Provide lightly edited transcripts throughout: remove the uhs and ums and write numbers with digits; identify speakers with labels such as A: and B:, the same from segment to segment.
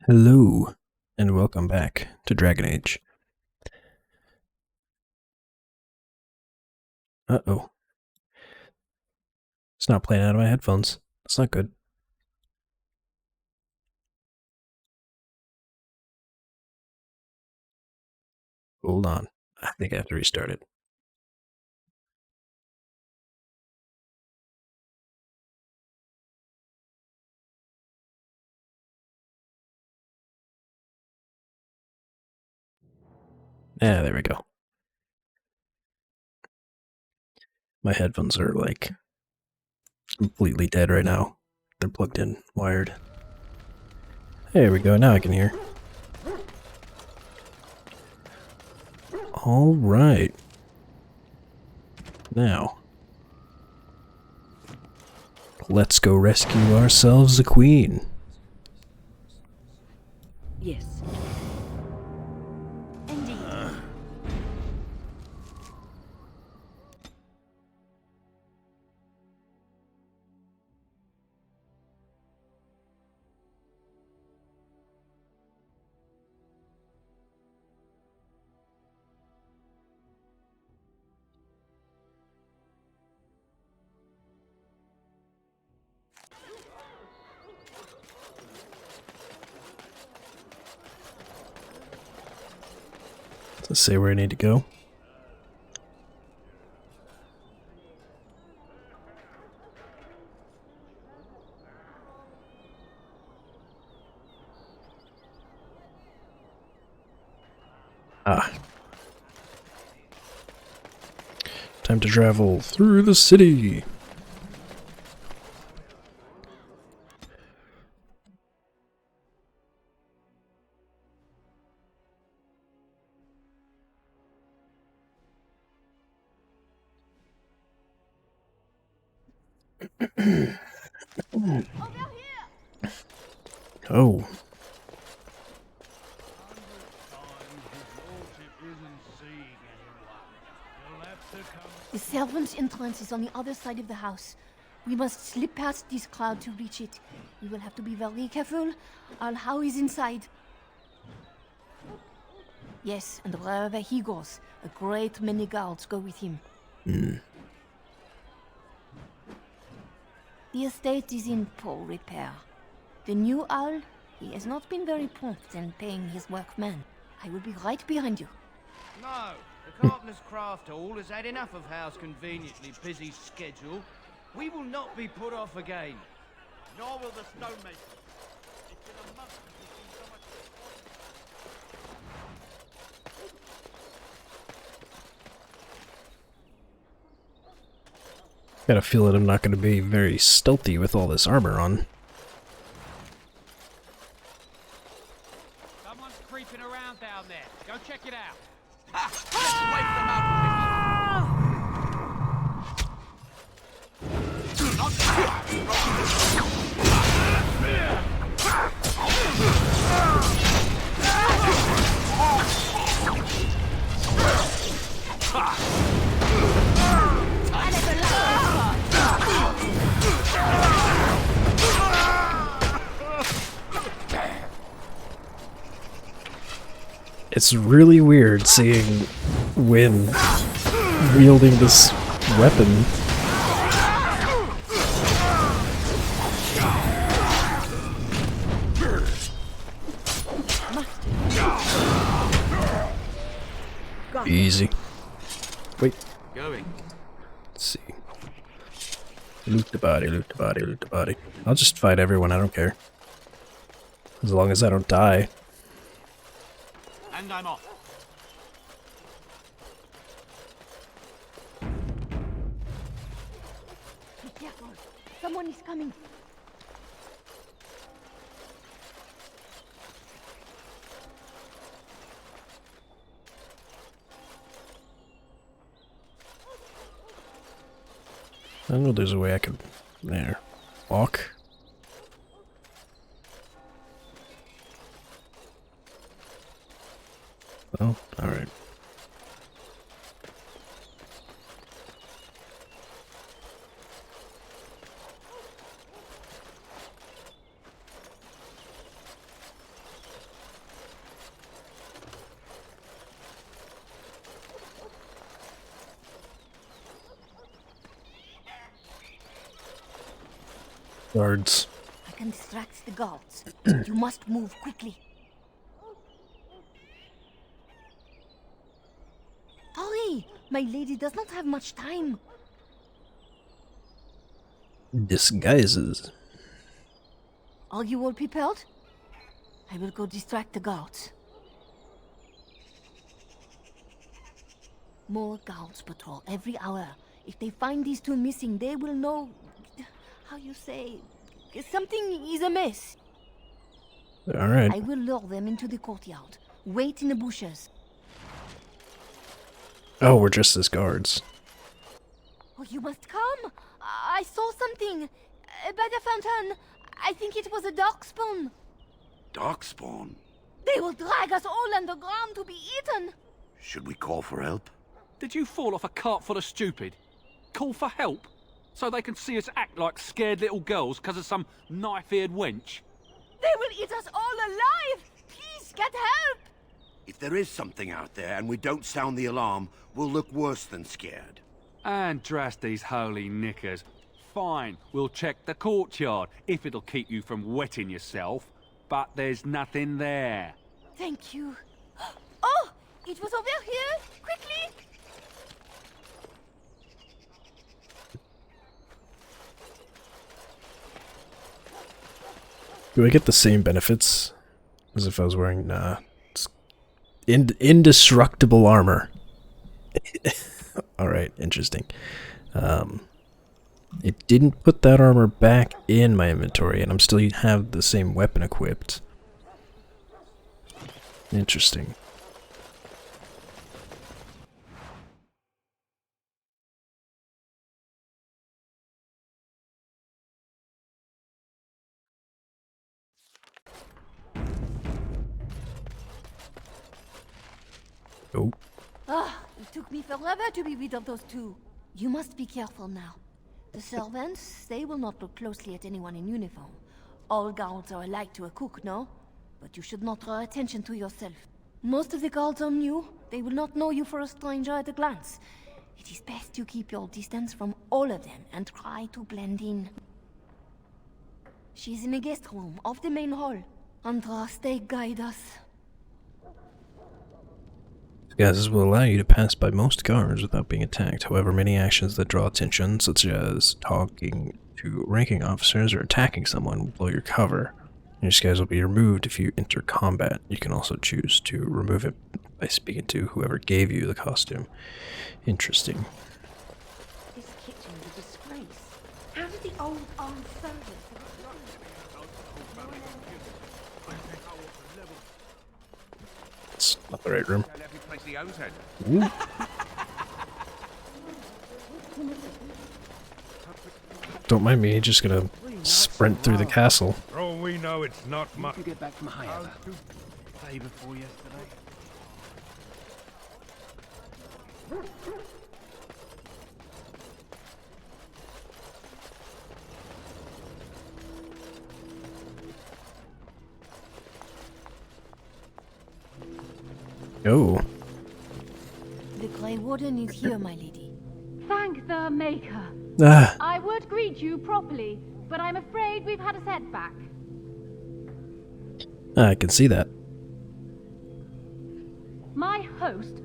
A: Hello, and welcome back to Dragon Age. Uh-oh. It's not playing out of my headphones. That's not good. Hold on. I think I have to restart it. Yeah, there we go. My headphones are, like, completely dead right now. They're plugged in, wired. There we go, now I can hear. Alright. Now, let's go rescue ourselves a queen.
B: Yes. Indeed.
A: Let's say where I need to go. Time to travel through the city. Oh.
B: The servants' entrance is on the other side of the house. We must slip past this crowd to reach it. We will have to be very careful. How is inside. Yes, and wherever he goes, a great many guards go with him. The estate is in poor repair. The new owl, he has not been very prompt in paying his workmen. I will be right behind you.
C: No, the carpenter's craft hall has had enough of Howe's conveniently busy schedule. We will not be put off again.
D: Nor will the stonemason. It's been a month since we've seen so much.
A: Got a feeling I'm not going to be very stealthy with all this armor on.
D: Someone's creeping around down there. Go check it out.
A: It's really weird seeing Wynn wielding this weapon. Easy. Wait.
C: Going.
A: Let's see. Loot the body, loot the body, loot the body. I'll just fight everyone, I don't care. As long as I don't die.
D: And I'm off.
B: Be careful. Someone is coming.
A: I know there's a way I could... There. Walk. Oh, alright. Guards.
B: I can distract the guards. You must move quickly. Hurry! My lady does not have much time.
A: Disguises.
B: Are you all prepared? I will go distract the guards. More guards patrol every hour. If they find these two missing, they will know... how you say... something is amiss.
A: Alright.
B: I will lure them into the courtyard. Wait in the bushes.
A: Oh, we're just as guards.
B: Oh, you must come. I saw something. By the fountain. I think it was a Darkspawn.
E: Darkspawn?
B: They will drag us all underground to be eaten.
E: Should we call for help?
F: Did you fall off a cart full of stupid? Call for help? So they can see us act like scared little girls because of some knife-eared wench?
B: They will eat us all alive. Please get help.
E: If there is something out there and we don't sound the alarm, we'll look worse than scared.
F: And drast these holy knickers. Fine, we'll check the courtyard, if it'll keep you from wetting yourself. But there's nothing there.
B: Thank you. Oh, it was over here. Quickly.
A: Do I get the same benefits as if I was wearing it's indestructible armor? Alright, interesting. It didn't put that armor back in my inventory, and I'm still have the same weapon equipped. Interesting. Oh.
B: Ah, it took me forever to be rid of those two. You must be careful now. The servants, they will not look closely at anyone in uniform. All guards are alike to a cook, no? But you should not draw attention to yourself. Most of the guards are new. They will not know you for a stranger at a glance. It is best to keep your distance from all of them and try to blend in. She's in the guest room of the main hall. Andraste, guide us.
A: Disguises will allow you to pass by most guards without being attacked. However, many actions that draw attention, such as talking to ranking officers or attacking someone, will blow your cover. Your disguise will be removed if you enter combat. You can also choose to remove it by speaking to whoever gave you the costume. Interesting.
G: This kitchen's a disgrace. How did the old armed servants...
A: It's not the right room.
E: Ooh.
A: Don't mind me, just gonna sprint through the castle.
H: For all we know, it's not much.
C: You get back from Higher. Day before yesterday.
A: Oh.
B: The Grey Warden is here, my lady.
I: Thank the Maker.
A: Ah.
I: I would greet you properly, but I'm afraid we've had a setback.
A: I can see that.
I: My host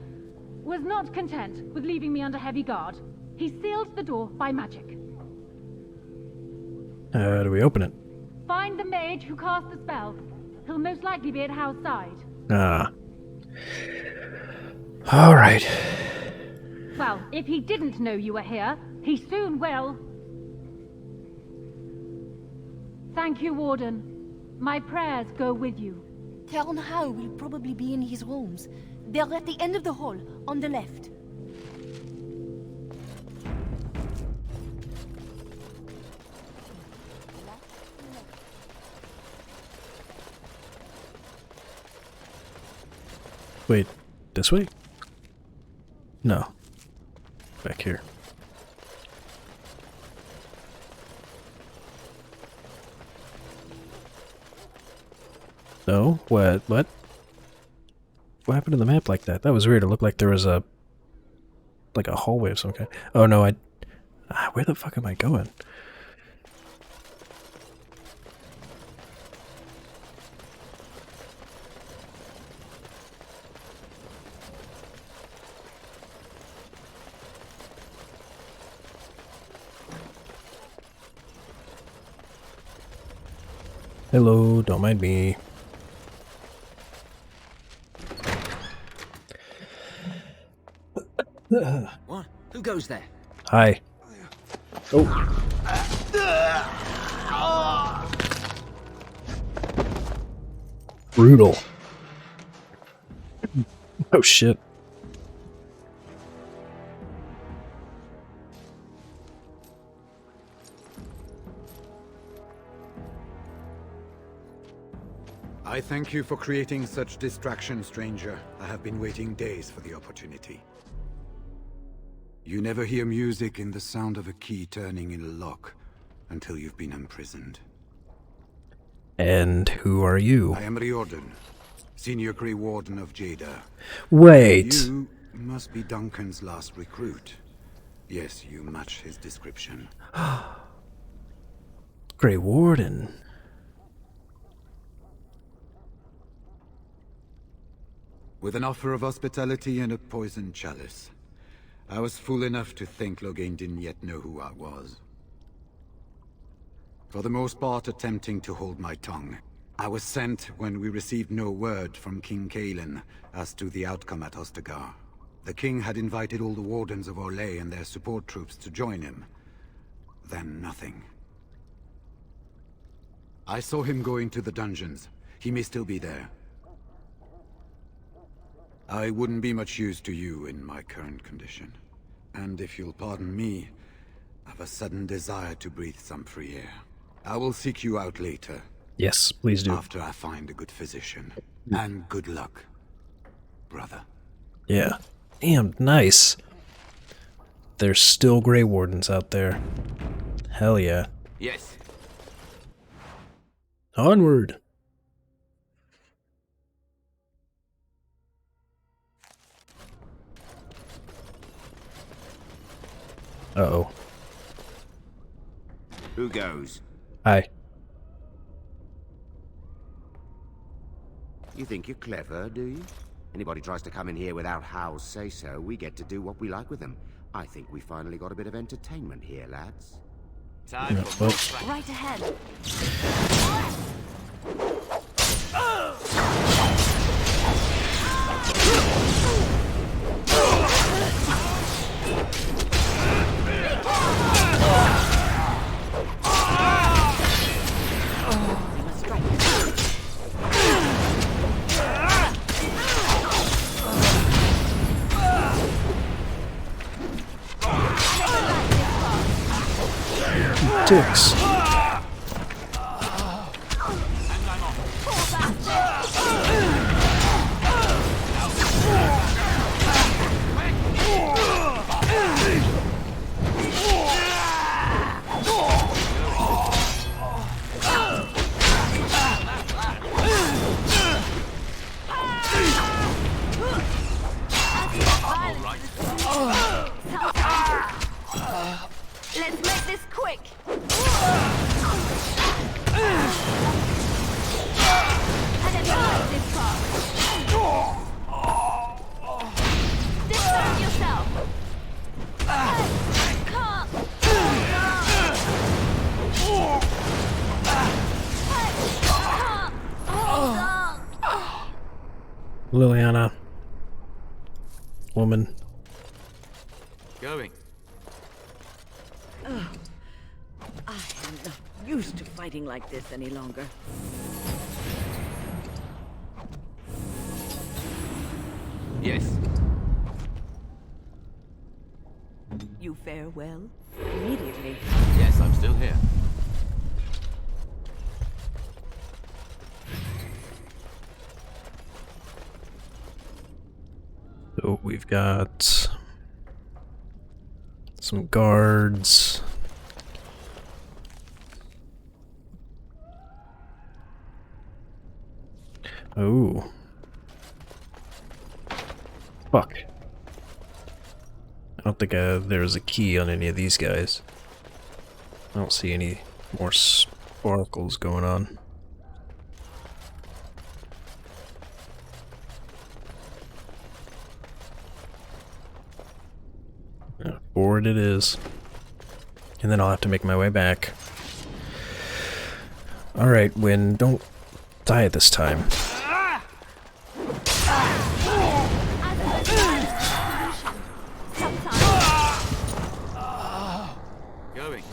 I: was not content with leaving me under heavy guard. He sealed the door by magic.
A: How do we open it?
I: Find the mage who cast the spell. He'll most likely be at house side.
A: Ah. Alright.
I: Well, if he didn't know you were here, he soon will. Thank you, Warden. My prayers go with you.
B: Town Hall will probably be in his rooms. They're at the end of the hall, on the left.
A: Wait, this way? No. Back here. No? What? What? What happened to the map like that? That was weird. It looked like there was a... like a hallway of some kind. Oh no, where the fuck am I going? Hello, don't mind me.
J: What? Who goes there?
A: Hi. Oh. Brutal. Oh shit.
K: I thank you for creating such distraction, stranger. I have been waiting days for the opportunity. You never hear music in the sound of a key turning in a lock until you've been imprisoned.
A: And who are you?
K: I am Riordan, Senior Grey Warden of Jada.
A: Wait.
K: You must be Duncan's last recruit. Yes, you match his description.
A: Grey Warden.
K: With an offer of hospitality and a poisoned chalice. I was fool enough to think Loghain didn't yet know who I was. For the most part, attempting to hold my tongue. I was sent when we received no word from King Kaelin as to the outcome at Ostagar. The king had invited all the Wardens of Orlais and their support troops to join him. Then nothing. I saw him going to the dungeons. He may still be there. I wouldn't be much use to you in my current condition. And if you'll pardon me, I've a sudden desire to breathe some free air. I will seek you out later.
A: Yes, please do.
K: After I find a good physician. And good luck, brother.
A: Yeah. Damn, nice. There's still Grey Wardens out there. Hell yeah.
J: Yes.
A: Onward. Uh-oh.
J: Who goes?
A: Hi.
J: You think you're clever, do you? Anybody tries to come in here without Hal's say-so, we get to do what we like with them. I think we finally got a bit of entertainment here, lads. Time for more
B: Right ahead.
A: Dicks.
B: Let's make this quick. And advance this far. Disturb yourself.
A: Liliana. Woman.
J: Going.
L: I am not used to fighting like this any longer.
J: Yes.
L: You fare well? Immediately.
J: Yes, I'm still here.
A: So we've got some guards. Oh. Fuck. I don't think there's a key on any of these guys. I don't see any more sparkles going on. Forward it is. And then I'll have to make my way back. Alright, Win, don't die at this time.
F: Going.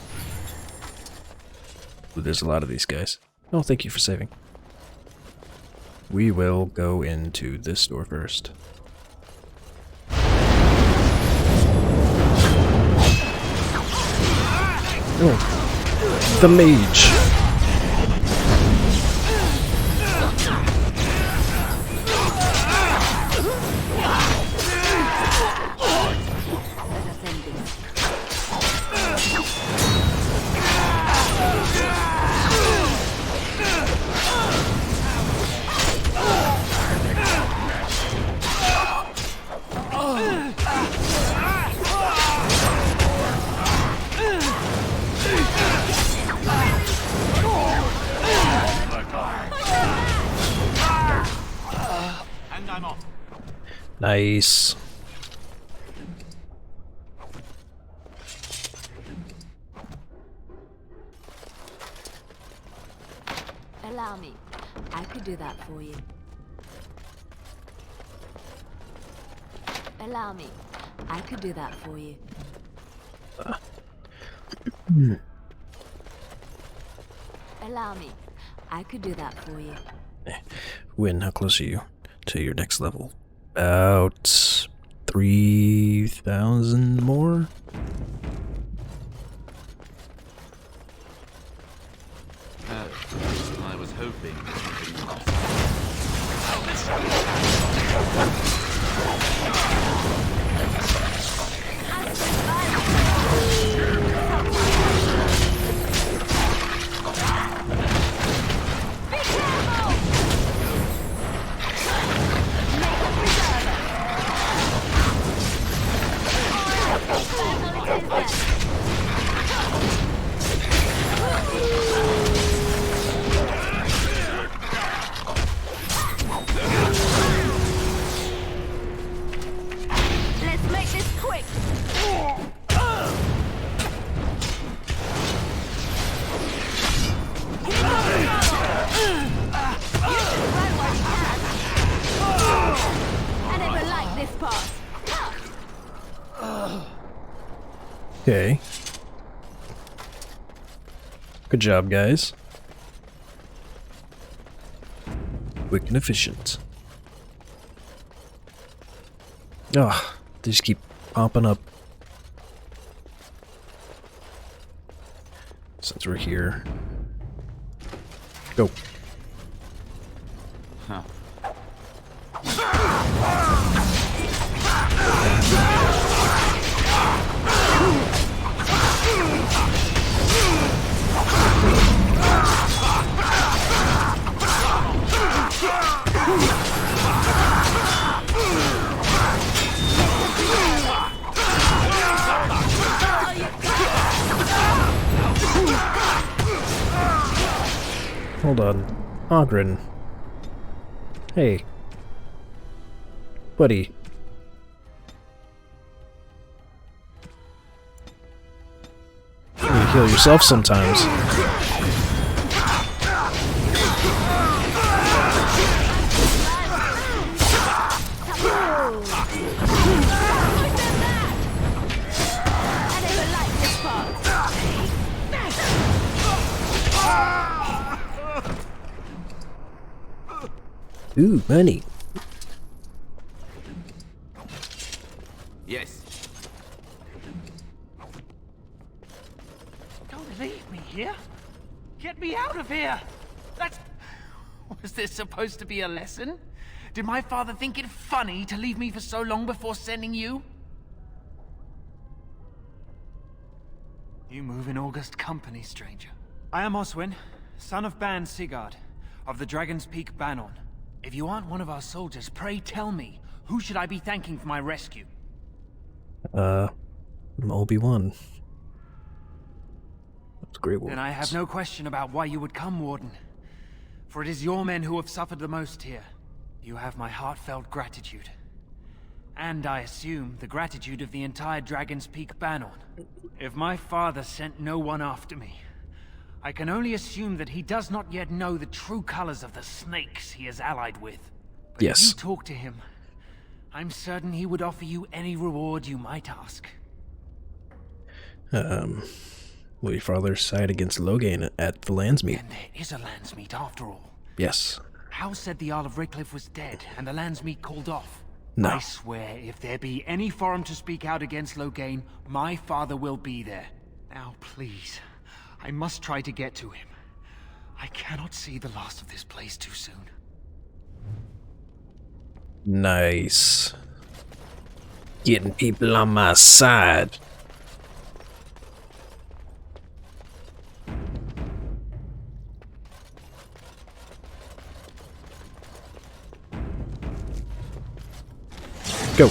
A: Ooh, there's a lot of these guys. Oh, thank you for saving. We will go into this door first. Oh, the mage. Nice.
B: Allow me. I could do that for you. Allow me. I could do that for you. Allow me. I could do that for you.
A: Win, how close are you to your next level? About 3,000 more?
F: Oh, I was hoping something possible.
B: Let's make this quick. I never liked this part.
A: Okay. Good job, guys. Quick and efficient. Ah, they just keep popping up. Since we're here. Go.
F: Huh.
A: Hold on. Ogren. Hey. Buddy. You can heal yourself sometimes. Ooh, money.
F: Yes.
C: Don't leave me here. Get me out of here. That's... Was this supposed to be a lesson? Did my father think it funny to leave me for so long before sending you? You move in august company, stranger. I am Oswin, son of Ban Sigurd, of the Dragon's Peak Banon. If you aren't one of our soldiers, pray tell me, who should I be thanking for my rescue?
A: Obi-Wan. That's great work.
C: Then I have no question about why you would come, Warden. For it is your men who have suffered the most here. You have my heartfelt gratitude. And I assume the gratitude of the entire Dragon's Peak Banon. If my father sent no one after me, I can only assume that he does not yet know the true colors of the snakes he is allied with. But if
A: Yes.
C: you talk to him, I'm certain he would offer you any reward you might ask.
A: Will your father side against Logain at the Landsmeet?
C: And there is a Landsmeet after all.
A: Yes.
C: Hal said the Isle of Redcliffe was dead, and the Landsmeet called off.
A: No.
C: I swear, if there be any forum to speak out against Logain, my father will be there. Now, please, I must try to get to him. I cannot see the last of this place too soon.
A: Nice. Getting people on my side. Go.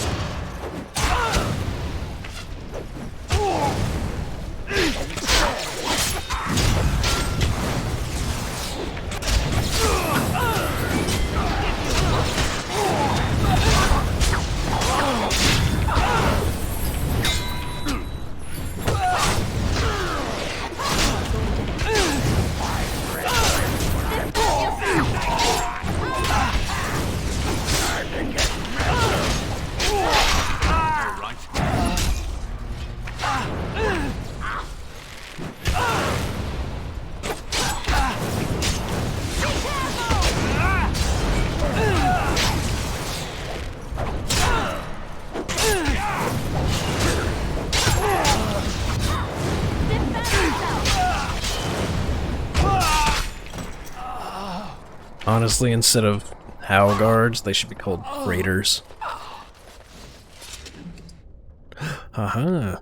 A: Honestly, instead of Howl Guards, they should be called Raiders. Haha.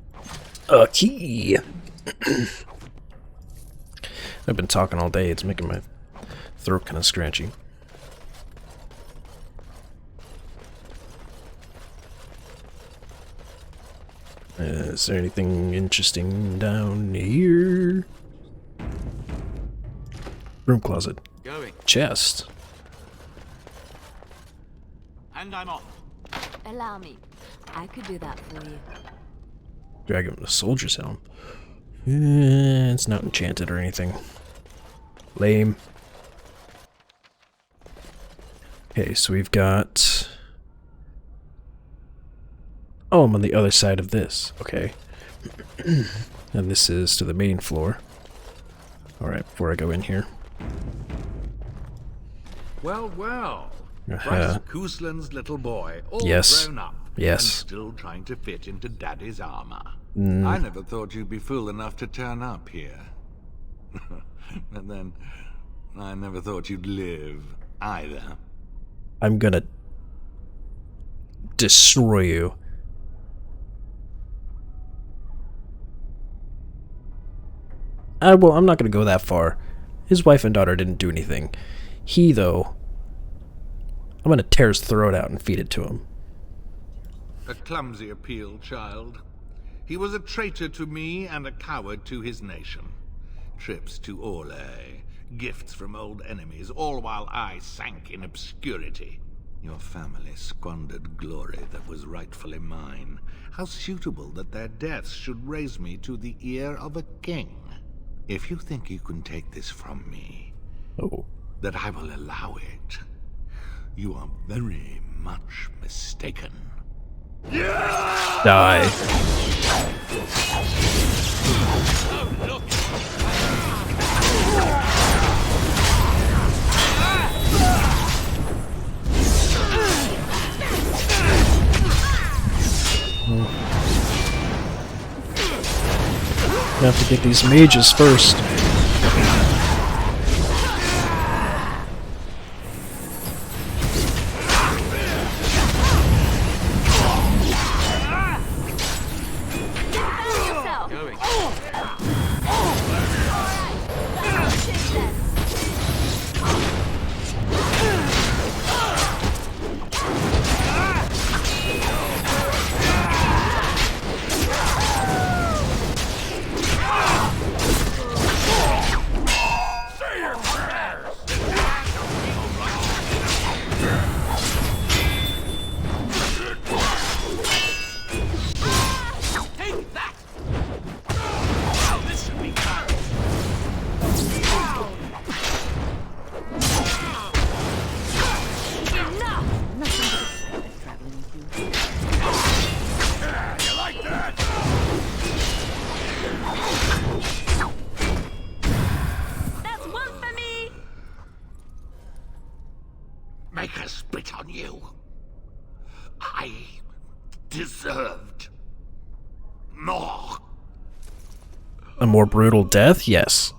A: A key! I've been talking all day, it's making my throat kind of scratchy. Is there anything interesting down here? Room closet.
F: Going.
A: Chest.
F: And I'm off.
B: Allow me. I could do that for you.
A: Drag him to Soldier's Helm. It's not enchanted or anything. Lame. Okay, so we've got... Oh, I'm on the other side of this. Okay. And this is to the main floor. Alright, before I go in here.
H: Well, well. Bryce Cousland's little boy, all
A: Yes.
H: grown up,
A: Yes.
H: and still trying to fit into Daddy's armor.
A: Mm.
K: I never thought you'd be fool enough to turn up here. And then, I never thought you'd live, either.
A: I'm gonna destroy you. Well, I'm not gonna go that far. His wife and daughter didn't do anything. He, though, I'm gonna tear his throat out and feed it to him.
H: A clumsy appeal, child. He was a traitor to me and a coward to his nation. Trips to Orlais, gifts from old enemies, all while I sank in obscurity. Your family squandered glory that was rightfully mine. How suitable that their deaths should raise me to the ear of a king. If you think you can take this from me, that I will allow it, you are very much mistaken.
A: Die. I have to get these mages first.
E: make her spit on you. I deserved more.
A: A more brutal death? Yes.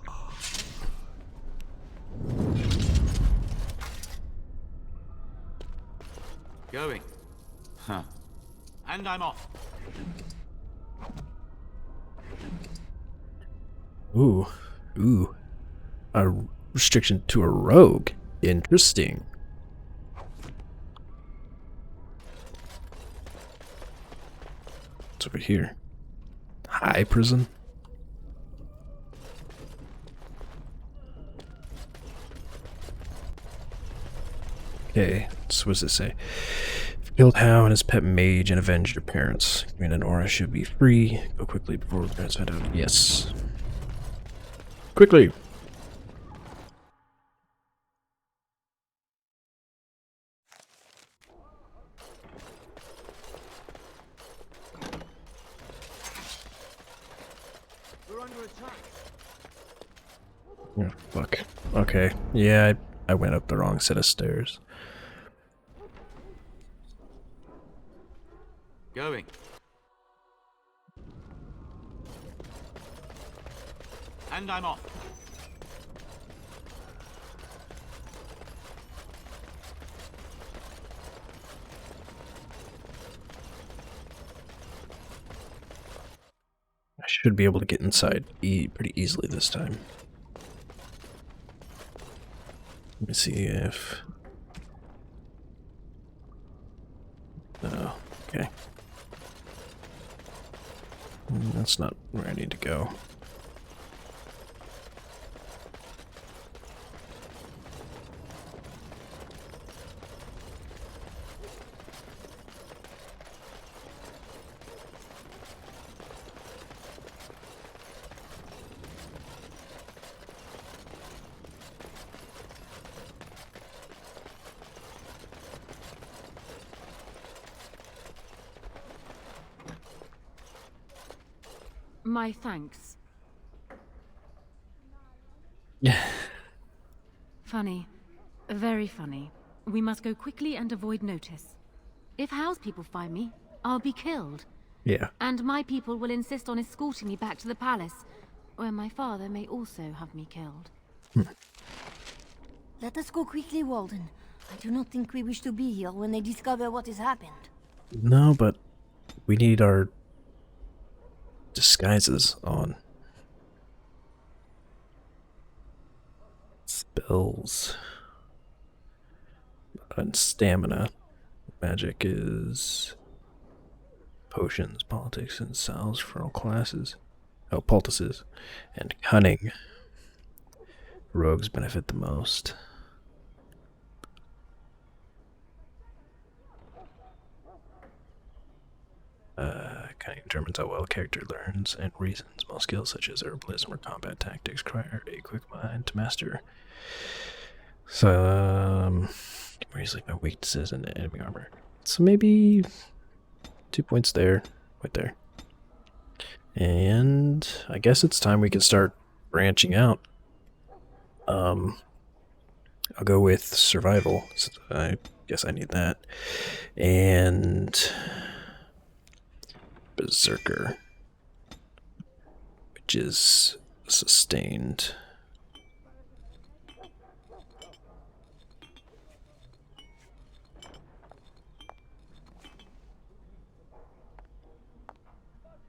C: Going. Huh. And I'm off.
A: Ooh. Ooh. A restriction to a rogue. Interesting. What's over here? High prison? Okay, so what does it say? If you killed Hao and his pet mage and avenged your parents, Green and Aura should be free. Go quickly before the parents find out. Yes. Quickly!
C: We're under attack.
A: Oh, fuck. Okay. Yeah, I went up the wrong set of stairs.
C: Going. And I'm off.
A: I should be able to get inside pretty easily this time. Let me see if... No, okay. That's not where I need to go.
I: My thanks.
A: Yeah.
I: Funny. Very funny. We must go quickly and avoid notice. If Hao's people find me, I'll be killed.
A: Yeah.
I: And my people will insist on escorting me back to the palace, where my father may also have me killed.
B: Let us go quickly, Warden. I do not think we wish to be here when they discover what has happened.
A: No, but we need our disguises on. Spells. And stamina. Magic is potions, politics, and salves for all classes. Oh, poultices. And cunning. Rogues benefit the most. Cunning determines how well a character learns and reasons. Most skills such as herbalism or combat tactics require a quick mind to master. So, more easily by weaknesses and enemy armor. So maybe 2 points there, right there. And I guess it's time we can start branching out. I'll go with survival. So I guess I need that. And Berserker, which is sustained.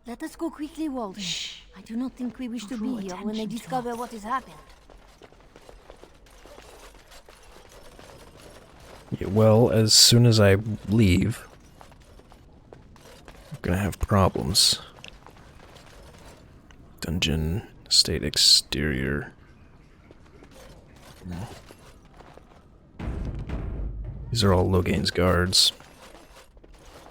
B: Let us go quickly, Warden. Shh. I do not think we wish to be here when they discover what has happened.
A: Yeah, well, as soon as I leave, I'm gonna have problems. Dungeon, state exterior. These are all Logain's guards.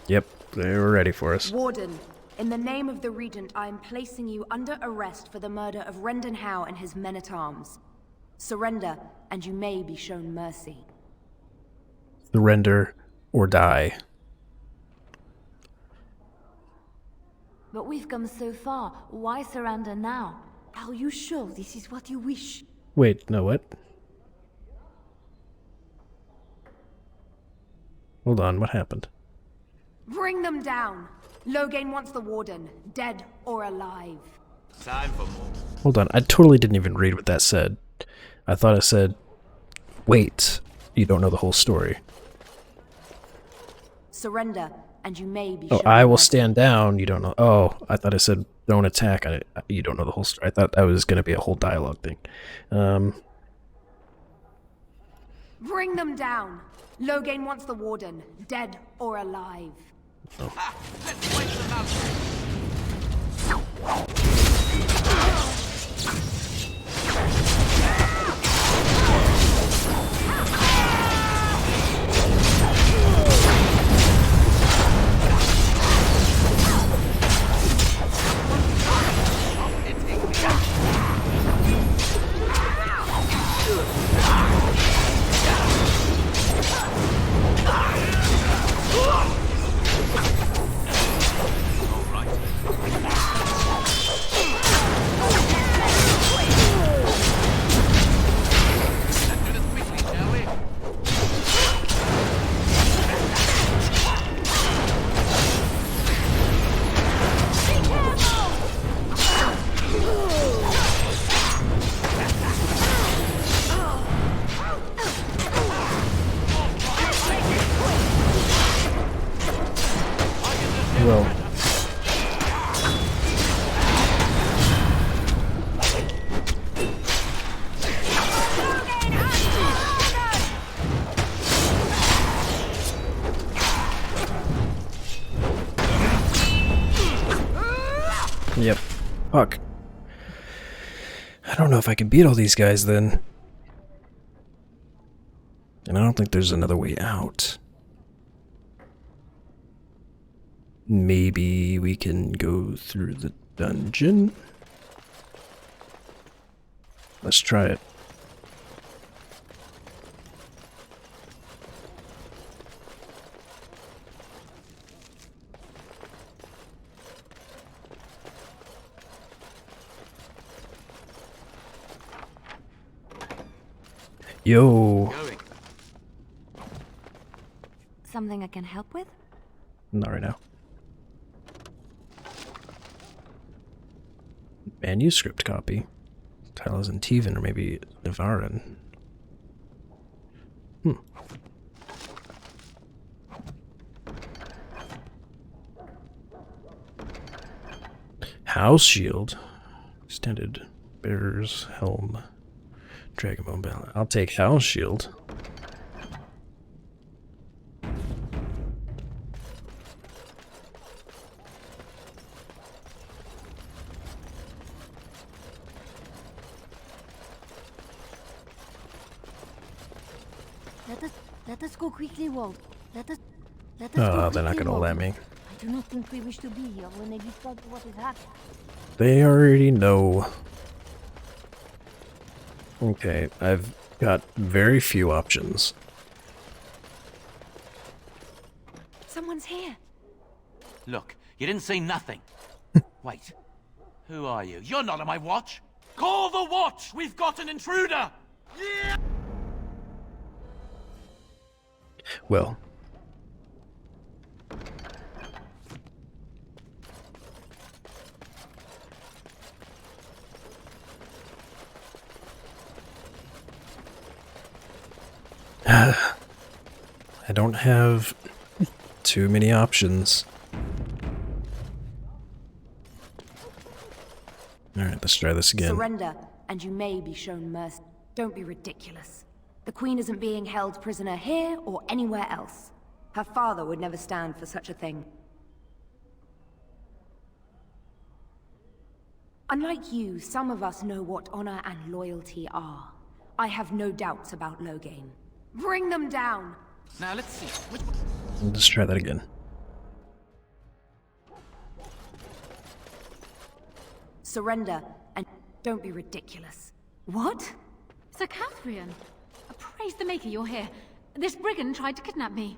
A: Yep, they were ready for us.
G: Warden, in the name of the Regent, I am placing you under arrest for the murder of Rendon Howe and his men-at-arms. Surrender, and you may be shown mercy.
A: Surrender or die.
B: But we've come so far. Why surrender now? Are you sure this is what you wish?
A: Wait, no, what? Hold on, what happened?
G: Bring them down. Loghain wants the Warden, dead or alive.
C: Time for more.
A: Hold on, I totally didn't even read what that said. I thought it said, wait, you don't know the whole story.
G: Surrender, and you may be
A: Oh,
G: shown
A: I will
G: mercy.
A: stand down, you don't know. Oh, I thought it said, don't attack. You don't know the whole story. I thought that was going to be a whole dialogue thing.
G: Bring them down. Loghain wants the Warden, dead or alive.
C: Let's wake them up.
A: Well, yep. Fuck. I don't know if I can beat all these guys then. And I don't think there's another way out. Maybe we can go through the dungeon? Let's try it. Yo!
B: Something I can help with?
A: Not right now. Manuscript copy. Title is in Tevan or maybe Navarin. House shield. Extended. Bearer's helm. Dragonbone balance. I'll take house shield.
B: Let us go quickly, Walt. Let us
A: Oh,
B: go
A: they're not
B: quickly,
A: gonna let
B: Walt.
A: me.
B: I do not think we wish to be here when they discover what is happening.
A: They already know. Okay, I've got very few options.
G: Someone's here.
C: Look, you didn't say nothing. Wait. Who are you? You're not on my watch. Call the watch! We've got an intruder! Yeah!
A: Well. I don't have too many options. Alright, let's try this again.
G: Surrender, and you may be shown mercy. Don't be ridiculous. The Queen isn't being held prisoner here or anywhere else. Her father would never stand for such a thing. Unlike you, some of us know what honor and loyalty are. I have no doubts about Loghain. Bring them down!
C: Now let's see.
A: Let's try that again.
G: Surrender, and don't be ridiculous. What?
I: Sir Catherine! Praise the Maker you're here. This brigand tried to kidnap me.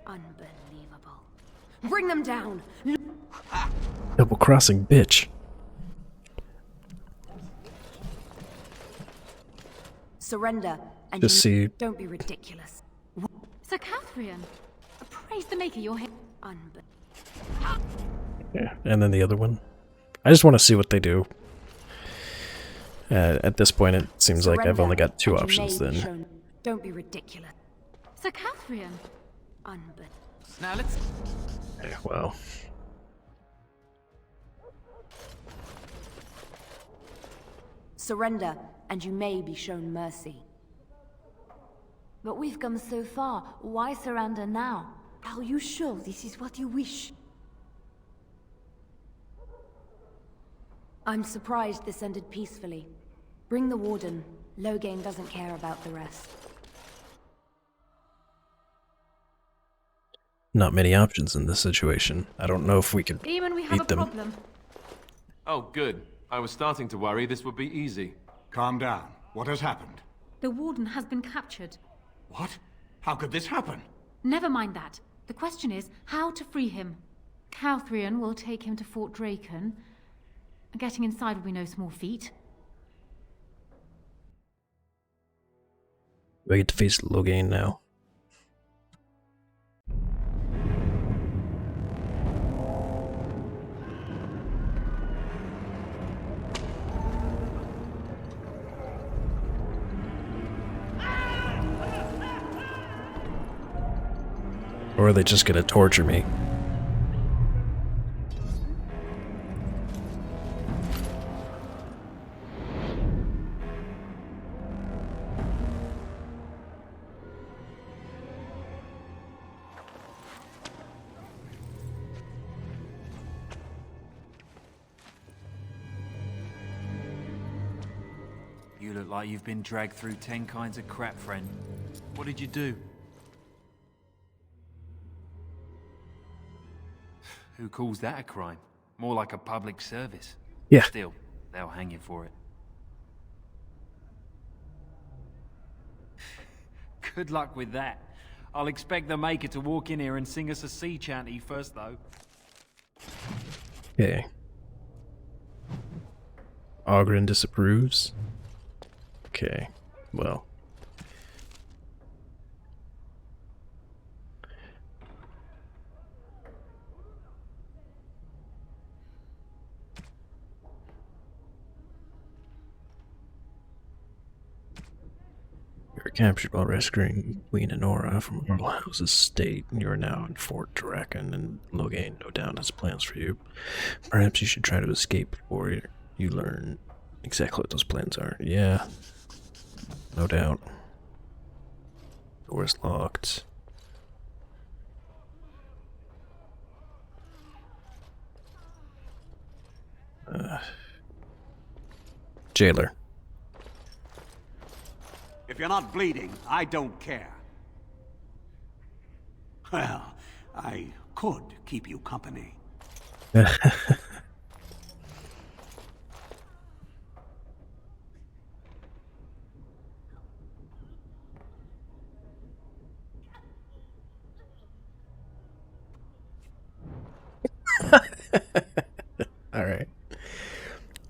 G: Unbelievable. Bring them down!
A: Double crossing, bitch.
G: Surrender, and
A: Just see.
G: don't be ridiculous.
I: Catherine! Praise the Maker, you're here.
A: Yeah, and then the other one. I just want to see what they do. At this point, it seems like I've only got 2 options then.
G: Don't be ridiculous.
I: Sir Catherine!
C: Now let's...
A: Well.
G: Surrender, and you may be shown mercy.
B: But we've come so far. Why surrender now? Are you sure this is what you wish?
G: I'm surprised this ended peacefully. Bring the Warden. Loghain doesn't care about the rest.
A: Not many options in this situation. I don't know if we could
I: Eamon, we have a
A: beat them.
I: problem.
M: Oh, good. I was starting to worry this would be easy.
N: Calm down. What has happened?
I: The Warden has been captured.
N: What? How could this happen?
I: Never mind that. The question is how to free him. Catherine will take him to Fort Draken. Getting inside will be no small feat.
A: We get to face Loghain now. Or are they just gonna torture me?
C: You look like you've been dragged through 10 kinds of crap, friend. What did you do? Who calls that a crime? More like a public service.
A: Yeah.
C: Still, they'll hang you for it. Good luck with that. I'll expect the Maker to walk in here and sing us a sea chanty first, though.
A: Okay. Ogren disapproves. Okay, well. You were captured while rescuing Queen Honora from Orlhouse's state. You are now in Fort Draken, and Loghain no doubt has plans for you. Perhaps you should try to escape before you learn exactly what those plans are. Yeah. No doubt. Door's locked. Jailer.
O: If you're not bleeding, I don't care. Well, I could keep you company.
A: Alright.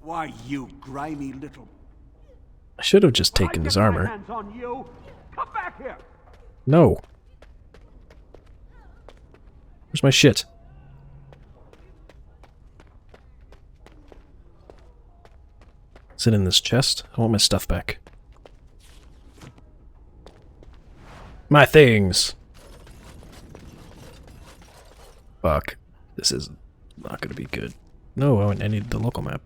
O: Why, you grimy little...
A: I should have just taken his armor.
O: Hands on you. Come back here.
A: No. Where's my shit? Is it in this chest? I want my stuff back. My things! Fuck. This is not gonna be good. No, I need the local map.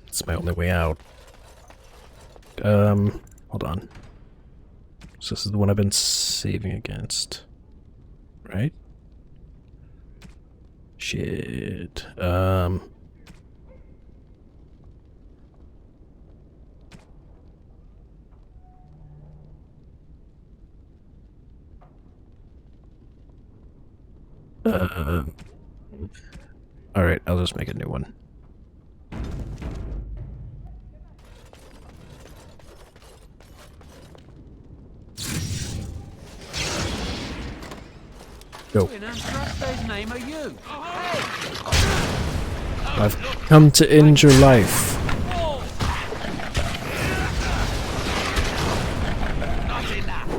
A: It's my only way out. Hold on. So this is the one I've been saving against. Right? Shit. Alright, I'll just make a new one. Go.
C: In Andraste's name are you?
A: I've come to end your life.
O: Not enough.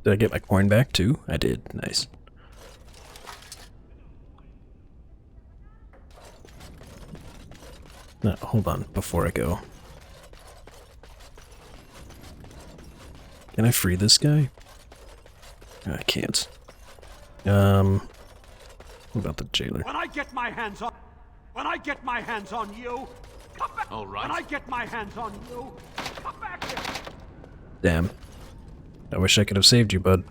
A: Did I get my coin back too? I did. Nice. No, hold on. Before I go. Can I free this guy? I can't. What about the jailer?
N: When I get my hands on you, come back.
M: All right.
N: When I get my hands on you, come back here.
A: Damn. I wish I could have saved you, bud.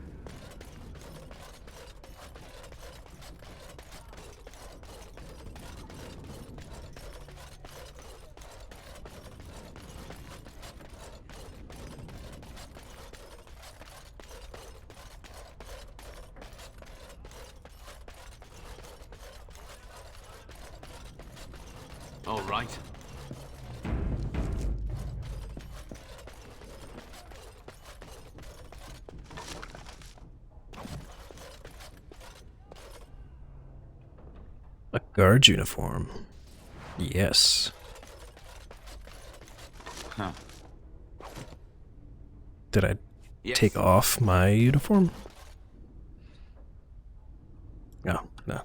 M: All right.
A: A guard uniform. Yes.
M: Huh.
A: Did I
M: Yes.
A: take off my uniform? No, no.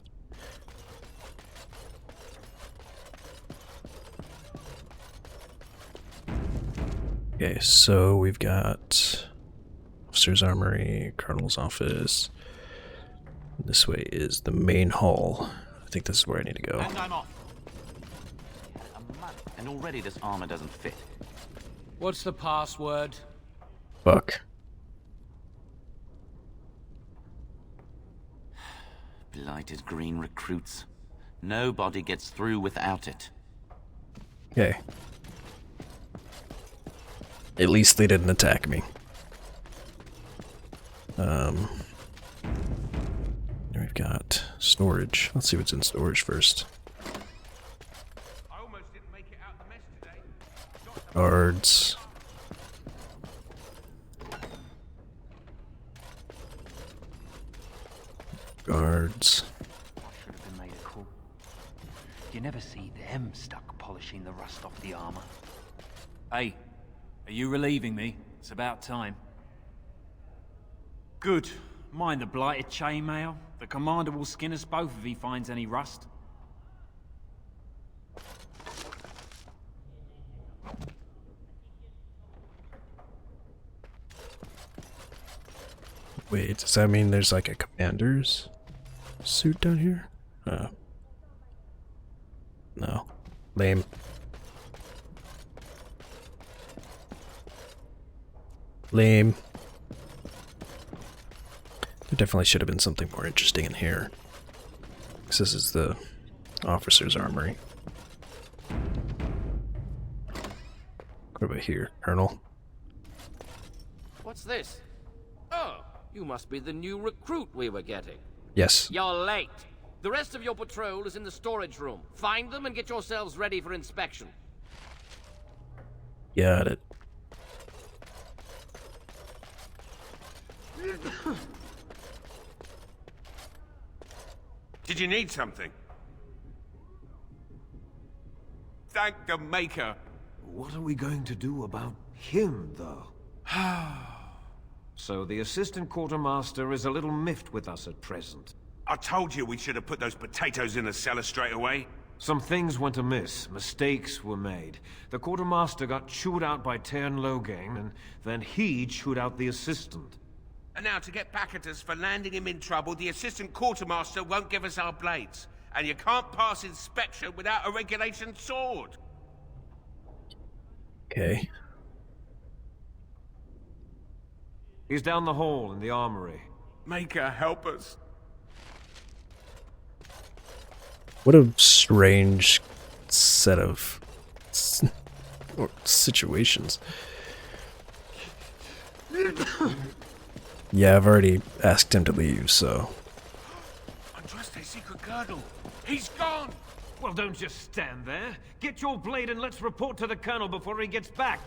A: Okay, so we've got Officer's Armory, Colonel's office. This way is the main hall. I think this is where I need to go.
P: And I'm off. A month, and already this armor doesn't fit.
F: What's the password?
A: Fuck.
P: Blighted green recruits. Nobody gets through without it.
A: Okay. At least they didn't attack me. We've got storage. Let's see what's in storage first.
N: I almost didn't make it out the mess today.
A: Guards. Guards.
C: Should have been made a call. You never see them stuck polishing the rust off the armor. Hey, are you relieving me? It's about time. Good. Mind the blighted chainmail? The commander will skin us both if he finds any rust.
A: Wait, does that mean there's like a commander's suit down here? No. Lame. Lame. There definitely should have been something more interesting in here. This is the officer's armory. What about here, Colonel?
Q: What's this? Oh, you must be the new recruit we were getting.
A: Yes.
Q: You're late. The rest of your patrol is in the storage room. Find them and get yourselves ready for inspection.
A: Got it.
E: Did you need something? Thank the Maker.
R: What are we going to do about him, though? So the assistant quartermaster is a little miffed with us at present.
E: I told you we should have put those potatoes in the cellar straight away.
R: Some things went amiss. Mistakes were made. The quartermaster got chewed out by Tern Logain, and then he chewed out the assistant.
E: And now to get back at us for landing him in trouble, the assistant quartermaster won't give us our blades. And you can't pass inspection without a regulation sword.
A: Okay.
R: He's down the hall in the armory.
E: Maker, help us.
A: What a strange set of situations. Yeah, I've already asked him to leave, so...
E: Andraste's secret girdle. He's gone!
R: Well, don't just stand there. Get your blade and let's report to the colonel before he gets back.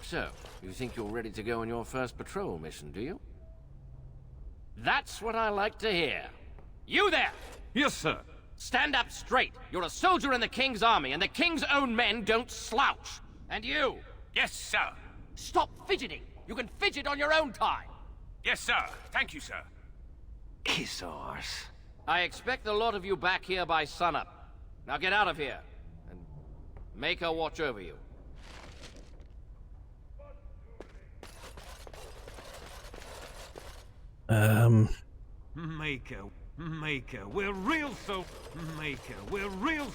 Q: So, you think you're ready to go on your first patrol mission, do you? That's what I like to hear. You there!
R: Yes, sir.
Q: Stand up straight. You're a soldier in the King's army, and the King's own men don't slouch. And you!
E: Yes, sir.
Q: Stop fidgeting! You can fidget on your own time!
E: Yes, sir. Thank you, sir.
R: Kiss arse.
Q: I expect the lot of you back here by sunup. Now get out of here, and make her watch over you.
R: Maker, we're real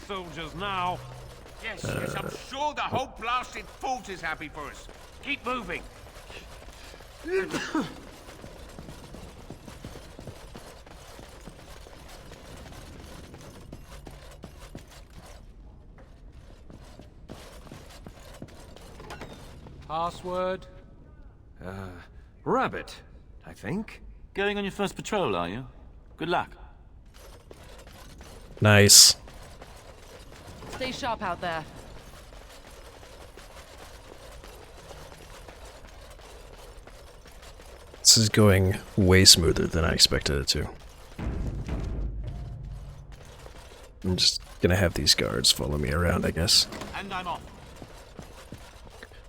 R: soldiers now.
E: Yes, yes, I'm sure the whole blasted fort is happy for us. Keep moving.
R: Password? Rabbit, I think.
P: Going on your first patrol, are you? Good luck.
A: Nice.
G: Stay sharp out there.
A: This is going way smoother than I expected it to. I'm just gonna have these guards follow me around, I guess.
C: And I'm off.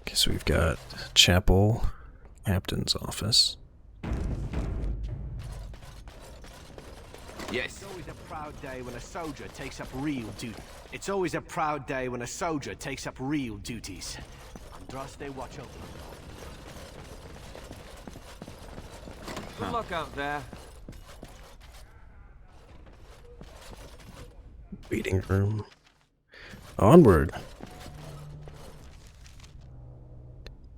A: Okay, so we've got chapel, captain's office.
C: Yes. It's always a proud day when a soldier takes up real duty. It's always a proud day when a soldier takes up real duties. Andraste, watch over.
R: Good luck out there.
A: Waiting room. Onward.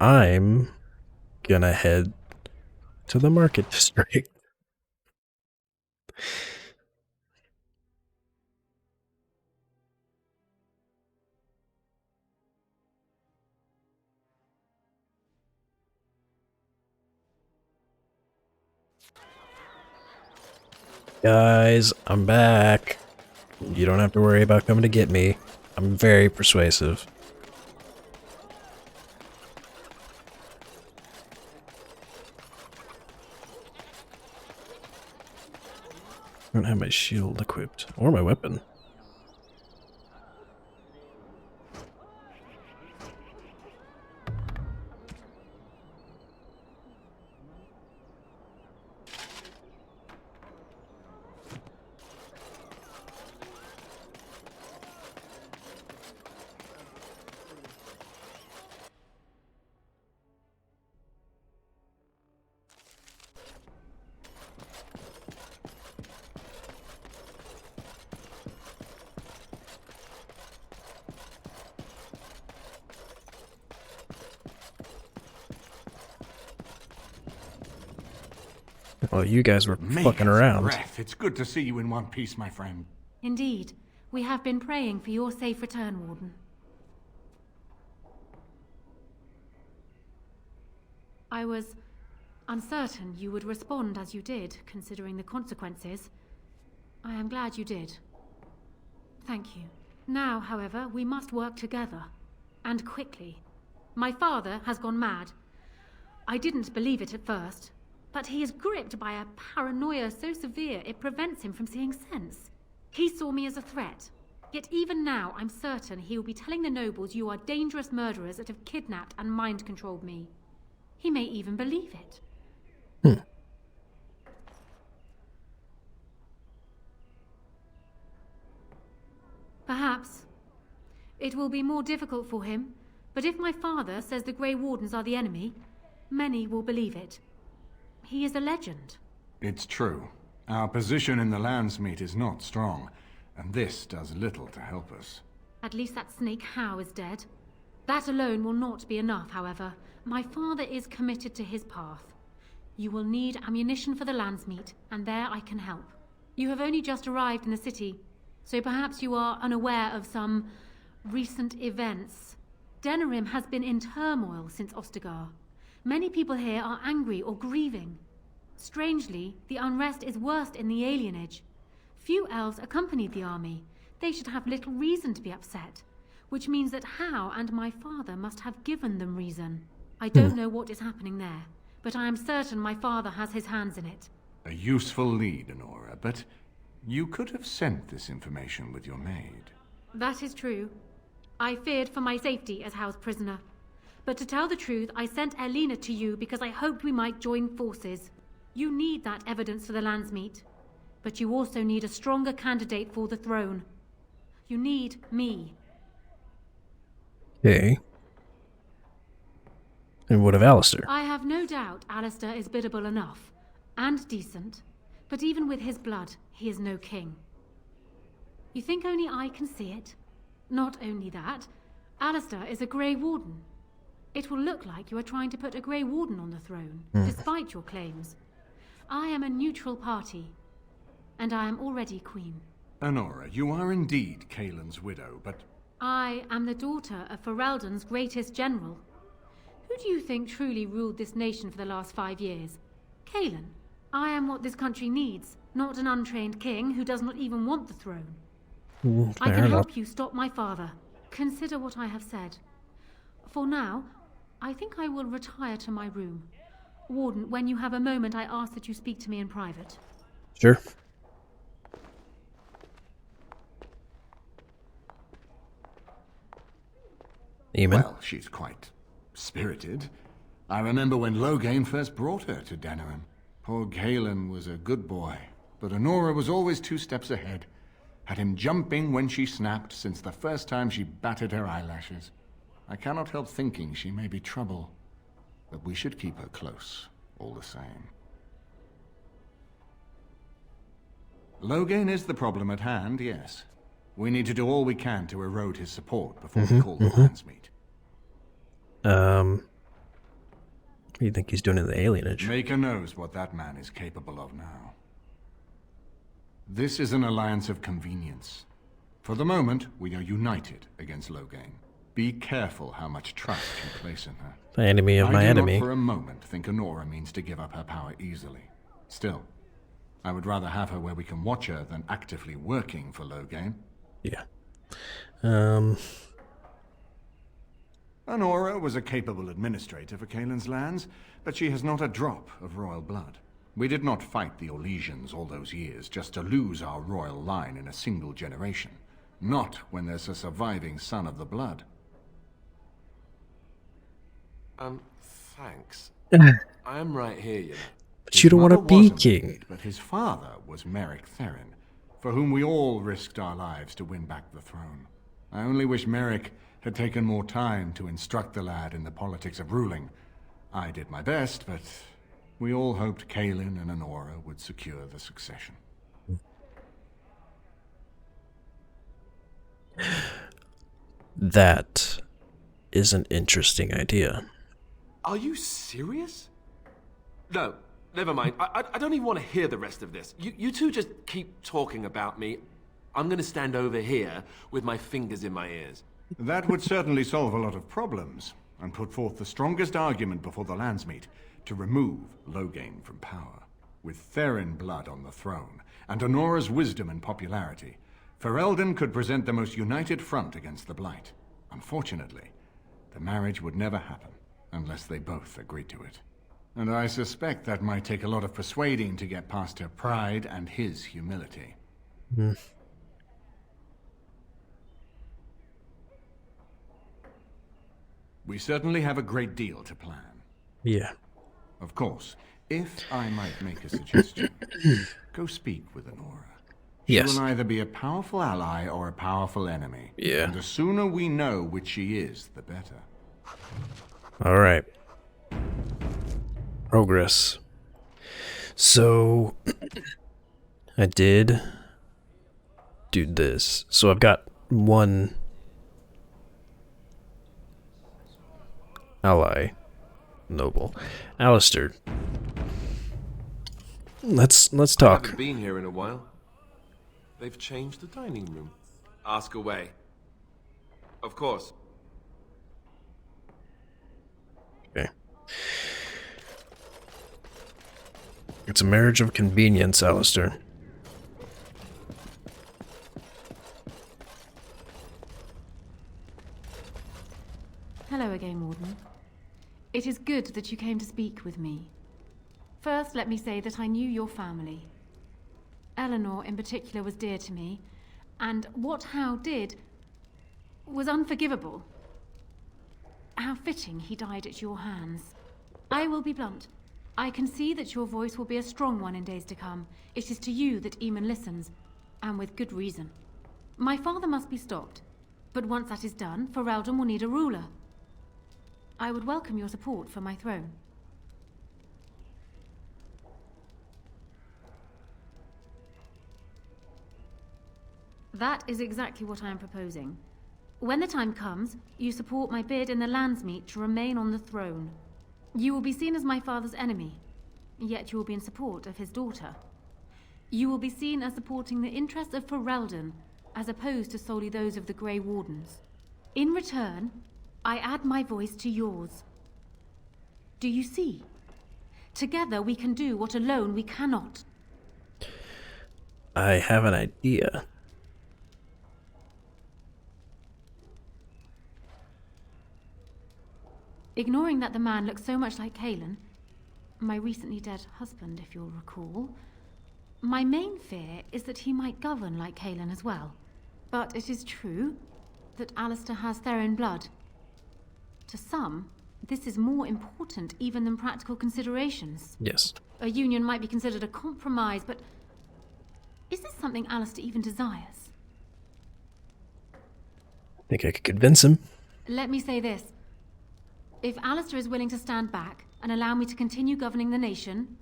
A: I'm gonna head to the market district. Guys, I'm back. You don't have to worry about coming to get me. I'm very persuasive. I don't have my shield equipped, or my weapon. Well, you guys were fucking around.
O: Breath. It's good to see you in one piece, my friend.
I: Indeed. We have been praying for your safe return, Warden. I was uncertain you would respond as you did, considering the consequences. I am glad you did. Thank you. Now, however, we must work together. And quickly. My father has gone mad. I didn't believe it at first, but he is gripped by a paranoia so severe it prevents him from seeing sense. He saw me as a threat. Yet even now, I'm certain he will be telling the nobles you are dangerous murderers that have kidnapped and mind-controlled me. He may even believe it. Perhaps. It will be more difficult for him, but if my father says the Grey Wardens are the enemy, many will believe it. He is a legend.
O: It's true. Our position in the Landsmeet is not strong, and this does little to help us.
I: At least that snake Howe is dead. That alone will not be enough, however. My father is committed to his path. You will need ammunition for the Landsmeet, and there I can help. You have only just arrived in the city, so perhaps you are unaware of some recent events. Denerim has been in turmoil since Ostagar. Many people here are angry or grieving. Strangely, the unrest is worst in the alienage. Few elves accompanied the army. They should have little reason to be upset, which means that Howe and my father must have given them reason. I don't know what is happening there, but I am certain my father has his hands in it.
O: A useful lead, Honora, but You could have sent this information with your maid.
I: That is true. I feared for my safety as house prisoner. But to tell the truth, I sent Elena to you because I hoped we might join forces. You need that evidence for the Landsmeet. But you also need a stronger candidate for the throne. You need me.
A: Okay. And what of Alistair?
I: I have no doubt Alistair is biddable enough. And decent. But even with his blood, he is no king. You think only I can see it? Not only that, Alistair is a Grey Warden. It will look like you are trying to put a Grey Warden on the throne, despite your claims. I am a neutral party, and I am already queen.
O: Honora, you are indeed Kaelin's widow, but...
I: I am the daughter of Ferelden's greatest general. Who do you think truly ruled this nation for the last 5 years? Kaelin. I am what this country needs, not an untrained king who does not even want the throne. I can help you stop my father. Consider what I have said. For now, I think I will retire to my room. Warden, when you have a moment, I ask that you speak to me in private.
A: Sure. Eamon?
O: Well, she's quite spirited. I remember when Loghain first brought her to Denerim. Poor Kaelin was a good boy, but Honora was always 2 steps ahead. Had him jumping when she snapped since the first time she batted her eyelashes. I cannot help thinking she may be trouble, but we should keep her close, all the same. Loghain is the problem at hand, yes. We need to do all we can to erode his support before we call the Landsmeet.
A: What do you think he's doing in the alienage?
O: Maker knows what that man is capable of now. This is an alliance of convenience. For the moment, we are united against Loghain. Be careful how much trust you place in her.
A: The enemy of my enemy.
O: I do not for a moment think Honora means to give up her power easily. Still, I would rather have her where we can watch her than actively working for Loghain.
A: Yeah.
O: Honora was a capable administrator for Kaelin's lands, but she has not a drop of royal blood. We did not fight the Orlesians all those years just to lose our royal line in a single generation. Not when there's a surviving son of the blood.
M: Thanks. I am right here, you know.
A: But you don't want to be king.
O: But his father was Merrick Theron, for whom we all risked our lives to win back the throne. I only wish Merrick had taken more time to instruct the lad in the politics of ruling. I did my best, but we all hoped Kaelin and Honora would secure the succession.
A: That is an interesting idea.
M: Are you serious? No, never mind. I don't even want to hear the rest of this. You two just keep talking about me. I'm going to stand over here with my fingers in my ears.
O: That would certainly solve a lot of problems, and put forth the strongest argument before the Landsmeet to remove Loghain from power. With Theron blood on the throne, and Honora's wisdom and popularity, Ferelden could present the most united front against the Blight. Unfortunately, the marriage would never happen, unless they both agreed to it. And I suspect that might take a lot of persuading to get past her pride and his humility. We certainly have a great deal to plan.
A: Yeah.
O: Of course, if I might make a suggestion, go speak with Honora.
A: Yes.
O: She will either be a powerful ally or a powerful enemy.
A: Yeah.
O: And the sooner we know which she is, the better.
A: All right. Progress. So, I did do this. So I've got one ally, noble, Alistair. Let's
M: I
A: talk.
M: haven't been here in a while. They've changed the dining room. Ask away. Of course.
A: Okay. It's a marriage of convenience, Alistair.
I: Hello again, Warden. It is good that you came to speak with me. First, let me say that I knew your family. Eleanor in particular was dear to me, and what Howe did was unforgivable. How fitting he died at your hands. I will be blunt. I can see that your voice will be a strong one in days to come. It is to you that Eamon listens, and with good reason. My father must be stopped, but once that is done, Ferelden will need a ruler. I would welcome your support for my throne. That is exactly what I am proposing. When the time comes, you support my bid in the Landsmeet to remain on the throne. You will be seen as my father's enemy, yet you will be in support of his daughter. You will be seen as supporting the interests of Ferelden, as opposed to solely those of the Grey Wardens. In return, I add my voice to yours. Do you see? Together we can do what alone we cannot.
A: I have an idea.
I: Ignoring that the man looks so much like Cailan, my recently dead husband, if you'll recall, my main fear is that he might govern like Cailan as well. But it is true that Alistair has Therin blood. To some, this is more important even than practical considerations.
A: Yes.
I: A union might be considered a compromise, but is this something Alistair even desires?
A: Think I could convince him?
I: Let me say this. If Alistair is willing to stand back and allow me to continue governing the nation,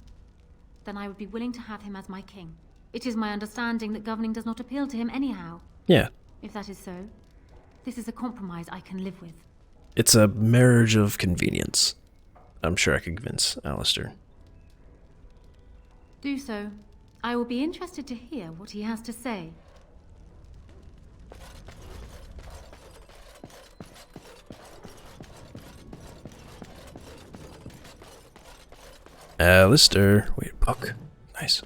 I: then I would be willing to have him as my king. It is my understanding that governing does not appeal to him anyhow.
A: Yeah.
I: If that is so, this is a compromise I can live with.
A: It's a marriage of convenience. I'm sure I could convince Alistair.
I: Do so. I will be interested to hear what he has to say.
A: Alistair. Wait, book. Nice.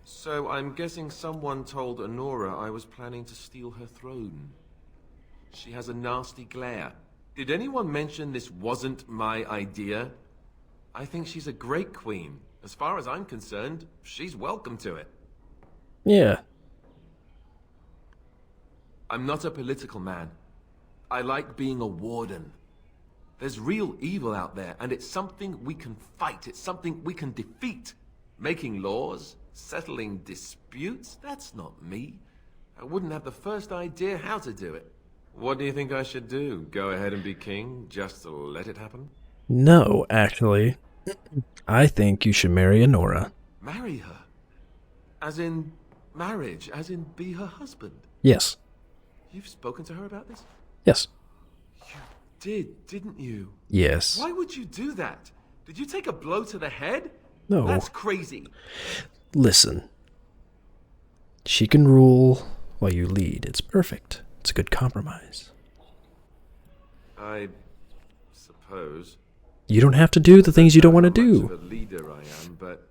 M: So I'm guessing someone told Honora I was planning to steal her throne. She has a nasty glare. Did anyone mention this wasn't my idea? I think she's a great queen. As far as I'm concerned, she's welcome to it.
A: Yeah.
M: I'm not a political man. I like being a warden. There's real evil out there, and it's something we can fight. It's something we can defeat. Making laws, settling disputes, that's not me. I wouldn't have the first idea how to do it. What do you think I should do? Go ahead and be king, just to let it happen?
A: No, actually. I think you should marry Honora.
M: Marry her? As in marriage? As in be her husband?
A: Yes.
M: You've spoken to her about this?
A: Yes.
M: Didn't you?
A: Yes.
M: Why would you do that? Did you take a blow to the head?
A: No.
M: That's crazy.
A: Listen. She can rule while you lead. It's perfect. It's a good compromise.
M: I suppose.
A: You don't have to do the things you don't want to do.
M: Much of a leader I am, but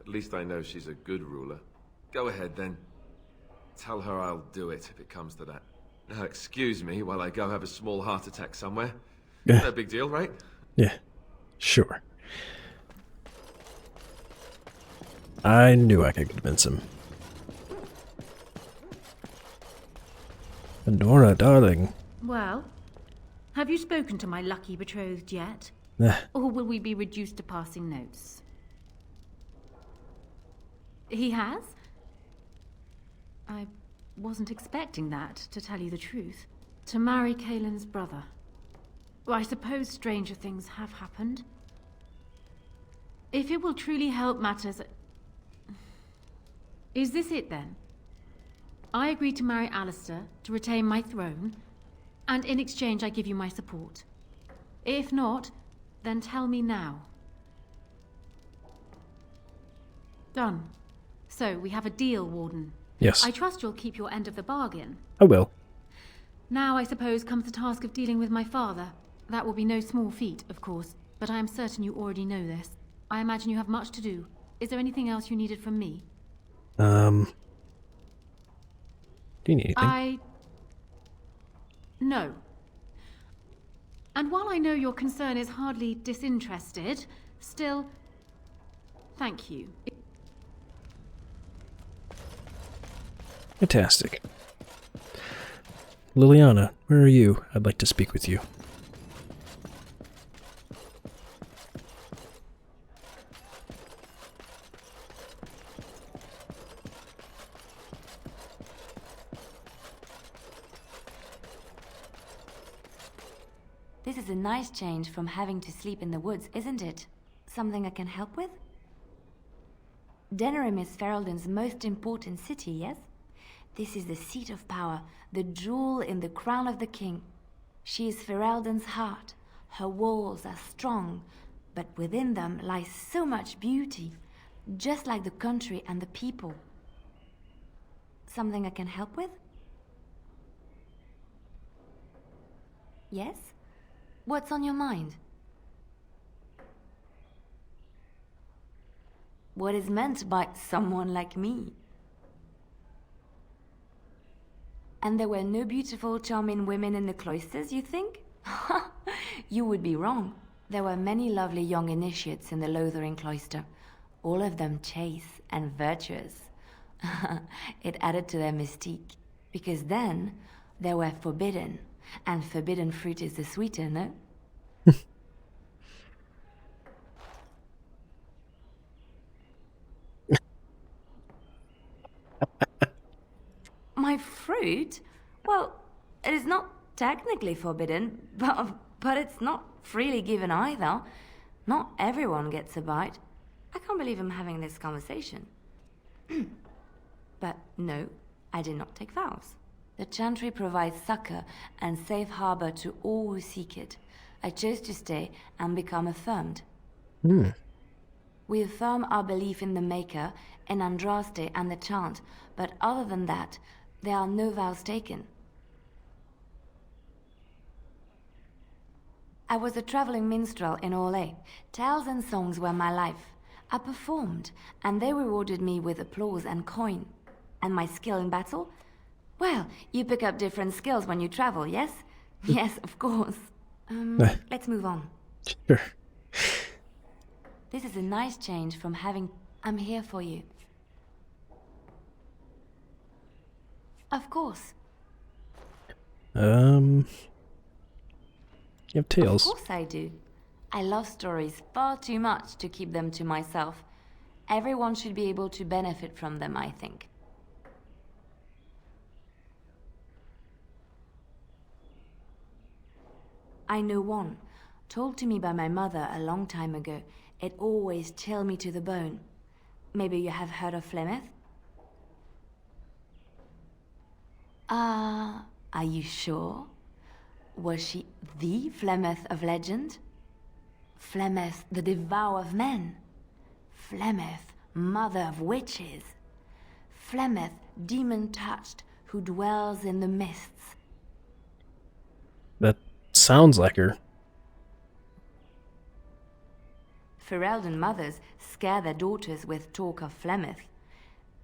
M: at least I know she's a good ruler. Go ahead then. Tell her I'll do it if it comes to that. Now excuse me while I go have a small heart attack somewhere. No big deal, right?
A: Yeah, sure. I knew I could convince him. Honora, darling.
I: Well, have you spoken to my lucky betrothed yet? Or will we be reduced to passing notes? He has? I wasn't expecting that, to tell you the truth. To marry Cailan's brother. Well, I suppose stranger things have happened. If it will truly help matters... Is this it then? I agree to marry Alistair to retain my throne, and in exchange I give you my support. If not, then tell me now. Done. So, we have a deal, Warden.
A: Yes.
I: I trust you'll keep your end of the bargain.
A: I will.
I: Now, I suppose, comes the task of dealing with my father. That will be no small feat, of course, but I am certain you already know this. I imagine you have much to do. Is there anything else you needed from me?
A: Do you need anything?
I: No. And while I know your concern is hardly disinterested, still, thank you.
A: Fantastic. Liliana, where are you? I'd like to speak with you.
S: This is a nice change from having to sleep in the woods, isn't it? Something I can help with? Denerim is Ferelden's most important city, yes? This is the seat of power, the jewel in the crown of the king. She is Ferelden's heart. Her walls are strong, but within them lies so much beauty, just like the country and the people. Something I can help with? Yes? What's on your mind? What is meant by someone like me? And there were no beautiful, charming women in the cloisters, you think? You would be wrong. There were many lovely young initiates in the Lothering cloister, all of them chaste and virtuous. It added to their mystique, because then they were forbidden, and forbidden fruit is the sweeter, no? My fruit? Well, it is not technically forbidden, but it's not freely given either. Not everyone gets a bite. I can't believe I'm having this conversation. But no, I did not take vows. The Chantry provides succor and safe harbor to all who seek it. I chose to stay and become affirmed. We affirm our belief in the Maker, in Andraste and the Chant, but other than that, there are no vows taken. I was a traveling minstrel in Orlais. Tales and songs were my life. I performed, and they rewarded me with applause and coin. And my skill in battle? Well, you pick up different skills when you travel, yes? Yes, of course. Let's move on.
A: Sure.
S: This is a nice change from having... I'm here for you. Of course.
A: You have tails.
S: Of course I do. I love stories far too much to keep them to myself. Everyone should be able to benefit from them, I think. I know one, told to me by my mother a long time ago. It always chilled me to the bone. Maybe you have heard of Flemeth? Are you sure? Was she the Flemeth of legend? Flemeth, the devourer of men? Flemeth, mother of witches? Flemeth, demon-touched, who dwells in the mists?
A: That sounds like her.
S: Ferelden mothers scare their daughters with talk of Flemeth.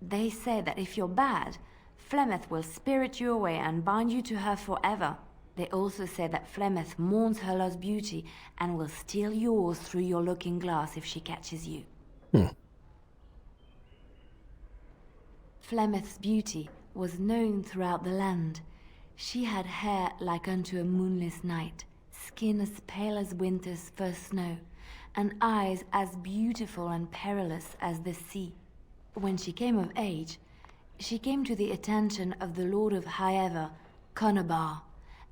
S: They say that if you're bad, Flemeth will spirit you away and bind you to her forever. They also say that Flemeth mourns her lost beauty and will steal yours through your looking glass if she catches you. Flemeth's beauty was known throughout the land. She had hair like unto a moonless night, skin as pale as winter's first snow, and eyes as beautiful and perilous as the sea. When she came of age, she came to the attention of the Lord of Highever, Conobar,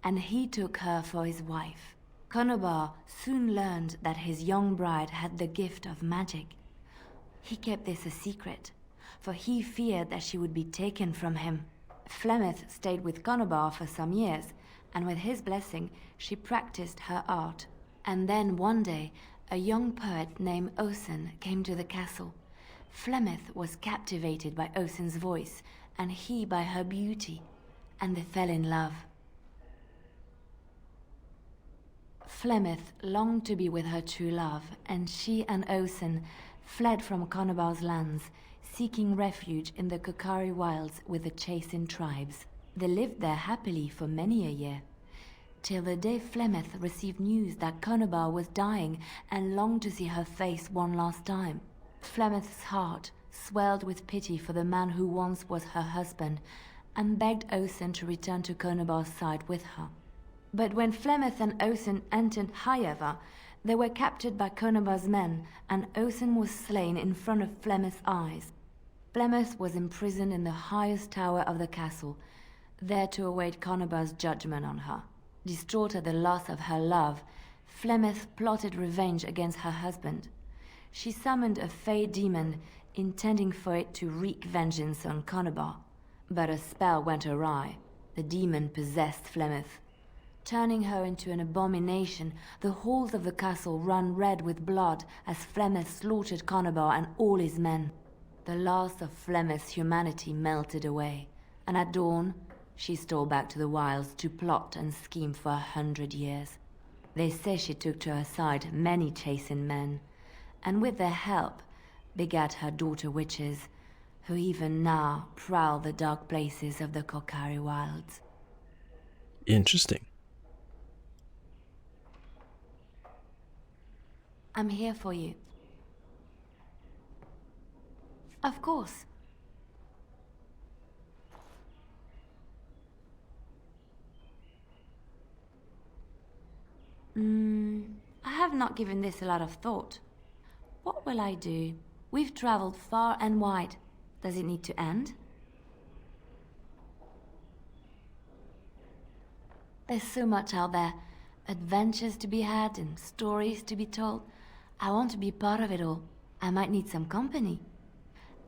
S: and he took her for his wife. Conobar soon learned that his young bride had the gift of magic. He kept this a secret, for he feared that she would be taken from him. Flemeth stayed with Conobar for some years, and with his blessing, she practiced her art. And then one day, a young poet named Osen came to the castle. Flemeth was captivated by Osen's voice, and he by her beauty, and they fell in love. Flemeth longed to be with her true love, and she and Osen fled from Conobar's lands, seeking refuge in the Kokari wilds with the chasing tribes. They lived there happily for many a year, till the day Flemeth received news that Conobar was dying and longed to see her face one last time. Flemeth's heart swelled with pity for the man who once was her husband, and begged Othn to return to Conobar's side with her. But when Flemeth and Othn entered Highever, they were captured by Conobar's men, and Othn was slain in front of Flemeth's eyes. Flemeth was imprisoned in the highest tower of the castle, there to await Conobar's judgment on her. Distraught at the loss of her love, Flemeth plotted revenge against her husband. She summoned a fey demon, intending for it to wreak vengeance on Conobar. But a spell went awry. The demon possessed Flemeth. Turning her into an abomination, the halls of the castle ran red with blood as Flemeth slaughtered Conobar and all his men. The last of Flemeth's humanity melted away, and at dawn, she stole back to the wilds to plot and scheme for 100 years. They say she took to her side many chastened men, and with their help, begat her daughter witches, who even now prowl the dark places of the Korcari wilds.
A: Interesting.
S: I'm here for you. Of course. I have not given this a lot of thought. What will I do? We've traveled far and wide. Does it need to end? There's so much out there. Adventures to be had and stories to be told. I want to be part of it all. I might need some company.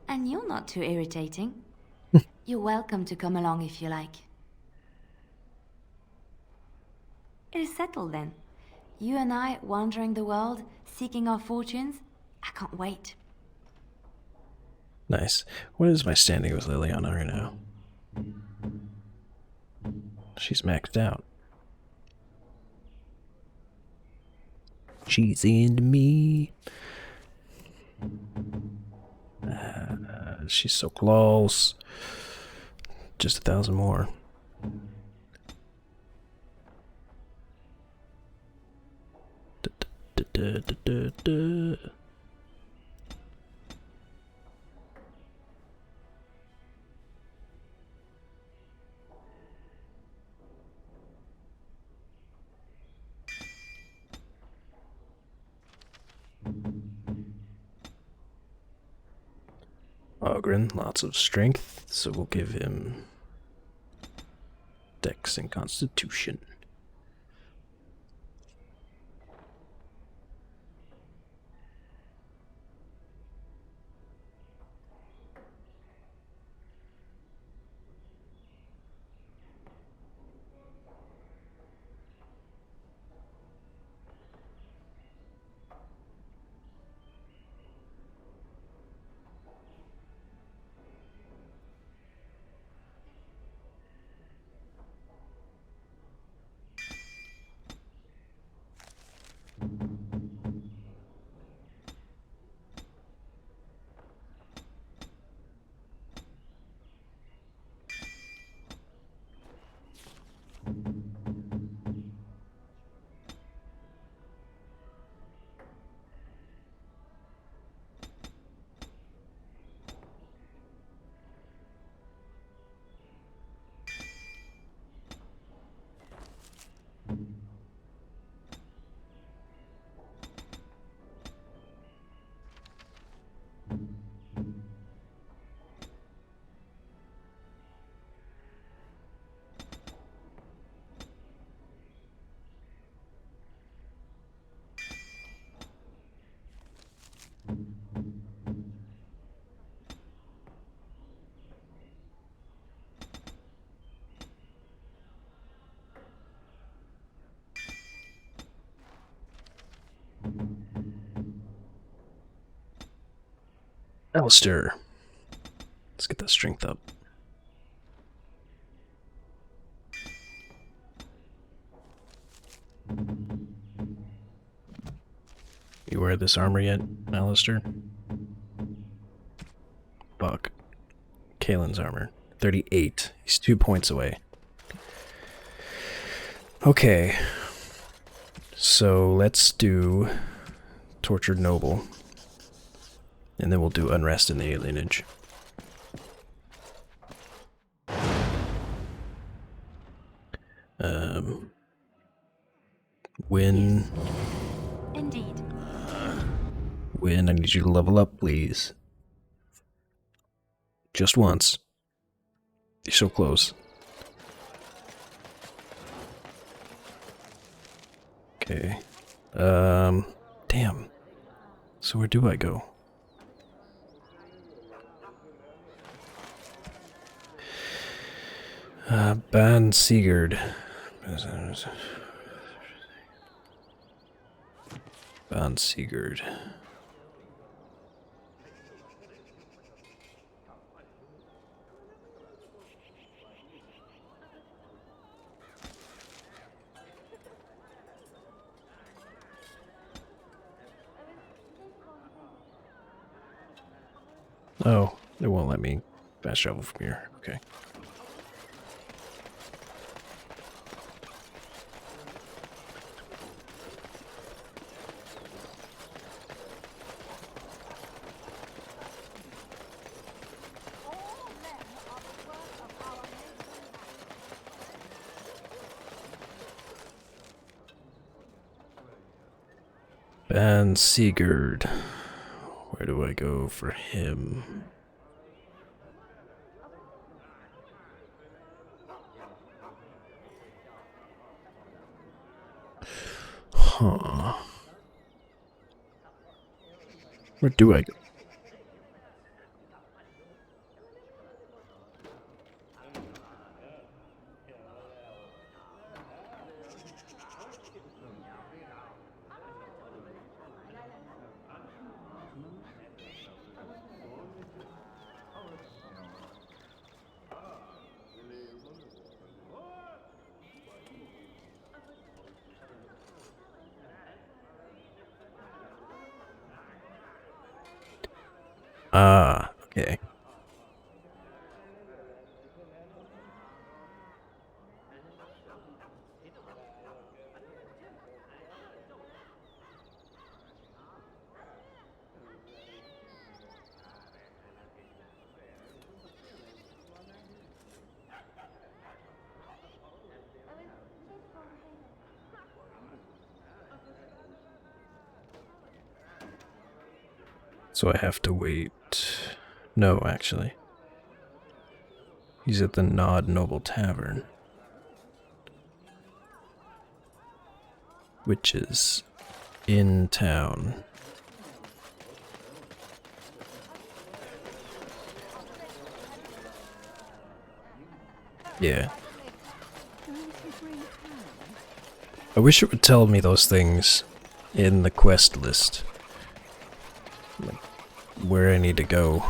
S: And you're not too irritating. You're welcome to come along if you like. It is settled then. You and I wandering the world, seeking our fortunes. I can't wait.
A: Nice. What is my standing with Liliana right now? She's maxed out. She's into me. She's so close. Just 1,000 more. Ogren, lots of strength, so we'll give him Dex and Constitution. Alistair. Let's get that strength up. You wear this armor yet, Alistair? Fuck. Kaelin's armor. 38. He's 2 points away. Okay. So let's do Tortured Noble. And then we'll do Unrest in the Alienage. Win.
S: Indeed.
A: Win, I need you to level up, please. Just once. You're so close. Okay. Damn. So where do I go? Ban Sigurd. Ban Sigurd. Oh, it won't let me fast travel from here. Okay. Ban Sigurd. Where do I go for him? Huh. Where do I go? Ah, okay. So I have to wait. No, actually. He's at the Nod Noble Tavern. Which is in town. Yeah. I wish it would tell me those things in the quest list. Like, where I need to go.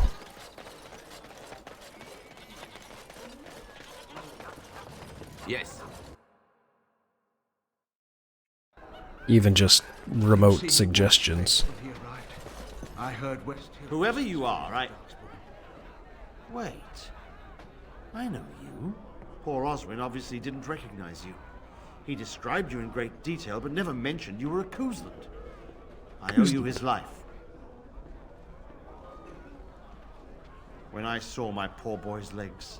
E: Yes.
A: Even just remote suggestions.
T: I heard West Hill.
D: Whoever you are, Wait. I know you. Poor Oswin obviously didn't recognize you. He described you in great detail, but never mentioned you were a Koosland. I owe you his life. When I saw my poor boy's legs,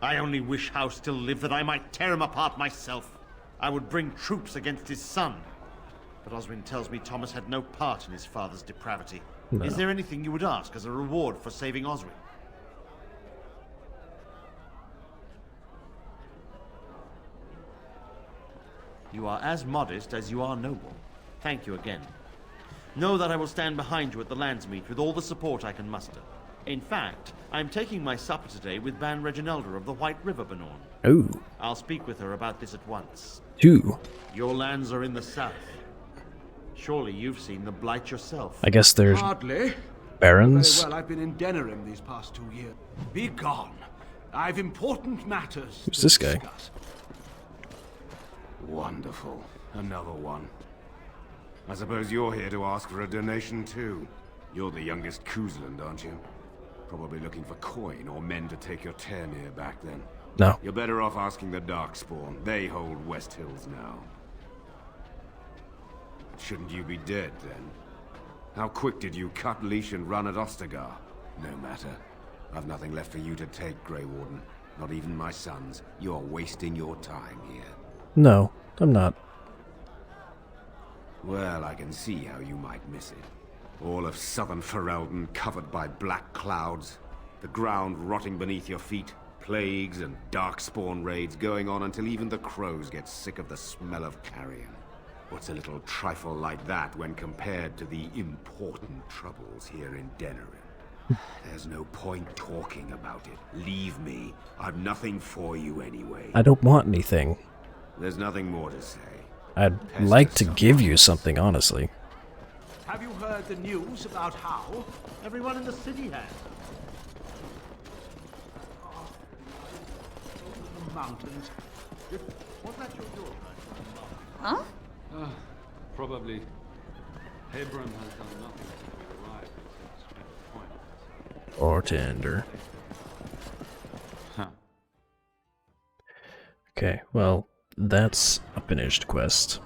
D: I only wish House still lived that I might tear him apart myself. I would bring troops against his son. But Oswin tells me Thomas had no part in his father's depravity.
A: No.
D: Is there anything you would ask as a reward for saving Oswin? You are as modest as you are noble. Thank you again. Know that I will stand behind you at the Landsmeet with all the support I can muster. In fact, I'm taking my supper today with Ban Reginalda of the White River, Benorn.
A: Oh.
D: I'll speak with her about this at once.
A: Two.
D: Your lands are in the south. Surely you've seen the Blight yourself.
A: I guess there's
T: Hardly.
A: barons.
T: Very well, I've been in Denerim these past 2 years. Be gone. I've important matters
A: Who's
T: to
A: this guy?
T: discuss.
J: Wonderful. Another one. I suppose you're here to ask for a donation too. You're the youngest Koosland, aren't you? Probably looking for coin or men to take your Termere back then.
A: No.
J: You're better off asking the Darkspawn. They hold West Hills now. Shouldn't you be dead, then? How quick did you cut leash and run at Ostagar? No matter. I've nothing left for you to take, Grey Warden. Not even my sons. You're wasting your time here.
A: No, I'm not.
J: Well, I can see how you might miss it. All of southern Ferelden covered by black clouds, the ground rotting beneath your feet, plagues and Darkspawn raids going on until even the crows get sick of the smell of carrion. What's a little trifle like that when compared to the important troubles here in Denerim? There's no point talking about it. Leave me. I've nothing for you anyway.
A: I don't want anything.
J: There's nothing more to say.
A: I'd like to give you something, honestly.
T: Have you heard the news about how?
D: Everyone in the city has.
T: Mountains. Was that your daughter?
F: Huh? Probably. Hebron has done nothing to arrive at this point.
A: Bartender. Huh. Okay, well, that's a finished quest.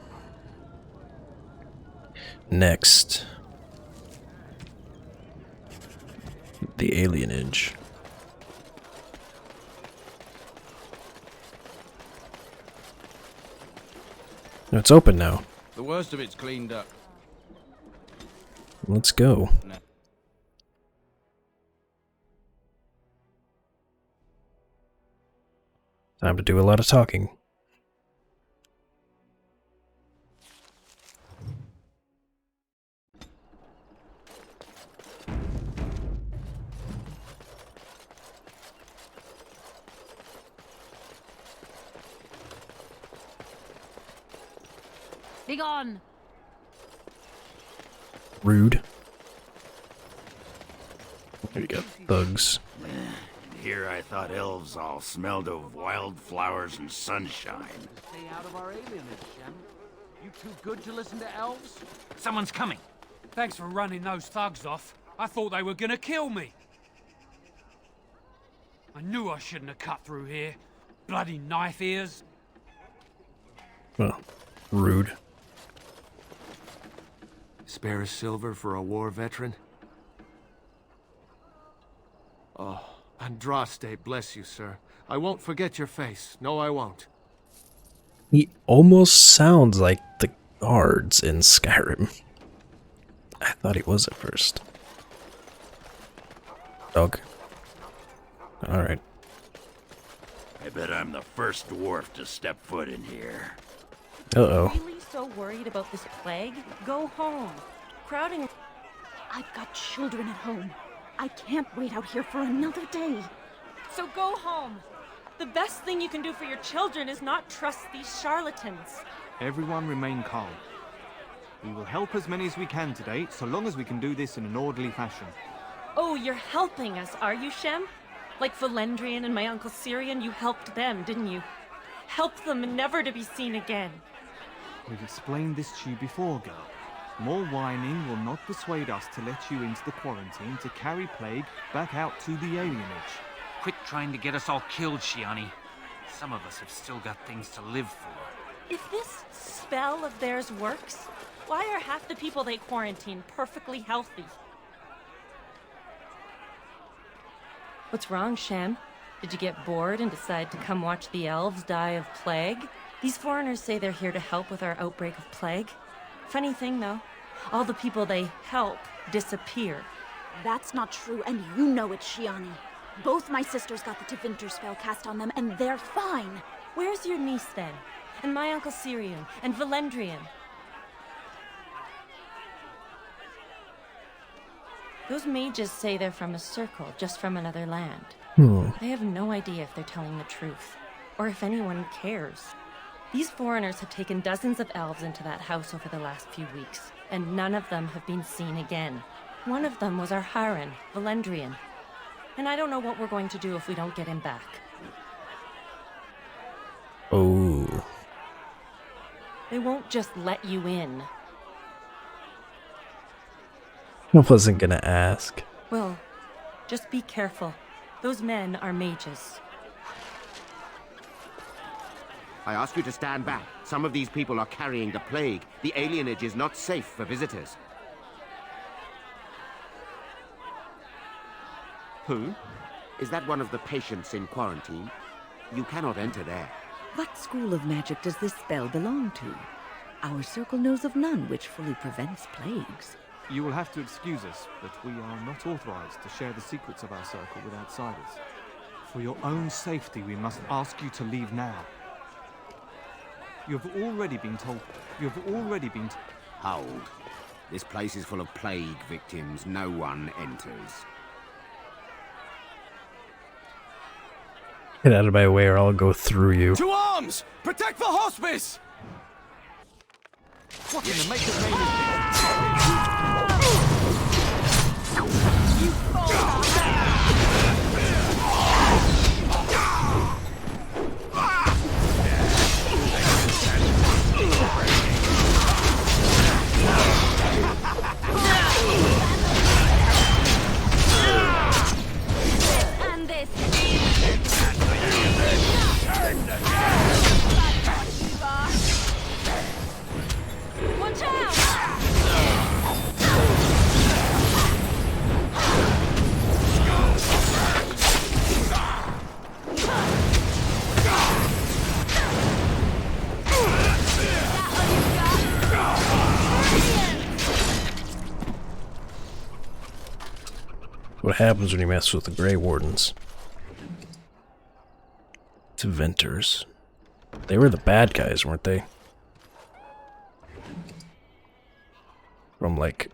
A: Next. The alienage. It's open now.
Q: The worst of it's cleaned up.
A: Let's go.
Q: No.
A: Time to do a lot of talking.
I: Begone!
A: Rude. There you go, thugs.
U: Here I thought elves all smelled of wildflowers and sunshine.
Q: Stay out of our alienage, Shem. You too good to listen to elves? Someone's coming.
F: Thanks for running those thugs off. I thought they were gonna kill me. I knew I shouldn't have cut through here. Bloody knife ears.
A: Well, rude.
M: Spare a silver for a war veteran? Oh, Andraste, bless you, sir. I won't forget your face. No, I won't.
A: He almost sounds like the guards in Skyrim. I thought he was at first. Dog. Alright.
U: I bet I'm the first dwarf to step foot in here.
A: Uh-oh.
V: Really so worried about this plague? Go home. Crowding... I've got children at home. I can't wait out here for another day.
W: So go home. The best thing you can do for your children is not trust these charlatans.
X: Everyone remain calm. We will help as many as we can today, so long as we can do this in an orderly fashion.
W: Oh, you're helping us, are you, Shem? Like Valendrian and my Uncle Syrian, you helped them, didn't you? Help them never to be seen again.
X: We've explained this to you before, girl. More whining will not persuade us to let you into the quarantine to carry plague back out to the alienage.
Q: Quit trying to get us all killed, Shiani. Some of us have still got things to live for.
W: If this spell of theirs works, why are half the people they quarantine perfectly healthy? What's wrong, Shem? Did you get bored and decide to come watch the elves die of plague? These foreigners say they're here to help with our outbreak of plague. Funny thing, though, all the people they help disappear.
V: That's not true, and you know it, Shiani. Both my sisters got the Tevinter spell cast on them, and they're fine.
W: Where's your niece, then? And my Uncle Syrian? And Valendrian? Those mages say they're from a circle, just from another land. I have no idea if they're telling the truth, or if anyone cares. These foreigners have taken dozens of elves into that house over the last few weeks, and none of them have been seen again. One of them was our Haran, Valendrian. And I don't know what we're going to do if we don't get him back.
A: Oh.
W: They won't just let you in.
A: I wasn't gonna ask.
W: Well, just be careful. Those men are mages.
E: I ask you to stand back. Some of these people are carrying the plague. The alienage is not safe for visitors.
X: Who?
E: Is that one of the patients in quarantine? You cannot enter there.
B: What school of magic does this spell belong to? Our circle knows of none which fully prevents plagues.
X: You will have to excuse us, but we are not authorized to share the secrets of our circle with outsiders. For your own safety, we must ask you to leave now. You have already been told.
U: Hold. This place is full of plague victims. No one enters.
A: Get out of my way or I'll go through you.
H: To arms! Protect the hospice! What in the maker's name is
V: Watch out!
A: What happens when you mess with the Grey Wardens? It's Venters. They were the bad guys, weren't they? From like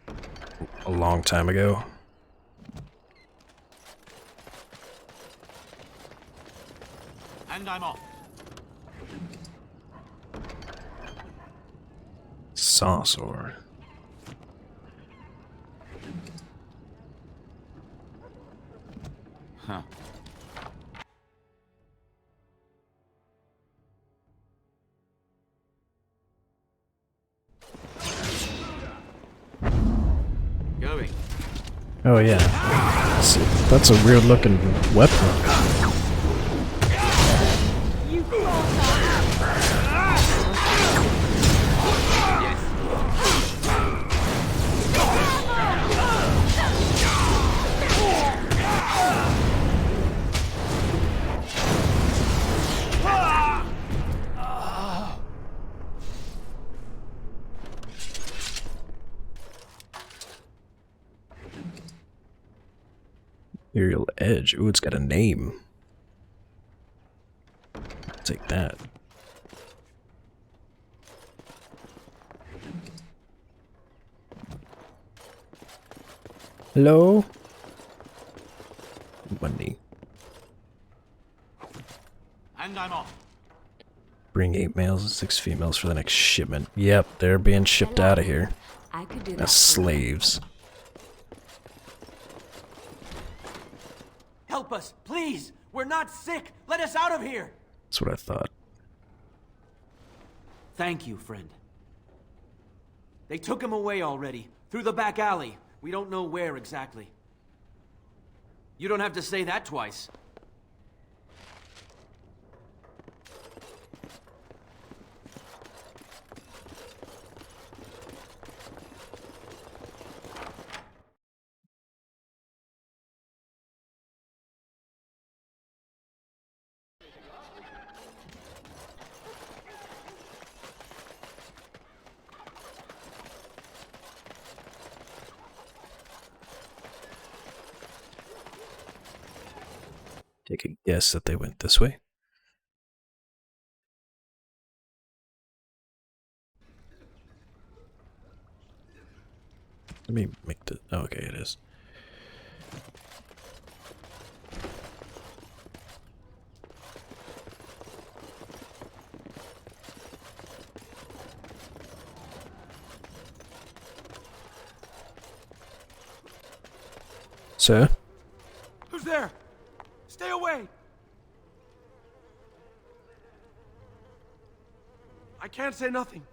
A: a long time ago.
T: And I'm off.
A: Saw sword.
U: Huh.
T: Going.
A: Oh yeah. That's a weird looking weapon. Imperial Edge. Ooh, it's got a name. I'll take that. Hello? Money.
T: And I'm off.
A: Bring 8 males and 6 females for the next shipment. Yep, they're being shipped out of here.
S: I could do that.
A: As slaves.
H: Help us, please! We're not sick! Let us out of here!
A: That's what I thought.
H: Thank you, friend. They took him away already, through the back alley. We don't know where exactly. You don't have to say that twice.
A: Take a guess that they went this way. Let me make the... Oh, okay, it is. Sir?
H: Who's there? Stay away! I can't say nothing.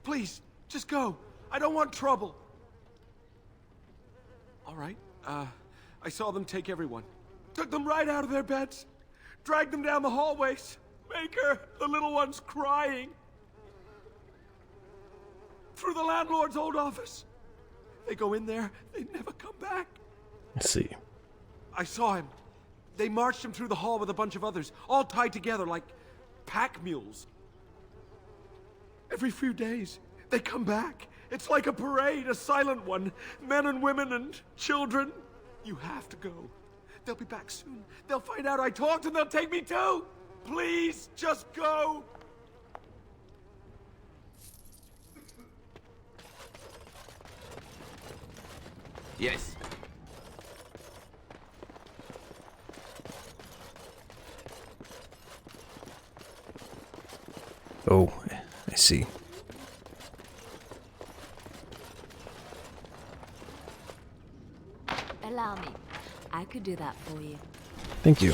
H: Please, just go. I don't want trouble. All right. I saw them take everyone. Took them right out of their beds. Dragged them down the hallways. Maker, the little one's crying. Through the landlord's old office. They go in there, they never come back.
A: Let's see.
H: I saw him. They marched him through the hall with a bunch of others, all tied together like
M: pack mules. Every few days, they come back. It's like a parade, a silent one. Men and women and children. You have to go. They'll be back soon. They'll find out I talked and they'll take me too. Please, just go.
Q: Yes.
A: Oh, I see.
S: Allow me. I could do that for you.
A: Thank you.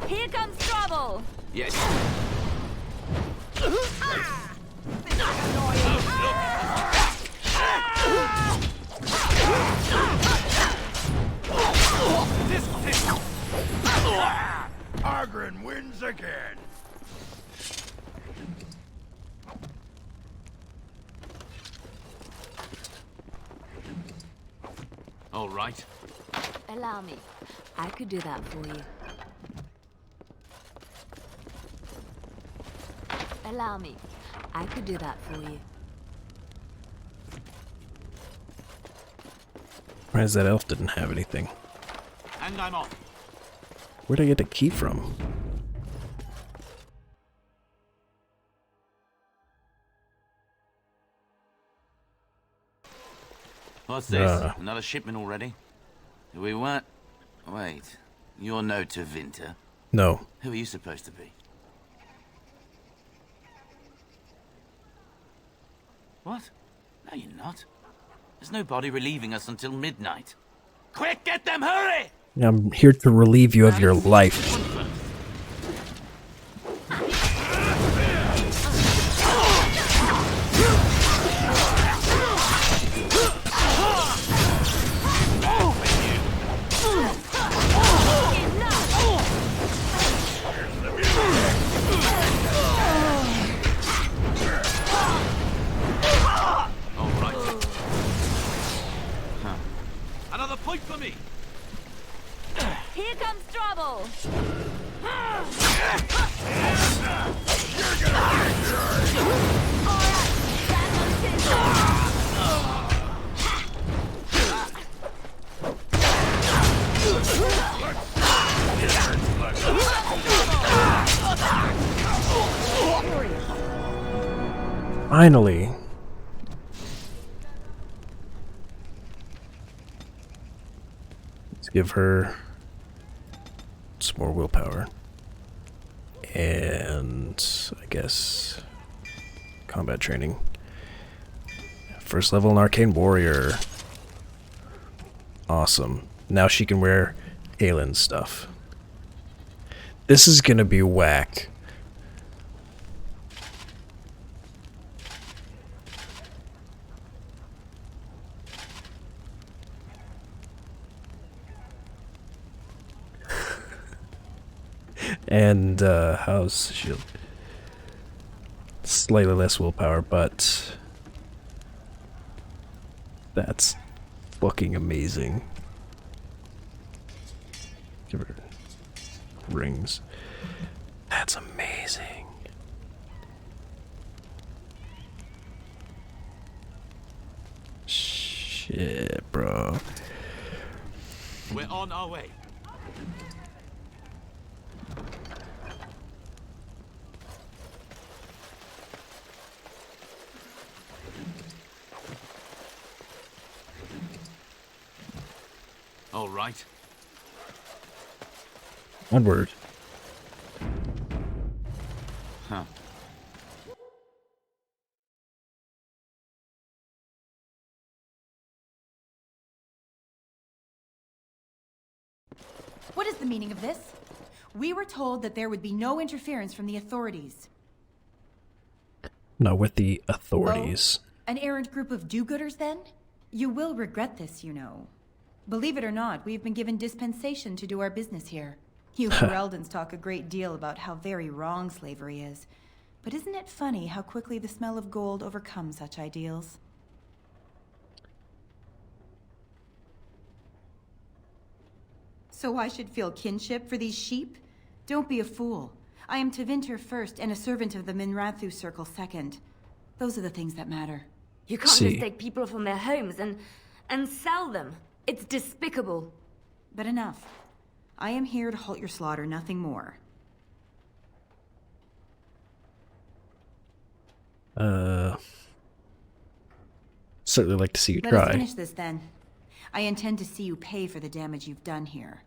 S: Here comes trouble!
Q: Yes.
U: Argren wins again.
Q: All right.
S: Allow me. I could do that for you. Allow me. I could do that for you.
A: Why is that elf didn't have anything?
Q: And I'm off.
A: Where'd I get the key from?
U: What's this? Another shipment already? We weren't... Wait. You're no Tevinter.
A: No.
U: Who are you supposed to be? What? No, you're not. There's nobody relieving us until midnight. Quick, get them, hurry!
A: I'm here to relieve you of your life.
Q: Another point for me!
S: Here comes trouble!
A: Finally. Let's give her some more willpower. And I guess combat training. First level in Arcane Warrior. Awesome. Now she can wear Aylin's stuff. This is gonna be whack. And how's shield? Slightly less willpower, but that's fucking amazing. Give her rings. That's amazing. Shit, bro.
Q: We're on our way. All right.
A: Onward.
U: Huh.
K: What is the meaning of this? We were told that there would be no interference from the authorities.
A: Not with the authorities.
K: Oh, an errant group of do-gooders, then? You will regret this, you know. Believe it or not, we've been given dispensation to do our business here. You Fereldans talk a great deal about how very wrong slavery is. But isn't it funny how quickly the smell of gold overcomes such ideals? So I should feel kinship for these sheep? Don't be a fool. I am Tevinter first and a servant of the Minrathu Circle second. Those are the things that matter.
S: You can't just take people from their homes and sell them. It's despicable.
K: But enough. I am here to halt your slaughter, nothing more.
A: Certainly like to see you
K: Let
A: try.
K: us finish this then. I intend to see you pay for the damage you've done here.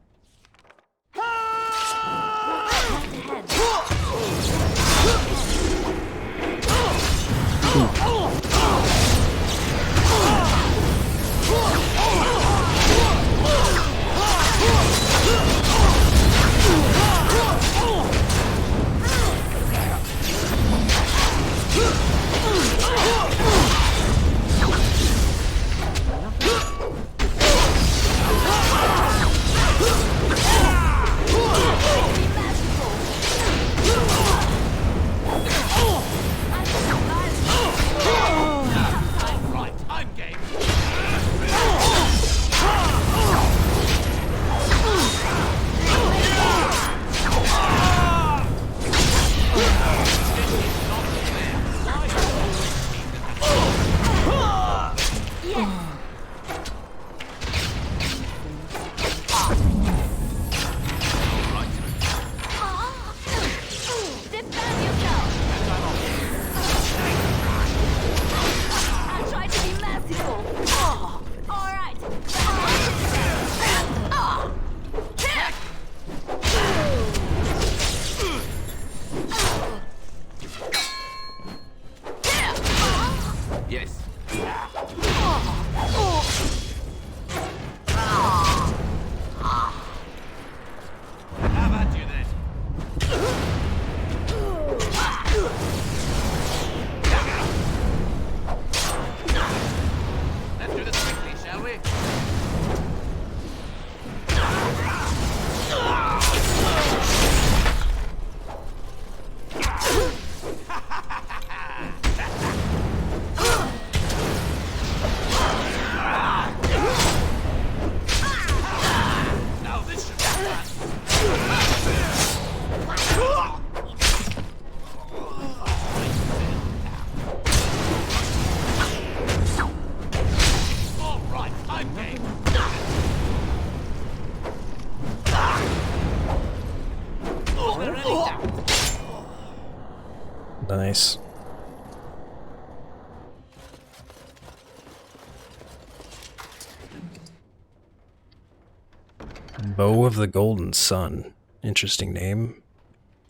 A: Nice. Bow of the Golden Sun. Interesting name.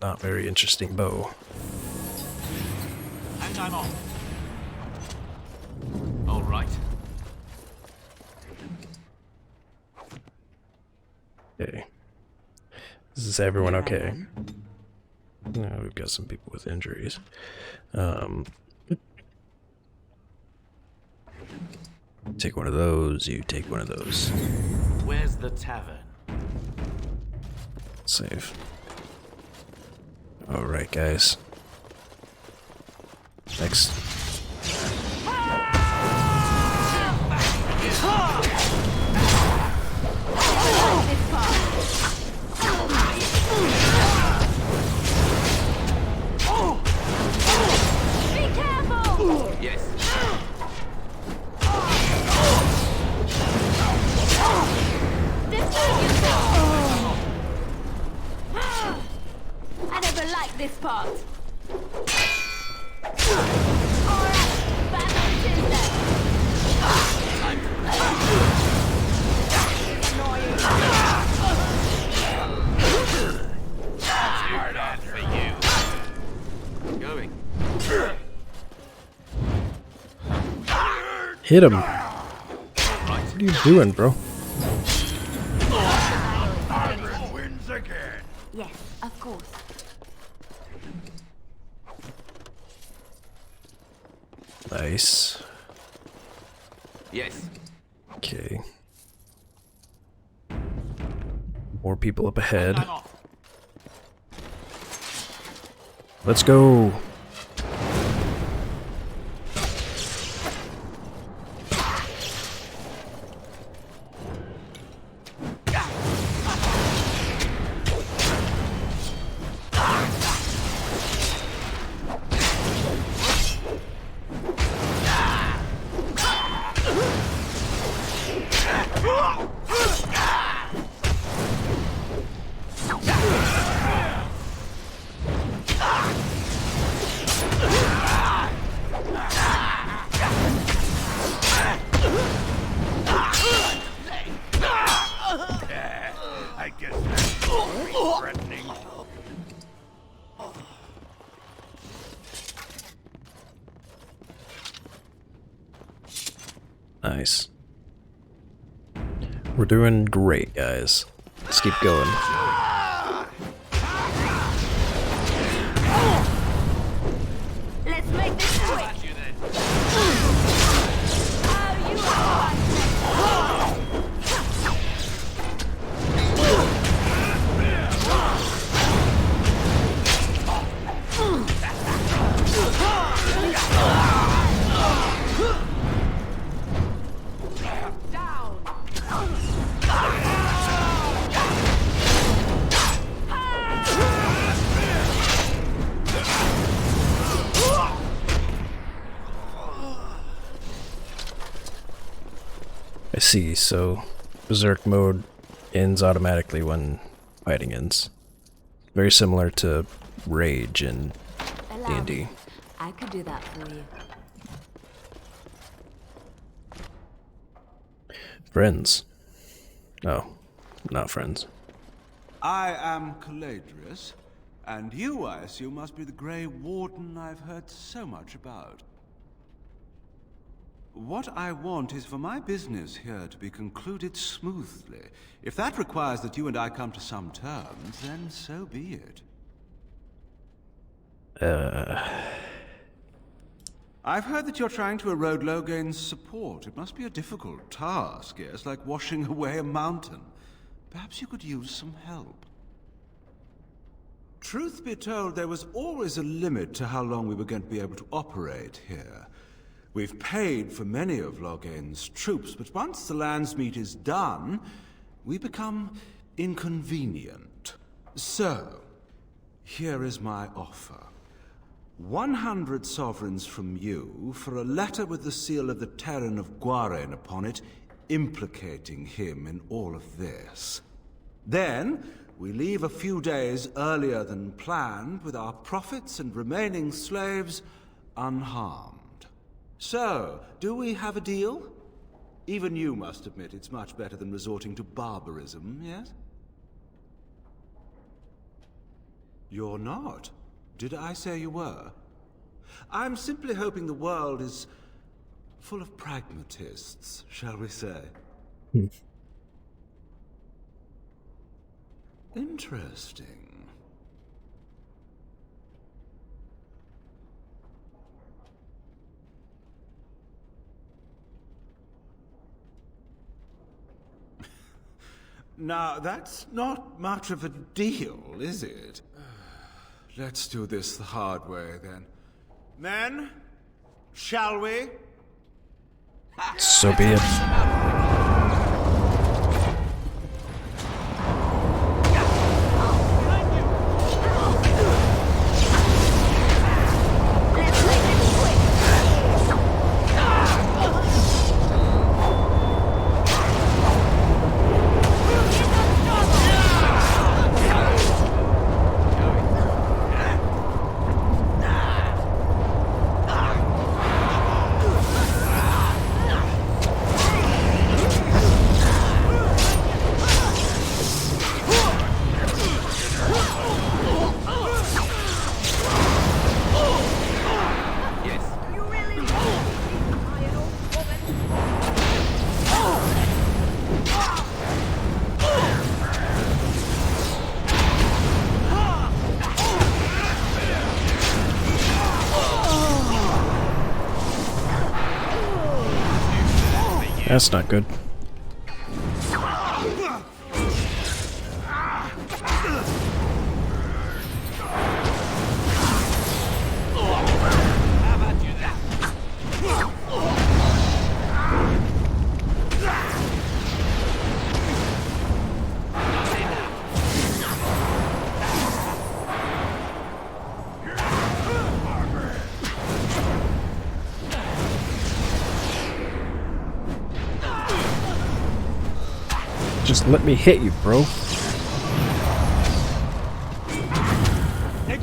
A: Not very interesting bow.
Q: And I'm on. All right.
A: Okay. Is everyone okay? No, we've got some people with injuries. Take one of those, you take one of those.
Q: Where's the tavern?
A: Save. Alright, guys. Next.
S: Be careful!
Q: Yes.
S: I never liked this part.
Q: Hard on for you. Going.
A: Hit him! What are you doing, bro?
J: Wins again.
S: Yes, of course.
A: Nice.
Q: Yes.
A: Okay. More people up ahead. Let's go.
J: I guess that's threatening.
A: Nice. We're doing great, guys. Let's keep going.
G: Let's make this quick.
A: I see, so Berserk mode ends automatically when fighting ends. Very similar to Rage in D&D.
S: I could do that for you.
A: Friends. No, not friends.
T: I am Caladrius, and you, I assume, must be the Grey Warden I've heard so much about. What I want is for my business here to be concluded smoothly. If that requires that you and I come to some terms, then so be it. I've heard that you're trying to erode Logain's support. It must be a difficult task, yes, like washing away a mountain. Perhaps you could use some help. Truth be told, there was always a limit to how long we were going to be able to operate here. We've paid for many of Logain's troops, but once the Landsmeet is done, we become inconvenient. So, here is my offer. 100 sovereigns from you for a letter with the seal of the Terran of Guaren upon it, implicating him in all of this. Then, we leave a few days earlier than planned, with our profits and remaining slaves unharmed. So, do we have a deal? Even you must admit it's much better than resorting to barbarism, yes? You're not. Did I say you were? I'm simply hoping the world is full of pragmatists, shall we say. Interesting. Now, that's not much of a deal, is it? Let's do this the hard way, then. Men, shall we?
A: So be it. That's not good. Just let me hit you, bro.
H: A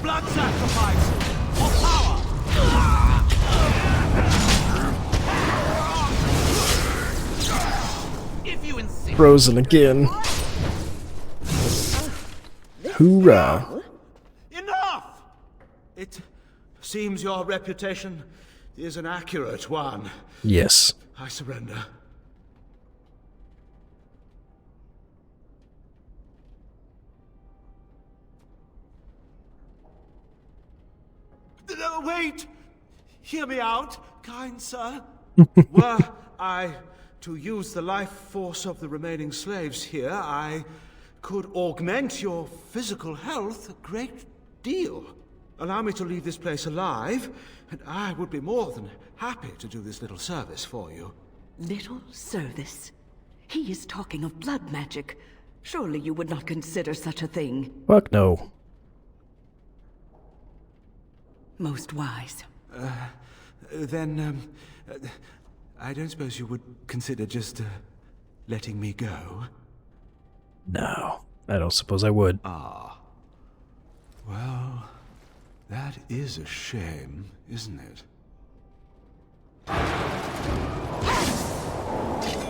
H: blood sacrifice for power.
U: If you insist.
A: Frozen again. Hoorah.
T: Enough! It seems your reputation is an accurate one.
A: Yes.
T: I surrender. No, wait! Hear me out, kind sir. Were I to use the life force of the remaining slaves here, I could augment your physical health a great deal. Allow me to leave this place alive, and I would be more than happy to do this little service for you.
B: Little service? He is talking of blood magic. Surely you would not consider such a thing.
A: Fuck no.
B: Most wise.
T: Then, I don't suppose you would consider just letting me go?
A: No, I don't suppose I would.
T: Ah. Well, that is a shame, isn't it?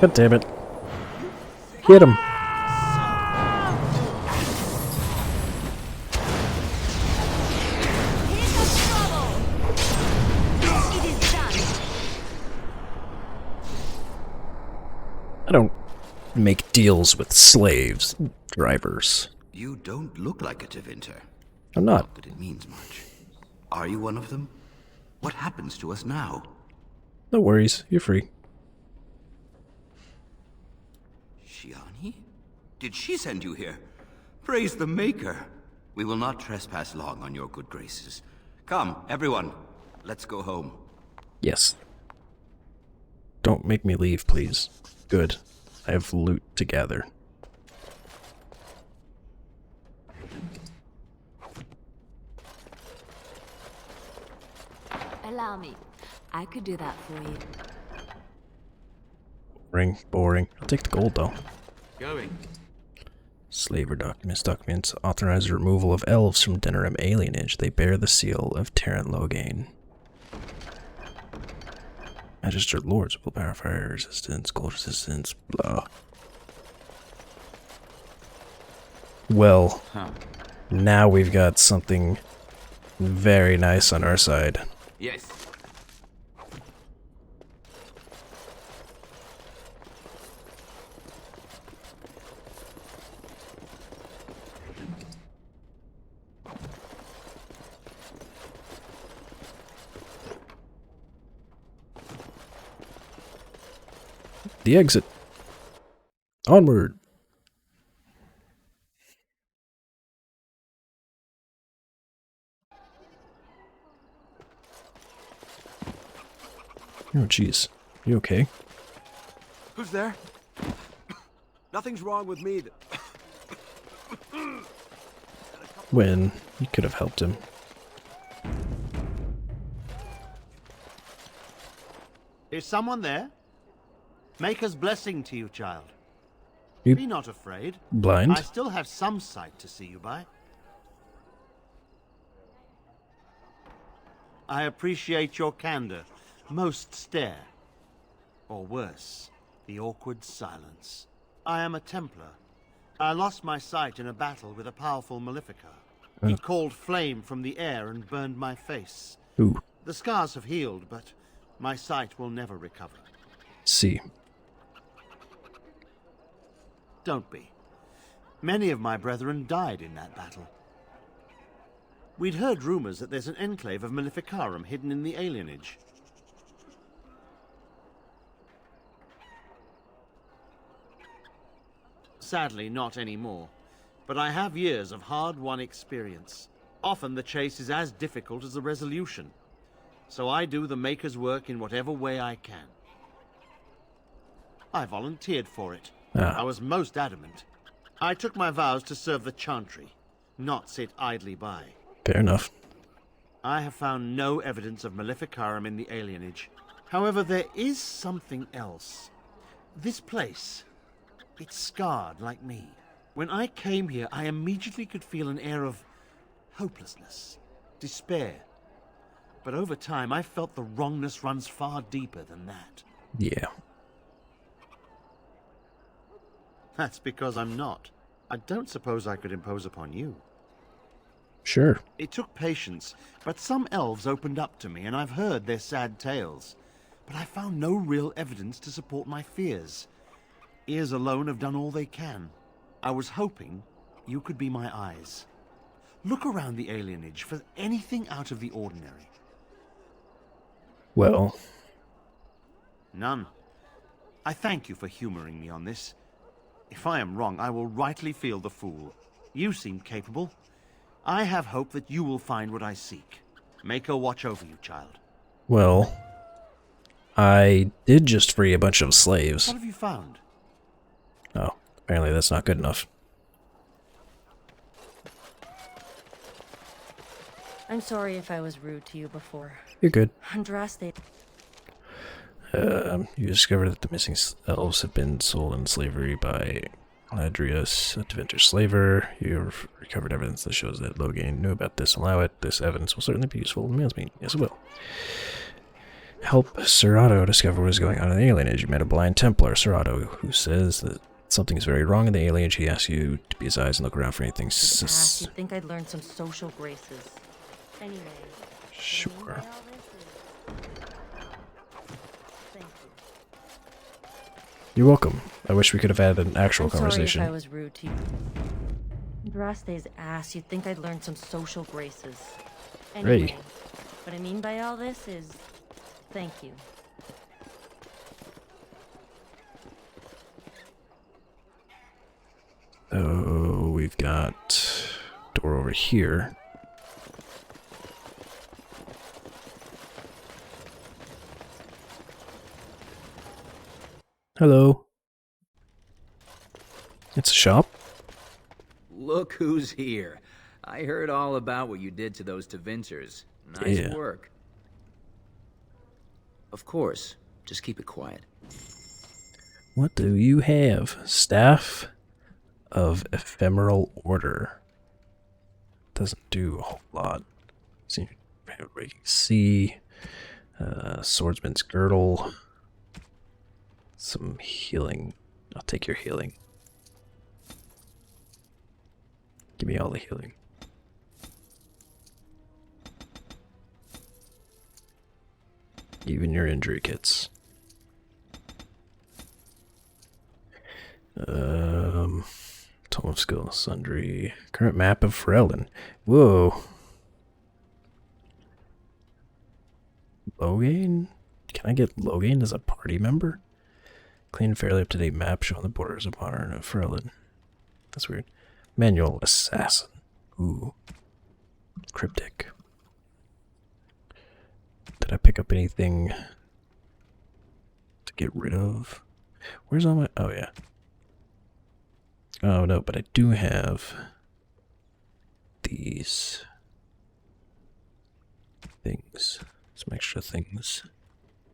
A: God damn it. Hit him. I don't make deals with slaves, drivers.
C: You don't look like a Tevinter.
A: I'm not.
C: That it means much. Are you one of them? What happens to us now?
A: No worries, you're free.
C: Shiani? Did she send you here? Praise the Maker. We will not trespass long on your good graces. Come, everyone. Let's go home.
A: Yes. Don't make me leave, please. Good. I have loot to gather.
S: Allow me. I could do that for you.
A: Boring. I'll take the gold, though.
M: Going.
A: Slaver documents. Documents authorize the removal of elves from Denerim alienage. They bear the seal of Terran Logain. Magistrate lords will power fire resistance, cold resistance, blah. Well, now we've got something very nice on our side.
M: Yes.
A: The exit. Onward. Oh, jeez. You okay?
L: Who's there? Nothing's wrong with me.
A: When you could have helped him.
D: Is someone there? Maker's blessing to you, child.
A: You
D: Be not afraid.
A: blind?
D: I still have some sight to see you by. I appreciate your candor. Most stare. Or worse, the awkward silence. I am a Templar. I lost my sight in a battle with a powerful Maleficar. He called flame from the air and burned my face.
A: Ooh.
D: The scars have healed, but my sight will never recover.
A: See.
D: Don't be. Many of my brethren died in that battle. We'd heard rumors that there's an enclave of Maleficarum hidden in the alienage. Sadly, not anymore. But I have years of hard-won experience. Often the chase is as difficult as the resolution. So I do the Maker's work in whatever way I can. I volunteered for it. I was most adamant. I took my vows to serve the Chantry, not sit idly by.
A: Fair enough.
D: I have found no evidence of Maleficarum in the alienage. However, there is something else. This place. It's scarred like me. When I came here, I immediately could feel an air of hopelessness, despair. But over time, I felt the wrongness runs far deeper than that.
A: Yeah.
D: That's because I'm not. I don't suppose I could impose upon you.
A: Sure.
D: It took patience, but some elves opened up to me, and I've heard their sad tales. But I found no real evidence to support my fears. Ears alone have done all they can. I was hoping you could be my eyes. Look around the alienage for anything out of the ordinary.
A: Well.
D: None. I thank you for humoring me on this. If I am wrong, I will rightly feel the fool. You seem capable. I have hope that you will find what I seek. Make her watch over you, child.
A: Well, I did just free a bunch of slaves.
D: What have you found?
A: Oh, apparently that's not good enough.
W: I'm sorry if I was rude to you before.
A: You're good.
W: Andraste.
A: You discovered that the missing elves have been sold in slavery by Adrius, a Deventer slaver. You've recovered evidence that shows that Loghain knew about this. Allow it. This evidence will certainly be useful in the man's meeting. Yes, it will. Help Serrato discover what is going on in the alienage. You met a blind Templar, Serrato, who says that something is very wrong in the alienage. He asks you to be his eyes and look around for anything
W: You'd think I'd learn some social graces. Anyway.
A: Sure. You're welcome. I wish we could have had an actual conversation.
W: Sorry if I was rude to you. Andraste's ass, you'd think I'd learn some social graces. Anyway,
A: Hey.
W: what I mean by all this is, thank you.
A: Oh, we've got door over here. Hello. It's a shop?
N: Look who's here. I heard all about what you did to those Deventers. Nice
A: Yeah.
N: work. Of course. Just keep it quiet.
A: What do you have? Staff of Ephemeral Order. Doesn't do a whole lot. See, Swordsman's Girdle. Some healing. I'll take your healing. Give me all the healing. Even your injury kits. Tome of Skill, Sundry. Current map of Ferelden. Whoa. Loghain? Can I get Loghain as a party member? Clean, fairly up-to-date map showing the borders of modern Ferelden. That's weird. Manual Assassin. Ooh. Cryptic. Did I pick up anything to get rid of? Where's all my... Oh, yeah. Oh, no, but I do have these things. Some extra things.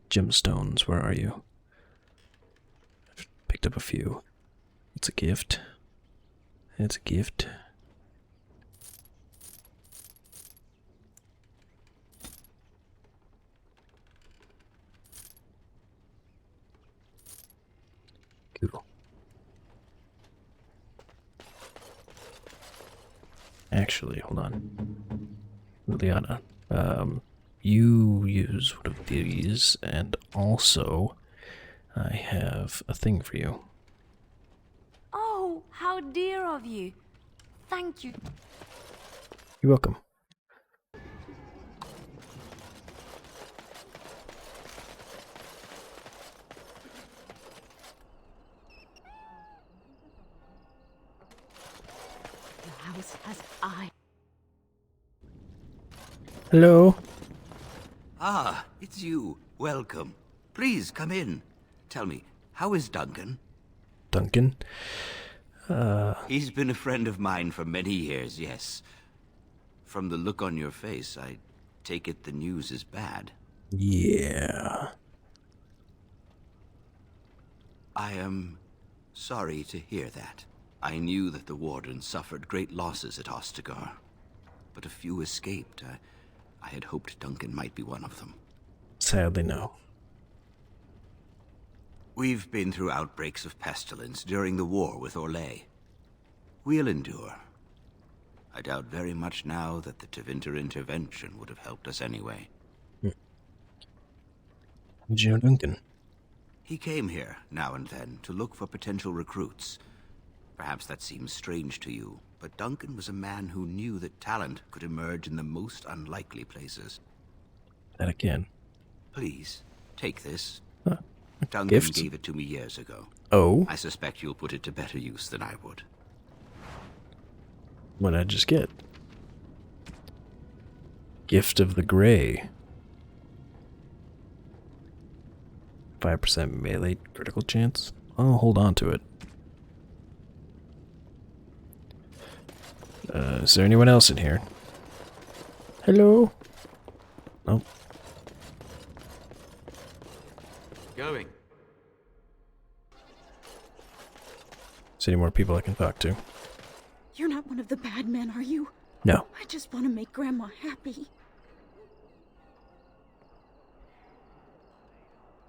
A: Gemstones, where are you? I've picked up a few. It's a gift. It's a gift. Cool. Actually, hold on. Liliana, you use one of these, and also I have a thing for you.
S: Oh, how dear of you. Thank you.
A: You're welcome.
V: The house has eyes.
A: Hello.
C: Ah, it's you. Welcome. Please, come in. Tell me, how is Duncan?
A: Duncan?
C: He's been a friend of mine for many years, yes. From the look on your face, I take it the news is bad.
A: Yeah.
C: I am Sorry to hear that. I knew that the Wardens suffered great losses at Ostagar, but a few escaped. I had hoped Duncan might be one of them.
A: Sadly, no.
C: We've been through outbreaks of pestilence during the war with Orlais. We'll endure. I doubt very much now that the Tevinter intervention would have helped us anyway.
A: Did you know Duncan?
C: He came here, now and then, to look for potential recruits. Perhaps that seems strange to you, but Duncan was a man who knew that talent could emerge in the most unlikely places.
A: That again.
C: Please, take this.
A: Huh.
C: Duncan
A: Gift?
C: gave it to me years ago.
A: Oh?
C: I suspect you'll put it to better use than I would.
A: What did I just get? Gift of the Grey. 5% melee critical chance. I'll hold on to it. Is there anyone else in here? Hello? Nope.
M: Going.
A: Is there any more people I can talk to?
V: You're not one of the bad men, are you?
A: No.
V: I just want to make Grandma happy.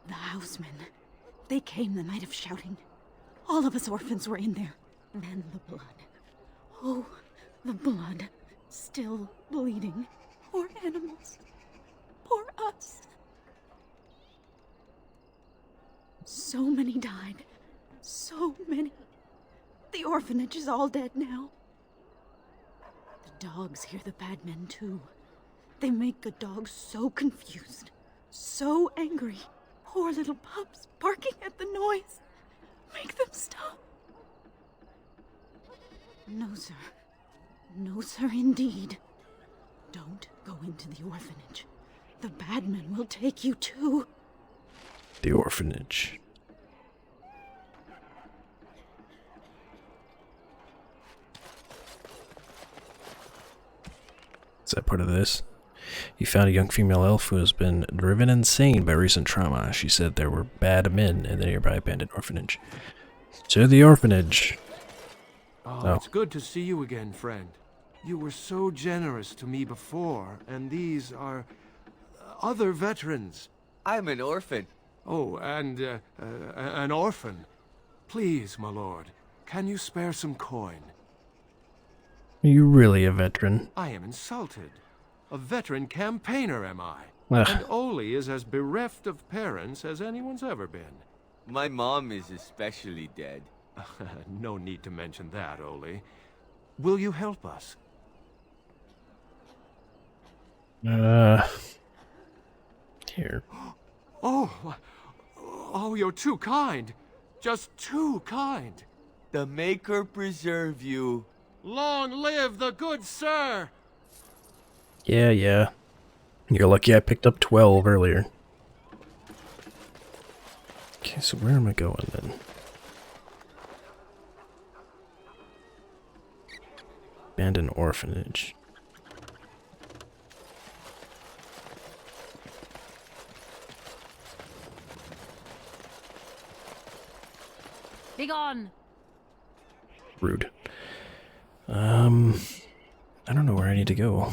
V: The housemen. They came the night of shouting. All of us orphans were in there. And the blood. Oh, the blood. Still bleeding. Poor animals. Poor us. So many died. So many. The orphanage is all dead now. The dogs hear the bad men too. They make good dogs so confused. So angry. Poor little pups barking at the noise. Make them stop. No, sir. No, sir, indeed. Don't go into the orphanage. The bad men will take you too.
A: The orphanage. Is that part of this? You found a young female elf who has been driven insane by recent trauma. She said there were bad men in the nearby abandoned orphanage. To the orphanage.
L: Oh, it's good to see you again, friend. You were so generous to me before, and these are other veterans.
I: I'm an orphan.
L: Oh, and an orphan. Please, my lord, can you spare some coin?
A: Are you really a veteran?
L: I am insulted. A veteran campaigner, am I?
A: Ugh.
L: And Oli is as bereft of parents as anyone's ever been.
I: My mom is especially dead.
L: No need to mention that, Oli. Will you help us?
A: Here.
L: Oh, you're too kind. Just too kind.
I: The Maker preserve you.
L: Long live the good sir!
A: Yeah. You're lucky I picked up 12 earlier. Okay, so where am I going then? Abandoned orphanage.
S: Begone!
A: Rude. I don't know where I need to go.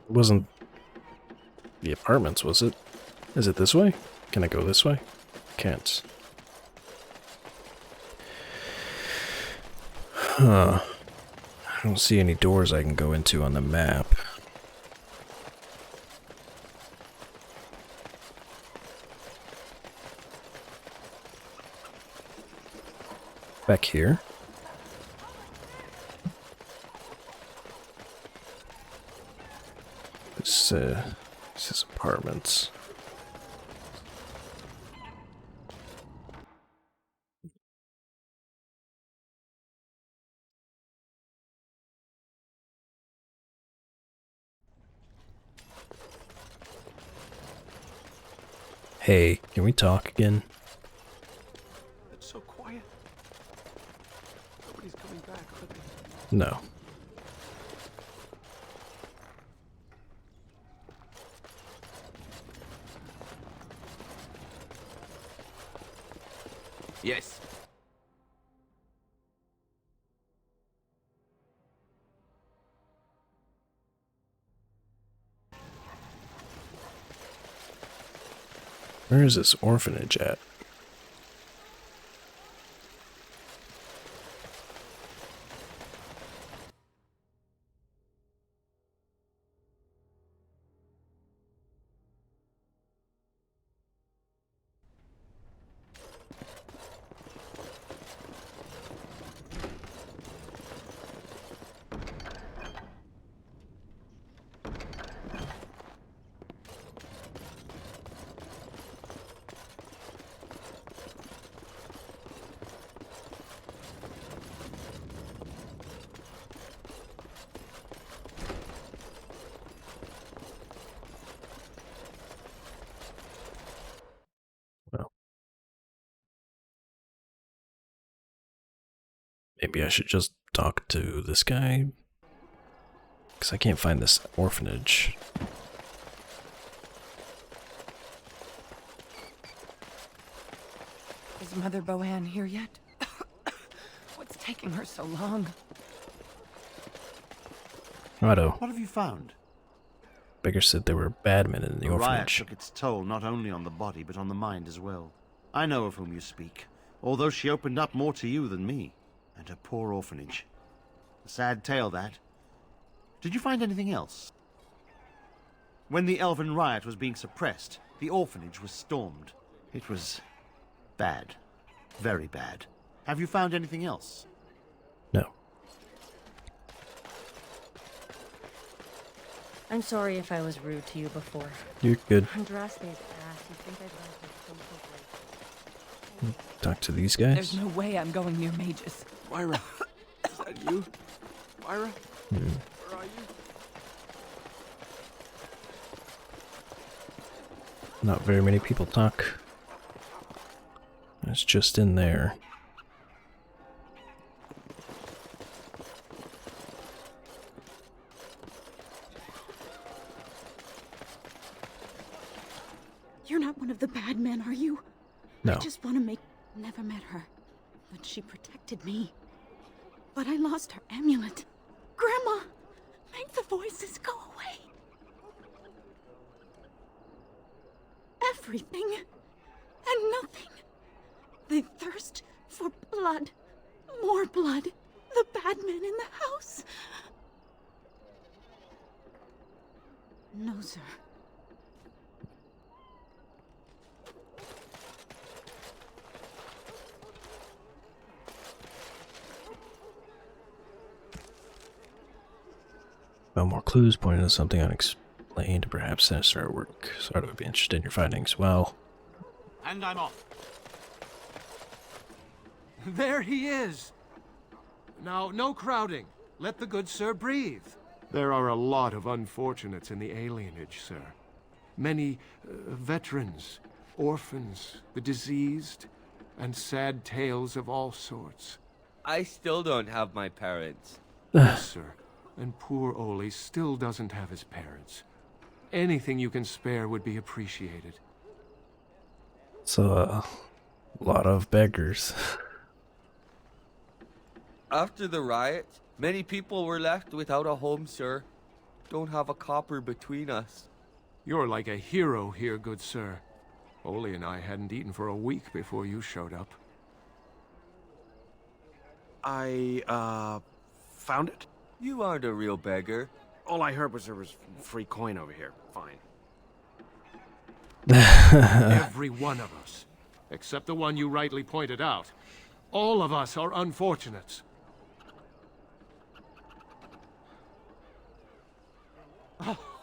A: It wasn't the apartments, was it? Is it this way? Can I go this way? Can't. Huh. I don't see any doors I can go into on the map. Back here? This is apartments. Hey, can we talk again?
L: It's so quiet. Nobody's coming back, are they?
A: No.
U: Yes.
A: Where is this orphanage at? Maybe I should just talk to this guy? Because I can't find this orphanage.
F: Is Mother Boanne here yet? What's taking her so long?
A: Righto.
D: What have you found?
A: Beggar said there were bad men in the
D: riot
A: orphanage.
D: took its toll not only on the body, but on the mind as well. I know of whom you speak, although she opened up more to you than me, and her poor orphanage. A sad tale, that. Did you find anything else? When the Elven riot was being suppressed, the orphanage was stormed. It was bad. Very bad. Have you found anything else?
A: No.
W: I'm sorry if I was rude to you before.
A: You're good.
W: Andraste's ass, you think I'd run for social break.
A: Talk to these guys?
F: There's no way I'm going near mages.
L: Myra, is that you? Myra? Where are you?
A: Not very many people talk. It's just in there.
V: You're not one of the bad men, are you?
A: No.
V: I just want to make... Never met her, but she protected me. But I lost her amulet. Grandma, make the voices go away. Everything and nothing. They thirst for blood. More blood. The bad men in the house. No, sir.
A: Found more clues pointing to something unexplained, perhaps sinister at work. So I would be interested in your findings. Well,
U: And I'm off.
L: There he is! Now, no crowding. Let the good sir breathe. There are a lot of unfortunates in the alienage, sir. Many veterans, orphans, the diseased, and sad tales of all sorts.
I: I still don't have my parents.
L: Yes, sir. And poor Oli still doesn't have his parents. Anything you can spare would be appreciated.
A: so a lot of beggars.
I: After the riot, many people were left without a home, sir. Don't have a copper between us.
L: You're like a hero here, good sir. Oli and I hadn't eaten for a week before you showed up.
O: I, found it?
I: You aren't a real beggar.
O: All I heard was there was free coin over here. Fine.
L: Every one of us, except the one you rightly pointed out. All of us are unfortunates.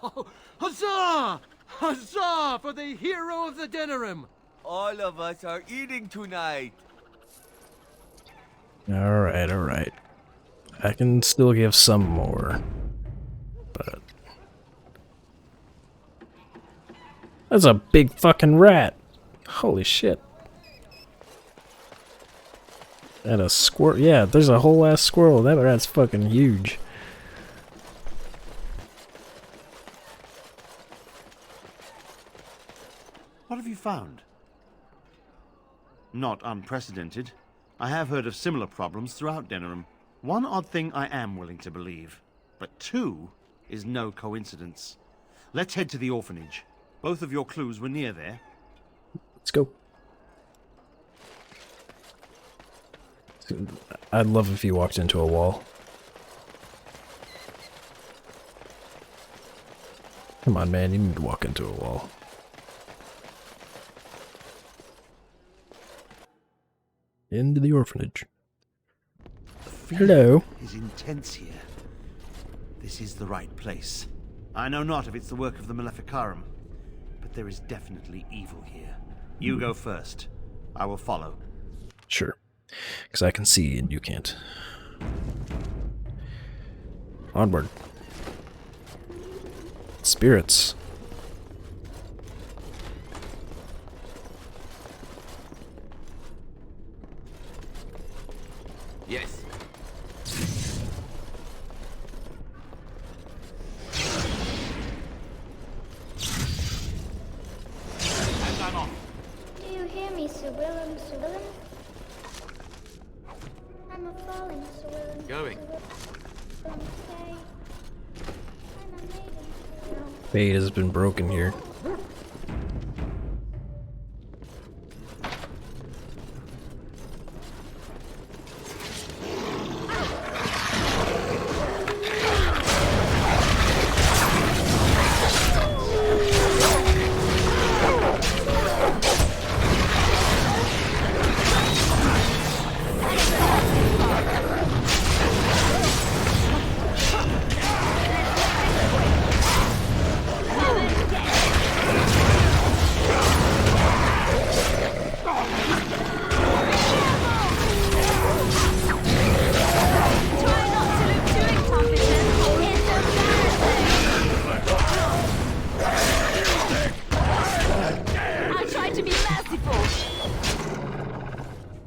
L: Oh, huzzah! Huzzah for the hero of the Denerim!
I: All of us are eating tonight.
A: Alright, alright. I can still give some more. But... that's a big fucking rat! Holy shit. And a squirrel. Yeah, there's a whole ass squirrel. That rat's fucking huge.
D: What have you found? Not unprecedented. I have heard of similar problems throughout Denerim. One odd thing I am willing to believe, but two is no coincidence. Let's head to the orphanage. Both of your clues were near there.
A: Let's go. I'd love if you walked into a wall. Come on, man, you need to walk into a wall. Into the orphanage. Hello.
C: Is intense here.
D: This is the right place. I know not if it's the work of the Maleficarum, but there is definitely evil here. You go first. I will follow.
A: Sure. Because I can see and you can't. Onward. Spirits.
U: Yes.
G: And I'm off. Do you hear me, Sir Willem, Sir Willem? I'm a falling, Sir Willem.
U: Going.
G: Stay. I'm a maiden, Sir Willem.
A: Fate has been broken here.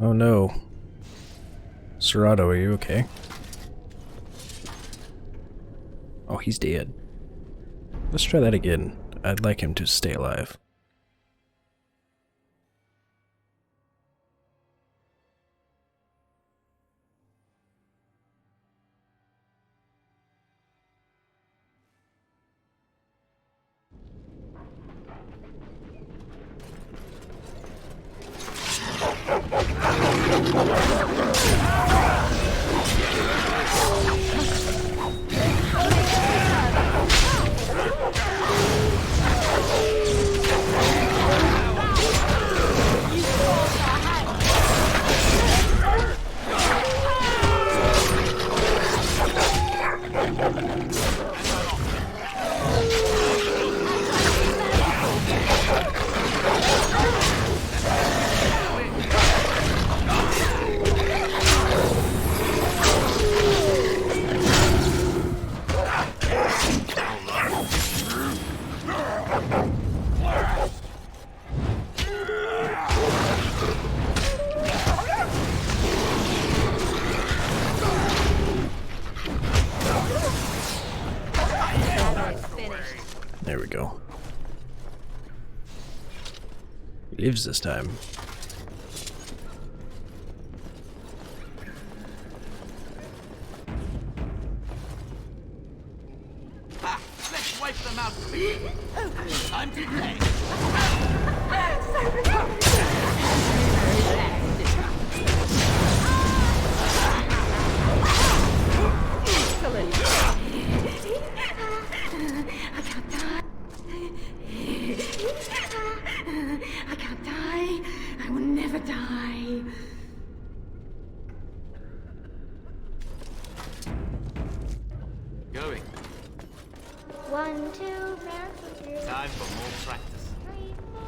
A: Oh no. Serrato, are you okay? Oh, he's dead. Let's try that again. I'd like him to stay alive. There we go. He lives this time.
U: Ah, let's wipe them out quickly. Time to play.
V: I can't die. I will never die.
U: Going.
G: 1, 2, marathon.
U: Time for more practice.
G: 3, 4,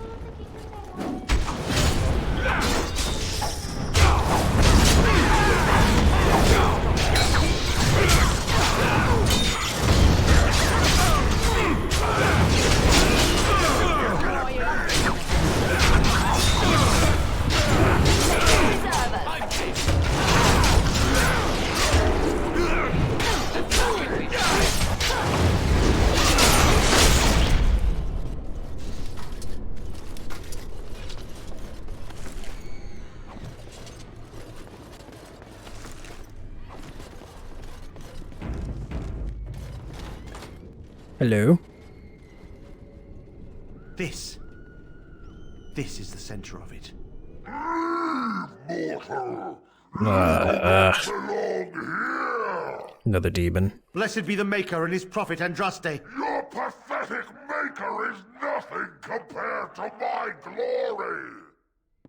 A: Hello?
D: This is the center of it.
A: Another demon.
D: Blessed be the Maker and his prophet Andraste.
E: Your pathetic maker is nothing compared to my glory!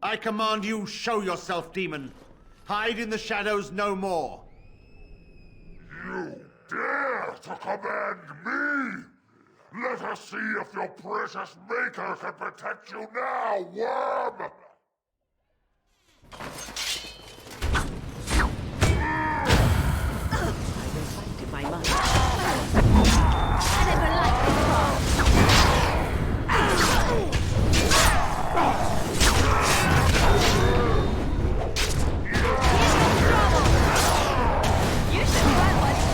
D: I command you, show yourself, demon. Hide in the shadows no more.
E: You dare to command me? Let us see if your precious maker can protect you now, worm!
B: I will fight if I must. I never liked this
G: You should run what you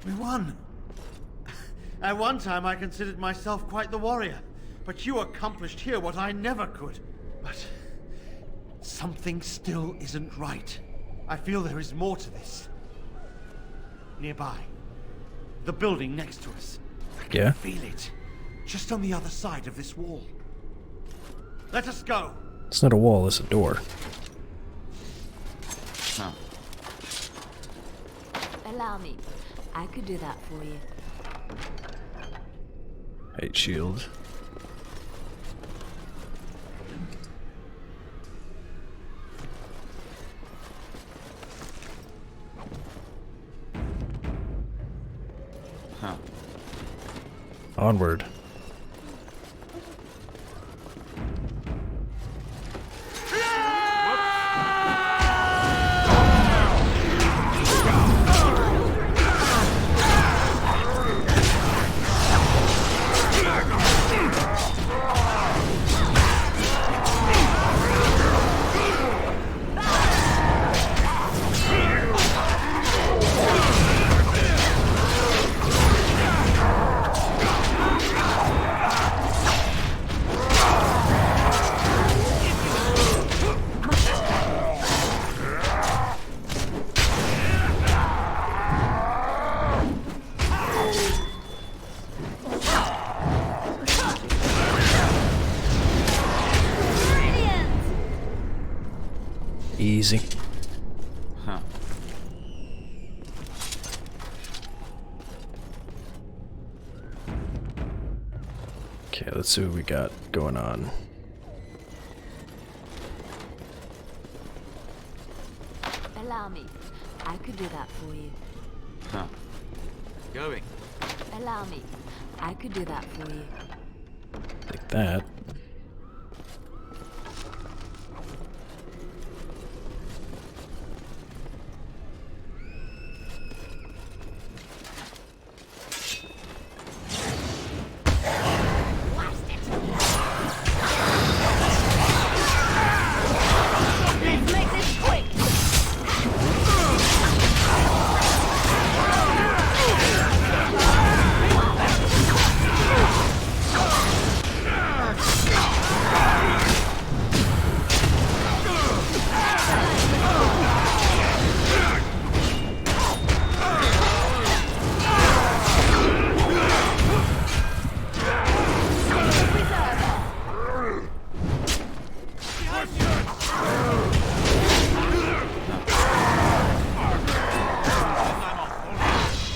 D: We won. At one time I considered myself quite the warrior, but you accomplished here what I never could. But something still isn't right. I feel there is more to this. Nearby. The building next to us. I can feel it. Just on the other side of this wall. Let us go.
A: It's not a wall, it's a door.
S: Huh. Allow me. I could do that for you.
A: Hate shield.
U: Huh.
A: Onward. Easy.
U: Huh.
A: Okay, let's see what we got going on.
S: Allow me. I could do that for you.
U: Huh. Going.
S: Allow me. I could do that for you.
A: Like that.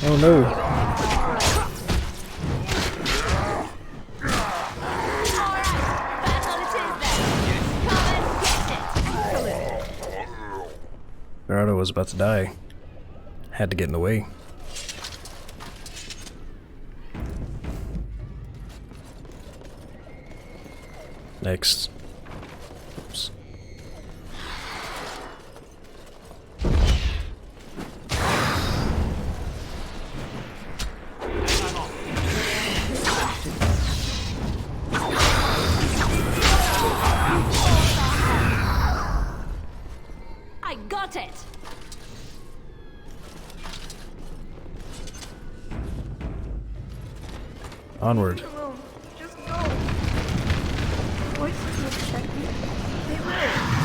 A: Oh no. Gerardo was about to die. Had to get in the way. Next. Oops. Onward.
F: Leave me alone. Just go. Voices will protect me. They will.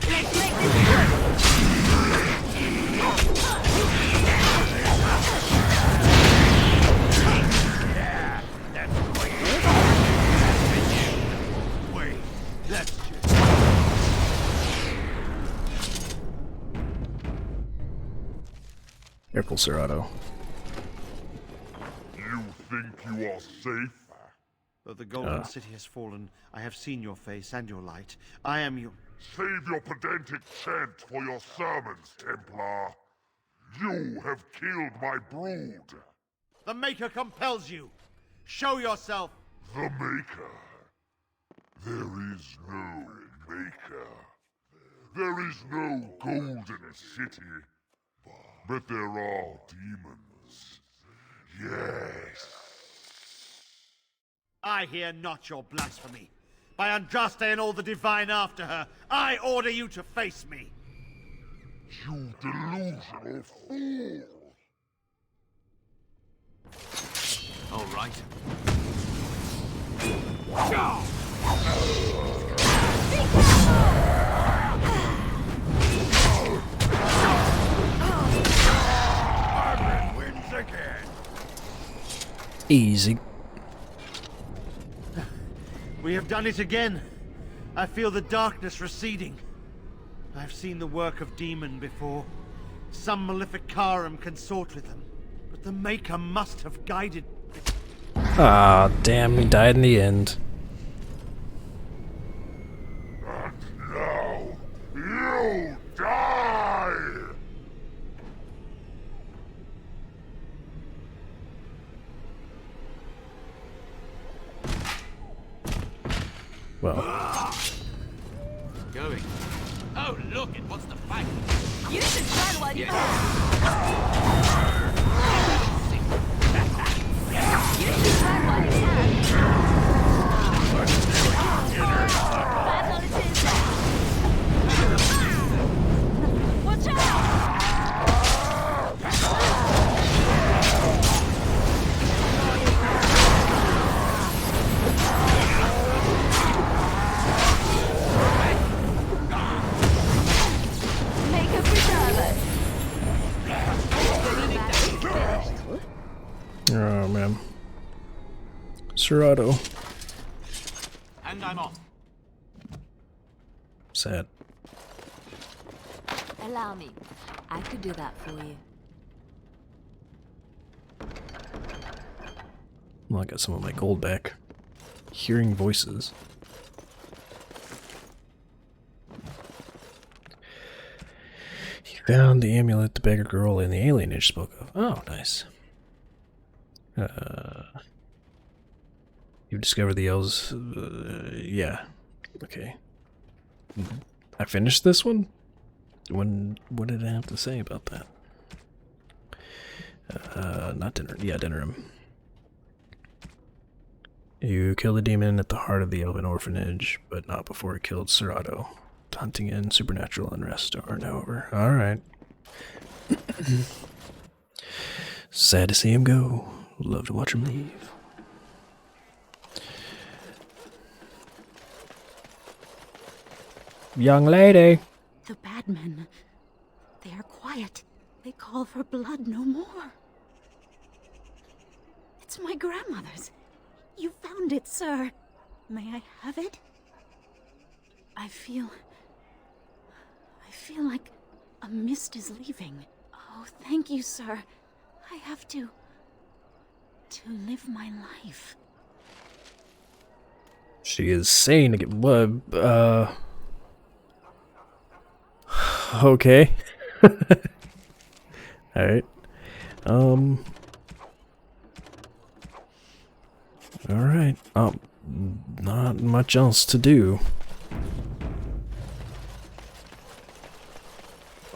F: Let's make this work.
D: Yeah, that's great. Wait, that's just...
A: Careful, Serato.
E: You think you are safe?
D: Though the Golden City has fallen, I have seen your face and your light. I am your...
E: Save your pedantic chant for your sermons, Templar. You have killed my brood.
D: The Maker compels you. Show yourself.
E: The Maker? There is no Maker. There is no Golden City. But there are demons. Yes.
D: I hear not your blasphemy. By Andraste and all the divine after her, I order you to face me.
E: You delusional fool!
U: All right.
D: Margaret wins again.
A: Easy.
D: We have done it again. I feel the darkness receding. I've seen the work of demon before. Some malefic Karam consort with them. But the Maker must have guided...
A: Ah, damn, he died in the end.
E: And now, you die!
A: Well.
U: Going. Oh, look, it wants to fight.
F: You should try while you can. You should try while you can. That's all it is. Watch out! Make a preserver.
A: Oh, man. Serato.
U: And I'm off.
A: Sad.
S: Allow me. I could do that for you.
A: Well, I got some of my gold back. Hearing voices. He found the amulet the beggar girl in the alienage spoke of. Oh, nice. You discovered the elves. Yeah. Okay. I finished this one? What did I have to say about that? Not dinner. Yeah, dinner room. You killed the demon at the heart of the elven orphanage, but not before it killed Serato. Hunting and supernatural unrest are now over. Alright. Sad to see him go. Love to watch him leave. Young lady!
V: The bad men. They are quiet. They call for blood no more. It's my grandmother's. You found it, sir. May I have it? I feel like a mist is leaving. Oh, thank you, sir. I have to live my life.
A: She is saying to get blood. Okay. Alright. Alright. Not much else to do.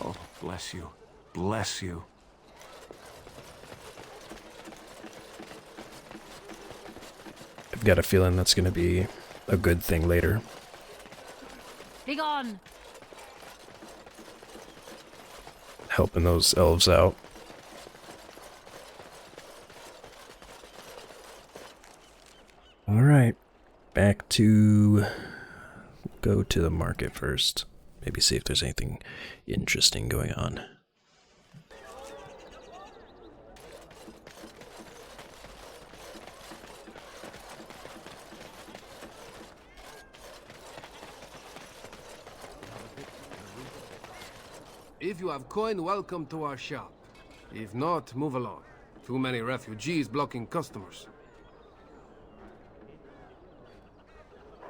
L: Oh, bless you. Bless you.
A: I've got a feeling that's going to be a good thing later.
S: Be gone.
A: Helping those elves out. Alright, back to... Go to the market first. Maybe see if there's anything interesting going on.
K: If you have coin, welcome to our shop. If not, move along. Too many refugees blocking customers.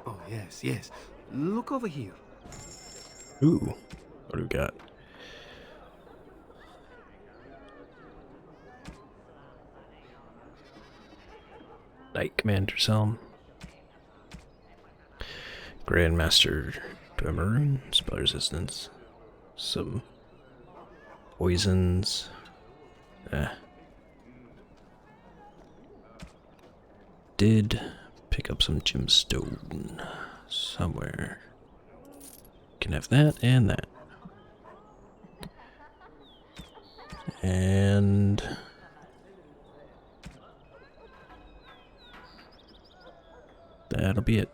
K: Oh, yes, yes. Look over here.
A: Ooh, what do we got? Knight Commander's Helm. Grandmaster Maroon, spell resistance. Some poisons. Did pick up some gemstone somewhere. Can have that and that. And that'll be it.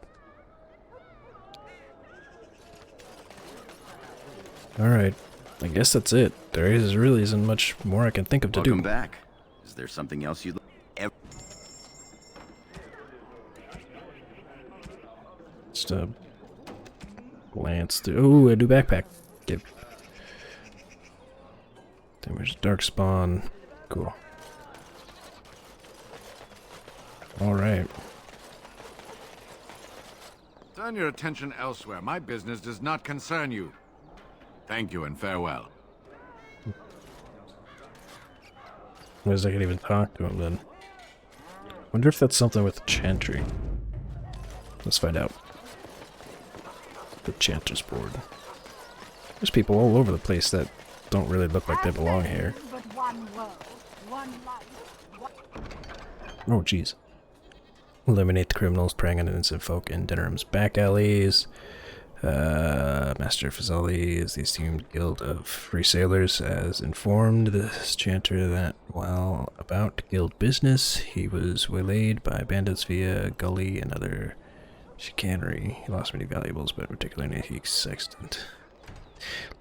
A: Alright, I guess that's it. There really isn't much more I can think of to do.
C: Welcome back. Is there something else you'd like?
A: Just a glance through. Ooh, a new backpack. Yep. Then there's Darkspawn. Cool. Alright.
P: Turn your attention elsewhere. My business does not concern you. Thank you and farewell.
A: I guess I can even talk to him then. Wonder if that's something with Chantry. Let's find out. The Chanter's board. There's people all over the place that don't really look like they belong here. Oh, jeez. Eliminate the criminals preying on innocent folk in Denham's back alleys. Master Fazali is the esteemed guild of free sailors has informed this chanter that while about guild business, he was waylaid by bandits via gully and other chicanery. He lost many valuables, but particularly an antique sextant.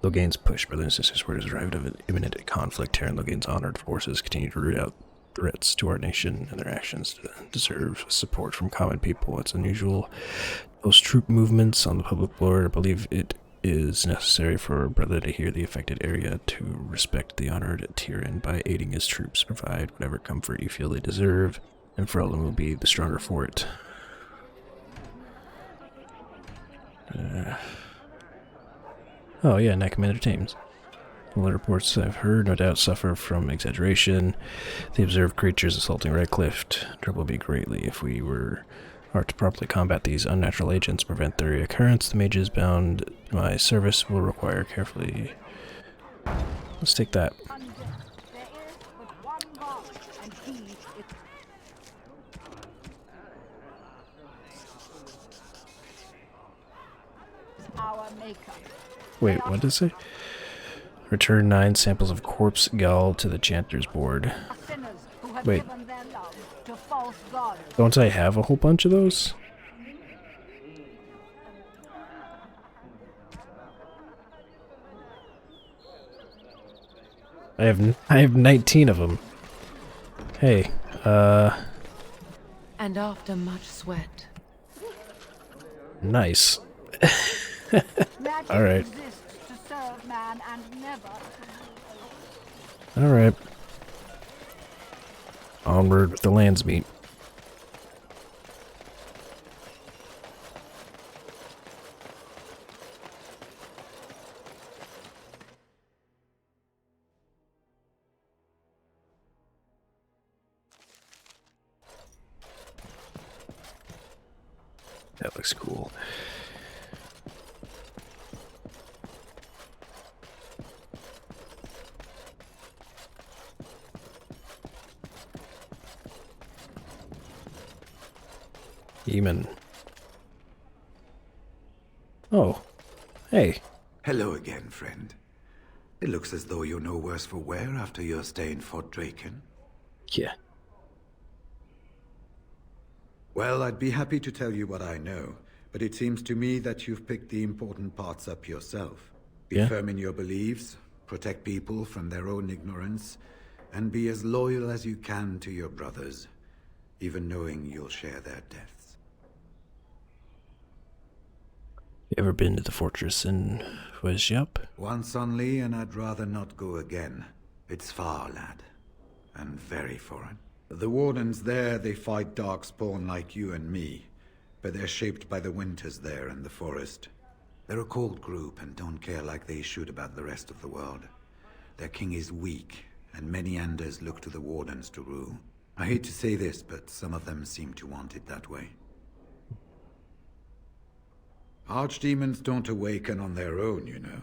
A: Logain's push, brothers and sisters, word has arrived of an imminent conflict here, and Logain's honored forces continue to root out threats to our nation, and their actions deserve support from common people. It's unusual. Those troop movements on the public floor, I believe it is necessary for a brother to hear the affected area to respect the honored Tyrion by aiding his troops, provide whatever comfort you feel they deserve, and Ferelden will be the stronger for it. Oh yeah, Knight Commander Thames. All the reports I've heard no doubt suffer from exaggeration. The observed creatures assaulting Redcliffe trouble me greatly. If we are to properly combat these unnatural agents, prevent their reoccurrence, the mages bound to my service will require carefully. Let's take that. Wait, what did it say? Return 9 samples of corpse gall to the Chanter's board. Wait. Don't I have a whole bunch of those? I have 19 of them. Hey,
F: And after much sweat.
A: Nice. Alright. Alright. Onward with the land's meat. That looks cool. Demon. Oh. Hey.
R: Hello again, friend. It looks as though you're no worse for wear after your stay in Fort Draken.
A: Yeah.
R: Well, I'd be happy to tell you what I know, but it seems to me that you've picked the important parts up yourself. Be firm in your beliefs, protect people from their own ignorance, and be as loyal as you can to your brothers, even knowing you'll share their deaths.
A: You ever been to the fortress in Wesjap?
R: Once only, and I'd rather not go again. It's far, lad, and very foreign. The Wardens there, they fight Darkspawn like you and me, but they're shaped by the winters there in the forest. They're a cold group and don't care like they should about the rest of the world. Their king is weak, and many Anders look to the Wardens to rule. I hate to say this, but some of them seem to want it that way. Archdemons don't awaken on their own, you know.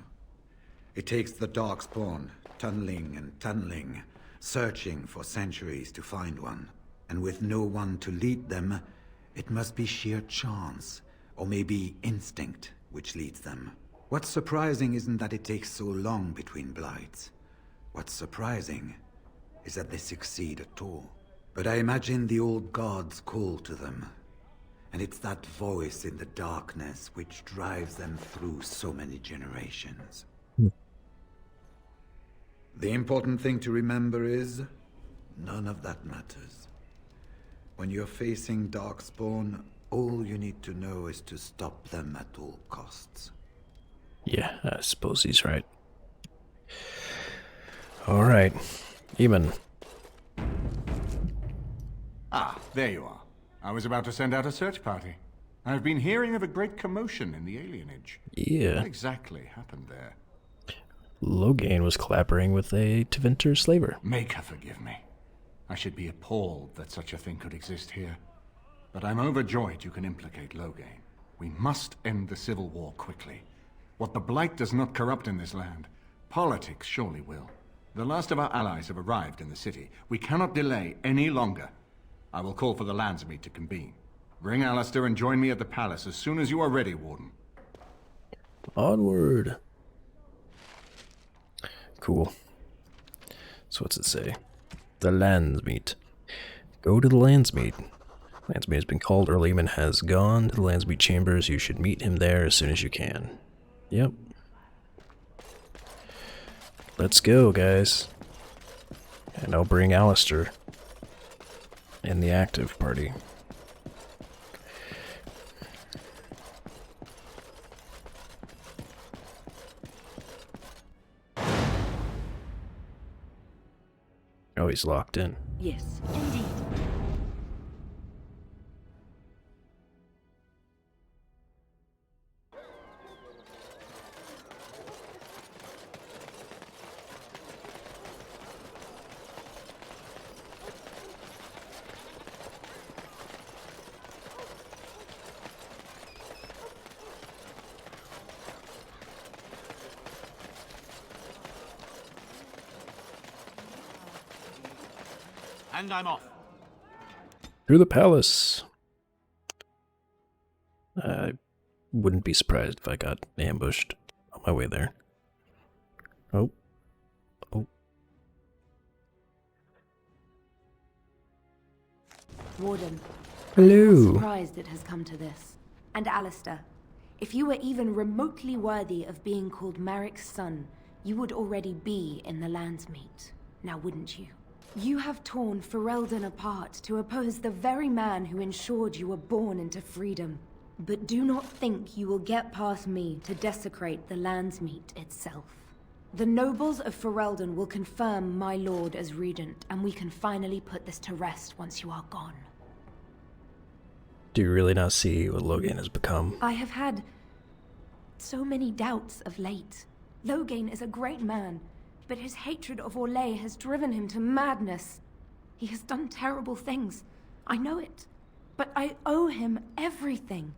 R: It takes the Darkspawn, tunneling and tunneling, searching for centuries to find one. And with no one to lead them, it must be sheer chance, or maybe instinct, which leads them. What's surprising isn't that it takes so long between blights. What's surprising is that they succeed at all. But I imagine the old gods call to them. And it's that voice in the darkness which drives them through so many generations. The important thing to remember is, none of that matters. When you're facing Darkspawn, all you need to know is to stop them at all costs.
A: Yeah, I suppose he's right. Alright, Eamon.
P: Ah, there you are. I was about to send out a search party. I've been hearing of a great commotion in the alienage.
A: Yeah.
P: What exactly happened there?
A: Loghain was collaborating with a Tevinter slaver.
P: Make her forgive me. I should be appalled that such a thing could exist here. But I'm overjoyed you can implicate Loghain. We must end the civil war quickly. What the Blight does not corrupt in this land, politics surely will. The last of our allies have arrived in the city. We cannot delay any longer. I will call for the Landsmeet to convene. Bring Alistair and join me at the palace as soon as you are ready, Warden.
A: Onward. Cool. So what's it say? The Landsmeet. Go to the Landsmeet. Landsmeet has been called. Earlyman has gone to the Landsmeet chambers. You should meet him there as soon as you can. Yep. Let's go, guys. And I'll bring Alistair in the active party. Oh, he's locked in.
B: Yes, indeed.
U: And I'm off.
A: Through the palace. I wouldn't be surprised if I got ambushed on my way there. Oh. Oh.
S: Warden.
A: Hello.
S: I'm surprised it has come to this. And Alistair, if you were even remotely worthy of being called Marik's son, you would already be in the Landsmeet. Now wouldn't you? You have torn Ferelden apart to oppose the very man who ensured you were born into freedom. But do not think you will get past me to desecrate the Landsmeet itself. The nobles of Ferelden will confirm my lord as regent, and we can finally put this to rest once you are gone.
A: Do you really not see what Loghain has become?
S: I have had so many doubts of late. Loghain is a great man, but his hatred of Orlais has driven him to madness. He has done terrible things. I know it. But I owe him everything.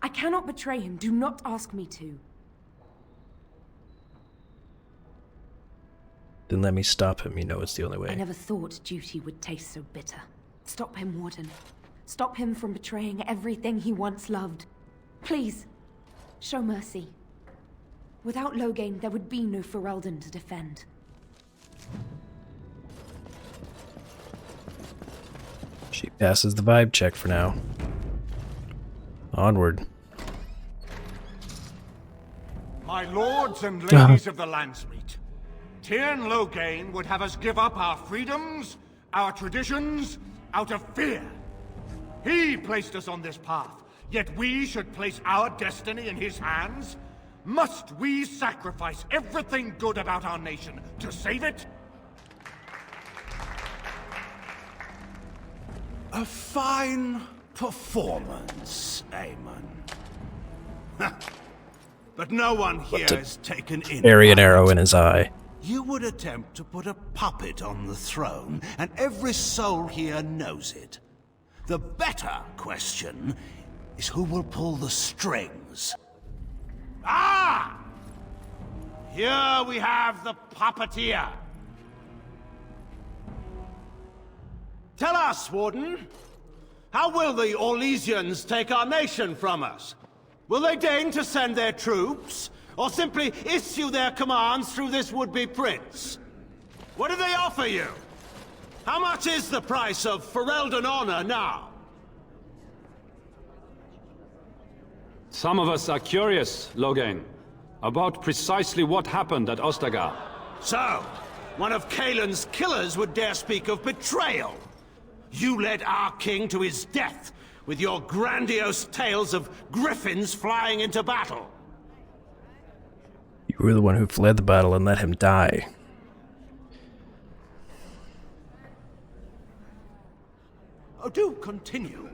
S: I cannot betray him. Do not ask me to.
A: Then let me stop him. You know it's the only way.
S: I never thought duty would taste so bitter. Stop him, Warden. Stop him from betraying everything he once loved. Please, show mercy. Without Loghain, there would be no Ferelden to defend.
A: She passes the vibe check for now. Onward.
L: My lords and ladies of the Landsmeet, Tyrn Loghain would have us give up our freedoms, our traditions, out of fear. He placed us on this path, yet we should place our destiny in his hands? Must we sacrifice everything good about our nation to save it?
T: A fine performance, Aemon. But no one here is taken in.
A: Bury an arrow in his eye.
T: You would attempt to put a puppet on the throne, and every soul here knows it. The better question is who will pull the strings.
L: Ah! Here we have the puppeteer.
O: Tell us, Warden. How will the Orlesians take our nation from us? Will they deign to send their troops, or simply issue their commands through this would-be prince? What do they offer you? How much is the price of Ferelden honor now?
H: Some of us are curious, Loghain, about precisely what happened at Ostagar.
O: So, one of Kaelin's killers would dare speak of betrayal. You led our king to his death with your grandiose tales of griffins flying into battle.
A: You were the one who fled the battle and let him die.
O: Oh, do continue.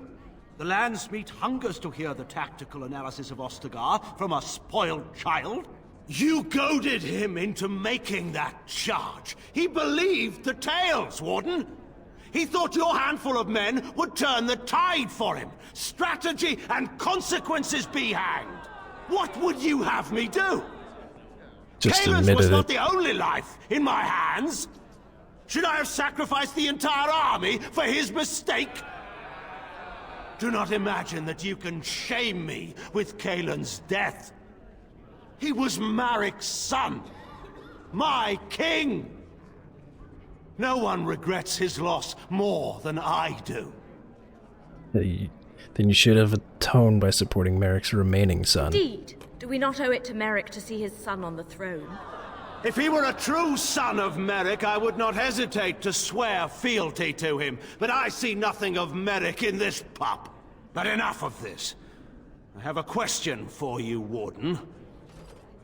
O: The Landsmeet hungers to hear the tactical analysis of Ostagar from a spoiled child. You goaded him into making that charge. He believed the tales, Warden. He thought your handful of men would turn the tide for him. Strategy and consequences be hanged. What would you have me do?
A: Just
O: Kaelin's
A: admitted
O: was not
A: it.
O: the only life in my hands. Should I have sacrificed the entire army for his mistake? Do not imagine that you can shame me with Kaelin's death. He was Marik's son, my king. No one regrets his loss more than I do.
A: Then you should have atoned by supporting Merrick's remaining son.
J: Indeed. Do we not owe it to Merrick to see his son on the throne?
O: If he were a true son of Merrick, I would not hesitate to swear fealty to him. But I see nothing of Merrick in this pup. But enough of this. I have a question for you, Warden.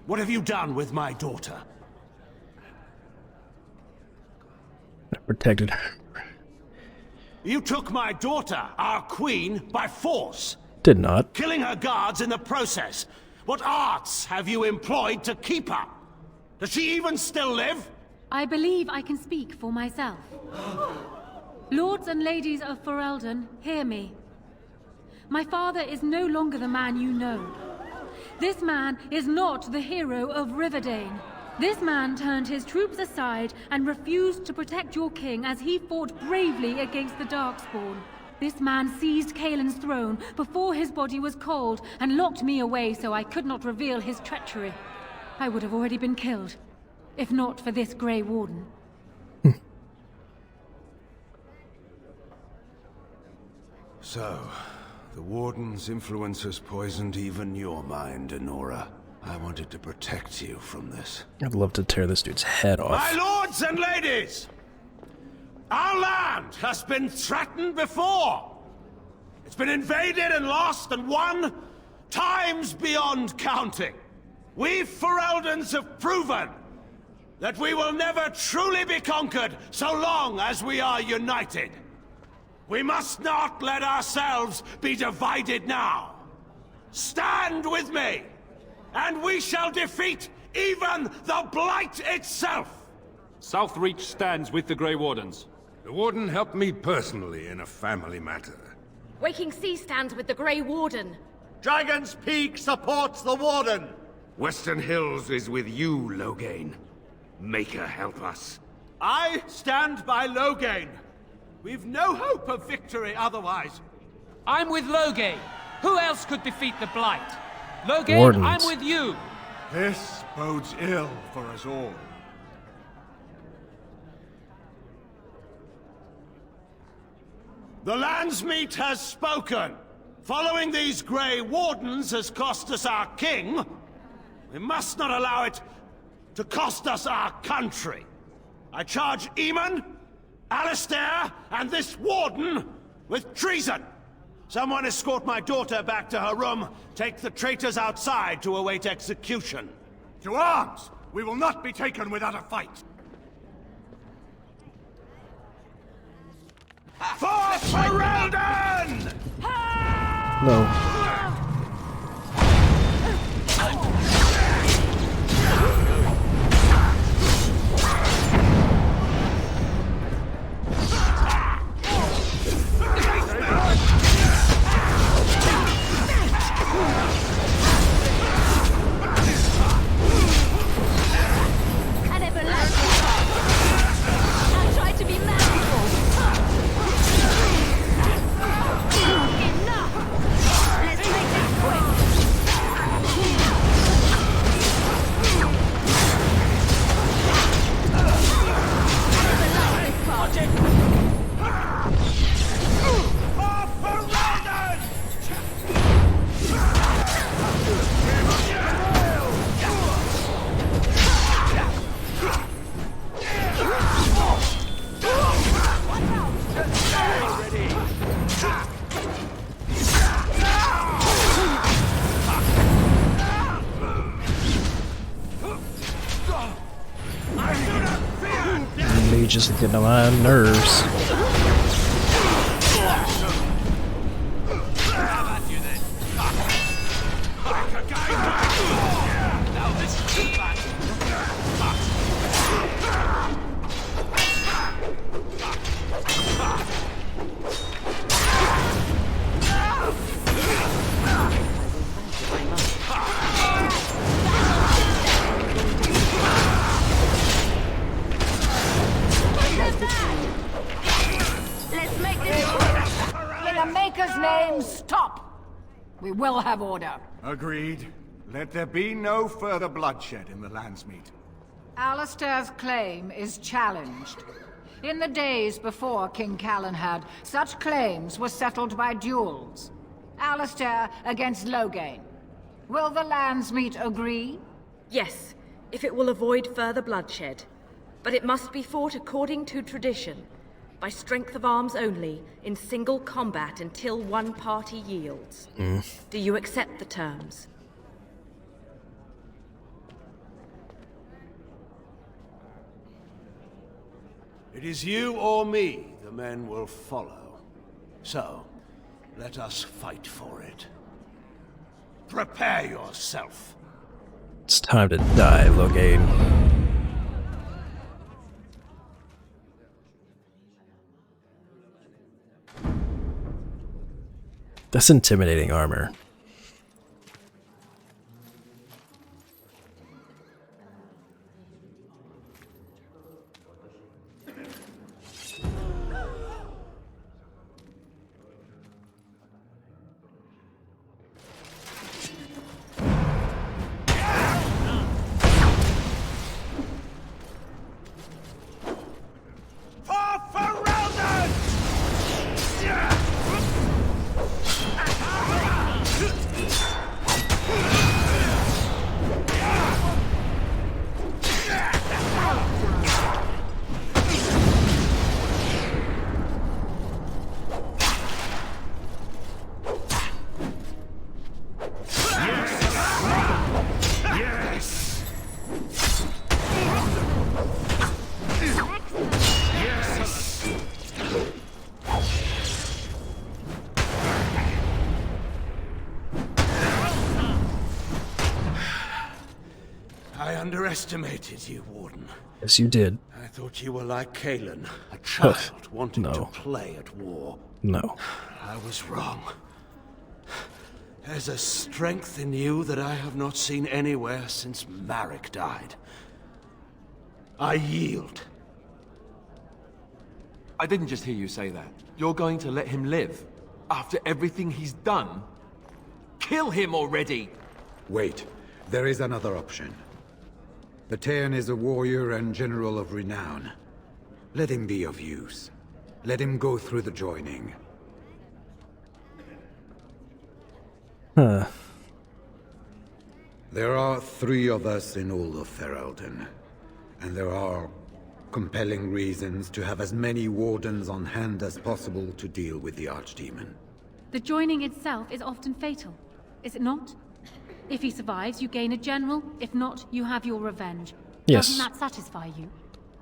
O: What have you done with my daughter?
A: I protected her.
O: You took my daughter, our queen, by force.
A: Did not.
O: Killing her guards in the process. What arts have you employed to keep her? Does she even still live?
Q: I believe I can speak for myself. Lords and ladies of Ferelden, hear me. My father is no longer the man you know. This man is not the hero of Riverdane. This man turned his troops aside and refused to protect your king as he fought bravely against the Darkspawn. This man seized Kaelin's throne before his body was cold and locked me away so I could not reveal his treachery. I would have already been killed, if not for this Grey Warden.
T: So, the Warden's influence has poisoned even your mind, Enora. I wanted to protect you from this.
A: I'd love to tear this dude's head off.
O: My lords and ladies! Our land has been threatened before! It's been invaded and lost and won times beyond counting. We Fereldans have proven that we will never truly be conquered so long as we are united. We must not let ourselves be divided now. Stand with me, and we shall defeat even the Blight itself!
H: Southreach stands with the Grey Wardens.
E: The Warden helped me personally in a family matter.
J: Waking Sea stands with the Grey Warden.
D: Dragon's Peak supports the Warden.
E: Western Hills is with you, Loghain. Make her help us.
O: I stand by Loghain. We've no hope of victory otherwise.
X: I'm with Loghain. Who else could defeat the Blight? Loghain,
A: Wardens.
X: I'm with you.
L: This bodes ill for us all.
O: The Landsmeet has spoken. Following these Grey Wardens has cost us our king. We must not allow it to cost us our country. I charge Eamon, Alistair, and this Warden with treason. Someone escort my daughter back to her room. Take the traitors outside to await execution.
I: To arms! We will not be taken without a fight!
O: For Ferelden!
A: No. Just getting on my nerves.
F: We will have order.
P: Agreed. Let there be no further bloodshed in the Landsmeet.
F: Alistair's claim is challenged. In the days before King Callanhad, such claims were settled by duels. Alistair against Loghain. Will the Landsmeet agree?
J: Yes, if it will avoid further bloodshed. But it must be fought according to tradition, by strength of arms only, in single combat until one party yields. Do you accept the terms?
O: It is you or me the men will follow. So, let us fight for it. Prepare yourself.
A: It's time to die, Loghain. That's intimidating armor.
O: I underestimated you, Warden.
A: Yes, you did.
O: I thought you were like Kalen, a child wanting to play at war.
A: No.
O: I was wrong. There's a strength in you that I have not seen anywhere since Marek died. I yield.
M: I didn't just hear you say that. You're going to let him live? After everything he's done? Kill him already!
R: Wait. There is another option. Pt10 is a warrior and general of renown. Let him be of use. Let him go through the joining.
A: Huh.
R: There are 3 of us in all of Ferelden, and there are compelling reasons to have as many wardens on hand as possible to deal with the Archdemon.
Q: The joining itself is often fatal, is it not? If he survives, you gain a general. If not, you have your revenge.
A: Yes.
Q: Doesn't that satisfy you?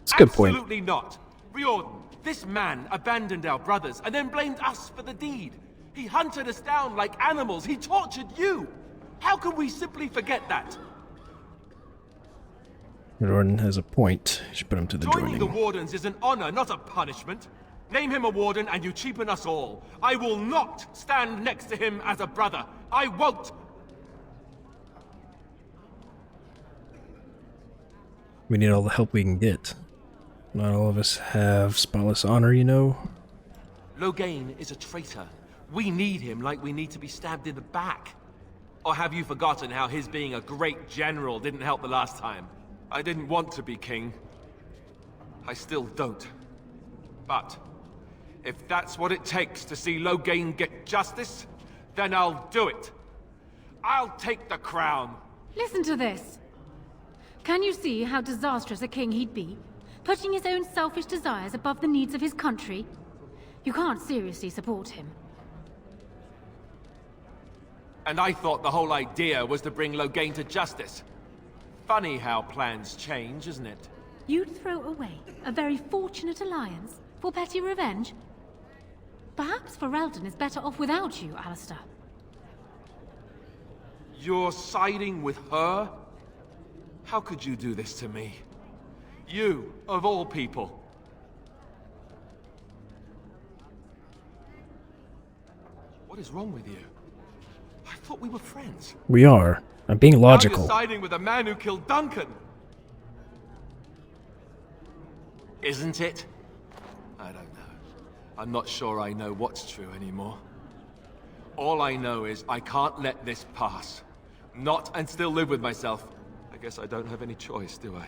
A: It's a good point.
M: Absolutely not. Riordan, this man abandoned our brothers and then blamed us for the deed. He hunted us down like animals. He tortured you. How can we simply forget that?
A: Warden has a point. You should put him to the
M: Joining the
A: joining.
M: Wardens is an honor, not a punishment. Name him a Warden and you cheapen us all. I will not stand next to him as a brother. I won't.
A: We need all the help we can get. Not all of us have spotless honor, you know.
M: Loghain is a traitor. We need him like we need to be stabbed in the back. Or have you forgotten how his being a great general didn't help the last time? I didn't want to be king. I still don't. But if that's what it takes to see Loghain get justice, then I'll do it. I'll take the crown.
Q: Listen to this. Can you see how disastrous a king he'd be? Putting his own selfish desires above the needs of his country? You can't seriously support him.
M: And I thought the whole idea was to bring Loghain to justice. Funny how plans change, isn't it?
Q: You'd throw away a very fortunate alliance for petty revenge? Perhaps Ferelden is better off without you, Alistair.
M: You're siding with her? How could you do this to me? You, of all people. What is wrong with you? I thought we were friends.
A: We are. I'm being logical.
M: Now you're siding with a man who killed Duncan. Isn't it? I don't know. I'm not sure I know what's true anymore. All I know is I can't let this pass. Not and still live with myself. I guess I don't have any choice, do I?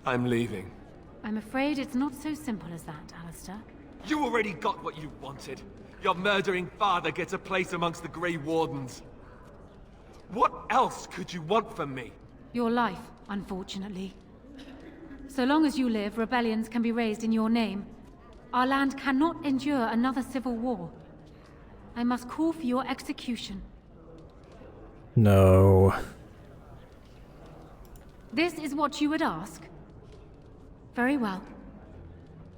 M: I'm leaving.
Q: I'm afraid it's not so simple as that, Alistair.
M: You already got what you wanted. Your murdering father gets a place amongst the Grey Wardens. What else could you want from me?
Q: Your life, unfortunately. So long as you live, rebellions can be raised in your name. Our land cannot endure another civil war. I must call for your execution.
A: No.
Q: This is what you would ask? Very well.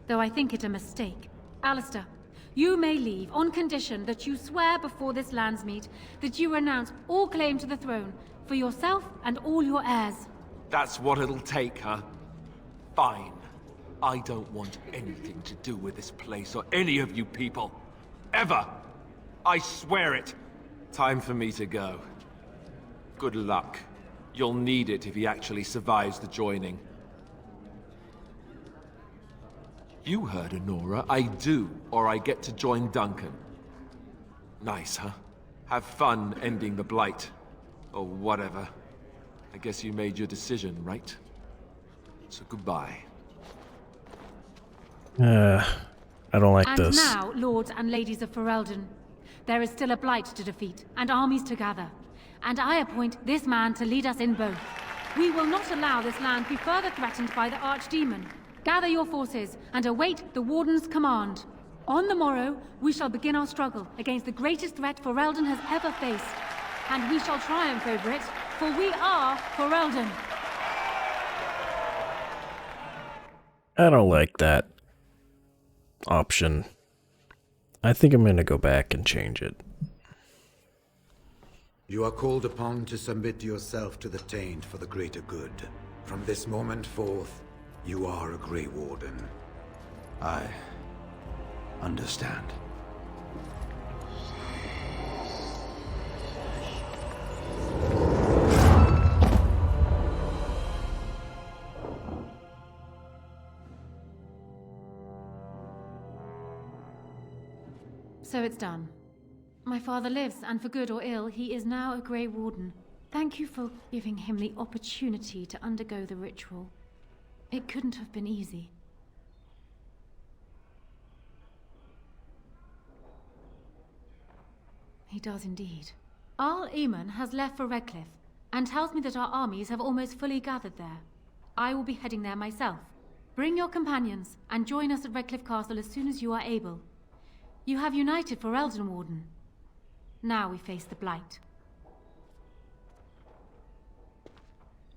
Q: Though I think it a mistake. Alistair, you may leave on condition that you swear before this Landsmeet that you renounce all claim to the throne for yourself and all your heirs.
M: That's what it'll take, huh? Fine. I don't want anything to do with this place or any of you people. Ever. I swear it. Time for me to go. Good luck. You'll need it if he actually survives the joining. You heard Honora. I do, or I get to join Duncan. Nice, huh? Have fun ending the Blight. Or whatever. I guess you made your decision, right? So goodbye.
A: I don't like
Q: and
A: this.
Q: And now, lords and ladies of Ferelden, there is still a Blight to defeat, and armies to gather. And I appoint this man to lead us in both. We will not allow this land be further threatened by the Archdemon. Gather your forces, and await the Warden's command. On the morrow, we shall begin our struggle against the greatest threat Ferelden has ever faced. And we shall triumph over it, for we are Ferelden.
A: I don't like that option. I think I'm gonna go back and change it.
R: You are called upon to submit yourself to the Taint for the greater good. From this moment forth, you are a Grey Warden.
C: I understand.
Q: So it's done. My father lives, and for good or ill, he is now a Grey Warden. Thank you for giving him the opportunity to undergo the ritual. It couldn't have been easy. He does indeed. Arl Eamon has left for Redcliffe, and tells me that our armies have almost fully gathered there. I will be heading there myself. Bring your companions, and join us at Redcliffe Castle as soon as you are able. You have united for Eldon, Warden. Now we face the Blight.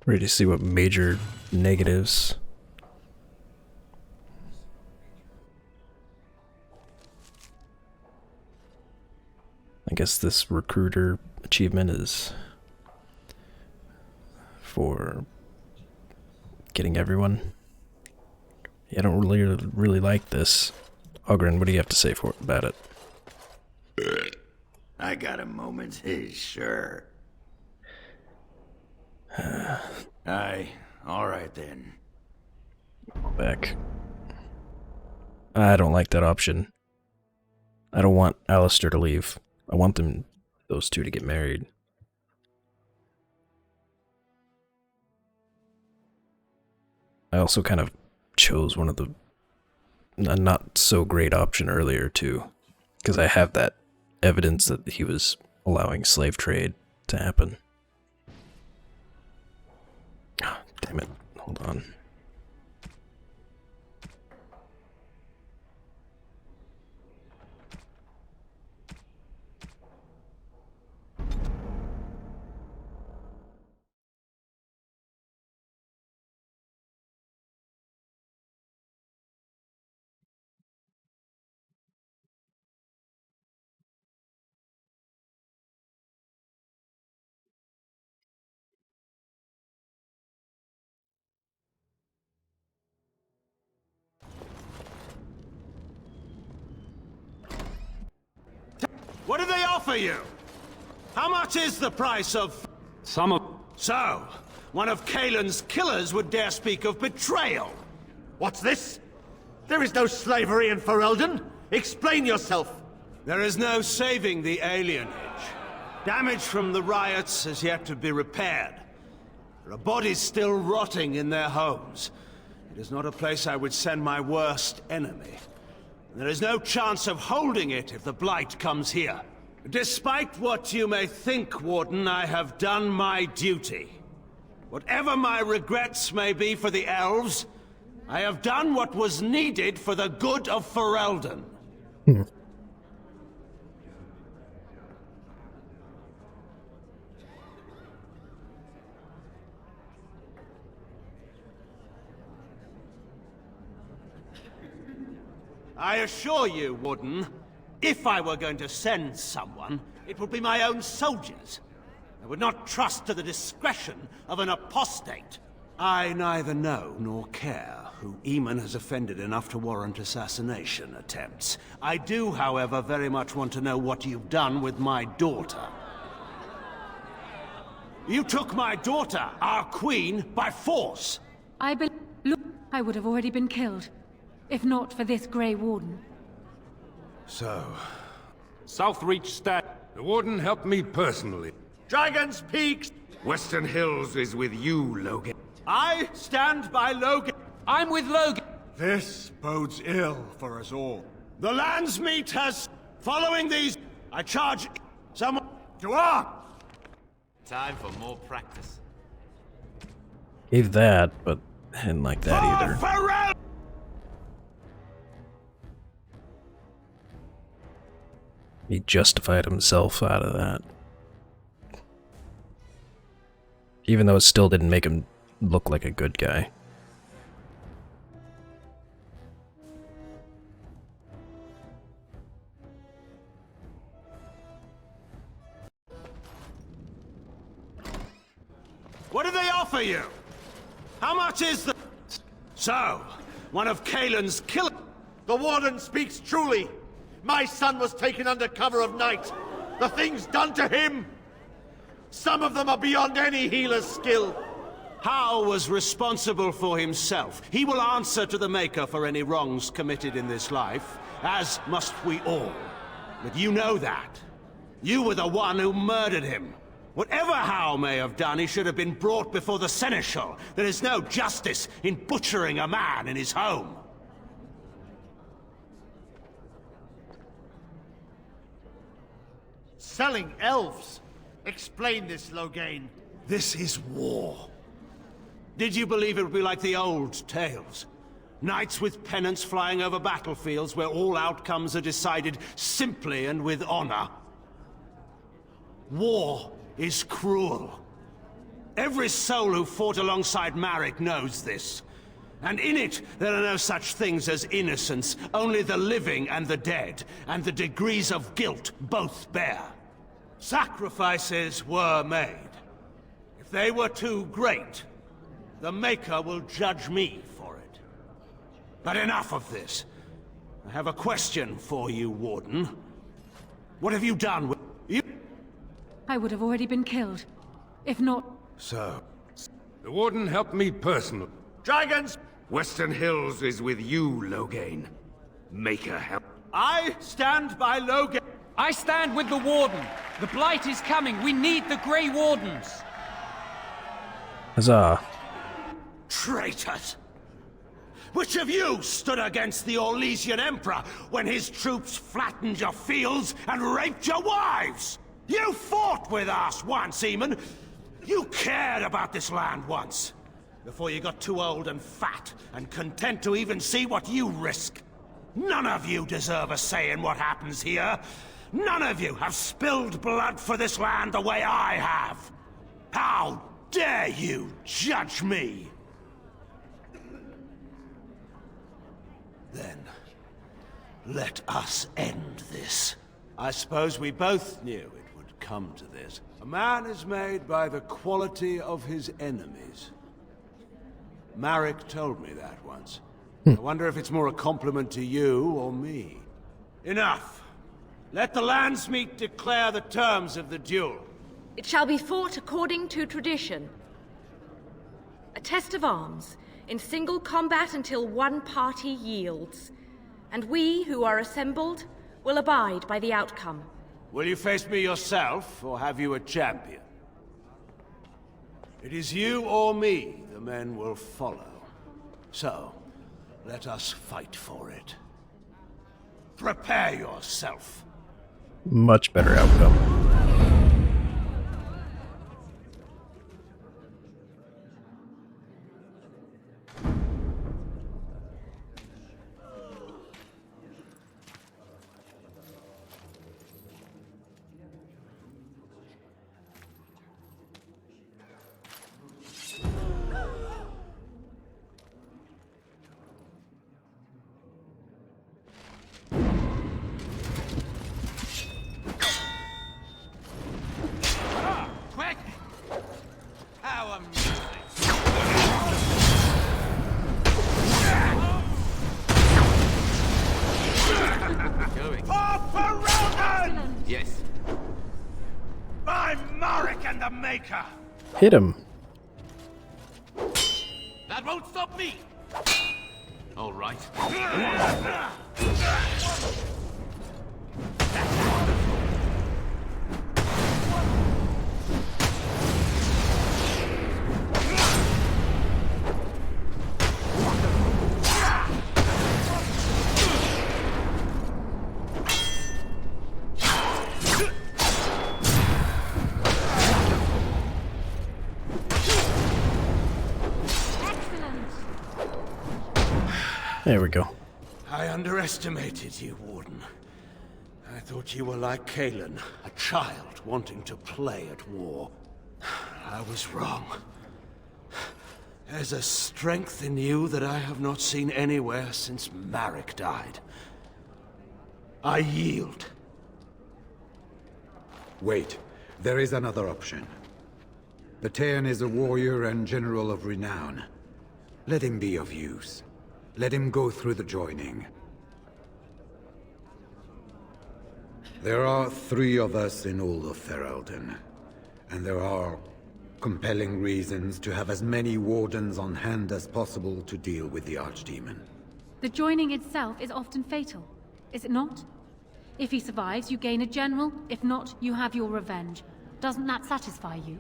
A: Ready to see what major negatives. I guess this recruiter achievement is for getting everyone. Yeah, I don't really like this. Ogren, what do you have to say about it?
C: I got a moment, sure. Aye, alright then.
A: Back. I don't like that option. I don't want Alistair to leave. I want those two to get married. I also kind of chose one of a not so great option earlier too, because I have that evidence that he was allowing slave trade to happen. Oh, damn it. Hold on.
O: What do they offer you? How much is the price of...
H: Some of...
O: So, one of Kaelin's killers would dare speak of betrayal.
D: What's this? There is no slavery in Ferelden. Explain yourself.
O: There is no saving the alienage. Damage from the riots has yet to be repaired. There are bodies still rotting in their homes. It is not a place I would send my worst enemy. There is no chance of holding it if the Blight comes here. Despite what you may think, Warden, I have done my duty. Whatever my regrets may be for the elves, I have done what was needed for the good of Ferelden. I assure you, Warden, if I were going to send someone, it would be my own soldiers. I would not trust to the discretion of an apostate. I neither know nor care who Eamon has offended enough to warrant assassination attempts. I do, however, very much want to know what you've done with my daughter. You took my daughter, our queen, by force.
Q: Look, I would have already been killed. If not for this Grey Warden.
O: So...
H: Southreach Stat.
K: The Warden helped me personally.
D: Dragon's Peak!
K: Western Hills is with you, Logan.
O: I stand by Logan.
X: I'm with Logan.
I: This bodes ill for us all.
O: The Landsmeet has... Following these... I charge... someone...
I: To arm!
U: Time for more practice.
A: Gave that, but I didn't like that either. He justified himself out of that. Even though it still didn't make him look like a good guy.
O: What do they offer you? How much is the... So, one of Kaelin's killers...
D: The Warden speaks truly. My son was taken under cover of night. The things done to him, some of them are beyond any healer's skill.
O: Hal was responsible for himself. He will answer to the Maker for any wrongs committed in this life, as must we all. But you know that. You were the one who murdered him. Whatever Hal may have done, he should have been brought before the Seneschal. There is no justice in butchering a man in his home.
D: Selling elves? Explain this, Loghain.
O: This is war. Did you believe it would be like the old tales? Knights with pennants flying over battlefields where all outcomes are decided simply and with honor. War is cruel. Every soul who fought alongside Marek knows this. And in it, there are no such things as innocence, only the living and the dead, and the degrees of guilt both bear. Sacrifices were made. If they were too great, the Maker will judge me for it. But enough of this. I have a question for you, Warden. What have you done with you?
Q: I would have already been killed. If not...
G: So, the Warden helped me personally.
D: Dragons!
G: Western Hills is with you, Loghain. Maker help.
D: I stand by Loghain.
X: I stand with the Warden. The Blight is coming. We need the Grey Wardens.
A: Huzzah.
O: Traitors! Which of you stood against the Orlesian Emperor when his troops flattened your fields and raped your wives? You fought with us once, Eamon. You cared about this land once. Before you got too old and fat and content to even see what you risk. None of you deserve a say in what happens here. None of you have spilled blood for this land the way I have. How dare you judge me? Then, let us end this. I suppose we both knew it would come to this. A man is made by the quality of his enemies. Marek told me that once. I wonder if it's more a compliment to you or me. Enough. Let the Landsmeet declare the terms of the duel.
J: It shall be fought according to tradition. A test of arms, in single combat until one party yields. And we, who are assembled, will abide by the outcome.
O: Will you face me yourself, or have you a champion? It is you or me the men will follow. So, let us fight for it. Prepare yourself.
A: Much better outcome.
U: Yes.
O: By Marek and the Maker!
A: Hit him.
U: That won't stop me! All right.
A: There we go.
O: I underestimated you, Warden. I thought you were like Kalen, a child wanting to play at war. I was wrong. There's a strength in you that I have not seen anywhere since Marek died. I yield.
R: Wait, there is another option. pt10 is a warrior and general of renown. Let him be of use. Let him go through the joining. There are 3 of us in all of Ferelden, and there are compelling reasons to have as many wardens on hand as possible to deal with the Archdemon.
Q: The joining itself is often fatal, is it not? If he survives, you gain a general. If not, you have your revenge. Doesn't that satisfy you?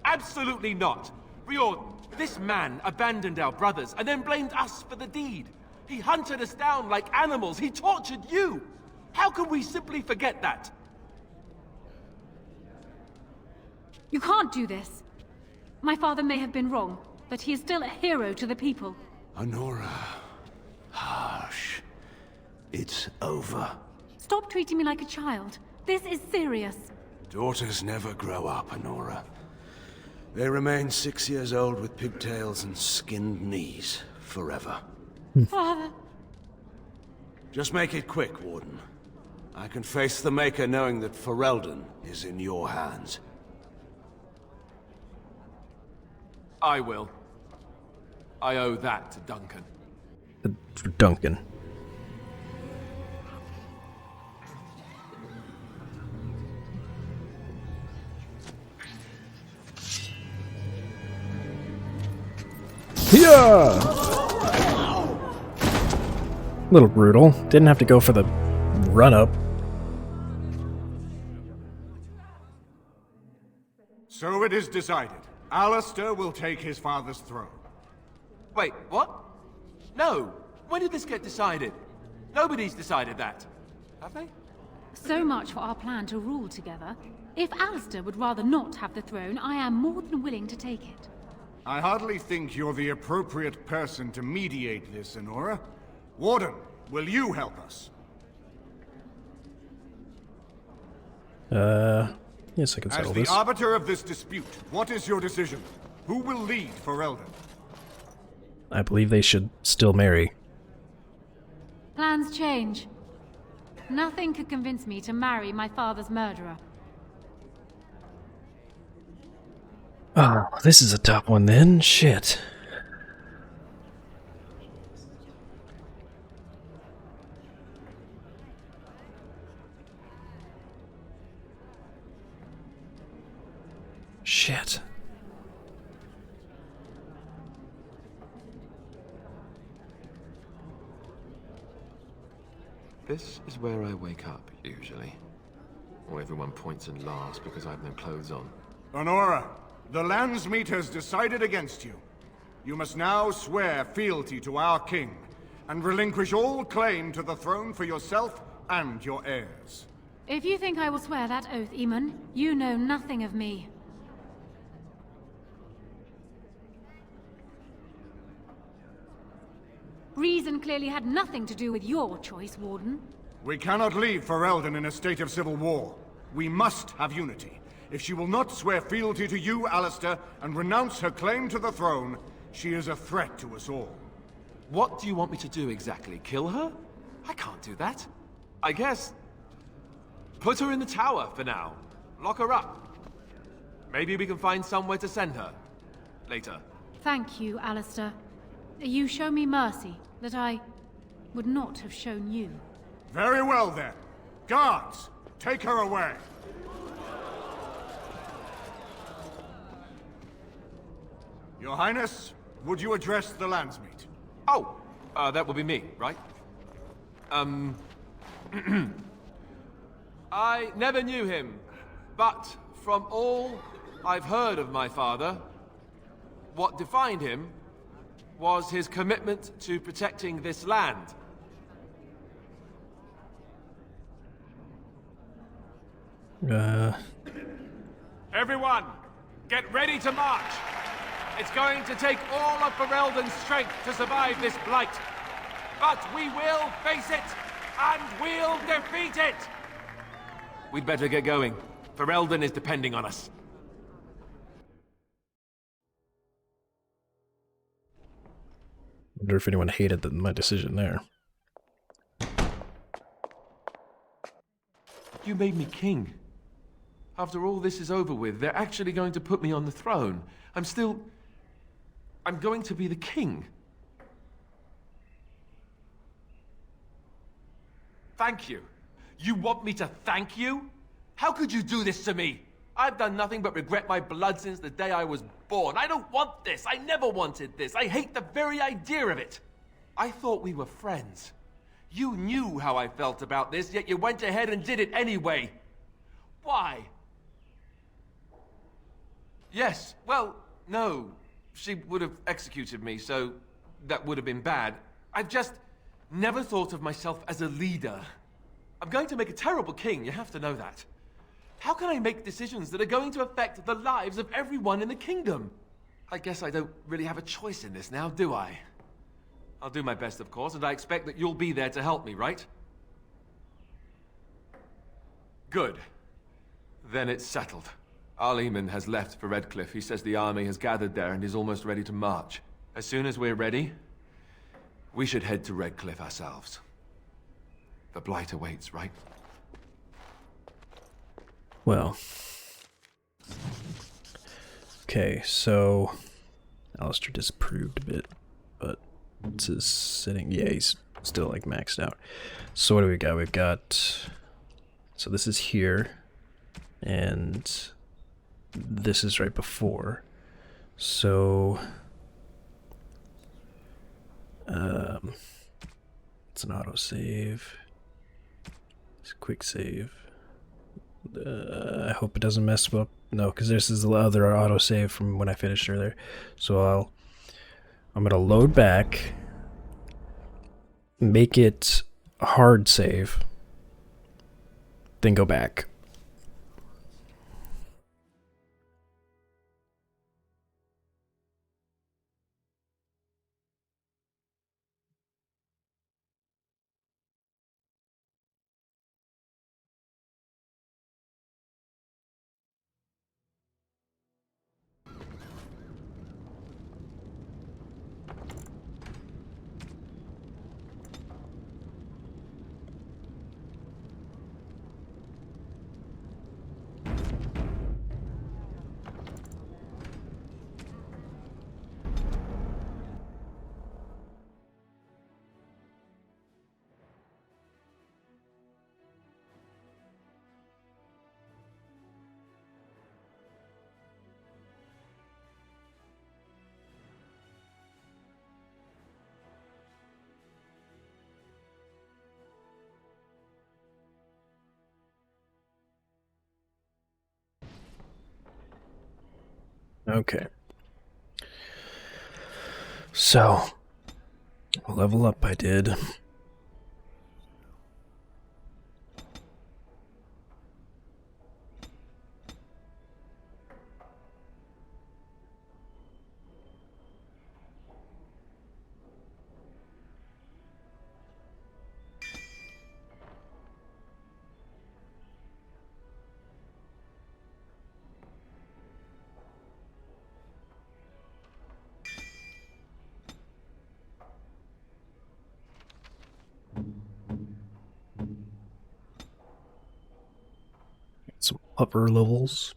M: Absolutely not. Rior, this man abandoned our brothers and then blamed us for the deed. He hunted us down like animals. He tortured you. How can we simply forget that?
Q: You can't do this. My father may have been wrong, but he is still a hero to the people.
O: Honora. Hush. It's over.
Q: Stop treating me like a child. This is serious.
O: Daughters never grow up, Honora. They remain 6 years old with pigtails and skinned knees forever.
Q: Father.
O: Just make it quick, Warden. I can face the Maker knowing that Ferelden is in your hands.
M: I will. I owe that to Duncan.
A: For Duncan. Yeah! A little brutal. Didn't have to go for the run-up.
I: So it is decided. Alistair will take his father's throne.
M: Wait, what? No. When did this get decided? Nobody's decided that. Have they?
Q: So much for our plan to rule together. If Alistair would rather not have the throne, I am more than willing to take it.
I: I hardly think you're the appropriate person to mediate this, Honora. Warden, will you help us?
A: Yes, I can settle
I: As the
A: this.
I: arbiter of this dispute, what is your decision? Who will lead Ferelden?
A: I believe they should still marry.
Q: Plans change. Nothing could convince me to marry my father's murderer.
A: Oh, this is a tough one then. Shit. Shit.
M: This is where I wake up, usually. Or everyone points and laughs because I have no clothes on.
I: Honora, the Landsmeet has decided against you. You must now swear fealty to our king, and relinquish all claim to the throne for yourself and your heirs.
Q: If you think I will swear that oath, Eamon, you know nothing of me. Reason clearly had nothing to do with your choice, Warden.
I: We cannot leave Ferelden in a state of civil war. We must have unity. If she will not swear fealty to you, Alistair, and renounce her claim to the throne, she is a threat to us all.
M: What do you want me to do exactly? Kill her? I can't do that. I guess... put her in the tower for now. Lock her up. Maybe we can find somewhere to send her. Later.
Q: Thank you, Alistair. You show me mercy that I would not have shown you.
I: Very well, then. Guards, take her away. Your Highness, would you address the Landsmeet?
M: Oh, that would be me, right? I never knew him, but from all I've heard of my father, what defined him was his commitment to protecting this land. Everyone, get ready to march! It's going to take all of Ferelden's strength to survive this blight. But we will face it, and we'll defeat it! We'd better get going. Ferelden is depending on us.
A: Wonder if anyone hated my decision there.
M: You made me king. After all this is over with, they're actually going to put me on the throne. I'm going to be the king. Thank you. You want me to thank you? How could you do this to me? I've done nothing but regret my blood since the day I was born. I don't want this. I never wanted this. I hate the very idea of it. I thought we were friends. You knew how I felt about this, yet you went ahead and did it anyway. Why? Yes, well, no. She would have executed me, so that would have been bad. I've just never thought of myself as a leader. I'm going to make a terrible king, you have to know that. How can I make decisions that are going to affect the lives of everyone in the kingdom? I guess I don't really have a choice in this now, do I? I'll do my best, of course, and I expect that you'll be there to help me, right? Good. Then it's settled. Arleman has left for Redcliffe. He says the army has gathered there and is almost ready to march. As soon as we're ready, we should head to Redcliffe ourselves. The Blight awaits, right?
A: Well. Okay, so Alistair disapproved a bit, but it's his sitting. Yeah, he's still like maxed out. So what do we got? We've got. So this is here, and this is right before. So it's an autosave. It's a quick save. I hope it doesn't mess up. No, because this is the other autosave from when I finished earlier. So I'm gonna load back, make it a hard save, then go back. Okay. So, level up I did. Some upper levels.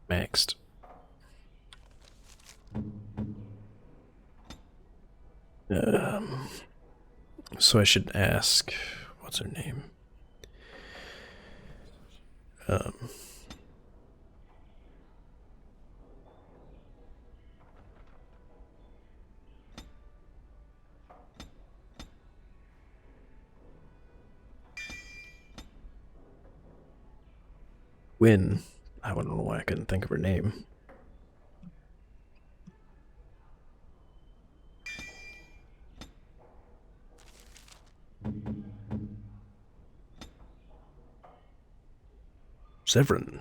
A: Maxed. So I should ask, what's her name? Win. I don't know why I couldn't think of her name. Severin.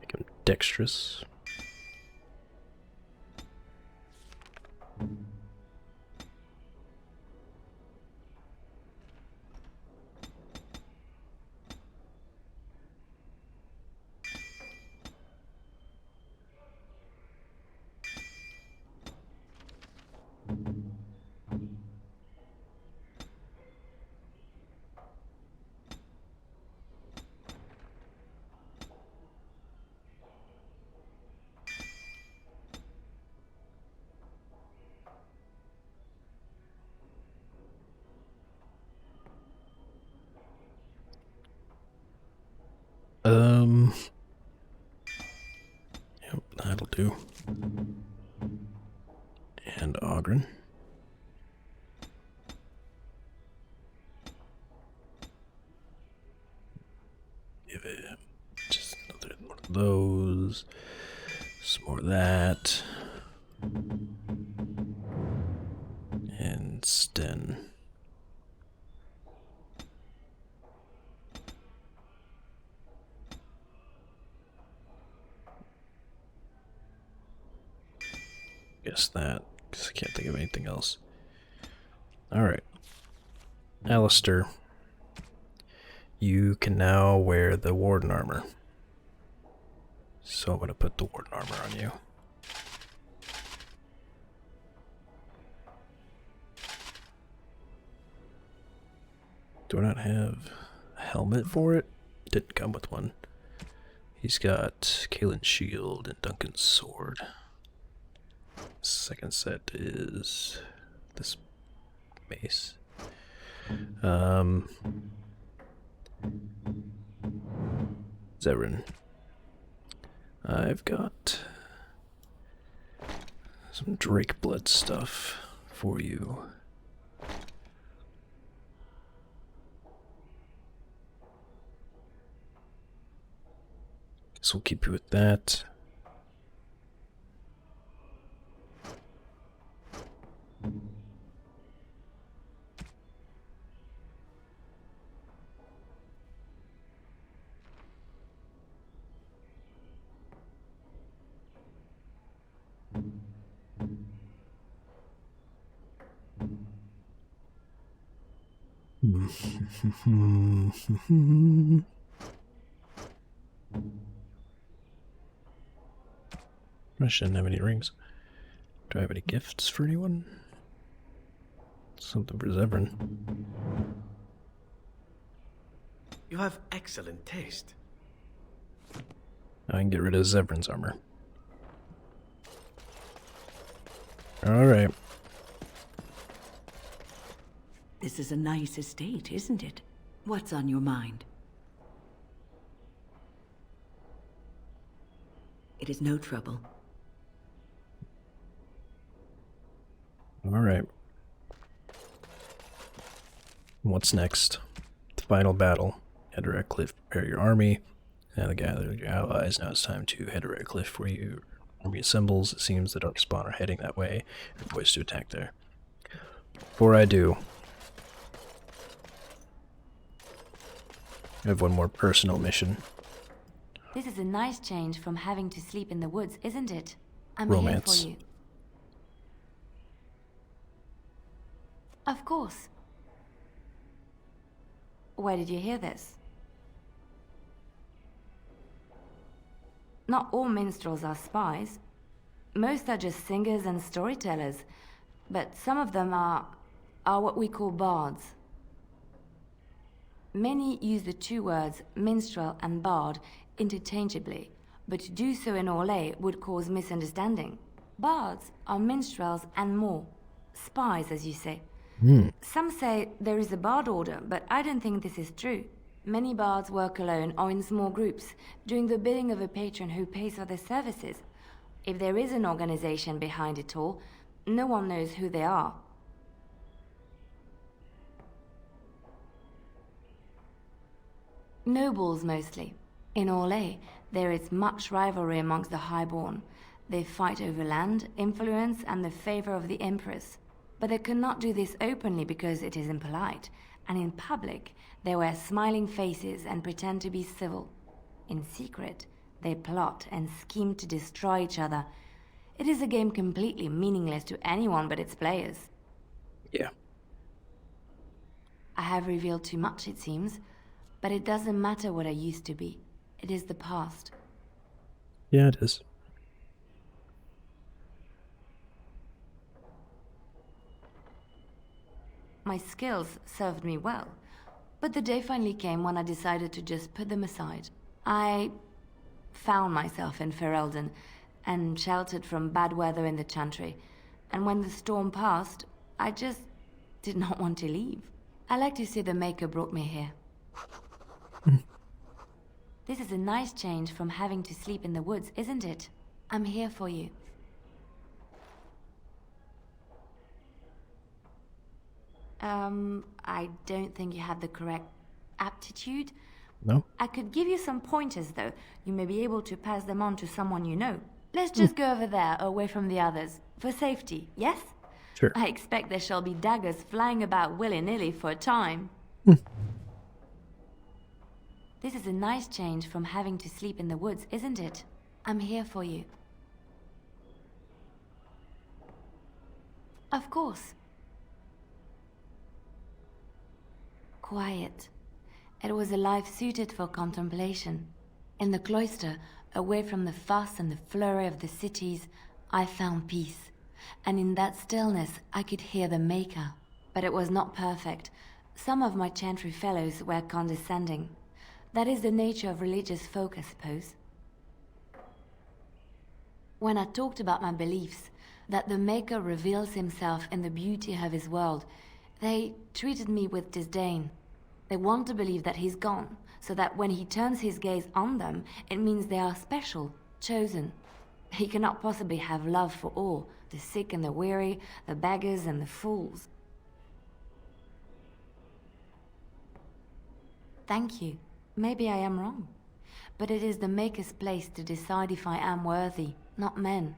A: Make him dexterous. do. And Ogren. Give it just another one of those. Some more of that. And Sten. Guess that, because I can't think of anything else. Alright. Alistair, you can now wear the Warden Armor. So I'm going to put the Warden Armor on you. Do I not have a helmet for it? Didn't come with one. He's got Kaelin's shield and Duncan's sword. Second set is this mace. Zevran. I've got some Drake blood stuff for you. So we'll keep you with that. I shouldn't have any rings. Do I have any gifts for anyone? Something for Zevran.
B: You have excellent taste.
A: I can get rid of Zevran's armor. Alright.
N: This is a nice estate, isn't it? What's on your mind? It is no trouble.
A: Alright. What's next? The final battle. Head to Red Cliff, prepare your army. Now to gather your allies. Now it's time to head to Red Cliff where your army assembles. It seems the Darkspawn are heading that way. You're poised to attack there. Before I do, I have one more personal mission.
S: This is a nice change from having to sleep in the woods, isn't it? I'm
A: Romance.
S: here for you. Of course. Where did you hear this? Not all minstrels are spies. Most are just singers and storytellers, but some of them are what we call bards. Many use the two words minstrel and bard interchangeably, but to do so in Orlais would cause misunderstanding. Bards are minstrels and more. Spies, as you say. Some say there is a bard order, but I don't think this is true. Many bards work alone or in small groups, doing the bidding of a patron who pays for their services. If there is an organization behind it all, no one knows who they are. Nobles, mostly. In Orlais, there is much rivalry amongst the highborn. They fight over land, influence, and the favor of the Empress. But they cannot do this openly because it is impolite, and in public, they wear smiling faces and pretend to be civil. In secret, they plot and scheme to destroy each other. It is a game completely meaningless to anyone but its players.
A: Yeah.
S: I have revealed too much, it seems, but it doesn't matter what I used to be. It is the past.
A: Yeah, it is.
S: My skills served me well, but the day finally came when I decided to just put them aside. I found myself in Ferelden and sheltered from bad weather in the Chantry, and when the storm passed, I just did not want to leave. I like to say the Maker brought me here. This is a nice change from having to sleep in the woods, isn't it? I'm here for you. I don't think you have the correct aptitude.
A: No?
S: I could give you some pointers, though. You may be able to pass them on to someone you know. Let's just go over there, away from the others. For safety, yes?
A: Sure.
S: I expect there shall be daggers flying about willy-nilly for a time. This is a nice change from having to sleep in the woods, isn't it? I'm here for you. Of course. Quiet. It was a life suited for contemplation. In the cloister, away from the fuss and the flurry of the cities, I found peace. And in that stillness, I could hear the Maker. But it was not perfect. Some of my chantry fellows were condescending. That is the nature of religious folk, I suppose. When I talked about my beliefs, that the Maker reveals himself in the beauty of his world, they treated me with disdain. They want to believe that he's gone, so that when he turns his gaze on them, it means they are special, chosen. He cannot possibly have love for all, the sick and the weary, the beggars and the fools. Thank you. Maybe I am wrong. But it is the Maker's place to decide if I am worthy, not men,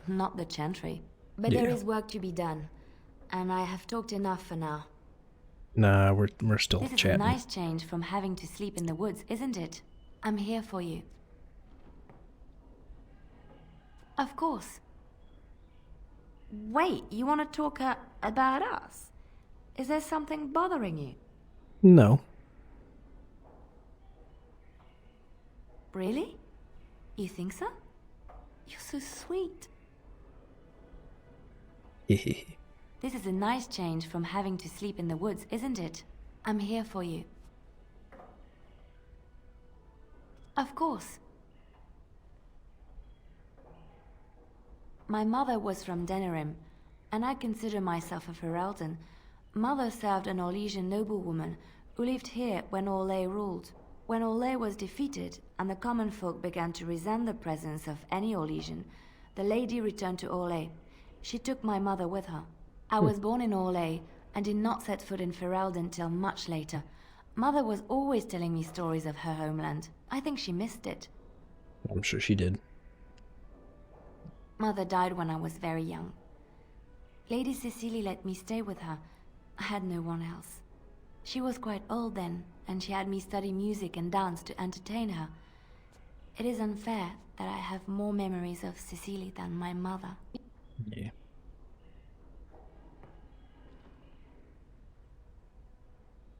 S: not the chantry. But there is work to be done, and I have talked enough for now.
A: Nah, we're still
S: This is
A: chatting.
S: a nice change from having to sleep in the woods, isn't it? I'm here for you. Of course. Wait, you want to talk about us? Is there something bothering you?
A: No.
S: Really? You think so? You're so sweet. This is a nice change from having to sleep in the woods, isn't it? I'm here for you. Of course. My mother was from Denerim, and I consider myself a Ferelden. Mother served an Orlesian noblewoman who lived here when Orlais ruled. When Orlais was defeated, and the common folk began to resent the presence of any Orlesian, the lady returned to Orlais. She took my mother with her. I was born in Orlais, and did not set foot in Ferelden till much later. Mother was always telling me stories of her homeland. I think she missed it.
A: I'm sure she did.
S: Mother died when I was very young. Lady Cecily let me stay with her. I had no one else. She was quite old then, and she had me study music and dance to entertain her. It is unfair that I have more memories of Cecily than my mother.
A: Yeah.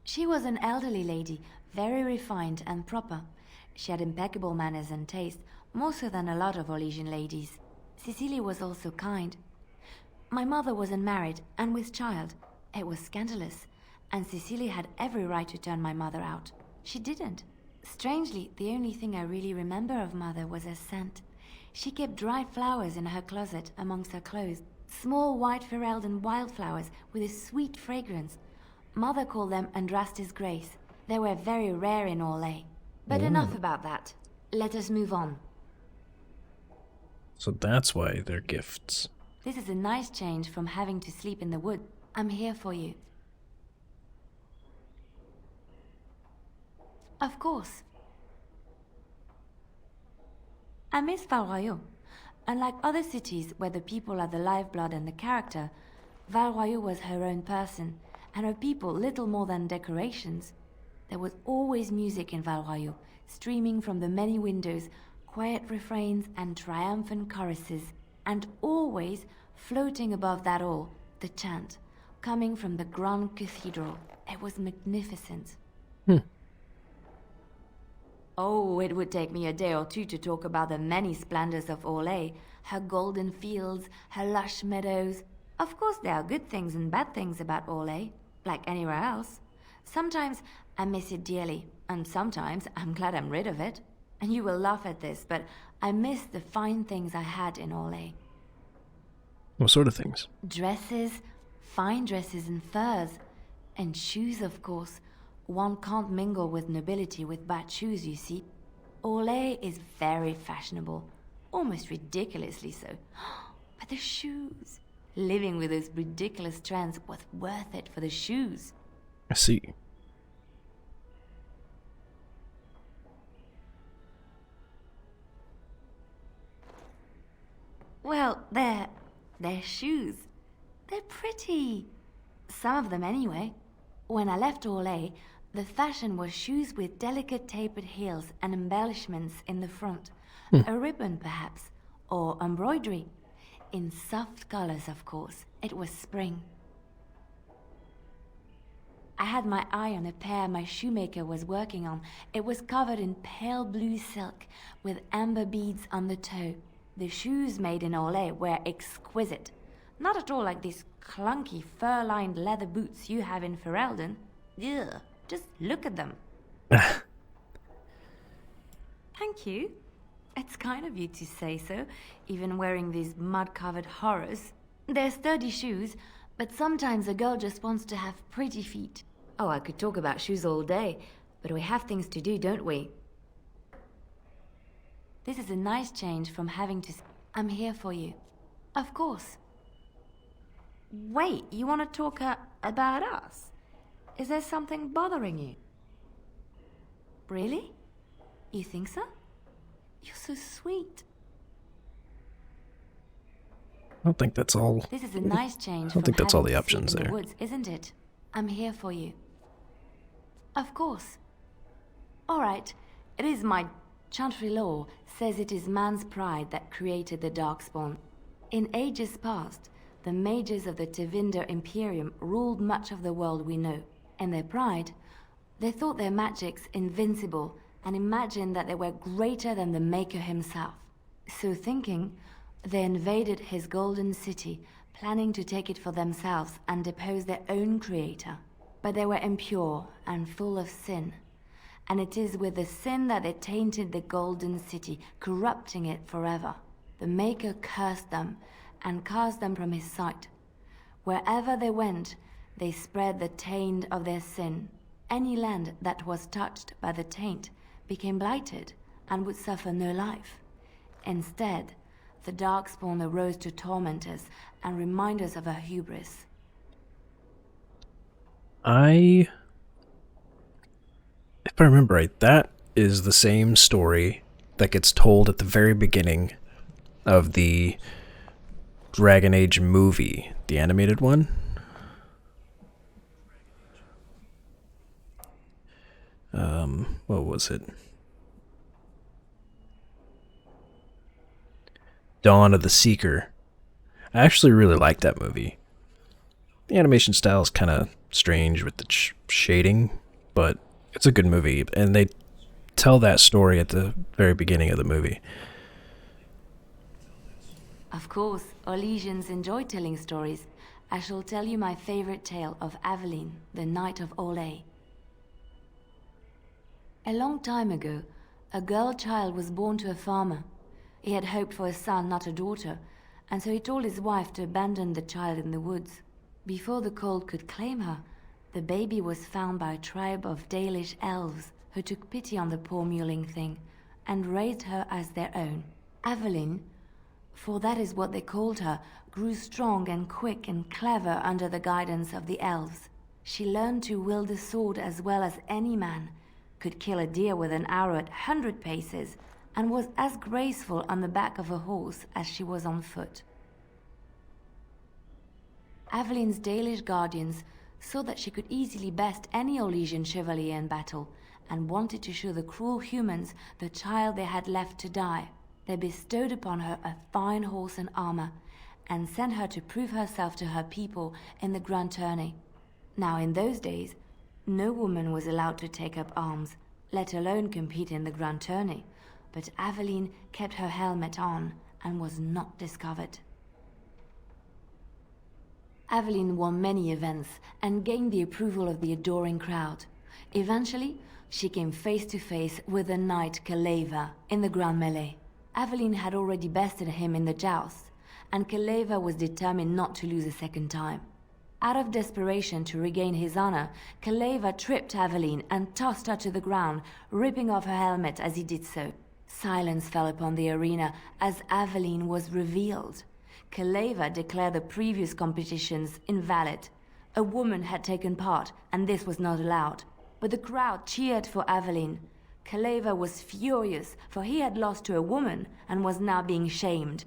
S: She was an elderly lady, very refined and proper. She had impeccable manners and taste, more so than a lot of Orlesian ladies. Cecily was also kind. My mother was unmarried and with child. It was scandalous, and Cecily had every right to turn my mother out. She didn't. Strangely, the only thing I really remember of Mother was her scent. She kept dried flowers in her closet amongst her clothes. Small white Ferelden wildflowers with a sweet fragrance. Mother called them Andrastis Grace. They were very rare in Orlais. But enough about that. Let us move on.
A: So that's why they're gifts.
S: This is a nice change from having to sleep in the wood. I'm here for you. Of course. I miss Val-Royeaux. Unlike other cities where the people are the lifeblood and the character, Val-Royeaux was her own person, and her people little more than decorations. There was always music in Val-Royeaux, streaming from the many windows, quiet refrains and triumphant choruses, and always, floating above that all, the chant, coming from the Grand Cathedral. It was magnificent. Oh, it would take me a day or two to talk about the many splendors of Orlais, her golden fields, her lush meadows. Of course, there are good things and bad things about Orlais, like anywhere else. Sometimes I miss it dearly, and sometimes I'm glad I'm rid of it. And you will laugh at this, but I miss the fine things I had in Orlais.
A: What sort of things?
S: Dresses, fine dresses and furs, and shoes, of course. One can't mingle with nobility with bad shoes, you see. Orlais is very fashionable. almost ridiculously so. But the shoes. Living with those ridiculous trends was worth it for the shoes.
A: I see.
S: Well, they're shoes. They're pretty. Some of them anyway. When I left Orlais, the fashion was shoes with delicate tapered heels and embellishments in the front. A ribbon, perhaps, or embroidery. In soft colors, of course. It was spring. I had my eye on a pair my shoemaker was working on. It was covered in pale blue silk with amber beads on the toe. The shoes made in Orlais were exquisite. Not at all like these clunky fur-lined leather boots you have in Ferelden. Ugh, just look at them. Thank you. It's kind of you to say so, even wearing these mud-covered horrors. They're sturdy shoes, but sometimes a girl just wants to have pretty feet. Oh, I could talk about shoes all day, but we have things to do, don't we? This is a nice change from having to... I'm here for you. Of course. Wait, you want to talk about us? Is there something bothering you? Really? You think so? You're so sweet.
A: I don't think that's all.
S: This is a nice change.
A: I don't think that's all the
S: having to
A: options
S: sleep in
A: there.
S: the woods, isn't it? I'm here for you. Of course. All right. It is my chantry law says it is man's pride that created the Darkspawn. In ages past, the mages of the Tevinder Imperium ruled much of the world we know. In their pride, they thought their magics invincible and imagined that they were greater than the Maker himself. So thinking, they invaded his golden city, planning to take it for themselves and depose their own creator. But they were impure and full of sin. And it is with the sin that they tainted the golden city, corrupting it forever. The Maker cursed them and cast them from his sight. Wherever they went, they spread the taint of their sin. Any land that was touched by the taint became blighted and would suffer no life. Instead, the Darkspawn arose to torment us and remind us of our hubris.
A: If I remember right, that is the same story that gets told at the very beginning of the Dragon Age movie, the animated one. What was it? Dawn of the Seeker. I actually really like that movie. The animation style is kind of strange with the shading, but it's a good movie, and they tell that story at the very beginning of the movie.
S: Of course, Orlesians enjoy telling stories. I shall tell you my favorite tale of Aveline, the Knight of Orlais. A long time ago, a girl child was born to a farmer. He had hoped for a son, not a daughter, and so he told his wife to abandon the child in the woods. Before the cold could claim her, the baby was found by a tribe of Dalish elves who took pity on the poor mewling thing and raised her as their own. Aveline, for that is what they called her, grew strong and quick and clever under the guidance of the elves. She learned to wield the sword as well as any man, could kill a deer with an arrow at 100 paces, and was as graceful on the back of a horse as she was on foot. Aveline's Dalish guardians saw that she could easily best any Orlesian chevalier in battle, and wanted to show the cruel humans the child they had left to die. They bestowed upon her a fine horse and armor, and sent her to prove herself to her people in the grand tourney. Now in those days, no woman was allowed to take up arms, let alone compete in the grand tourney, but Aveline kept her helmet on and was not discovered. Aveline won many events and gained the approval of the adoring crowd. Eventually, she came face to face with the knight Kaleva in the grand melee. Aveline had already bested him in the joust, and Kaleva was determined not to lose a second time. Out of desperation to regain his honor, Kaleva tripped Aveline and tossed her to the ground, ripping off her helmet as he did so. Silence fell upon the arena as Aveline was revealed. Kaleva declared the previous competitions invalid. A woman had taken part, and this was not allowed. But the crowd cheered for Aveline. Kaleva was furious, for he had lost to a woman and was now being shamed.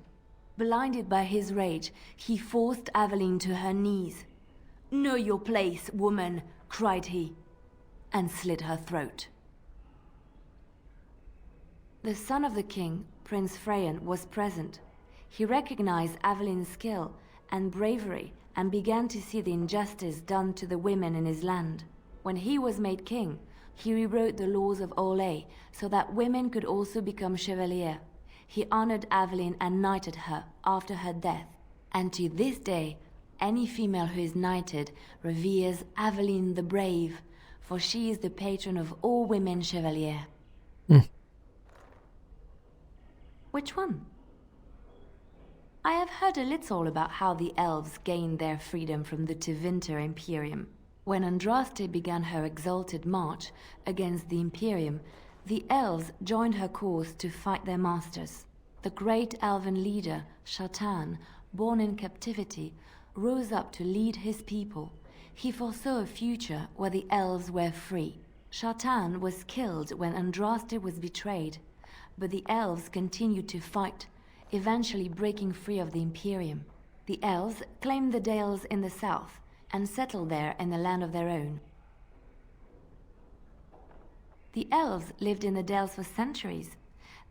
S: Blinded by his rage, he forced Aveline to her knees. "Know your place, woman," cried he, and slit her throat. The son of the king, Prince Freyan, was present. He recognized Aveline's skill and bravery and began to see the injustice done to the women in his land. When he was made king, he rewrote the laws of Orlais so that women could also become chevalier. He honored Aveline and knighted her after her death. And to this day, any female who is knighted reveres Aveline the Brave, for she is the patron of all women chevalier. Which one? I have heard a little about how the elves gained their freedom from the Tevinter Imperium. When Andraste began her exalted march against the Imperium, the elves joined her cause to fight their masters. The great elven leader, Shatan, born in captivity, rose up to lead his people. He foresaw a future where the elves were free. Shatan was killed when Andraste was betrayed, but the elves continued to fight, eventually breaking free of the Imperium. The elves claimed the Dales in the south and settled there in a land of their own. The elves lived in the Dales for centuries.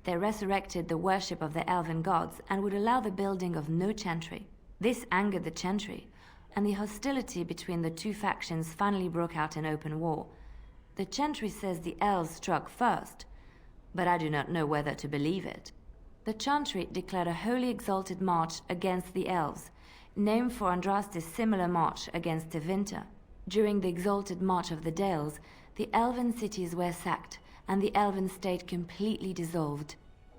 S: They resurrected the worship of the elven gods and would allow the building of no chantry. This angered the chantry, and the hostility between the two factions finally broke out in open war. The chantry says the elves struck first, but I do not know whether to believe it. The chantry declared a wholly exalted march against the elves, named for Andraste's similar march against Tevinter. During the exalted march of the Dales, the elven cities were sacked, and the elven state completely dissolved.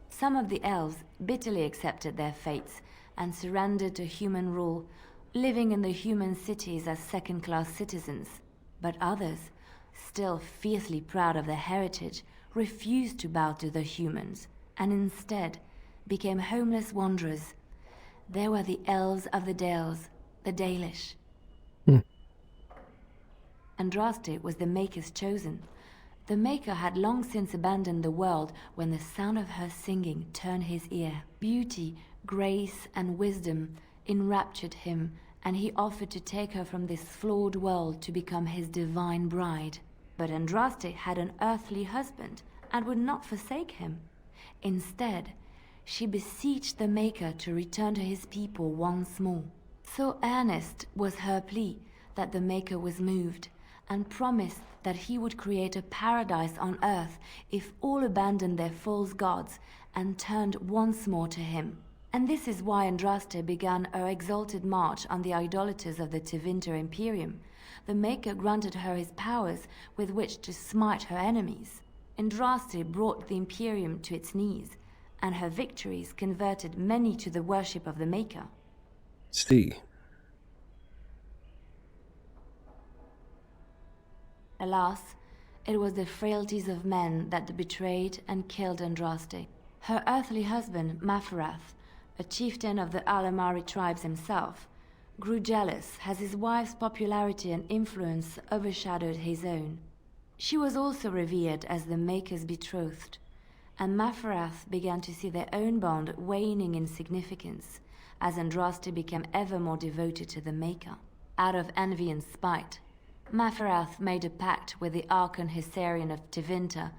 S: Some of the elves bitterly accepted their fates and surrendered to human rule, living in the human cities as second-class citizens. But others, still fiercely proud of their heritage, refused to bow to the humans, and instead became homeless wanderers. They were the elves of the Dales, the Dalish. Andraste was the Maker's chosen. The Maker had long since abandoned the world when the sound of her singing turned his ear. Beauty, grace, and wisdom enraptured him, and he offered to take her from this flawed world to become his divine bride. But Andraste had an earthly husband and would not forsake him. Instead, she beseeched the Maker to return to his people once more. So earnest was her plea that the Maker was moved, and promised that he would create a paradise on earth if all abandoned their false gods and turned once more to him. And this is why Andraste began her exalted march on the idolaters of the Tevinter Imperium. The Maker granted her his powers with which to smite her enemies. Andraste brought the Imperium to its knees, and her victories converted many to the worship of the Maker.
A: See.
S: Alas, it was the frailties of men that betrayed and killed Andraste. Her earthly husband, Maferath, a chieftain of the Alamari tribes himself, grew jealous as his wife's popularity and influence overshadowed his own. She was also revered as the Maker's betrothed, and Maferath began to see their own bond waning in significance as Andraste became ever more devoted to the Maker. Out of envy and spite, Maferath made a pact with the Archon Hysarian of Tevinter,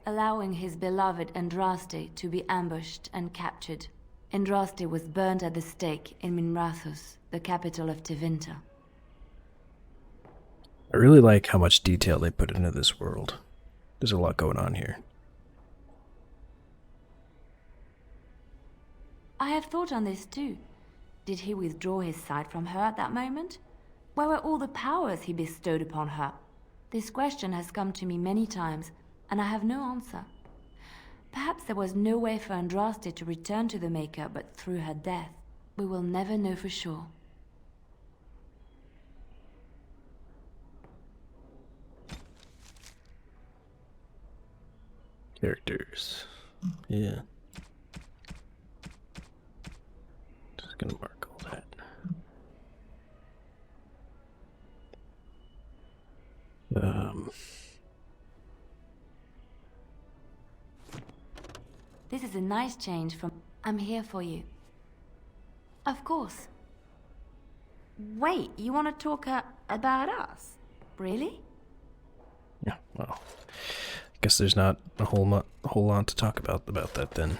S: allowing his beloved Andraste to be ambushed and captured. Andraste was burned at the stake in Minrathous, the capital of Tevinter.
A: I really like how much detail they put into this world. There's a lot going on here.
S: I have thought on this too. Did he withdraw his sight from her at that moment? Where were all the powers he bestowed upon her? This question has come to me many times, and I have no answer. Perhaps there was no way for Andraste to return to the Maker but through her death. We will never know for sure.
A: Characters. Yeah. Just gonna mark all that.
S: This is a nice change from... I'm here for you. Of course. Wait, you want to talk about us? Really?
A: Yeah, well, I guess there's not a whole lot to talk about that then.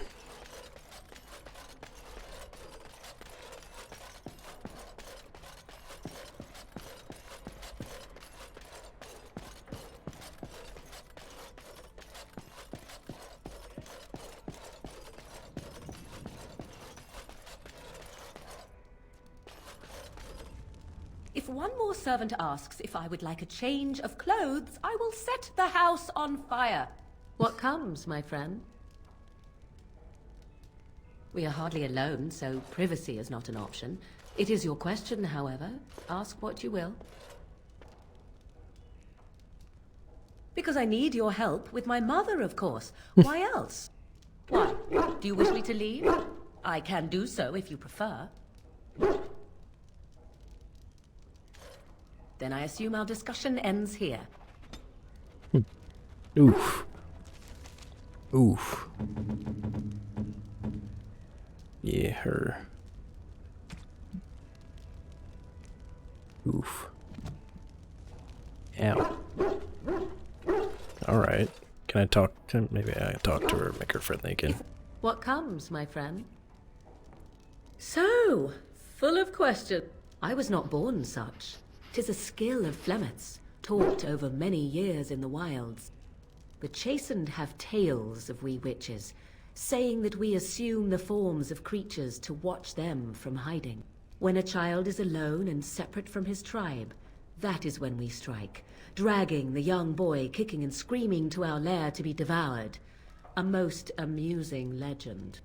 J: If one more servant asks if I would like a change of clothes, I will set the house on fire. What comes, my friend? We are hardly alone, so privacy is not an option. It is your question, however. Ask what you will. Because I need your help with my mother, of course. Why else? Why? Do you wish me to leave? I can do so if you prefer. Then I assume our discussion ends here.
A: Oof. Oof. Yeah, her. Oof. Ow. Alright. Can I talk to... Maybe I talk to her, make her friendly again.
J: What comes, my friend? So, full of question. I was not born such. 'Tis a skill of Flemeth's, taught over many years in the wilds. The chastened have tales of we witches, saying that we assume the forms of creatures to watch them from hiding. When a child is alone and separate from his tribe, that is when we strike, dragging the young boy kicking and screaming to our lair to be devoured. A most amusing legend.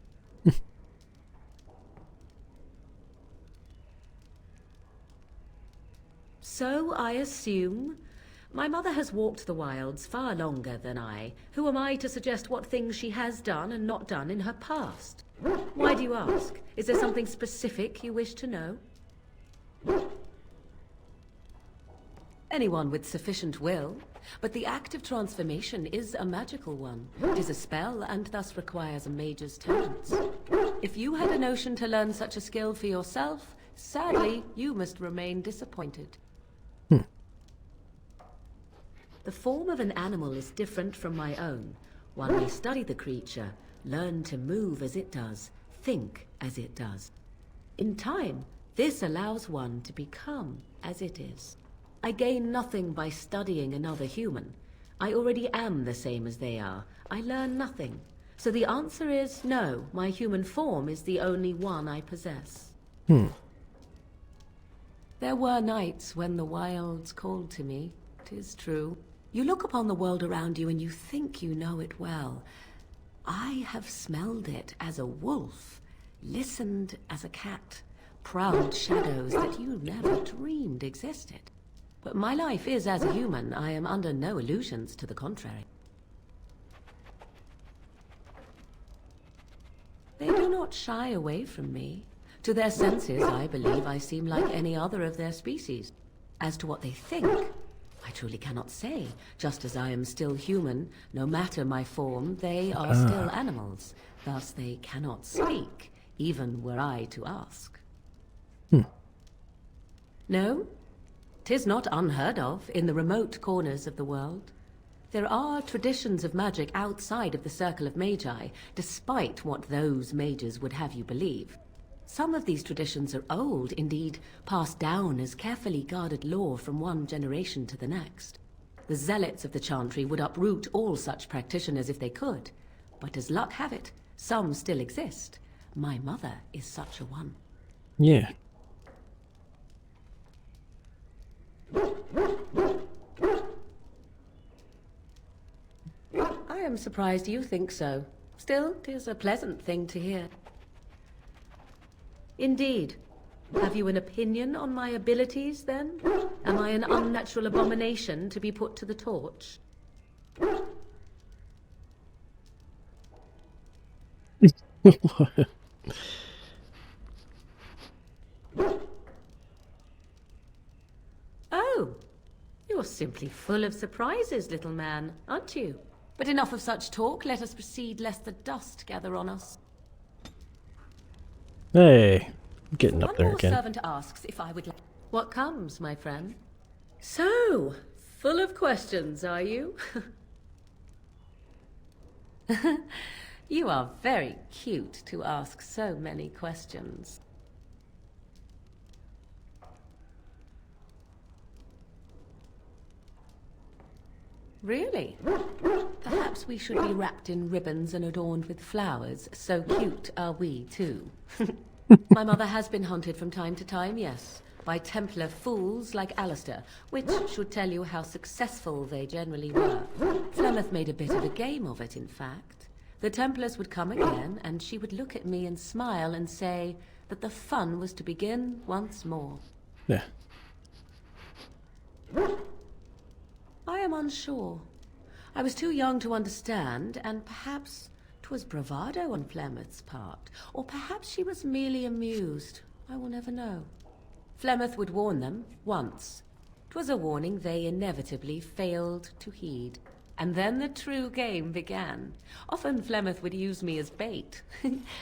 J: So I assume. My mother has walked the wilds far longer than I. Who am I to suggest what things she has done and not done in her past? Why do you ask? Is there something specific you wish to know? Anyone with sufficient will, but the act of transformation is a magical one. It is a spell and thus requires a mage's talents. If you had a notion to learn such a skill for yourself, sadly, you must remain disappointed. The form of an animal is different from my own. One may study the creature, learn to move as it does, think as it does. In time, this allows one to become as it is. I gain nothing by studying another human. I already am the same as they are. I learn nothing. So the answer is no, my human form is the only one I possess. There were nights when the wilds called to me, 'tis true. You look upon the world around you and you think you know it well. I have smelled it as a wolf, listened as a cat, prowled shadows that you never dreamed existed. But my life is as a human. I am under no illusions to the contrary. They do not shy away from me. To their senses, I believe I seem like any other of their species. As to what they think, I truly cannot say. Just as I am still human, no matter my form, they are still animals. Thus they cannot speak, even were I to ask. No? 'Tis not unheard of in the remote corners of the world. There are traditions of magic outside of the circle of magi, despite what those mages would have you believe. Some of these traditions are old, indeed, passed down as carefully guarded lore from one generation to the next. The zealots of the chantry would uproot all such practitioners if they could, but as luck have it, some still exist. My mother is such a one.
A: Yeah.
J: I am surprised you think so. Still, 'tis a pleasant thing to hear. Indeed. Have you an opinion on my abilities, then? Am I an unnatural abomination to be put to the torch? Oh, you're simply full of surprises, little man, aren't you? But enough of such talk. Let us proceed, lest the dust gather on us.
A: Hey, I'm getting up there
J: One more
A: again.
J: servant asks if I would like... What comes, my friend? So, full of questions, are you? You are very cute to ask so many questions. Really? Perhaps we should be wrapped in ribbons and adorned with flowers. So cute are we, too. My mother has been hunted from time to time, yes, by Templar fools like Alistair, which should tell you how successful they generally were. Flemeth made a bit of a game of it, in fact. The Templars would come again, and she would look at me and smile and say that the fun was to begin once more.
A: Yeah.
J: I am unsure. I was too young to understand, and perhaps 'twas bravado on Flemeth's part, or perhaps she was merely amused. I will never know. Flemeth would warn them, once. 'Twas a warning they inevitably failed to heed. And then the true game began. Often Flemeth would use me as bait.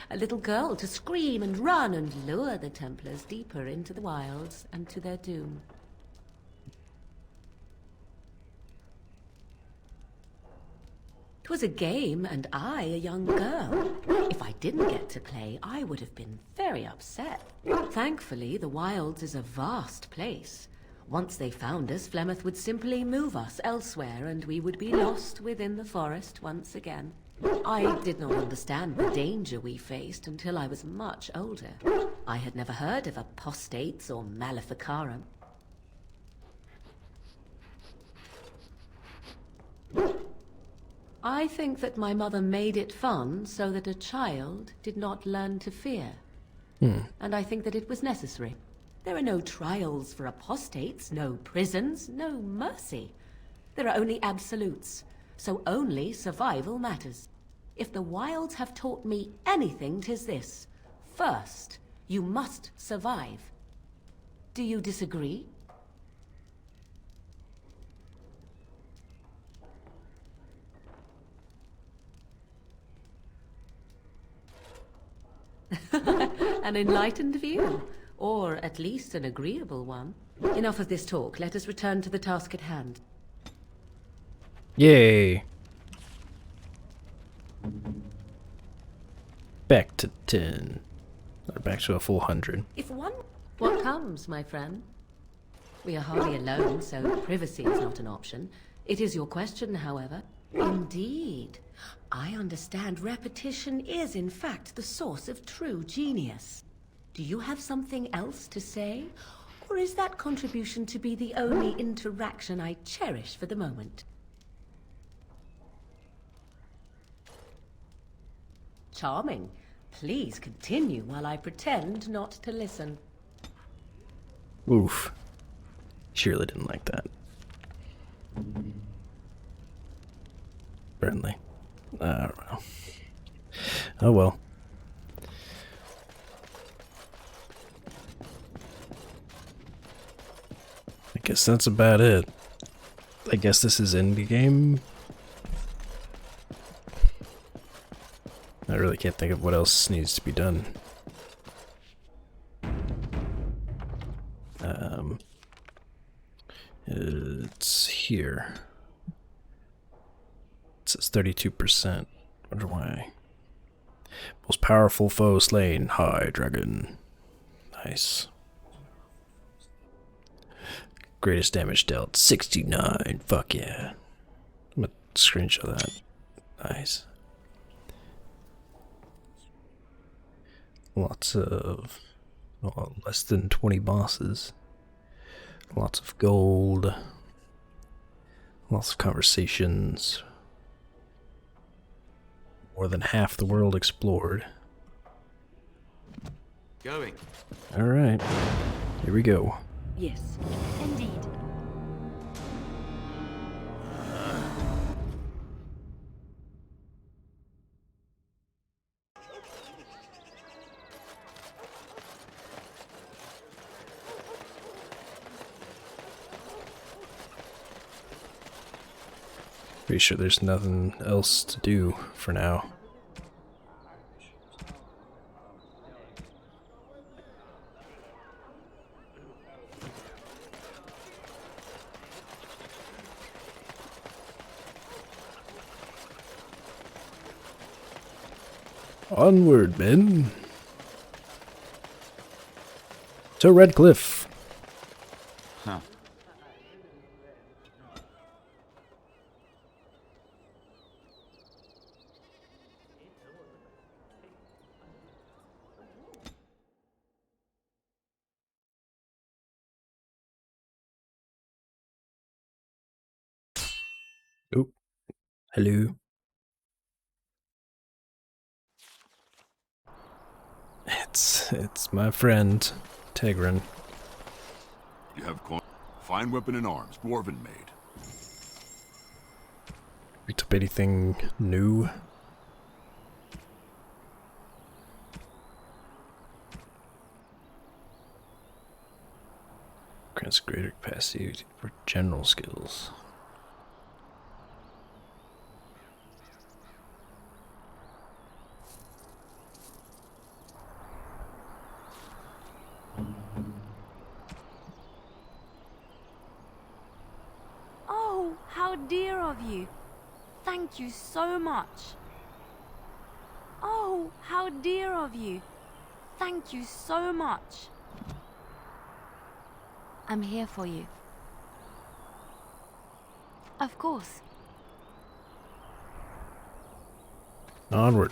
J: A little girl to scream and run and lure the Templars deeper into the wilds and to their doom. 'Twas a game, and I a young girl. If I didn't get to play, I would have been very upset. Thankfully, the wilds is a vast place. Once they found us, Flemeth would simply move us elsewhere, and we would be lost within the forest once again. I did not understand the danger we faced until I was much older. I had never heard of apostates or maleficarum. I think that my mother made it fun so that a child did not learn to fear. And I think that it was necessary. There are no trials for apostates, no prisons, no mercy. There are only absolutes, so only survival matters. If the wilds have taught me anything, 'tis this. First, you must survive. Do you disagree? An enlightened view, or at least an agreeable one. Enough of this talk. Let us return to the task at hand.
A: Yay! Back to 10. Or back to a full 100.
J: If one... What comes, my friend? We are hardly alone, so privacy is not an option. It is your question, however. Indeed. I understand repetition is, in fact, the source of true genius. Do you have something else to say? Or is that contribution to be the only interaction I cherish for the moment? Charming. Please continue while I pretend not to listen.
A: Oof. Surely didn't like that. Apparently. I don't know. Oh well. I guess that's about it. I guess this is indie game. I really can't think of what else needs to be done. It's here. It says 32%. Wonder why. Most powerful foe slain. High dragon. Nice. Greatest damage dealt. 69. Fuck yeah. I'm gonna screenshot that. Nice. Lots of... well, less than 20 bosses. Lots of gold. Lots of conversations. More than half the world explored.
U: Going.
A: Alright. Here we go.
J: Yes, indeed.
A: Pretty sure there's nothing else to do for now. Onward, men. To Redcliffe.
U: Huh.
A: Oh, hello. It's my friend, Tegrin.
E: You have fine weapon and arms, dwarven made.
A: Picked up anything new? Grants greater capacity for general skills.
S: Oh, how dear of you. Thank you so much. Oh, how dear of you. Thank you so much. I'm here for you. Of course.
A: Onward.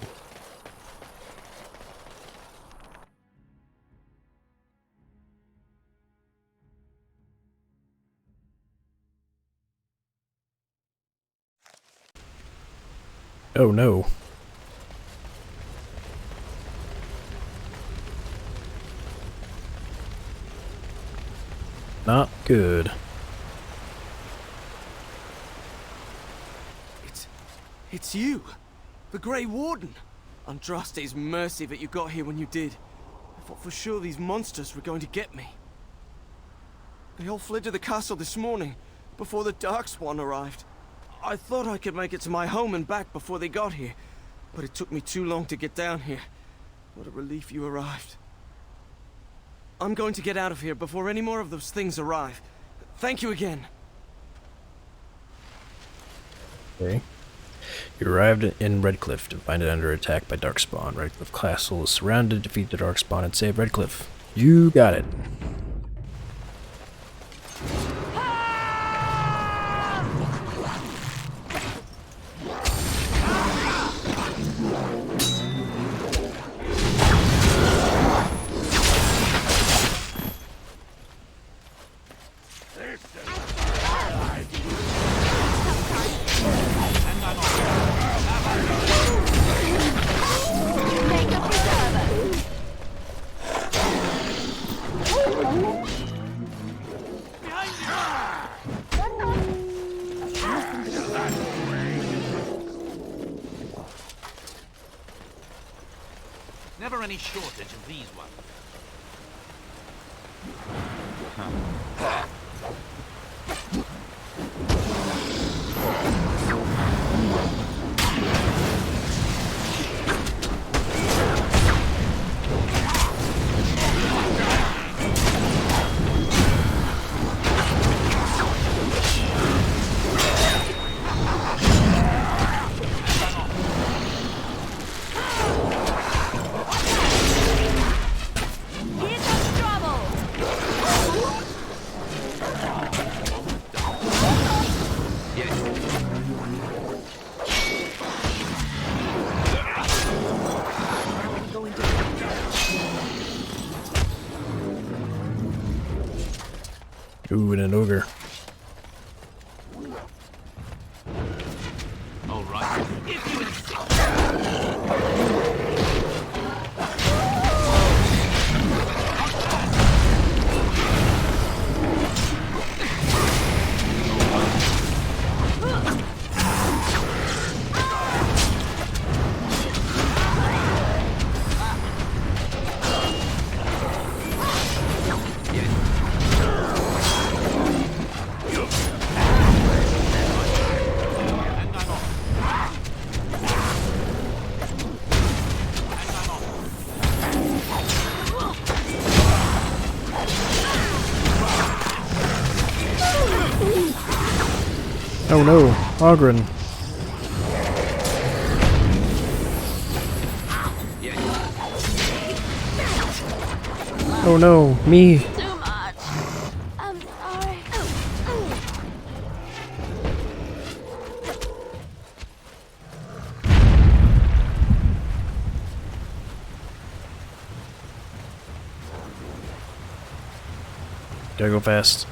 A: Oh no. Not good.
T: It's you! The Grey Warden! Andraste's mercy that you got here when you did. I thought for sure these monsters were going to get me. They all fled to the castle this morning, before the Darkspawn arrived. I thought I could make it to my home and back before they got here, but it took me too long to get down here. What a relief you arrived. I'm going to get out of here before any more of those things arrive. Thank you again.
A: Okay. You arrived in Redcliffe to find it under attack by Darkspawn. Redcliffe Castle is surrounded. Defeat the Darkspawn and save Redcliffe. You got it.
U: Never any shortage of these ones.
A: Ooh, and an ogre.
U: All right. If you insist.
A: Oh no, Ogren. Oh no, me.
S: Too much. I'm sorry.
A: Gotta go fast.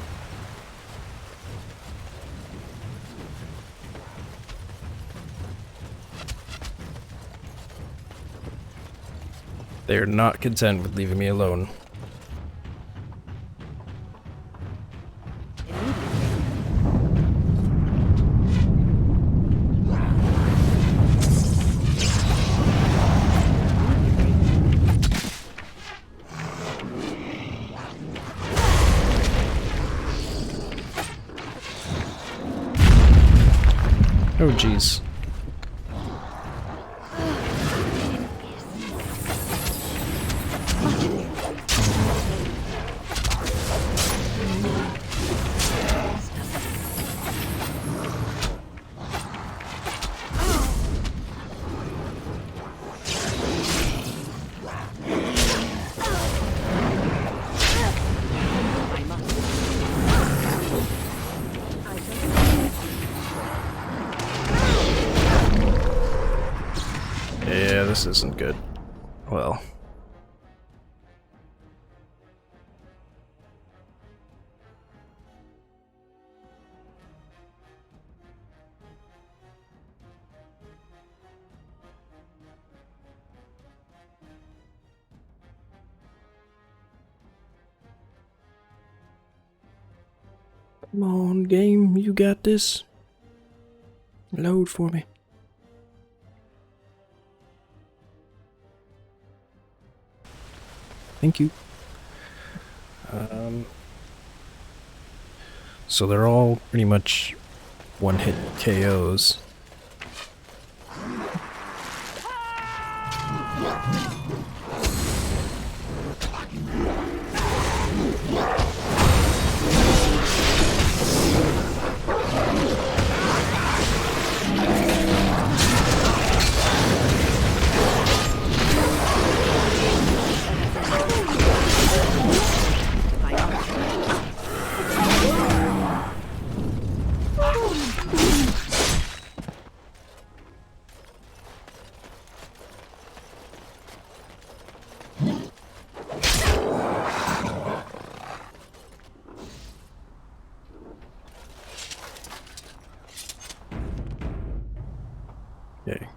A: They are not content with leaving me alone. Oh jeez. Yeah, this isn't good. Well. Come on, game, you got this. Load for me. Thank you. So they're all pretty much one-hit KOs. Okay.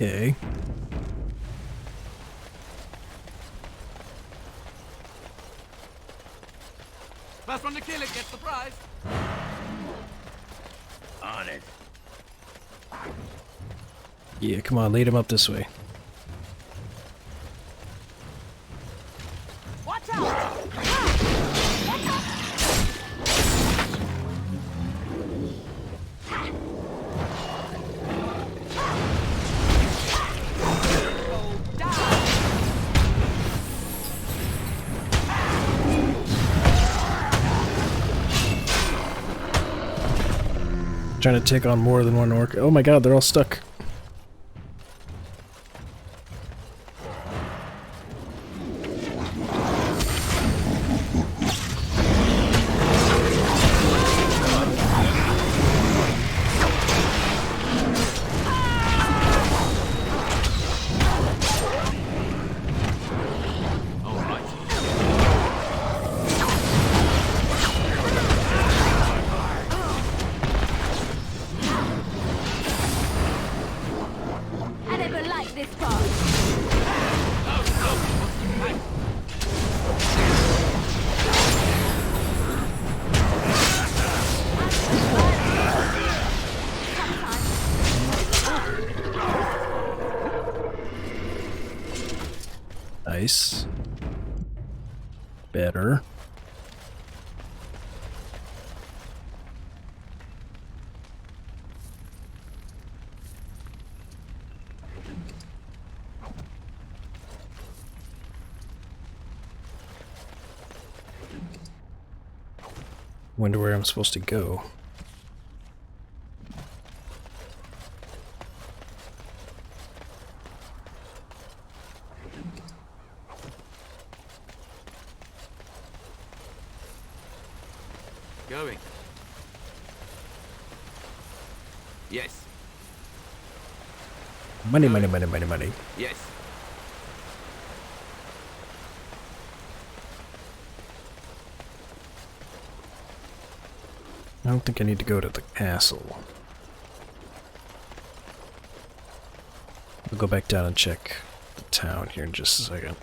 A: Okay.
X: First one to kill it gets the prize.
G: On it.
A: Yeah, come on, lead him up this way.
X: Watch out!
A: Trying to take on more than one orc. Oh my god, they're all stuck. Nice. Better. Wonder where I'm supposed to go.
U: Going. Yes.
A: Money, money, money, money, money.
U: Yes.
A: I don't think I need to go to the castle. I'll go back down and check the town here in just a second.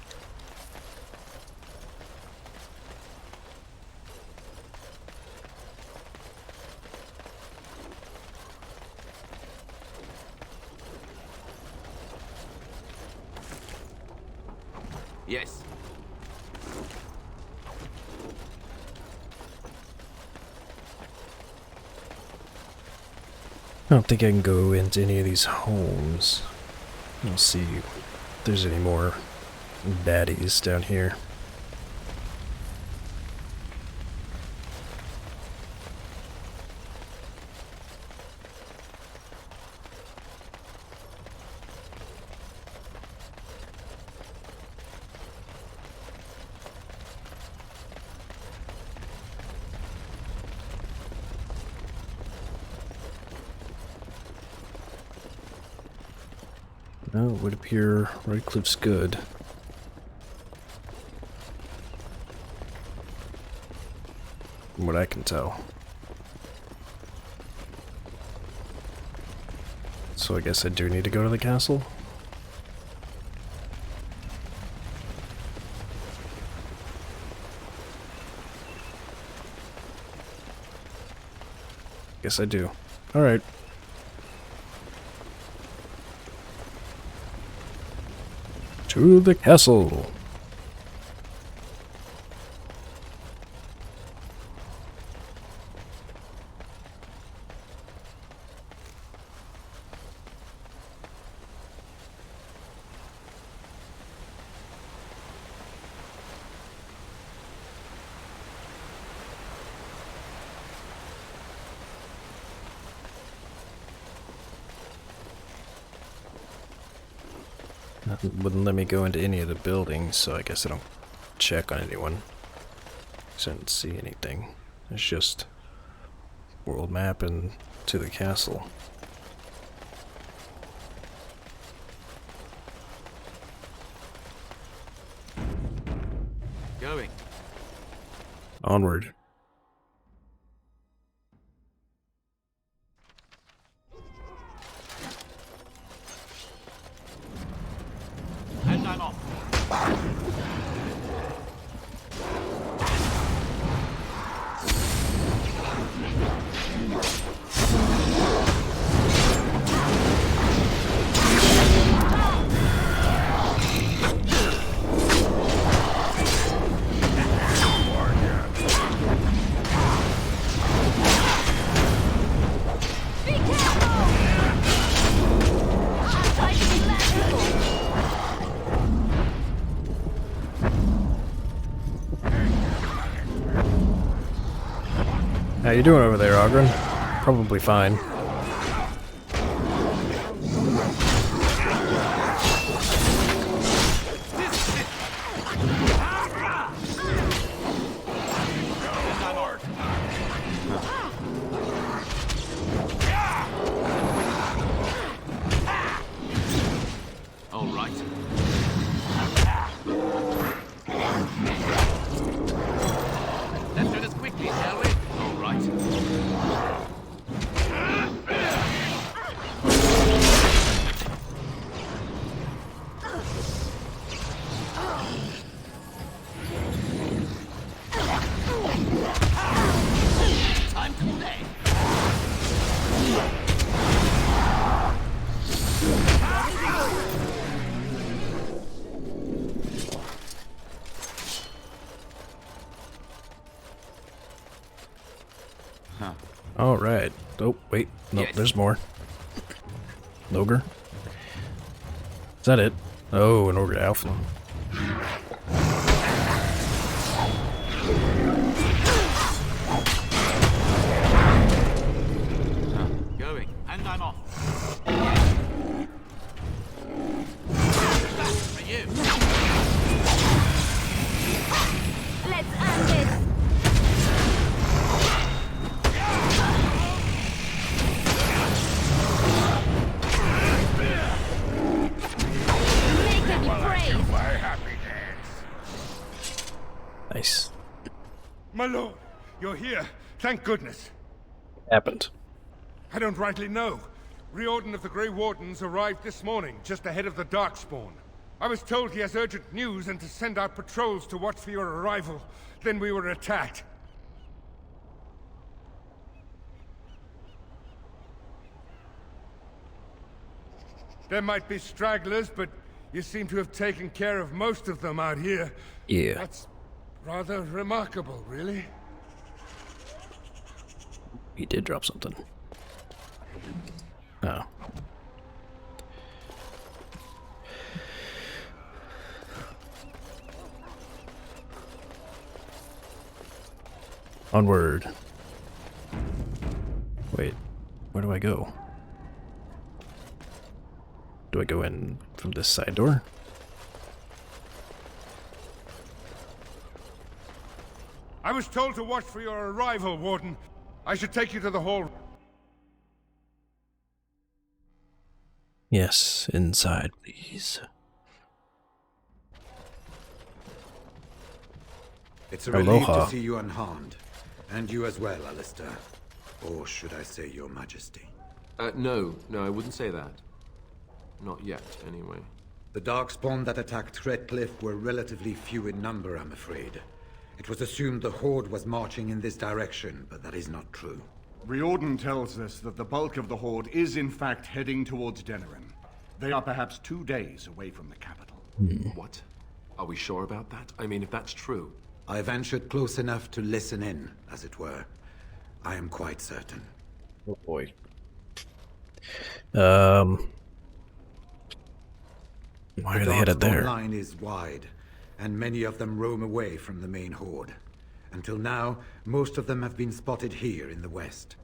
U: Yes.
A: I don't think I can go into any of these homes. We'll see if there's any more baddies down here. No, it would appear Redcliffe's good. From what I can tell. So I guess I do need to go to the castle? Guess I do. Alright. To the castle. It wouldn't let me go into any of the buildings, so I guess I don't check on anyone. I didn't see anything. It's just world map and to the castle.
U: Going.
A: Onward.
U: And I'm off.
A: How you doing over there, Ogren? Probably fine.
U: All right. Let's do this quickly, shall we? All right. Time to play.
A: Alright. Oh, wait. Nope, there's more. Ogre. Is that it? Oh, an Ogre Alpha.
U: Going, and I'm off. For you.
S: Let's end this! Make them be brave!
A: Nice.
I: My lord, you're here. Thank goodness.
A: Happened.
I: I don't rightly know. Riordan of the Grey Wardens arrived this morning, just ahead of the Darkspawn. I was told he has urgent news and to send out patrols to watch for your arrival. Then we were attacked. There might be stragglers, but you seem to have taken care of most of them out here.
A: Yeah.
I: That's rather remarkable, really.
A: He did drop something. Oh. Onward. Wait, where do I go? Do I go in from this side door?
I: I was told to watch for your arrival, Warden. I should take you to the hall.
A: Yes, inside, please.
R: It's a relief
A: Aloha.
R: to see you unharmed. And you as well, Alistair. Or should I say your majesty?
K: No, I wouldn't say that. Not yet, anyway.
R: The Darkspawn that attacked Redcliffe were relatively few in number, I'm afraid. It was assumed the Horde was marching in this direction, but that is not true.
I: Riordan tells us that the bulk of the Horde is in fact heading towards Denerim. They are perhaps 2 days away from the capital.
K: What? Are we sure about that? I mean, if that's true.
R: I ventured close enough to listen in, as it were. I am quite certain.
A: Oh boy. Why are they headed there?
R: The line is wide, and many of them roam away from the main Horde. Until now, most of them have been spotted here in the west.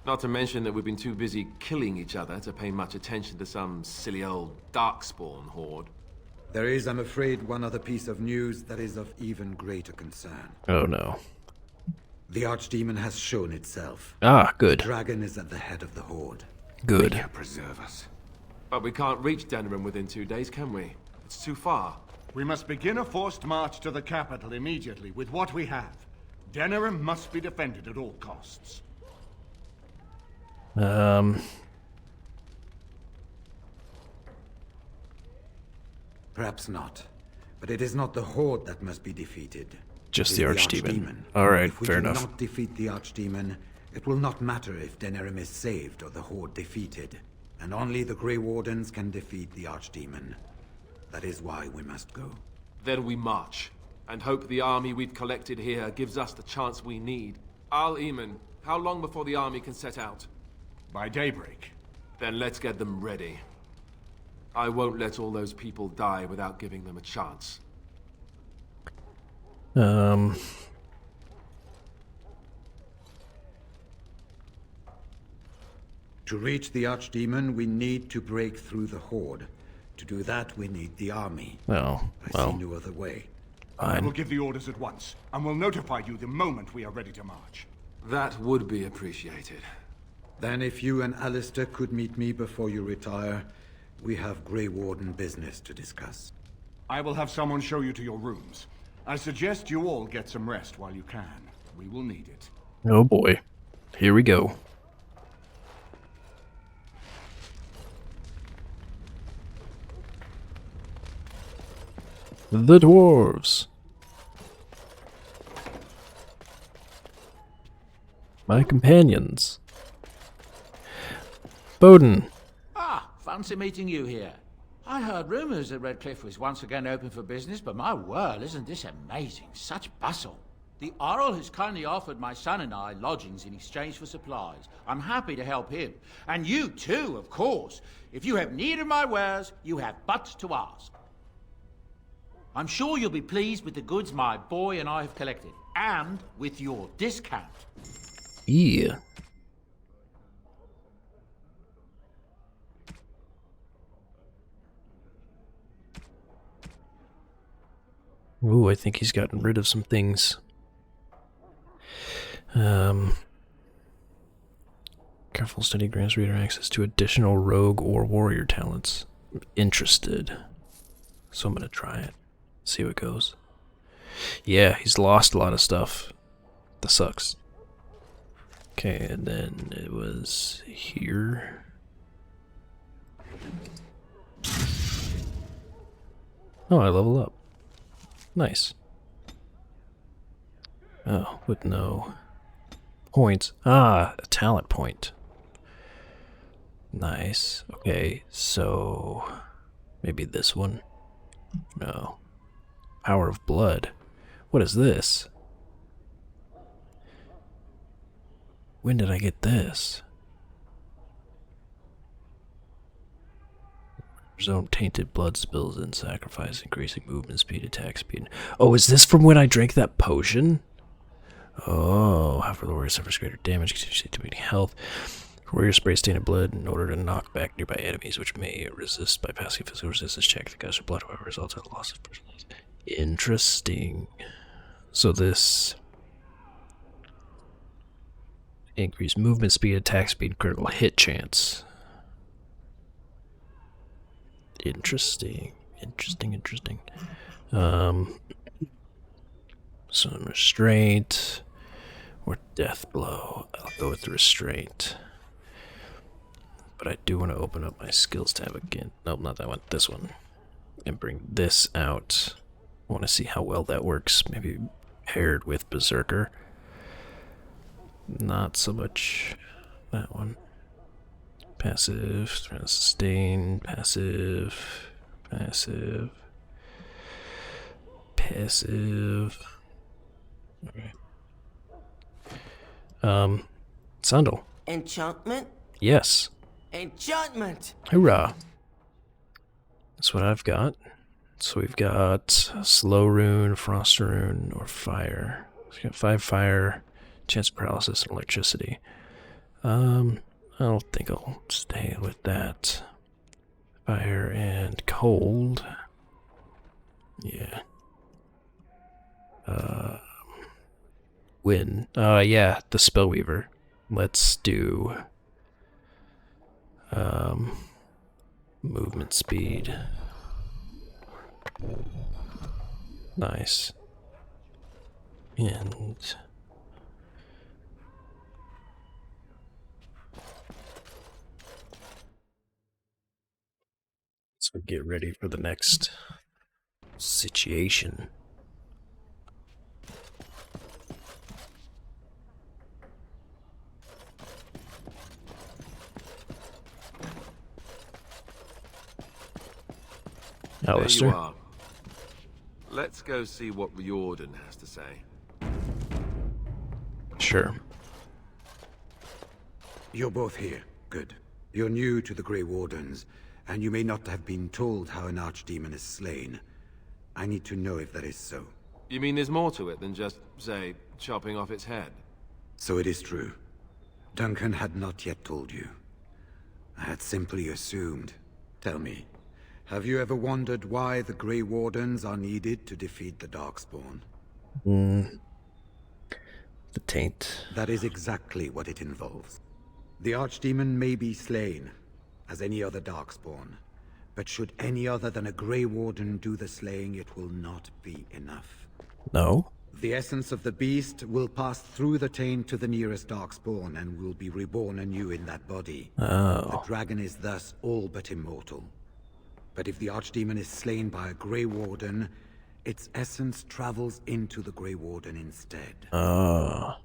K: Not to mention that we've been too busy killing each other to pay much attention to some silly old Darkspawn horde.
R: There is, I'm afraid, one other piece of news that is of even greater concern.
A: Oh no.
R: The Archdemon has shown itself.
A: Ah, good.
R: The dragon is at the head of the Horde.
A: Good.
R: May you preserve us.
K: But we can't reach Denerim within 2 days, can we? It's too far.
I: We must begin a forced march to the capital immediately with what we have. Denerim must be defended at all costs.
R: Perhaps not. But it is not the Horde that must be defeated.
A: Just
R: It
A: the
R: is
A: Archdemon. Alright,
R: If we
A: fair
R: do
A: enough.
R: not defeat the Archdemon, it will not matter if Denerim is saved or the Horde defeated. And only the Grey Wardens can defeat the Archdemon. That is why we must go.
K: Then we march, and hope the army we've collected here gives us the chance we need. Al-Eamon, how long before the army can set out?
I: By daybreak.
K: Then let's get them ready. I won't let all those people die without giving them a chance.
R: To reach the Archdemon, we need to break through the Horde. To do that, we need the army.
A: Well,
R: I see no other way.
I: I will give the orders at once, and will notify you the moment we are ready to march.
K: That would be appreciated.
R: Then if you and Alistair could meet me before you retire, we have Grey Warden business to discuss.
I: I will have someone show you to your rooms. I suggest you all get some rest while you can. We will need it.
A: Oh boy. Here we go. The dwarves. My companions. Bowden.
L: Ah, fancy meeting you here. I heard rumors that Redcliffe was once again open for business, but my word, isn't this amazing? Such bustle. The Earl has kindly offered my son and I lodgings in exchange for supplies. I'm happy to help him. And you too, of course. If you have need of my wares, you have but to ask. I'm sure you'll be pleased with the goods my boy and I have collected, and with your discount.
A: Yeah. Ooh, I think he's gotten rid of some things. Careful study grants reader access to additional rogue or warrior talents. I'm interested. So I'm gonna try it. See how it goes. Yeah, he's lost a lot of stuff. That sucks. Okay, and then it was here. Oh, I level up. Nice. Oh, with no points. Ah, a talent point. Nice. Okay, so maybe this one. No. Power of Blood. What is this? When did I get this? Zone tainted blood spills and sacrifice, increasing movement speed, attack speed. Oh, is this from when I drank that potion? Oh, however the warrior suffers greater damage, continues to make health. Warrior sprays tainted blood in order to knock back nearby enemies, which may resist by passing a physical resistance check. The guys of blood, however, results in loss of personality. Interesting. So this increased movement speed, attack speed, critical hit chance. Interesting. Some restraint or death blow. I'll go with the restraint. But I do want to open up my skills tab again. Nope, not that one. This one. And bring this out. I want to see how well that works. Maybe paired with Berserker. Not so much that one. Passive, sustain, passive. Okay. Sandal.
T: Enchantment?
A: Yes.
T: Enchantment!
A: Hoorah. That's what I've got. So we've got slow rune, frost rune, or fire. So we've got 5 fire, chance of paralysis, and electricity. I don't think I'll stay with that. Fire and cold. Yeah. Wind. Yeah, the Spellweaver. Let's do movement speed. Nice. And so get ready for the next situation. Alistair.
K: There you are. Let's go see what the Warden has to say.
A: Sure.
R: You're both here. Good. You're new to the Grey Wardens, and you may not have been told how an archdemon is slain. I need to know if that is so.
K: You mean there's more to it than just, say, chopping off its head?
R: So it is true. Duncan had not yet told you. I had simply assumed. Tell me, have you ever wondered why the Grey Wardens are needed to defeat the Darkspawn?
A: The taint.
R: That is exactly what it involves. The archdemon may be slain, as any other Darkspawn, but should any other than a Grey Warden do the slaying, it will not be enough.
A: No?
R: The essence of the beast will pass through the taint to the nearest Darkspawn and will be reborn anew in that body.
A: Oh.
R: The dragon is thus all but immortal. But if the archdemon is slain by a Grey Warden, its essence travels into the Grey Warden instead.
A: Oh.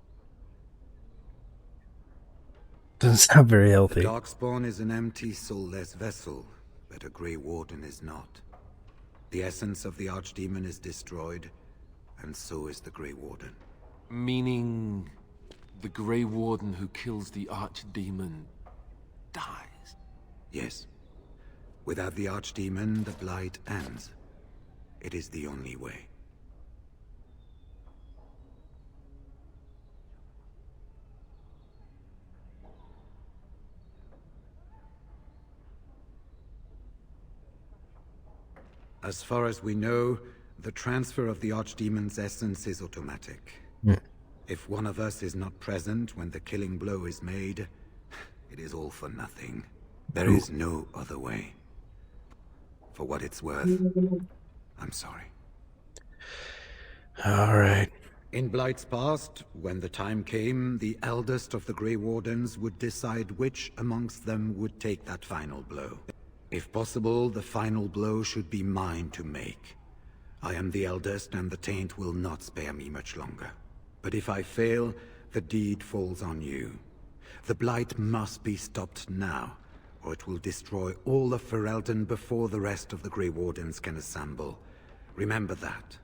A: Doesn't sound very healthy.
R: The Darkspawn is an empty, soulless vessel, but a Grey Warden is not. The essence of the archdemon is destroyed, and so is the Grey Warden.
M: Meaning the Grey Warden who kills the Archdemon dies?
R: Yes. Without the Archdemon, the Blight ends. It is the only way. As far as we know, the transfer of the Archdemon's essence is automatic. If one of us is not present when the killing blow is made, it is all for nothing. There is no other way. For what it's worth, I'm sorry.
A: Alright.
R: In Blight's past, when the time came, the eldest of the Grey Wardens would decide which amongst them would take that final blow. If possible, the final blow should be mine to make. I am the eldest, and the taint will not spare me much longer. But if I fail, the deed falls on you. The Blight must be stopped now, or it will destroy all of Ferelden before the rest of the Grey Wardens can assemble. Remember that.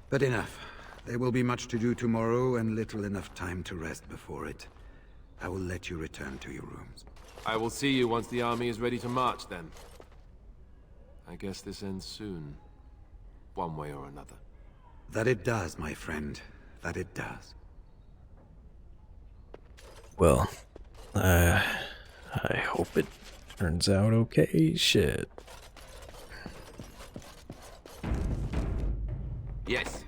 R: But enough. There will be much to do tomorrow, and little enough time to rest before it. I will let you return to your rooms.
M: I will see you once the army is ready to march, then. I guess this ends soon. One way or another.
R: That it does, my friend. That it does.
A: Well, I hope it turns out okay. Shit.
U: Yes.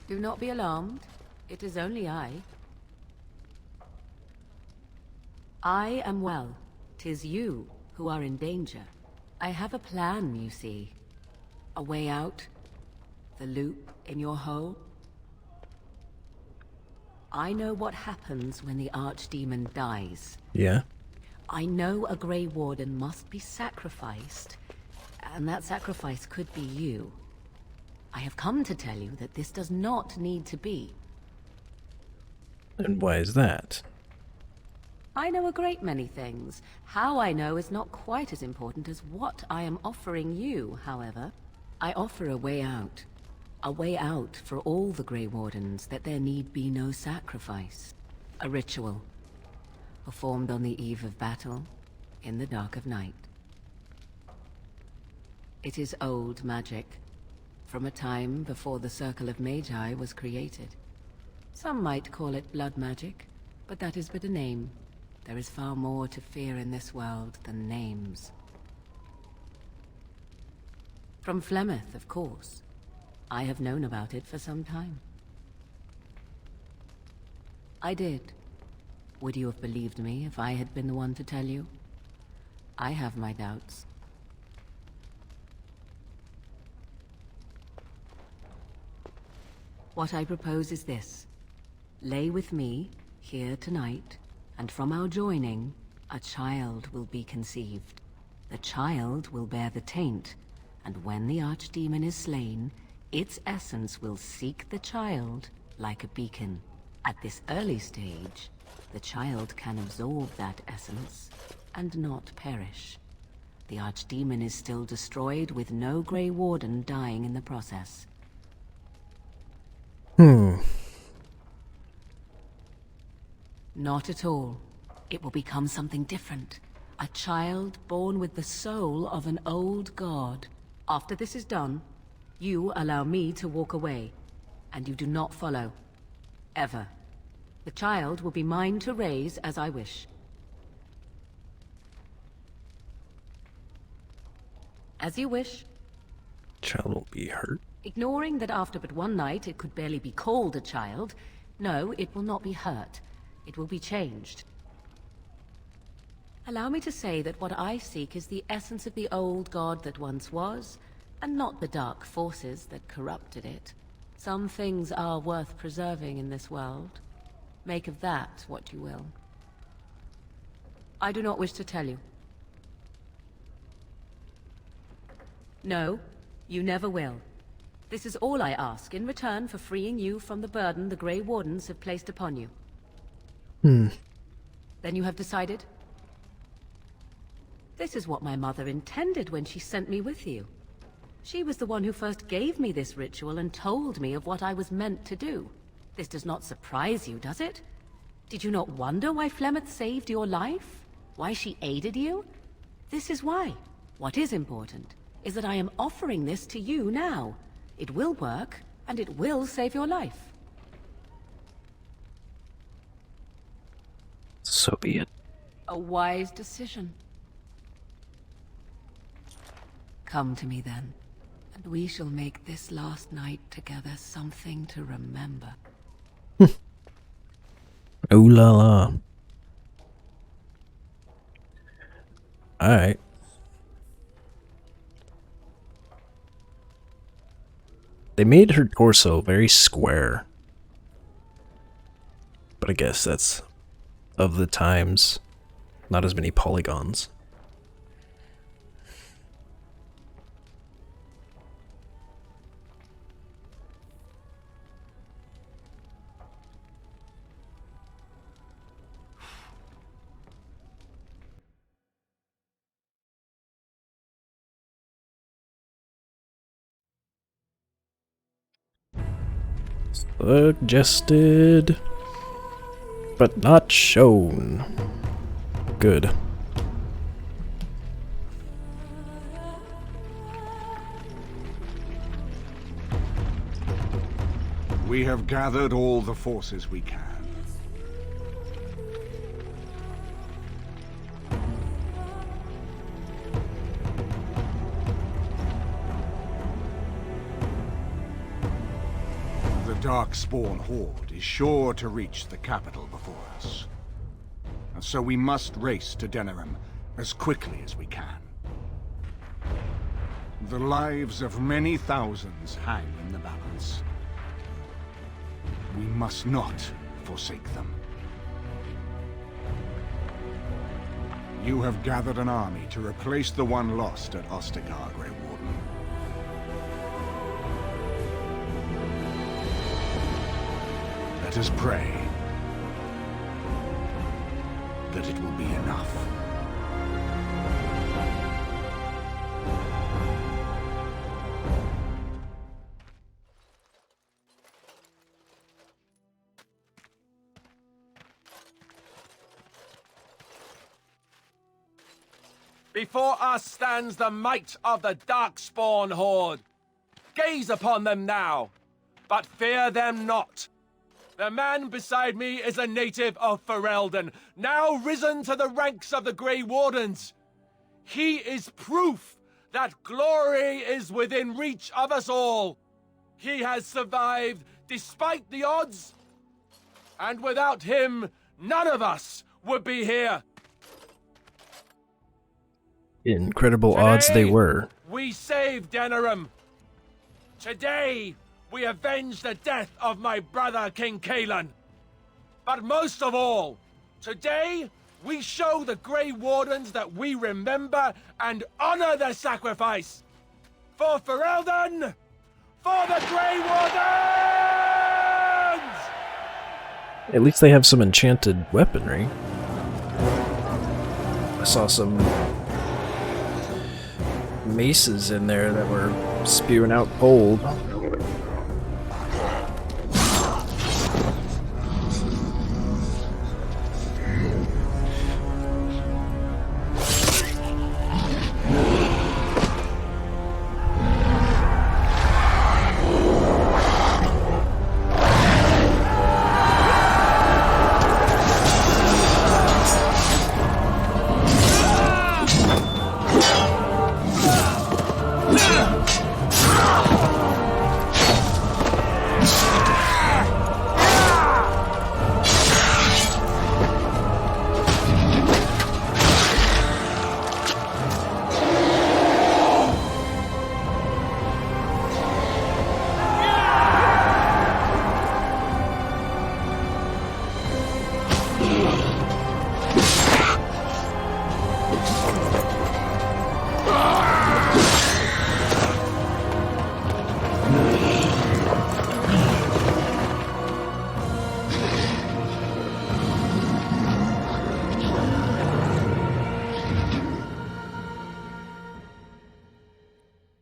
N: Do not be alarmed. It is only I. I am well. 'Tis you who are in danger. I have a plan, you see. A way out. The loop in your hole. I know what happens when the Archdemon dies.
A: Yeah?
N: I know a Grey Warden must be sacrificed, and that sacrifice could be you. I have come to tell you that this does not need to be.
A: And why is that?
N: I know a great many things. How I know is not quite as important as what I am offering you, however. I offer a way out. A way out for all the Grey Wardens, that there need be no sacrifice. A ritual, performed on the eve of battle, in the dark of night. It is old magic, from a time before the Circle of Magi was created. Some might call it blood magic, but that is but a name. There is far more to fear in this world than names. From Flemeth, of course. I have known about it for some time. I did. Would you have believed me if I had been the one to tell you? I have my doubts. What I propose is this. Lay with me, here tonight, and from our joining, a child will be conceived. The child will bear the taint, and when the Archdemon is slain, its essence will seek the child like a beacon. At this early stage, the child can absorb that essence and not perish. The Archdemon is still destroyed with no Grey Warden dying in the process. Not at all. It will become something different. A child born with the soul of an old god. After this is done, you allow me to walk away, and you do not follow. Ever. The child will be mine to raise as I wish. As you wish.
A: Child won't be hurt.
N: Ignoring that after but one night it could barely be called a child, no, it will not be hurt. It will be changed. Allow me to say that what I seek is the essence of the old god that once was, and not the dark forces that corrupted it. Some things are worth preserving in this world. Make of that what you will. I do not wish to tell you. No, you never will. This is all I ask in return for freeing you from the burden the Grey Wardens have placed upon you. Then you have decided? This is what my mother intended when she sent me with you. She was the one who first gave me this ritual and told me of what I was meant to do. This does not surprise you, does it? Did you not wonder why Flemeth saved your life? Why she aided you? This is why. What is important is that I am offering this to you now. It will work, and it will save your life.
A: So be it.
N: A wise decision. Come to me then, and we shall make this last night together something to remember.
A: Ooh la la. Alright. They made her torso very square. But I guess that's of the times. Not as many polygons. Suggested, but not shown. Good.
I: We have gathered all the forces we can. The Darkspawn horde is sure to reach the capital before us. And so we must race to Denerim as quickly as we can. The lives of many thousands hang in the balance. We must not forsake them. You have gathered an army to replace the one lost at Ostagar, Grey Warden. Let us pray that it will be enough.
M: Before us stands the might of the Darkspawn horde. Gaze upon them now, but fear them not. The man beside me is a native of Ferelden, now risen to the ranks of the Grey Wardens. He is proof that glory is within reach of us all. He has survived despite the odds, and without him, none of us would be here.
A: Incredible odds they were.
M: We saved Denerim. Today, we avenge the death of my brother, King Kaelan. But most of all, today, we show the Grey Wardens that we remember and honor their sacrifice. For Ferelden! For the Grey Wardens!
A: At least they have some enchanted weaponry. I saw some maces in there that were spewing out gold.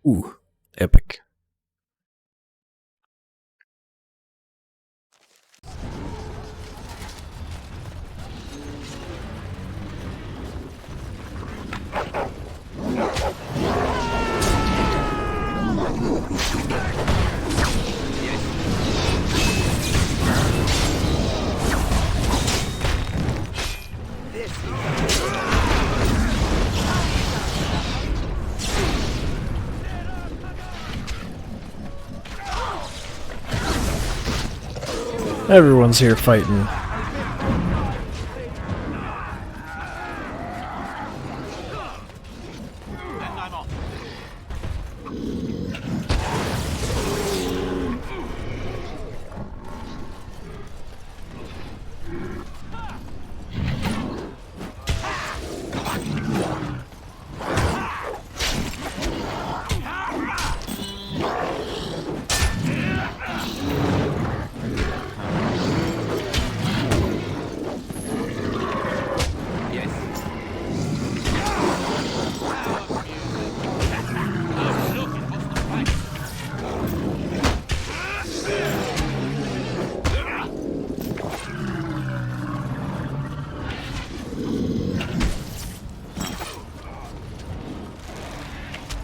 A: Ooh, epic. Everyone's here fighting.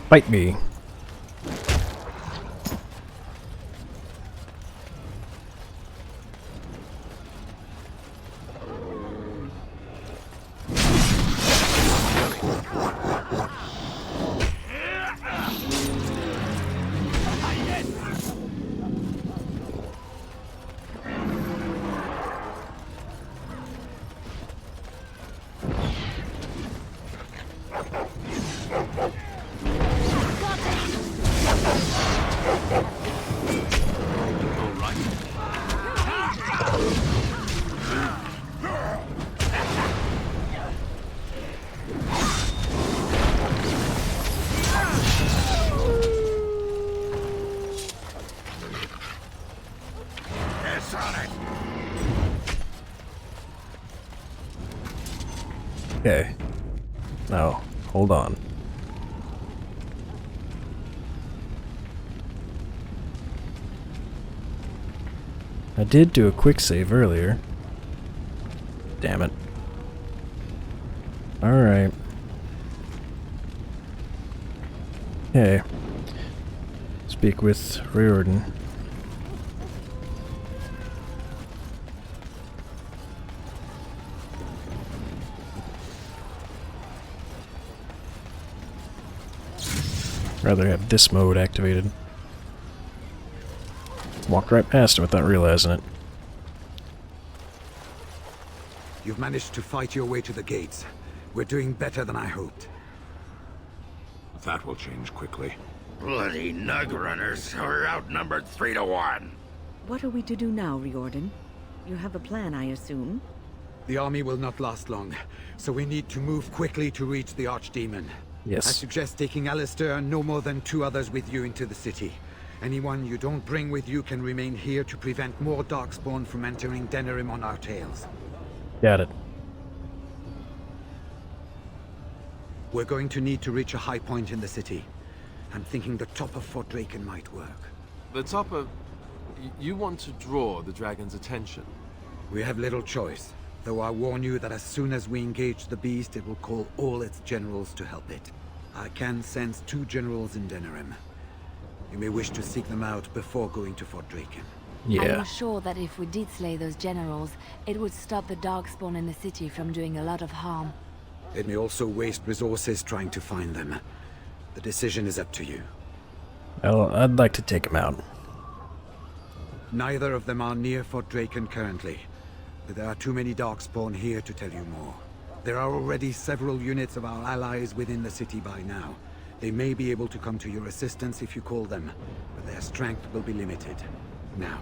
A: Fight me. Okay. Now, hold on. I did do a quick save earlier. Damn it. Alright. Okay. Speak with Warden. Rather have this mode activated. Walked right past it without realizing it.
R: You've managed to fight your way to the gates. We're doing better than I hoped.
E: That will change quickly.
G: Bloody nug runners are outnumbered 3 to 1.
N: What are we to do now, Riordan? You have a plan, I assume?
R: The army will not last long, so we need to move quickly to reach the Archdemon.
A: Yes.
R: I suggest taking Alistair and no more than 2 others with you into the city. Anyone you don't bring with you can remain here to prevent more Darkspawn from entering Denerim on our tails.
A: Got it.
R: We're going to need to reach a high point in the city. I'm thinking the top of Fort Draken might work.
K: The top of... You want to draw the dragon's attention?
R: We have little choice, though I warn you that as soon as we engage the beast, it will call all its generals to help it. I can sense 2 generals in Denerim. You may wish to seek them out before going to Fort Draken.
S: I'm sure that if we did slay those generals, it would stop the Darkspawn in the city from doing a lot of harm.
R: It may also waste resources trying to find them. The decision is up to you.
A: Well, I'd like to take him out.
R: Neither of them are near Fort Draken currently, but there are too many Darkspawn here to tell you more. There are already several units of our allies within the city by now. They may be able to come to your assistance if you call them, but their strength will be limited. Now,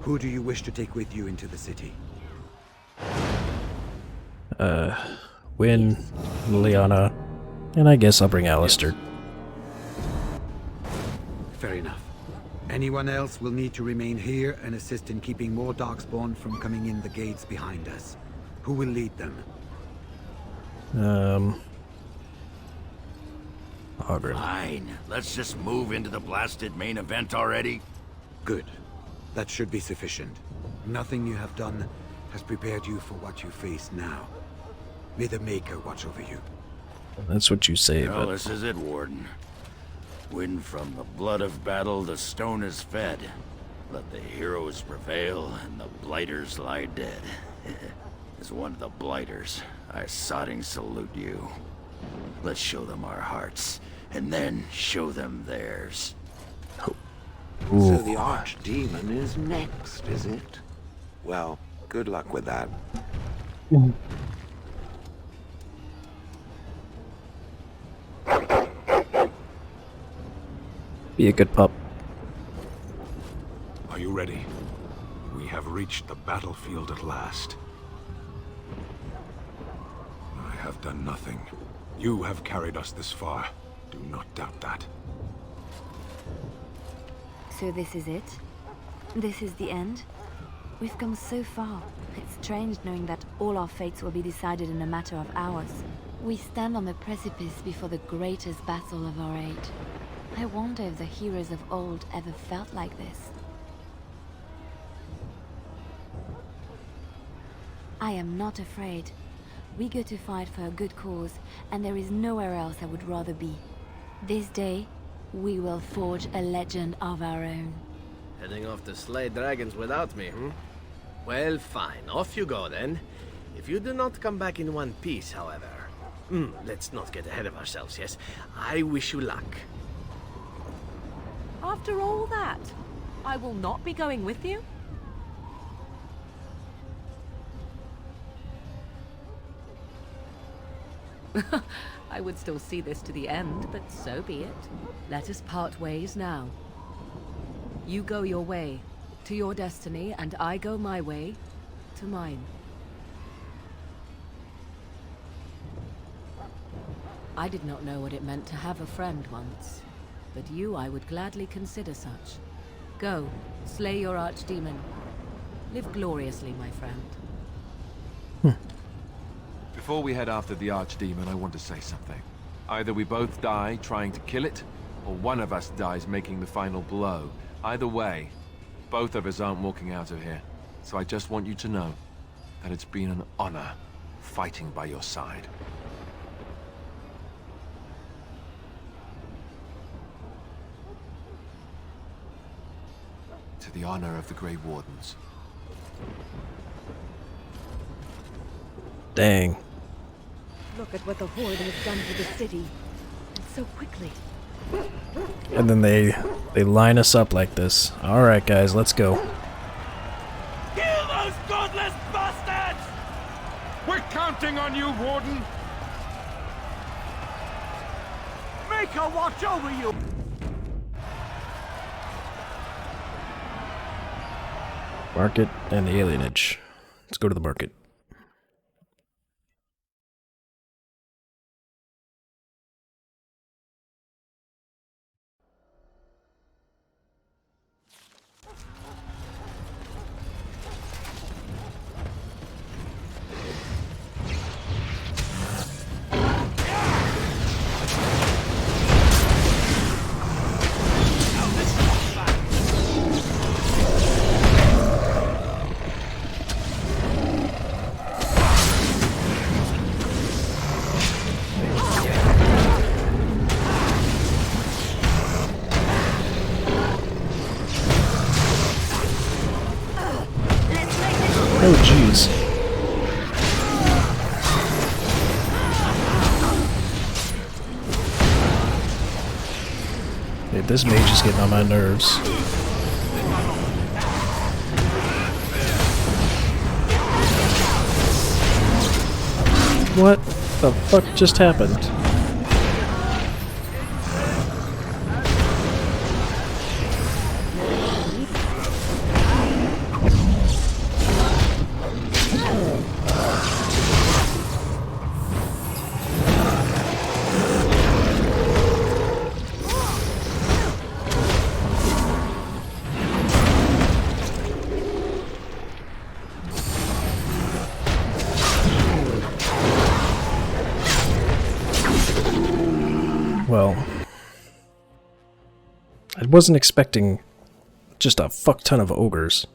R: who do you wish to take with you into the city?
A: Wynn, Liliana, and I guess I'll bring Alistair.
R: Fair enough. Anyone else will need to remain here and assist in keeping more Darkspawn from coming in the gates behind us. Who will lead them?
A: Ogren.
G: Fine. Let's just move into the blasted main event already.
R: Good. That should be sufficient. Nothing you have done has prepared you for what you face now. May the Maker watch over you.
A: That's what you say,
G: Well,
A: but...
G: this is it, Warden. When from the blood of battle the stone is fed, let the heroes prevail and the blighters lie dead. As one of the blighters, I sodding salute you. Let's show them our hearts, and then show them theirs.
A: Ooh.
F: So the Archdemon is next, is it? Well, good luck with that.
A: Be a good pup.
E: Are you ready? We have reached the battlefield at last. I have done nothing. You have carried us this far. Do not doubt that.
S: So this is it? This is the end? We've come so far. It's strange knowing that all our fates will be decided in a matter of hours. We stand on the precipice before the greatest battle of our age. I wonder if the heroes of old ever felt like this. I am not afraid. We go to fight for a good cause, and there is nowhere else I would rather be. This day, we will forge a legend of our own.
B: Heading off to slay dragons without me, hmm? Well, fine. Off you go, then. If you do not come back in one piece, however... let's not get ahead of ourselves, yes? I wish you luck.
N: After all that, I will not be going with you? I would still see this to the end, but so be it. Let us part ways now. You go your way, to your destiny, and I go my way, to mine. I did not know what it meant to have a friend once, but you I would gladly consider such. Go, slay your archdemon. Live gloriously, my friend.
K: Before we head after the Archdemon, I want to say something. Either we both die trying to kill it, or one of us dies making the final blow. Either way, both of us aren't walking out of here. So I just want you to know that it's been an honor fighting by your side. To the honor of the Grey Wardens.
A: Dang.
N: Look at what the Horde has done to the city. And so quickly.
A: And then they line us up like this. Alright guys, let's go.
O: Kill those godless bastards!
I: We're counting on you, Warden!
O: Make her watch over you!
A: Market and the alienage. Let's go to the market. Oh jeez. Hey, this mage is getting on my nerves. What the fuck just happened? Well, I wasn't expecting just a fuck ton of ogres.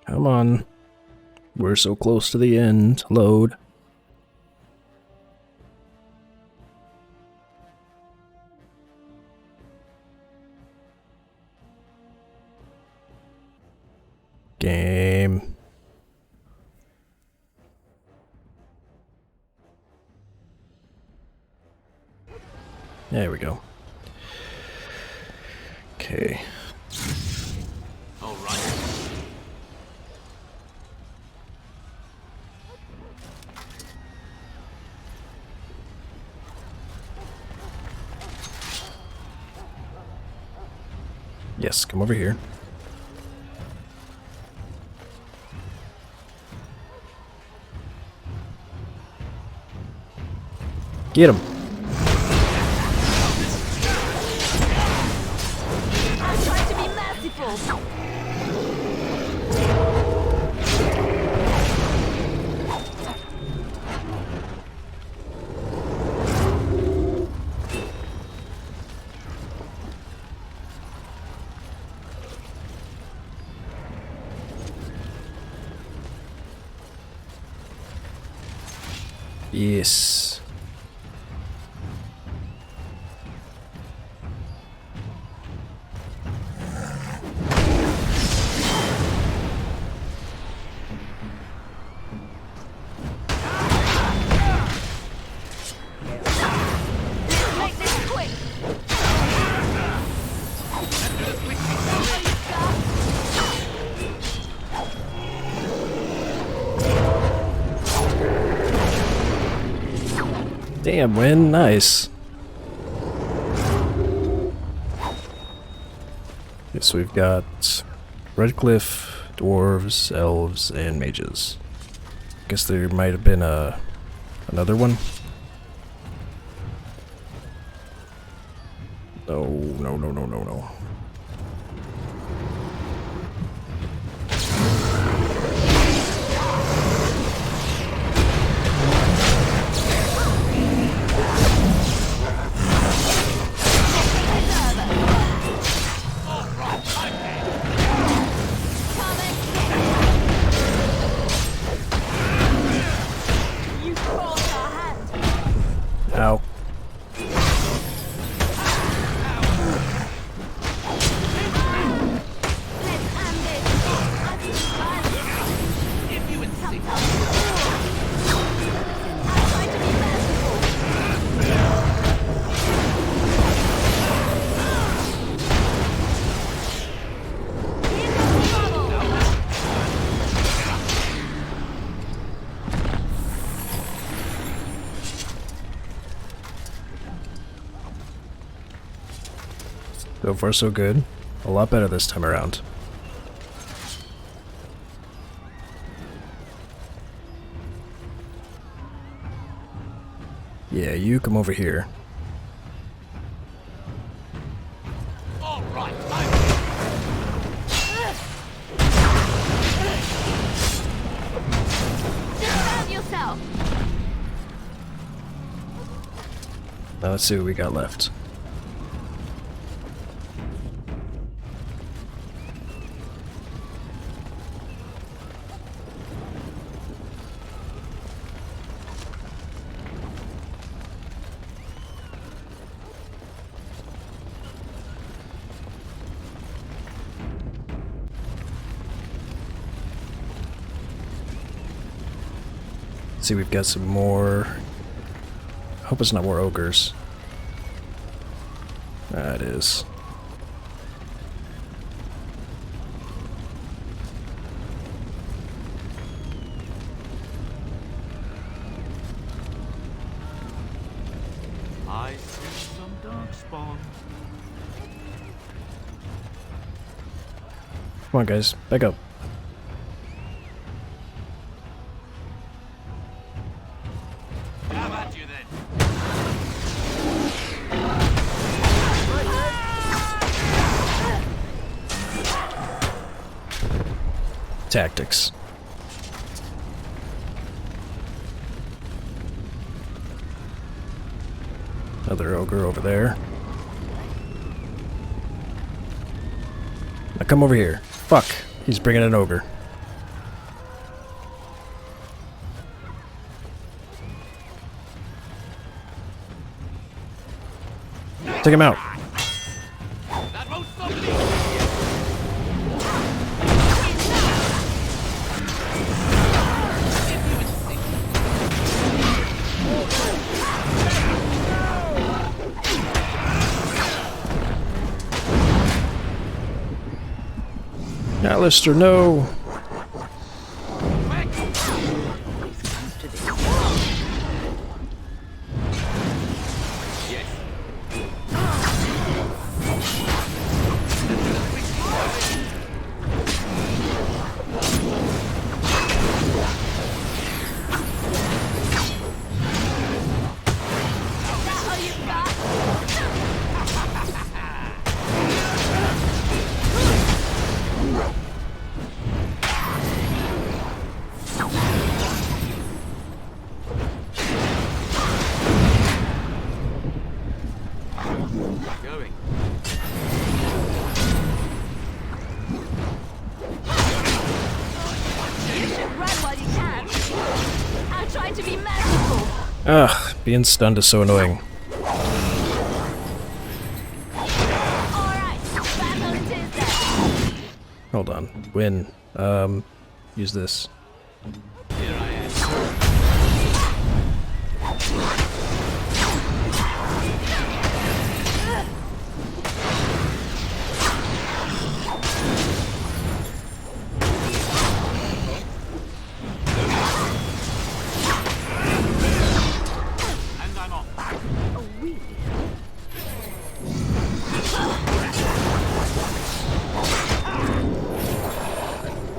A: Come on. We're so close to the end. Load. Game. There we go. Okay.
U: All right.
A: Yes, come over here. Get him.
S: I'm trying to be merciful.
A: Yes.
S: Make this quick.
A: Damn, win. Nice. So we've got Redcliffe, dwarves, elves, and mages. Guess there might have been another one. No, no, no, no, no, no. Ow. So far so good. A lot better this time around. Yeah, you come over here.
O: All right.
S: Defend yourself.
A: Now let's see what we got left. See, we've got some more. Hope it's not more ogres. That is.
O: I see some Darkspawn.
A: Come on, guys, back up.
O: How about you then?
A: Tactics. Another ogre over there. Now come over here. Fuck, he's bringing an ogre. Take him out.
O: That won't stop me.
A: Alistair, no! Ugh, being stunned is so annoying. Hold on. Win. Use this.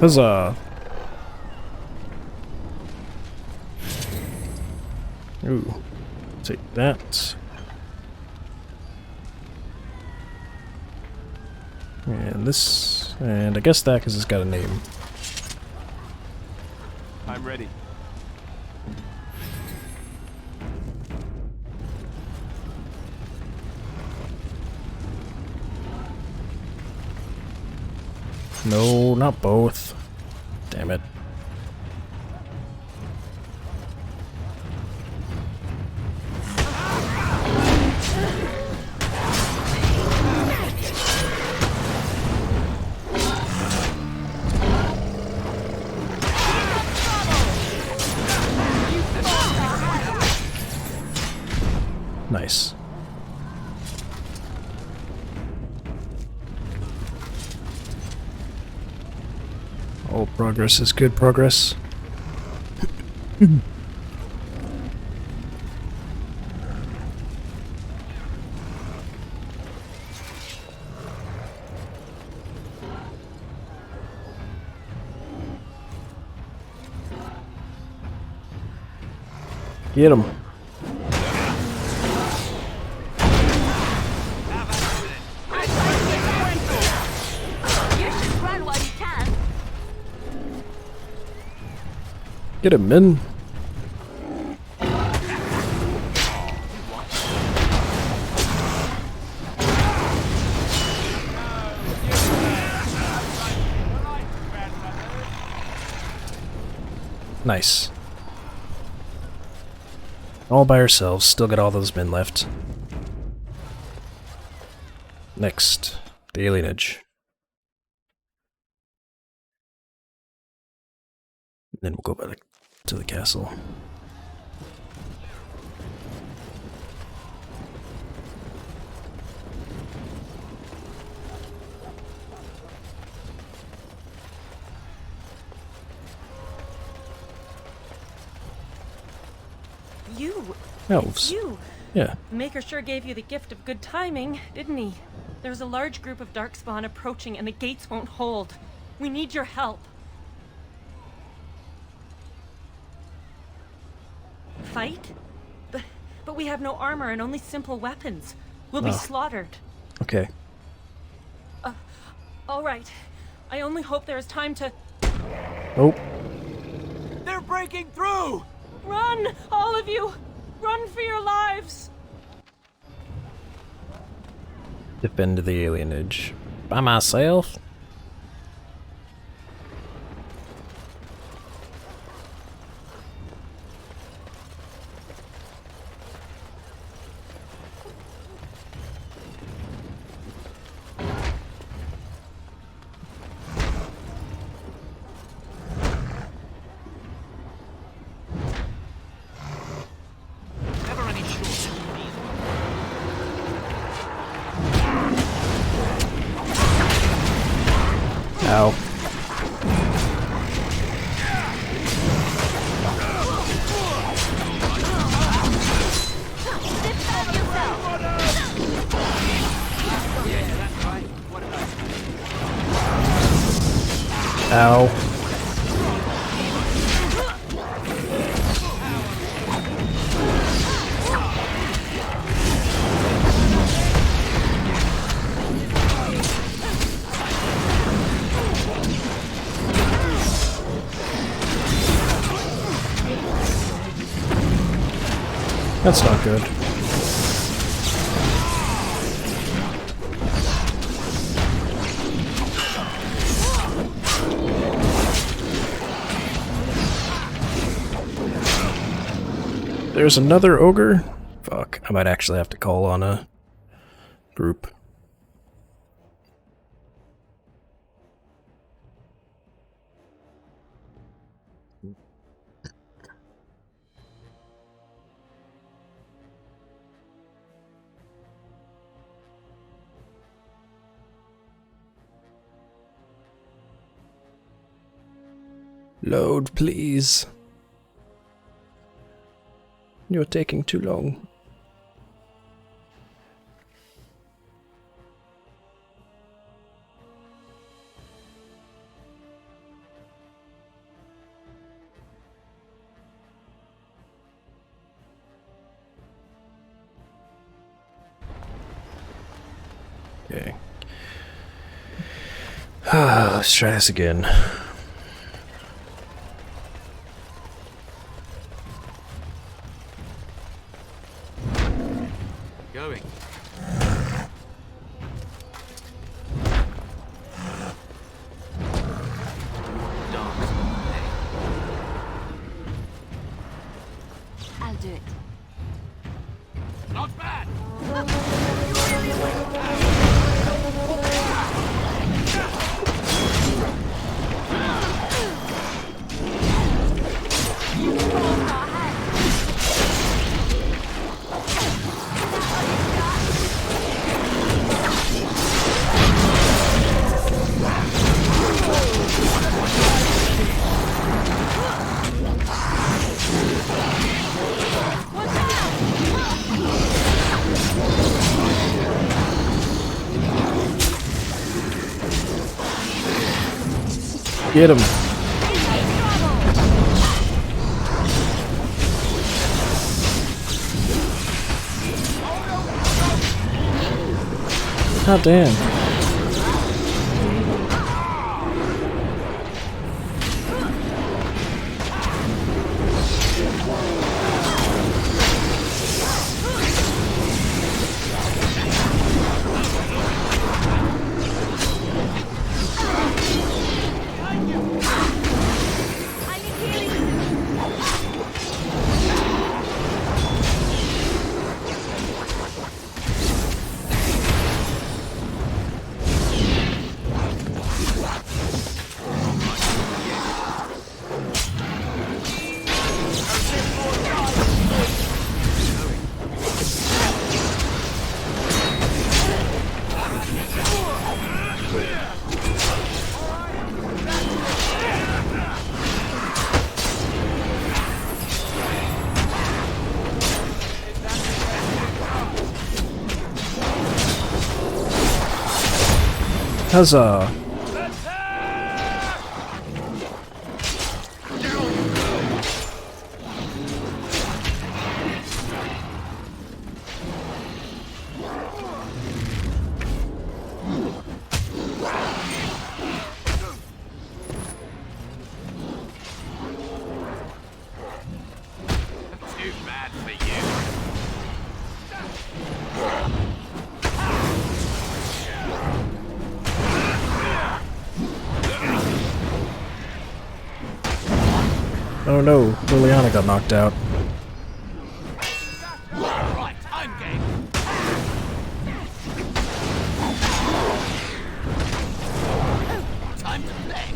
A: Huzzah! Ooh, take that. And this, and I guess that because it's got a name.
K: I'm ready.
A: No, not both. Damn it. Nice. All progress is good progress. Get him. Get him, men. Nice. All by ourselves, still got all those men left. Next, the alienage. Then we'll go back to the castle. Elves.
C: You!
A: Yeah.
C: The Maker sure gave you the gift of good timing, didn't he? There's a large group of Darkspawn approaching and the gates won't hold. We need your help. Fight? But we have no armor and only simple weapons. We'll be slaughtered.
A: Okay.
C: All right. I only hope there is time to...
A: Nope.
X: They're breaking through!
C: Run! All of you! Run for your lives!
A: Defend the alienage. By myself? Ow. Ow. That's not good. There's another ogre? Fuck, I might actually have to call on a group. Load, please. You're taking too long. Okay. Let's try this again.
M: Going.
S: I'll do it.
M: Not bad.
A: Get him. Oh, damn. Huzzah!
M: Too bad for you.
A: Oh no, Liliana got knocked out.
M: Right, I'm game. Time to play.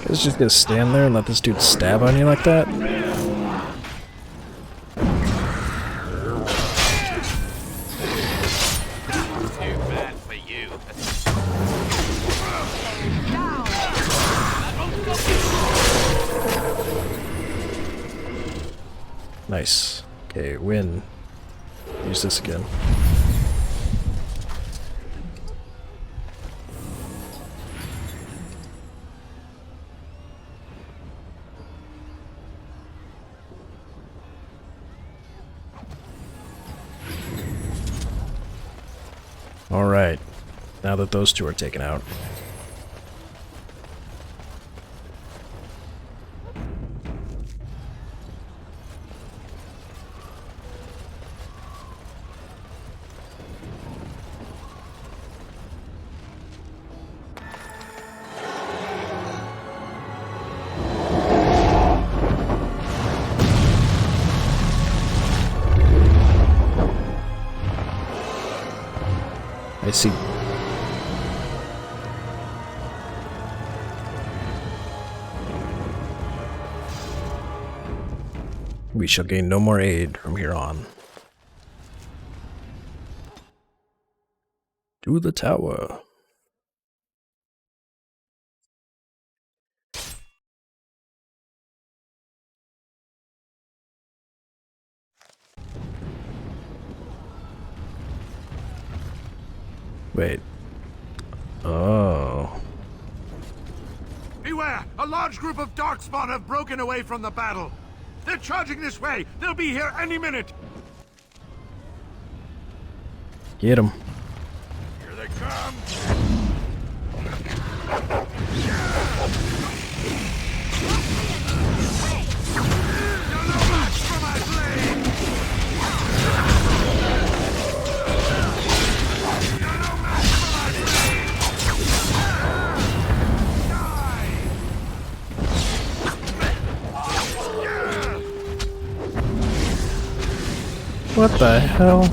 A: Guys just gonna stand there and let this dude stab on you like that? Nice. Okay, win. Use this again. Alright, now that those two are taken out. I see. We shall gain no more aid from here on. To the tower. Wait. Oh.
I: Beware! A large group of Darkspawn have broken away from the battle. They're charging this way. They'll be here any minute.
A: Get them.
I: Here they come.
A: What the hell?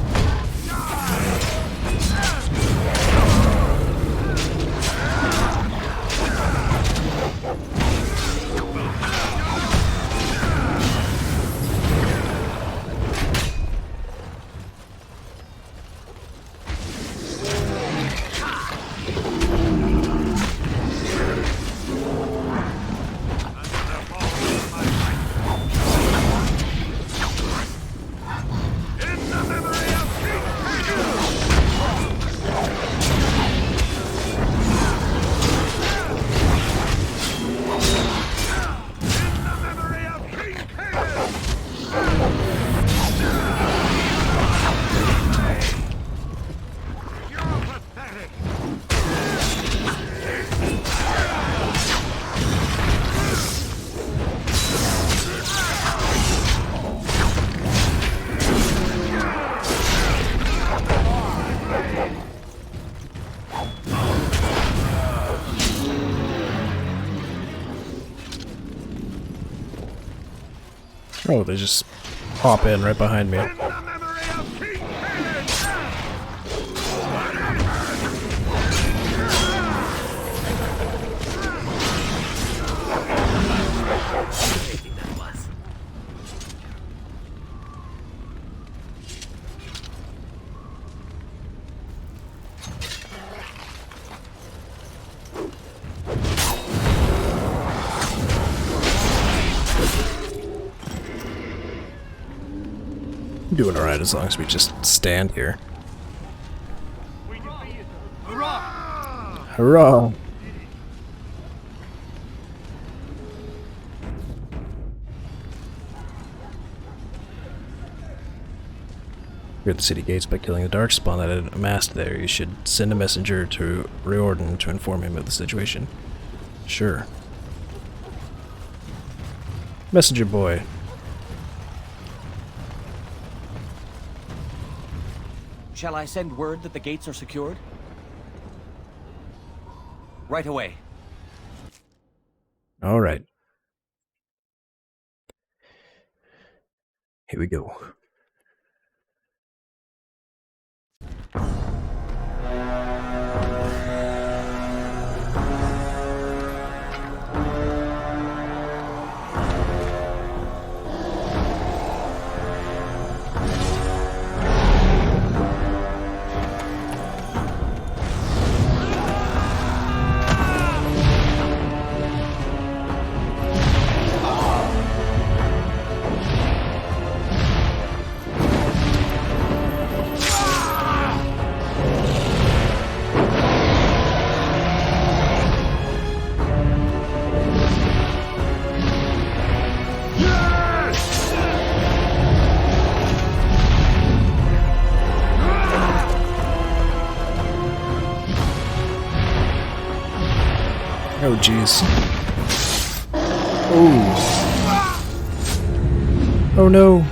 A: Oh, they just hop in right behind me. Doing alright as long as we just stand here. Hurrah! Cleared the city gates by killing the Darkspawn that had amassed there. You should send a messenger to Warden to inform him of the situation. Sure. Messenger boy.
H: Shall I send word that the gates are secured? Right away.
A: All right. Here we go. Oh, jeez. Oh. Oh, no.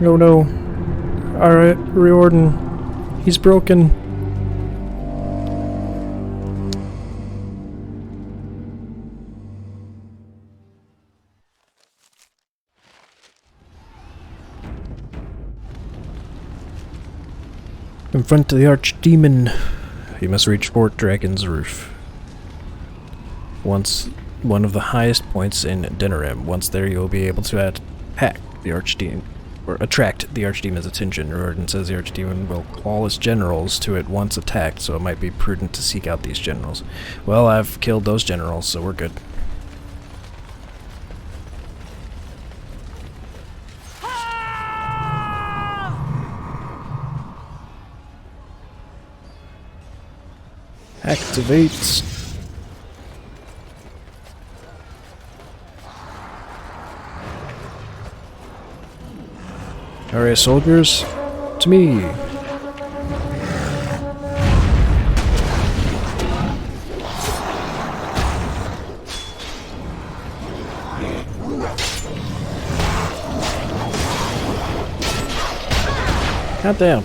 A: Oh, no. Alright, Warden. He's broken. Confront the Archdemon. You must reach Fort Dragon's Roof. Once one of the highest points in Denerim. Once there, you will be able to attack the Archdemon, or attract the Archdemon's attention. Warden says the Archdemon will call his generals to it once attacked, so it might be prudent to seek out these generals. Well, I've killed those generals, so we're good. Activate. Alright, soldiers, to me. Goddamn.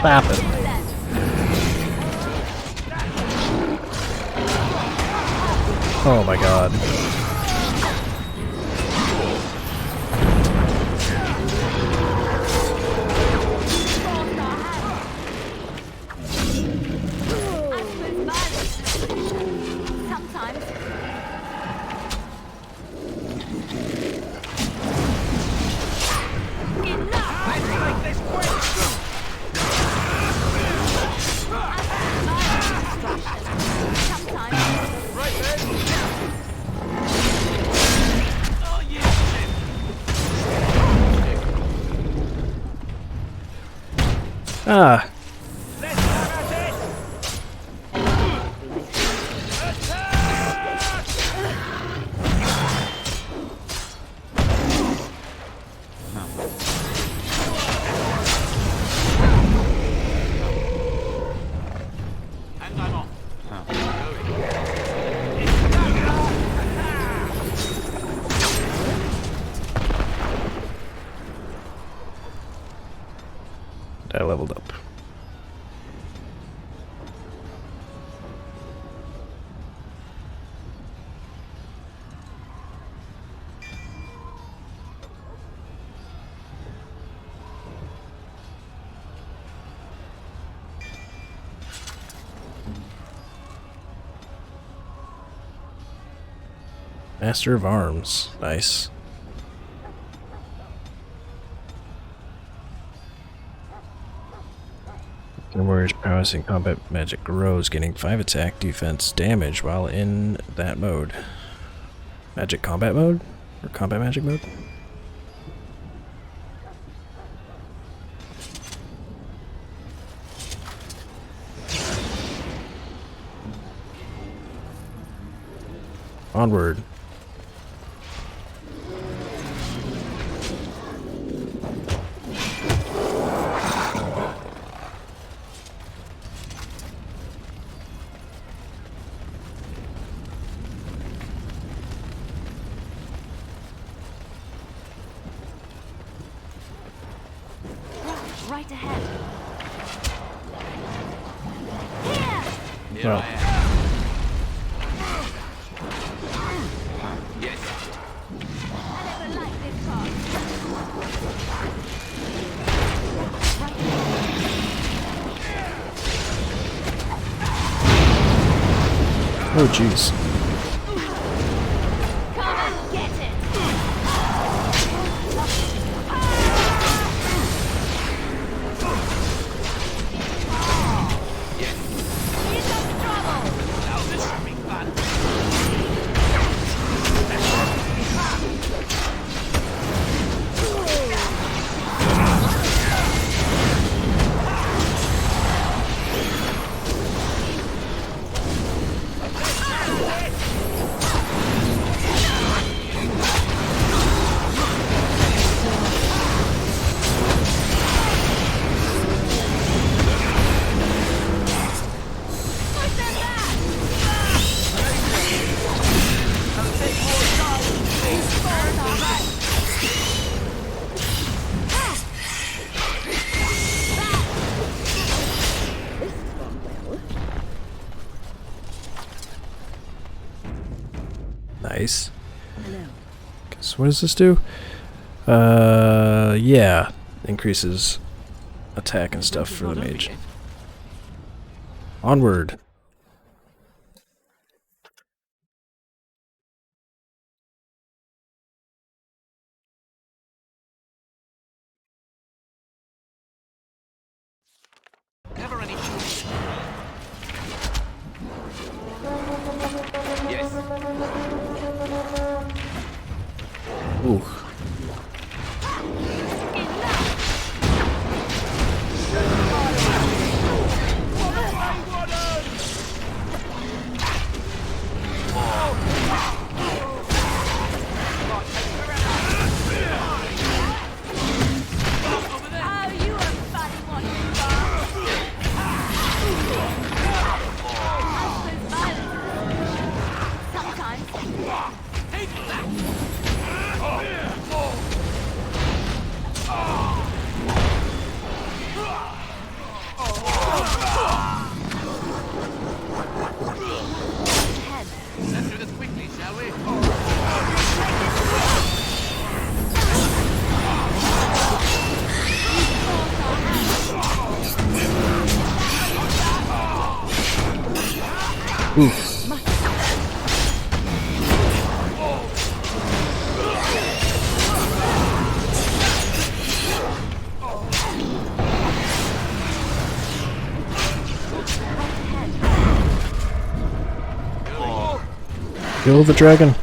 A: Stop it. Oh my god. Ah. I leveled up. Master of Arms. Nice. Arcane Warrior's prowess in combat magic grows, getting 5 attack, defense, damage while in that mode. Magic combat mode? Or combat magic mode? Onward.
S: Right ahead.
U: Here I am. Yes.
S: I never liked this part.
A: Oh, jeez.
S: Come and get it. Here comes trouble.
U: Now this should be fun.
A: Nice. So what does this do? Yeah. Increases attack and stuff for the mage. Onward.
U: Never any shooting. Yes.
A: Ooh.
U: Let's do this quickly, shall we?
A: Oof. Kill the dragon.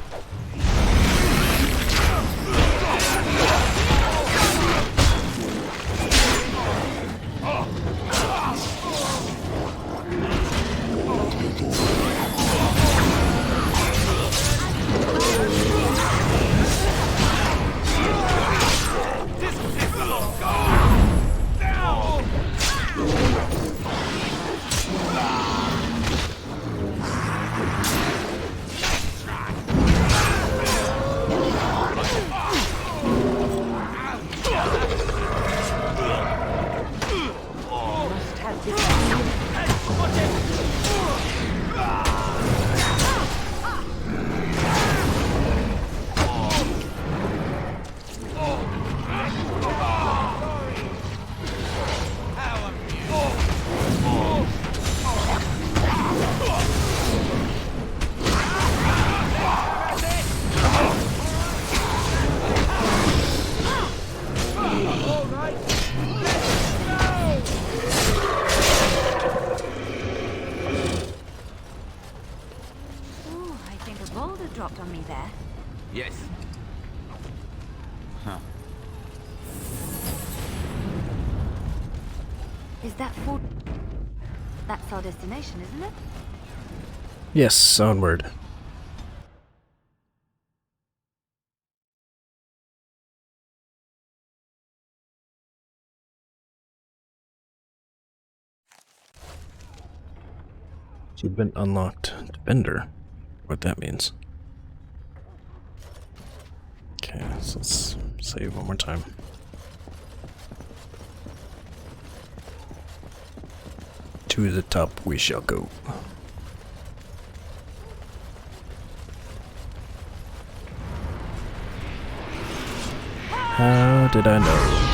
S: dropped on me there.
U: Yes. Huh.
S: Is that for... That's our destination, isn't it?
A: Yes, onward. Achievement unlocked. Defender. What that means. Okay, so let's save one more time. To the top we shall go. How did I know?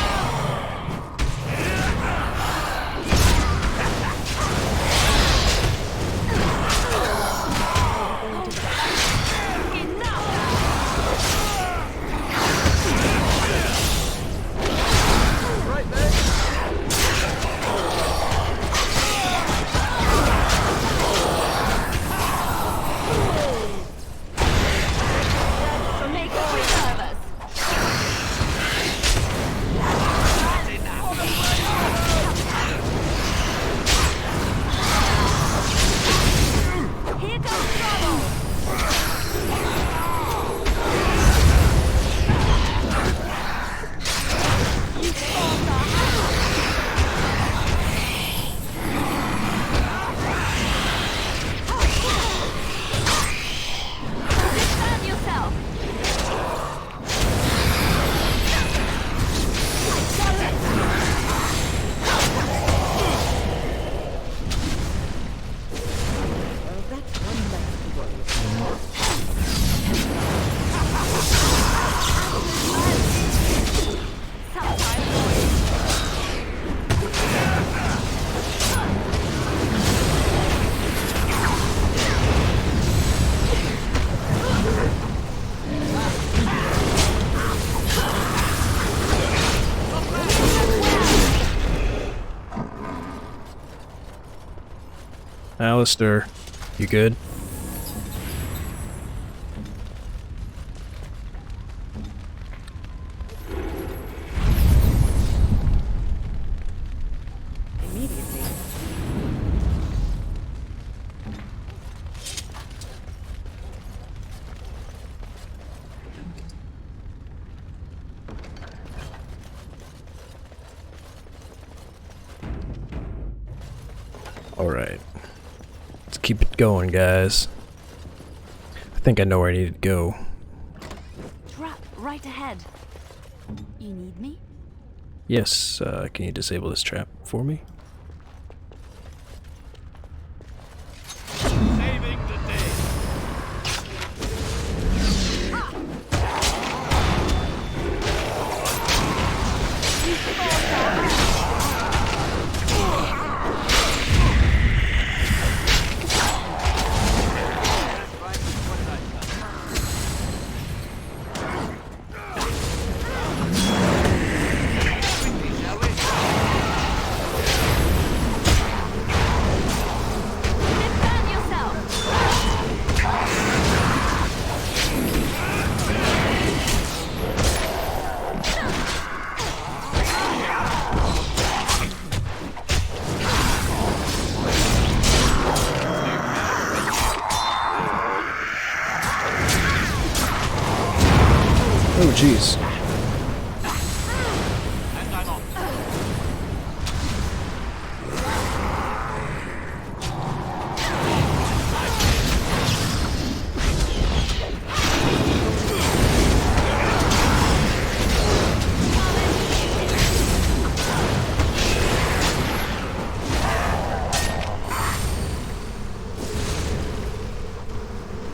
A: Alistair, you good? Alright. Let's keep it going, guys. I think I know where I need to go.
S: Trap right ahead. You need me?
A: Yes, can you disable this trap for me?
O: Saving the day.
A: Oh, jeez.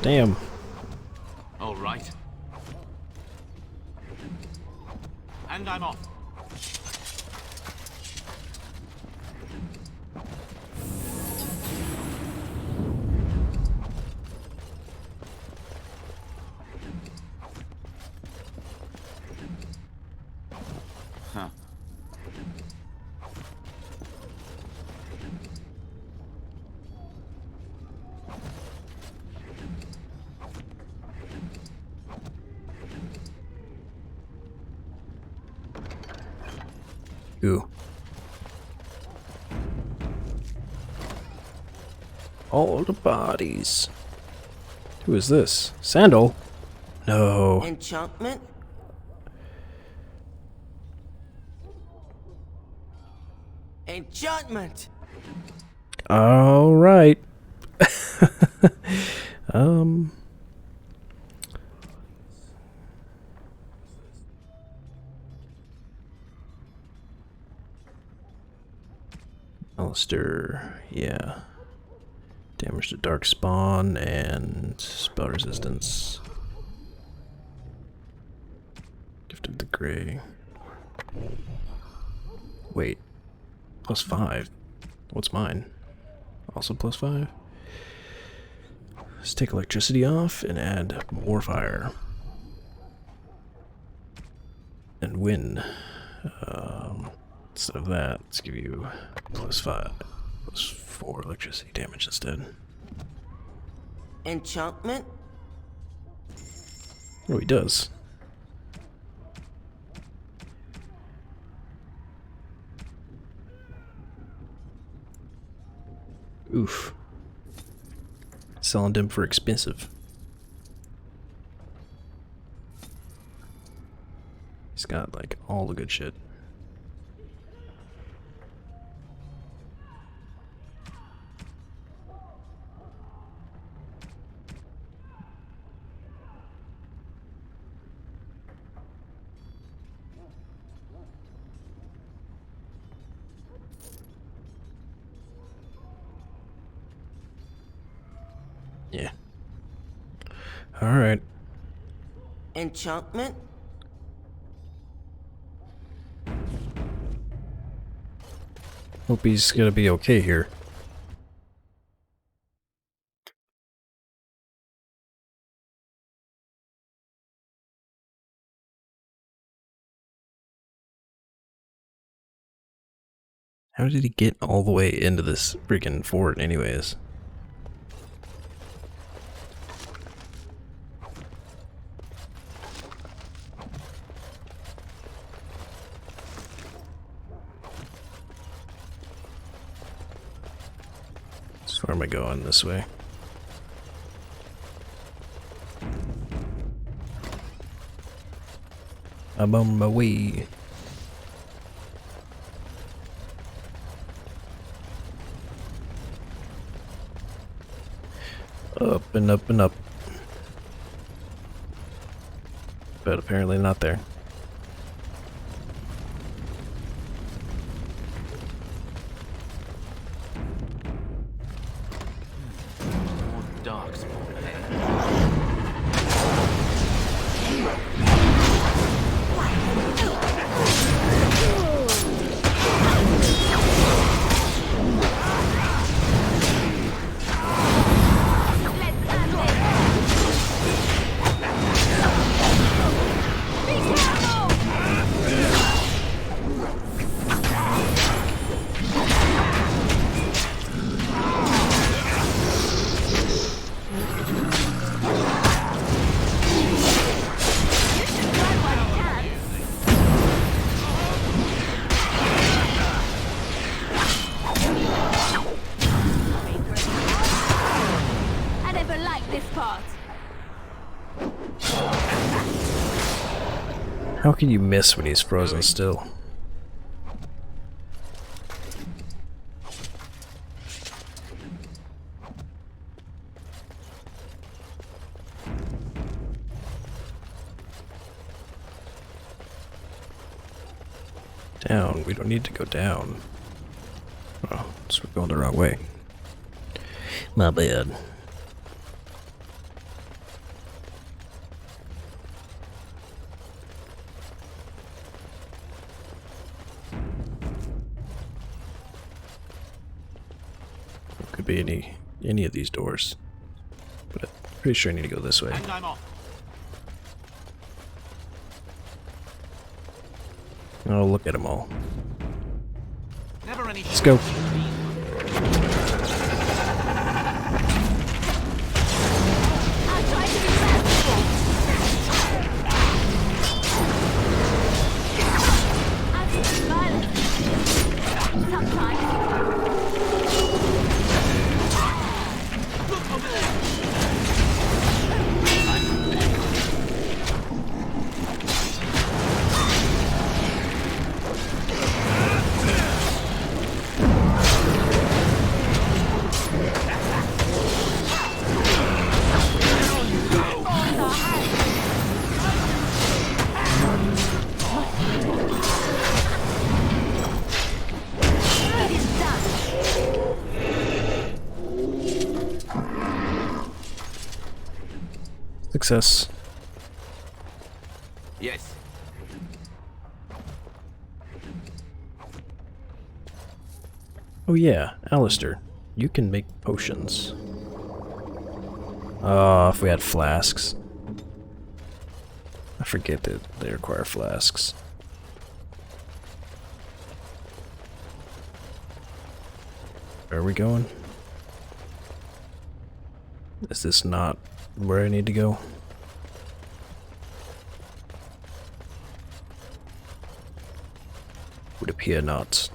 A: Damn.
U: All right. And I'm off. Huh.
A: Ooh. All the bodies. Who is this? Sandal? No.
D: Enchantment? Enchantment!
A: All right. monster. Yeah. Damage to Darkspawn and spell resistance. Gift of the Grey. Wait. +5. What's mine? Also +5? Let's take electricity off and add more fire. And wind. Instead of that, let's give you +5, +4 electricity damage instead.
D: Enchantment?
A: Oh, he does. Oof. Selling them for expensive. He's got like all the good shit. Yeah. Alright.
D: Enchantment?
A: Hope he's gonna be okay here. How did he get all the way into this freaking fort anyways? So where am I going? This way? I'm on my way. Up and up and up. But apparently not there. How can you miss when he's frozen still? Down. We don't need to go down. Oh, so we're going the wrong way. My bad. Could be any of these doors, but I'm pretty sure I need to go this way. Oh, look at them all. Let's go. Success.
U: Yes.
A: Oh yeah, Alistair, you can make potions. Oh, if we had flasks. I forget that they require flasks. Where are we going? Is this not where I need to go? Would appear not.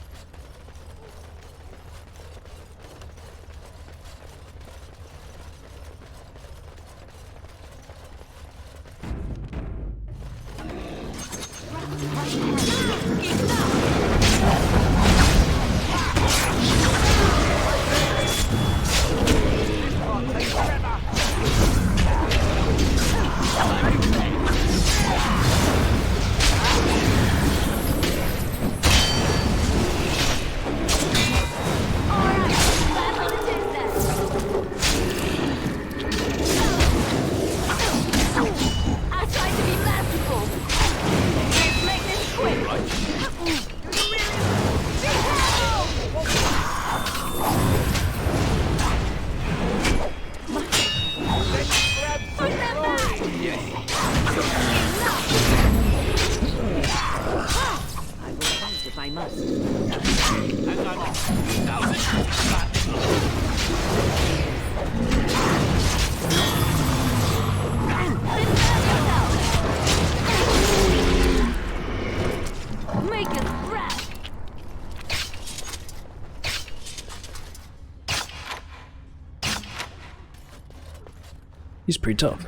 A: He's pretty tough.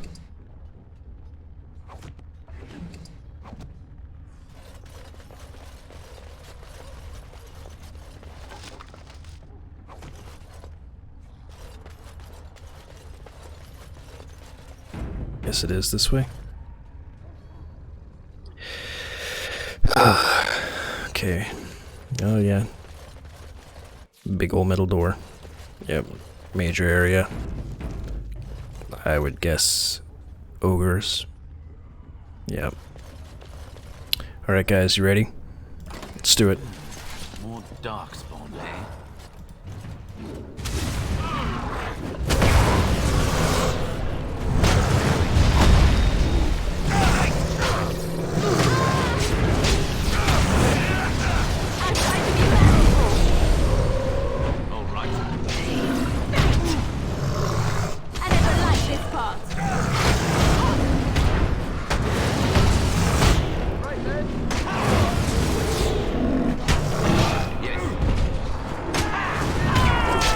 A: Guess it is this way. Okay. Oh yeah. Big old metal door. Yep. Major area. I would guess ogres. Yep. Alright guys, you ready? Let's do it.
U: More Darkspawn, eh?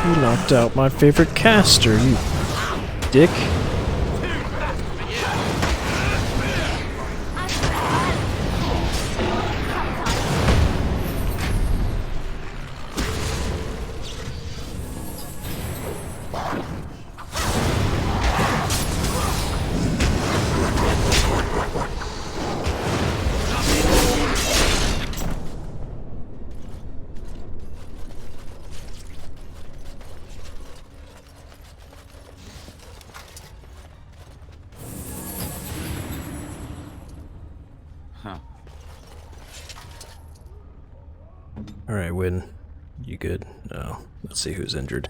A: You knocked out my favorite caster, you dick. Alright, Win. You good? No. Let's see who's injured.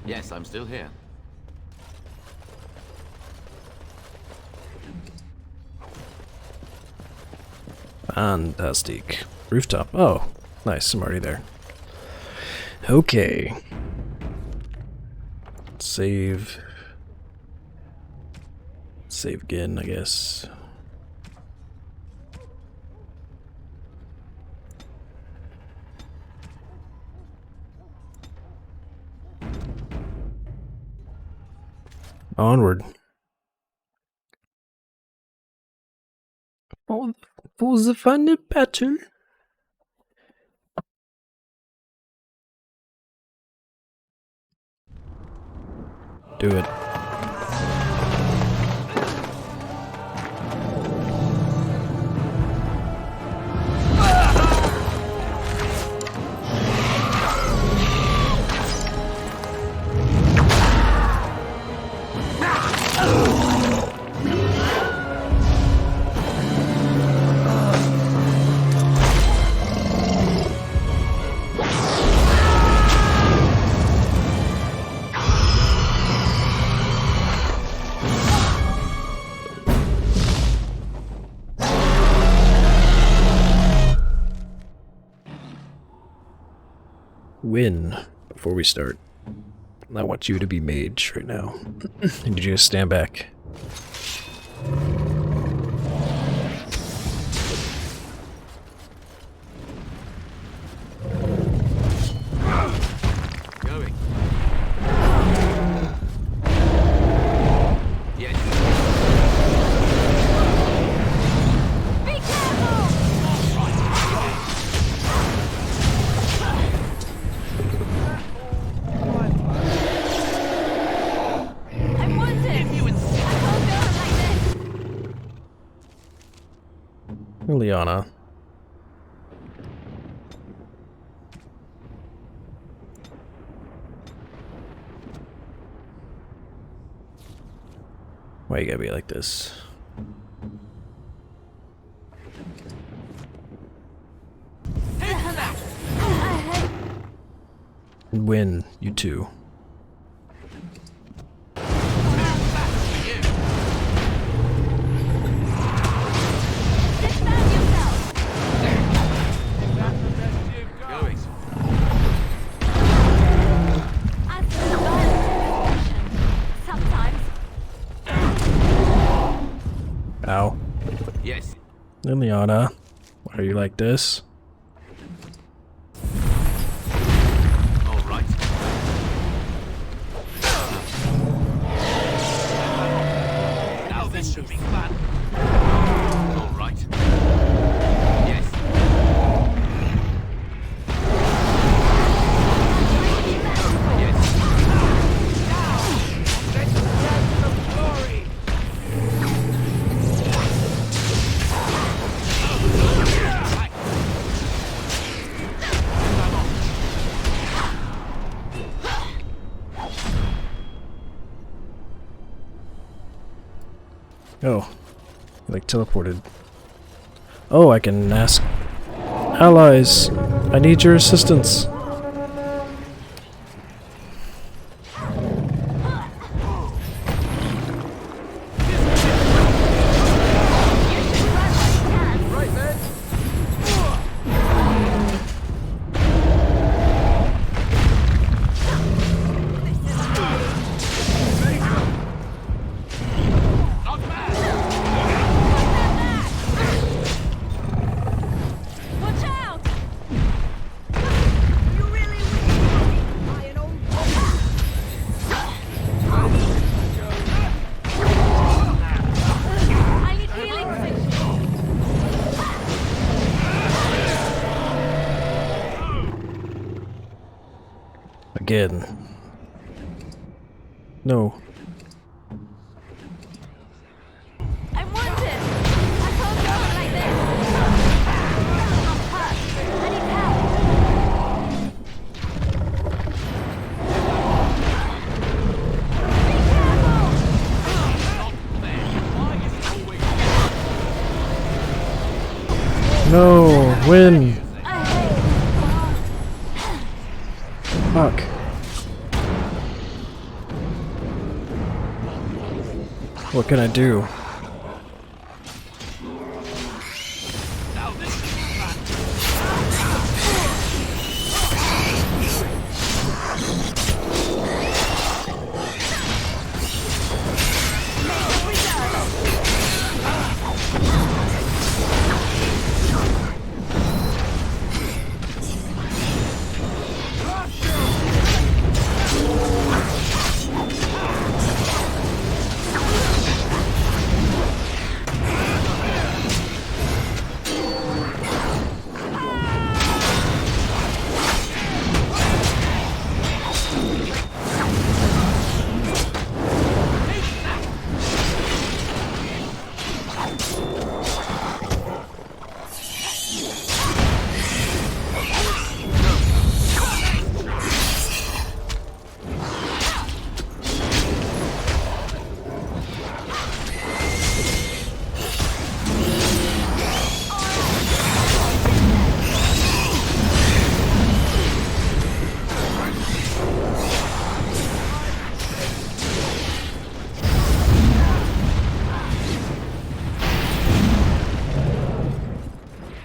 U: Yes, I'm still here.
A: Fantastic. Rooftop. Oh, nice. I'm already there. Okay. Save. Save again, I guess. Onward. For the final battle. Do it. Win, before we start, I want you to be mage right now. And you just stand back.
M: Going. Yes.
S: Be careful! I want it! I can't go on like this!
A: Liliana. Why you gotta be like this? Win, you too.
M: Going.
S: Sometimes.
A: Ow.
M: Yes.
A: Liliana, why are you like this?
M: All right. Now this should be fun. All right. Yes. Yes. Now, let's get some glory.
A: Oh, like teleported. Oh, I can ask allies. I need your assistance.
B: Right, man.
S: Watch out! I need healing
A: Again. No.
S: I want it! I can't go on like this! I'm hurt. I need help! Be
A: No, win. Fuck. What can I do?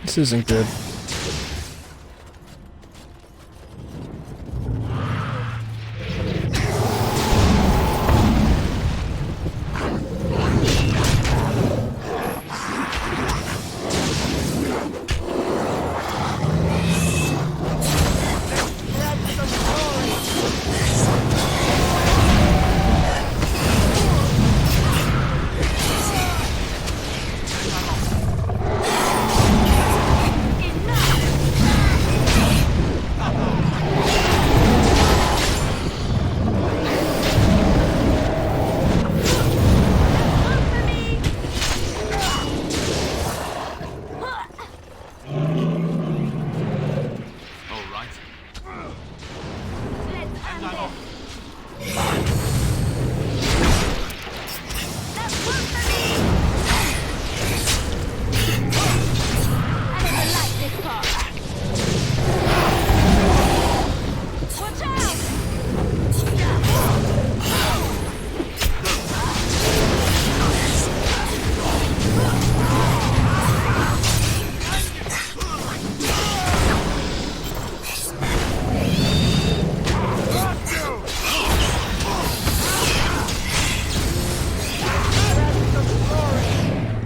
A: This isn't good.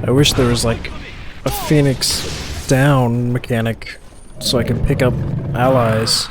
A: I wish there was like a Phoenix down mechanic so I can pick up allies.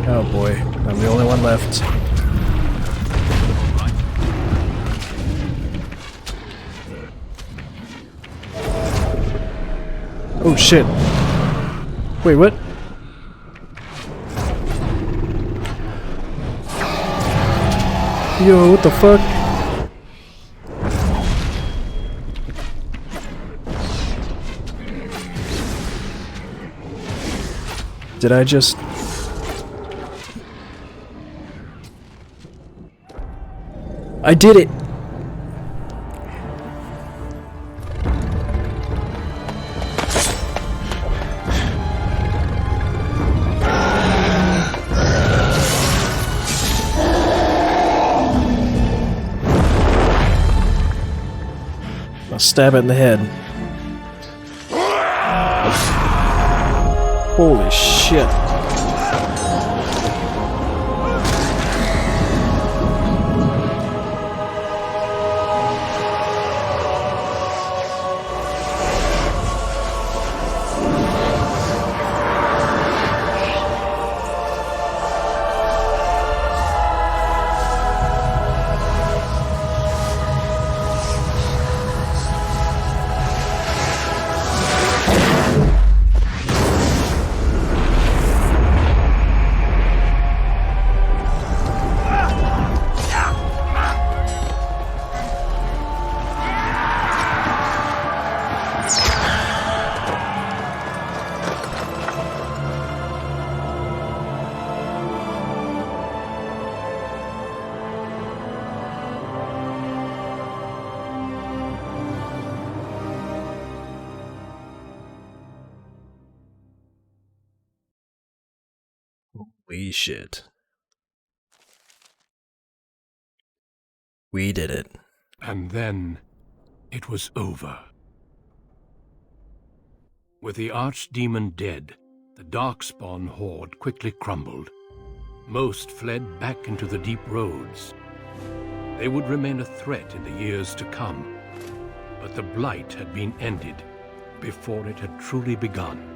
A: Oh boy, I'm the only one left. Oh shit. Wait, what? Yo, what the fuck? Did I just... I did it! I'll stab it in the head. Holy shit. Holy shit. We did it.
E: And then it was over. With the archdemon dead, the Darkspawn horde quickly crumbled. Most fled back into the deep roads. They would remain a threat in the years to come, but the blight had been ended before it had truly begun.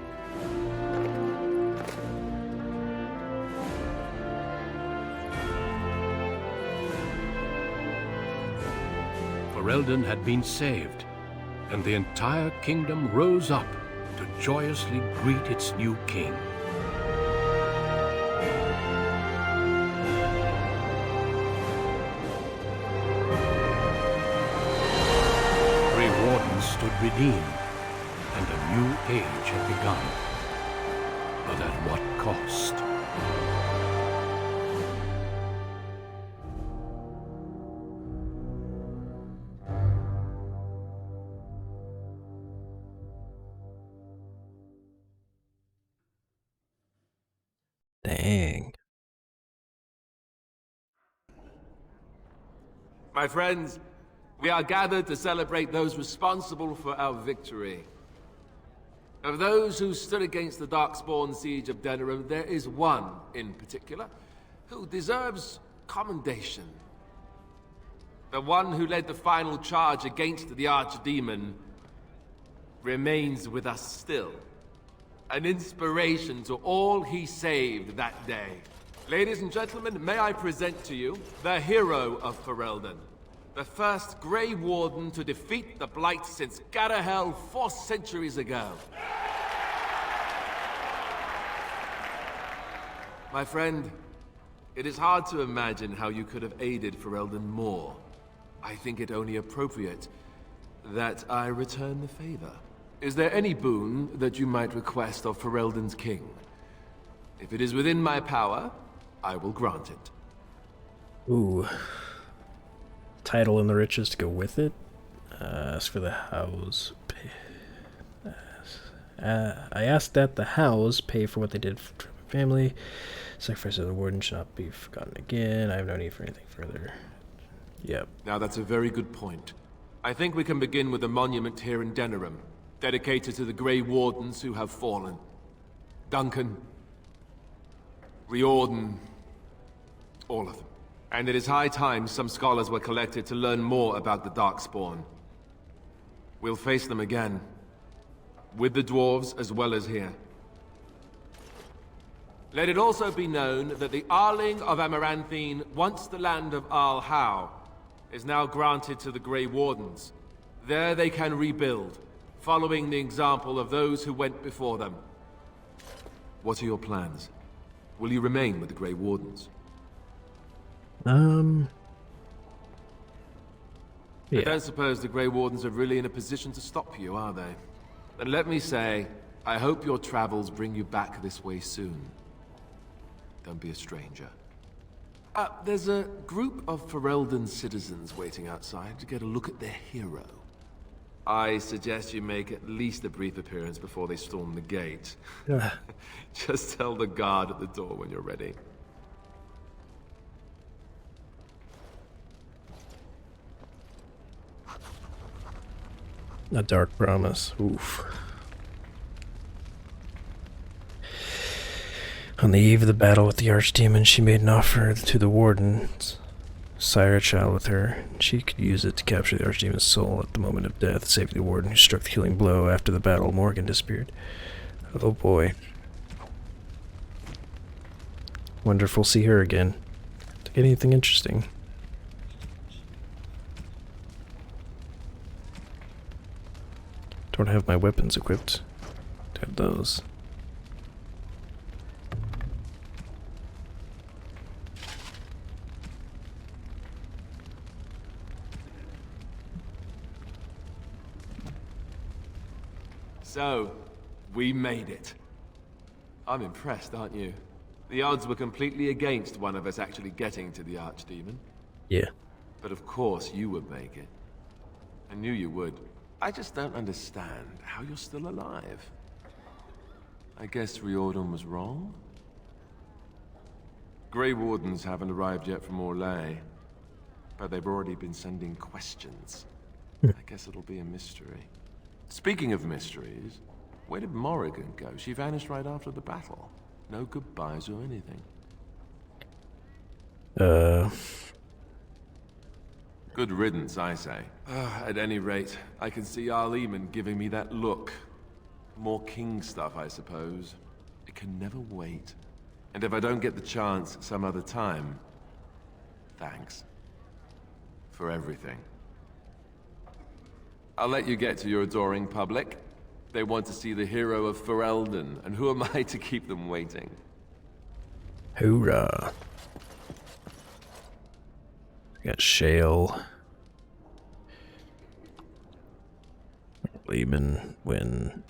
E: Ferelden had been saved, and the entire kingdom rose up to joyously greet its new king. Three wardens stood redeemed, and a new age had begun. But at what cost?
A: Dang.
M: My friends, we are gathered to celebrate those responsible for our victory. Of those who stood against the Darkspawn siege of Denerim, there is one in particular who deserves commendation. The one who led the final charge against the Archdemon remains with us still. An inspiration to all he saved that day. Ladies and gentlemen, may I present to you the hero of Ferelden. The first Grey Warden to defeat the Blight since Garahel 4 centuries ago. My friend, it is hard to imagine how you could have aided Ferelden more. I think it only appropriate that I return the favor. Is there any boon that you might request of Ferelden's king? If it is within my power, I will grant it.
A: Ooh. Title and the riches to go with it. As for the house, I asked that the house pay for what they did for my family. Sacrifice of the Warden should not be forgotten again. I have no need for anything further. Yep.
M: Now that's a very good point. I think we can begin with a monument here in Denerim, dedicated to the Grey Wardens who have fallen. Duncan, Riordan, all of them. And it is high time some scholars were collected to learn more about the Darkspawn. We'll face them again, with the dwarves as well as here. Let it also be known that the Arling of Amaranthine, once the land of Arl Howe, is now granted to the Grey Wardens. There they can rebuild, following the example of those who went before them. What are your plans? Will you remain with the Grey Wardens?
A: Yeah.
M: I don't suppose the Grey Wardens are really in a position to stop you, are they? Then let me say, I hope your travels bring you back this way soon. Don't be a stranger. There's a group of Ferelden citizens waiting outside to get a look at their hero. I suggest you make at least a brief appearance before they storm the gate. Just tell the guard at the door when you're ready.
A: A dark promise. Oof. On the eve of the battle with the Archdemon, she made an offer to the Wardens. Sire a child with her. She could use it to capture the Archdemon's soul at the moment of death, saving the Warden who struck the killing blow. After the battle, Morgan disappeared. Oh boy. Wonder if we'll see her again. To get anything interesting. Don't have my weapons equipped. To have those.
M: So, we made it. I'm impressed, aren't you? The odds were completely against one of us actually getting to the Archdemon.
A: Yeah.
M: But of course you would make it. I knew you would. I just don't understand how you're still alive. I guess Riordan was wrong? Grey Wardens haven't arrived yet from Orlais, but they've already been sending questions. I guess it'll be a mystery. Speaking of mysteries, where did Morrigan go? She vanished right after the battle. No goodbyes or anything. Good riddance, I say. At any rate, I can see Arleman giving me that look. More king stuff, I suppose. It can never wait. And if I don't get the chance some other time, thanks. For everything. I'll let you get to your adoring public. They want to see the hero of Ferelden, and who am I to keep them waiting?
A: Hoorah. We got Shale. Lehman when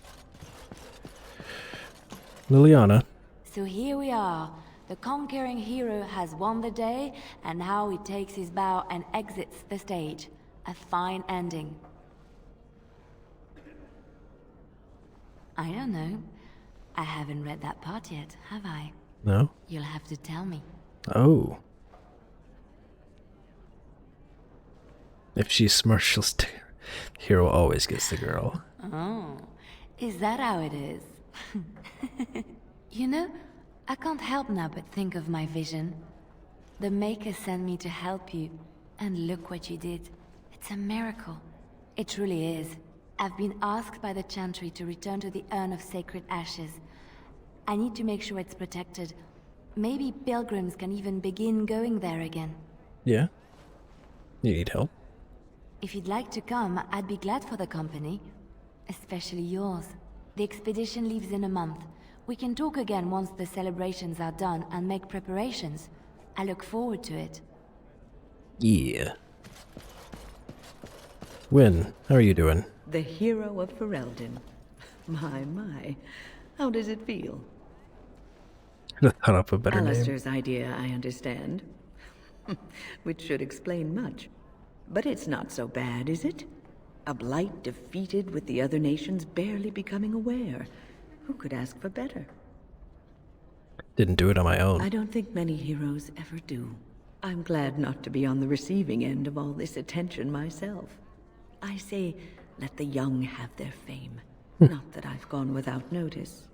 A: Liliana.
S: So here we are. The conquering hero has won the day, and now he takes his bow and exits the stage. A fine ending. I don't know. I haven't read that part yet, have I?
A: No?
S: You'll have to tell me.
A: Oh. If she's smart, she'll stay. Hero always gets the girl.
S: Oh, is that how it is? You know, I can't help now but think of my vision. The Maker sent me to help you, and look what you did. It's a miracle. It truly is. I've been asked by the Chantry to return to the Urn of Sacred Ashes. I need to make sure it's protected. Maybe pilgrims can even begin going there again.
A: Yeah? You need help?
S: If you'd like to come, I'd be glad for the company. Especially yours. The expedition leaves in a month. We can talk again once the celebrations are done and make preparations. I look forward to it.
A: Yeah. Wynn, how are you doing?
P: The hero of Ferelden. My. How does it feel?
A: I thought up a better name.
P: Alistair's idea, I understand. Which should explain much. But it's not so bad, is it? A blight defeated with the other nations barely becoming aware. Who could ask for better?
A: Didn't do it on my own.
P: I don't think many heroes ever do. I'm glad not to be on the receiving end of all this attention myself. I say, let the young have their fame. Not that I've gone without notice.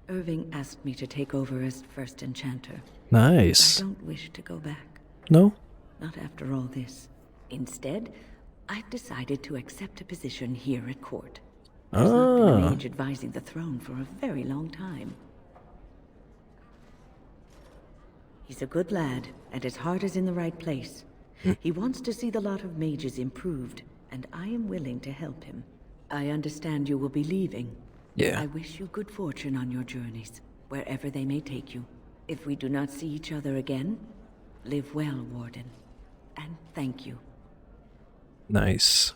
P: Irving asked me to take over as first enchanter.
A: Nice.
P: I don't wish to go back.
A: No?
P: Not after all this. Instead, I've decided to accept a position here at court. There's not been a mage advising the throne for a very long time. He's a good lad, and his heart is in the right place. He wants to see the lot of mages improved, and I am willing to help him. I understand you will be leaving.
A: Yeah.
P: I wish you good fortune on your journeys, wherever they may take you. If we do not see each other again, live well, Warden. And thank you.
A: Nice.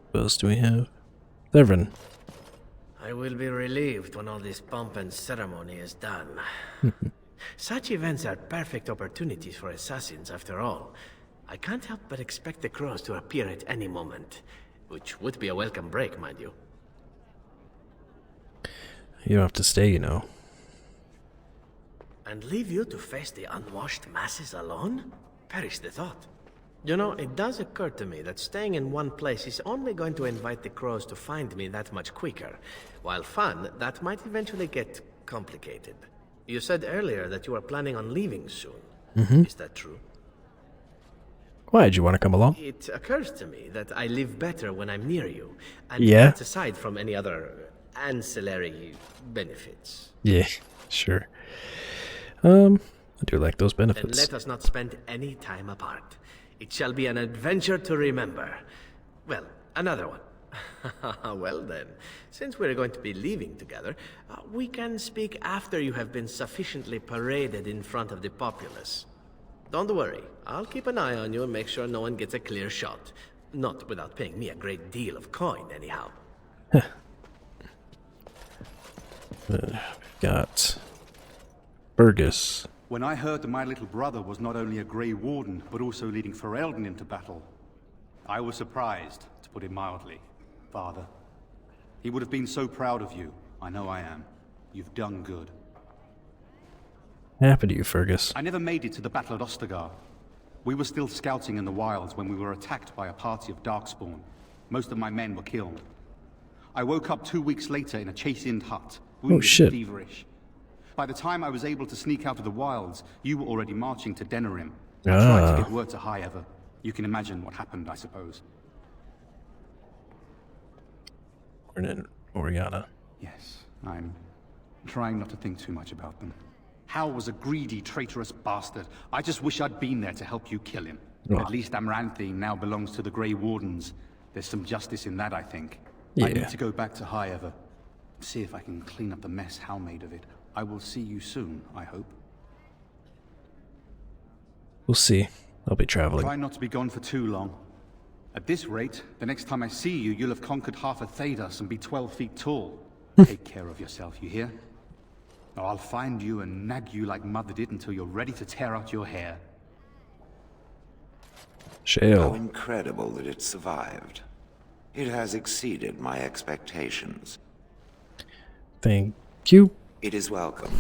A: What else do we have? Thevrin.
B: I will be relieved when all this pomp and ceremony is done. Such events are perfect opportunities for assassins, after all. I can't help but expect the crows to appear at any moment, which would be a welcome break, mind you.
A: You don't have to stay, you know.
B: And leave you to face the unwashed masses alone? Perish the thought. You know, it does occur to me that staying in one place is only going to invite the crows to find me that much quicker. While fun, that might eventually get complicated. You said earlier that you are planning on leaving soon. Is that true?
A: Why did you want to come along?
B: It occurs to me that I live better when I'm near you. And
A: Yeah.
B: that's aside from any other ancillary benefits.
A: Yeah, sure. I do like those
B: Then
A: benefits.
B: let us not spend any time apart. It shall be an adventure to remember. Well, another one. Well then, since we're going to be leaving together, we can speak after you have been sufficiently paraded in front of the populace. Don't worry, I'll keep an eye on you and make sure no one gets a clear shot. Not without paying me a great deal of coin, anyhow.
A: Got Fergus.
Q: When I heard that my little brother was not only a Grey Warden, but also leading Ferelden into battle, I was surprised, to put it mildly, Father. He would have been so proud of you. I know I am. You've done good.
A: Happened to you, Fergus?
Q: I never made it to the battle at Ostagar. We were still scouting in the wilds when we were attacked by a party of Darkspawn. Most of my men were killed. I woke up 2 weeks later in a chase-in hut, wounded
A: shit.
Q: and feverish. By the time I was able to sneak out of the wilds, you were already marching to Denerim. I tried to get word to High Ever. You can imagine what happened, I suppose.
A: We're in Oriana.
Q: Yes, I'm trying not to think too much about them. Hal was a greedy, traitorous bastard. I just wish I'd been there to help you kill him.
A: Oh.
Q: At least Amaranthine now belongs to the Grey Wardens. There's some justice in that, I think.
A: Yeah.
Q: I need to go back to High Ever. See if I can clean up the mess Hal made of it. I will see you soon, I hope.
A: We'll see. I'll be traveling.
Q: Try not to be gone for too long. At this rate, the next time I see you, you'll have conquered half of Thedas and be 12 feet tall. Take care of yourself, you hear? Or I'll find you and nag you like Mother did until you're ready to tear out your hair.
F: How incredible that it survived. It has exceeded my expectations.
A: Thank you.
F: It is welcome.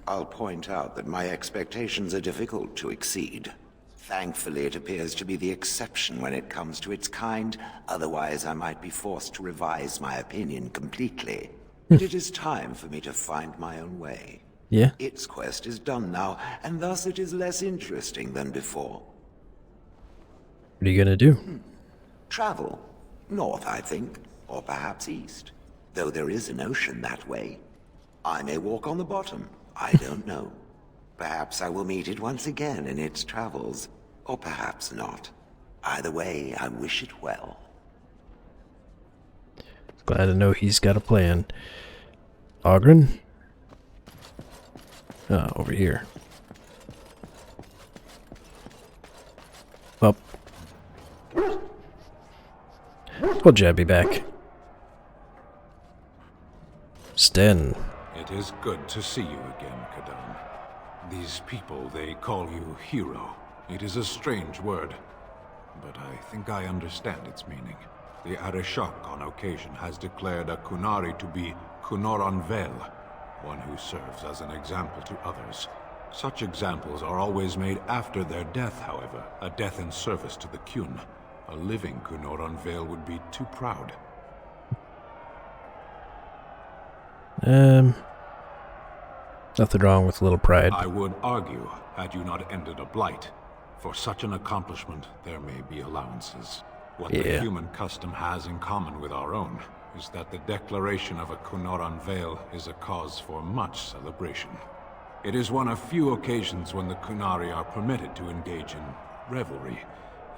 F: I'll point out that my expectations are difficult to exceed. Thankfully, it appears to be the exception when it comes to its kind. Otherwise, I might be forced to revise my opinion completely. But it is time for me to find my own way.
A: Yeah.
F: Its quest is done now, and thus it is less interesting than before.
A: What are you gonna do?
F: Travel. North, I think. Or perhaps east. Though there is an ocean that way. I may walk on the bottom. I don't know. Perhaps I will meet it once again in its travels. Or perhaps not. Either way, I wish it well.
A: Glad to know he's got a plan. Ogren? Over here. Well. Told you I'd be back. Sten.
J: It is good to see you again, Kadan. These people, they call you hero. It is a strange word, but I think I understand its meaning. The Arishok on occasion has declared a Kunari to be Kunoran Vel, one who serves as an example to others. Such examples are always made after their death, however, a death in service to the Kyun. A living Kunoran Vel would be too proud.
A: Nothing wrong with a little pride.
J: I would argue, had you not ended a blight. For such an accomplishment, there may be allowances. What the human custom has in common with our own is that the declaration of a Kunoran Vel is a cause for much celebration. It is one of few occasions when the Kunari are permitted to engage in revelry.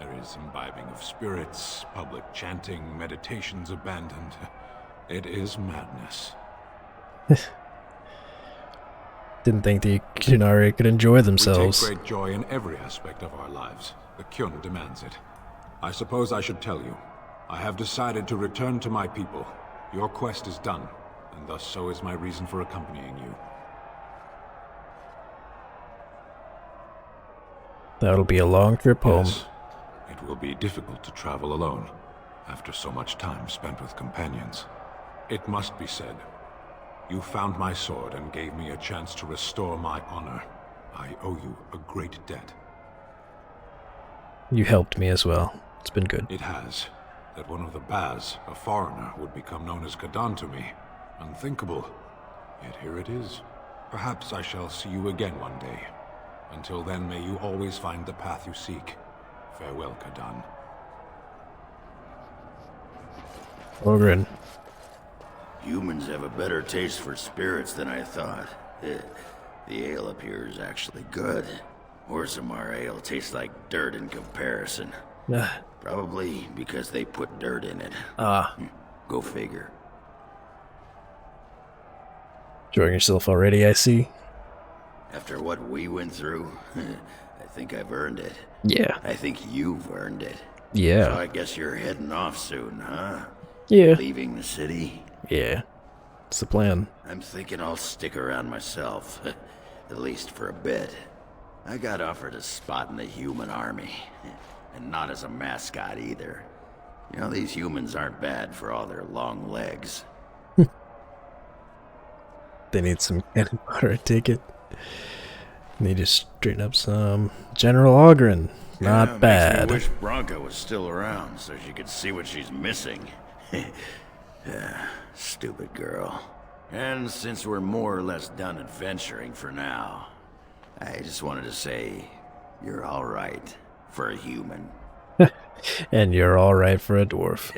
J: There is imbibing of spirits, public chanting, meditations abandoned. It is madness.
A: Didn't think the Kunari could enjoy themselves.
J: We take great joy in every aspect of our lives. The Kyun demands it. I suppose I should tell you. I have decided to return to my people. Your quest is done, and thus so is my reason for accompanying you.
A: That'll be a long trip home.
J: Yes. It will be difficult to travel alone, after so much time spent with companions. It must be said, you found my sword and gave me a chance to restore my honor. I owe you a great debt.
A: You helped me as well. It's been good.
J: It has. That one of the Baz, a foreigner, would become known as Kadan to me. Unthinkable. Yet here it is. Perhaps I shall see you again one day. Until then, may you always find the path you seek. Farewell, Kadan.
A: Ogren.
G: Humans have a better taste for spirits than I thought. The ale up here is actually good. Orzammar ale tastes like dirt in comparison. Probably because they put dirt in it. Go figure.
A: Enjoying yourself already, I see.
G: After what we went through, I think I've earned it.
A: Yeah.
G: I think you've earned it.
A: Yeah.
G: So I guess you're heading off soon, huh?
A: Yeah.
G: Leaving the city?
A: Yeah. It's the plan.
G: I'm thinking I'll stick around myself. At least for a bit. I got offered a spot in the human army. And not as a mascot either. You know, these humans aren't bad for all their long legs.
A: They need some cannon fodder ticket. Need to straighten up some General Ogren. Not bad.
G: Makes me wish Bronca was still around so she could see what she's missing. Stupid girl. And since we're more or less done adventuring for now, I just wanted to say you're all right for a human.
A: And you're all right for a dwarf.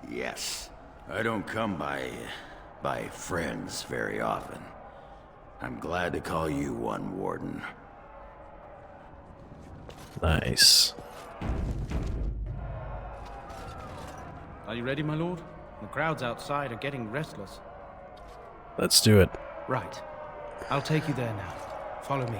G: Yes. I don't come by friends very often. I'm glad to call you one, Warden.
A: Nice.
X: Are you ready, my lord? The crowds outside are getting restless.
A: Let's do it.
X: Right. I'll take you there now. Follow me.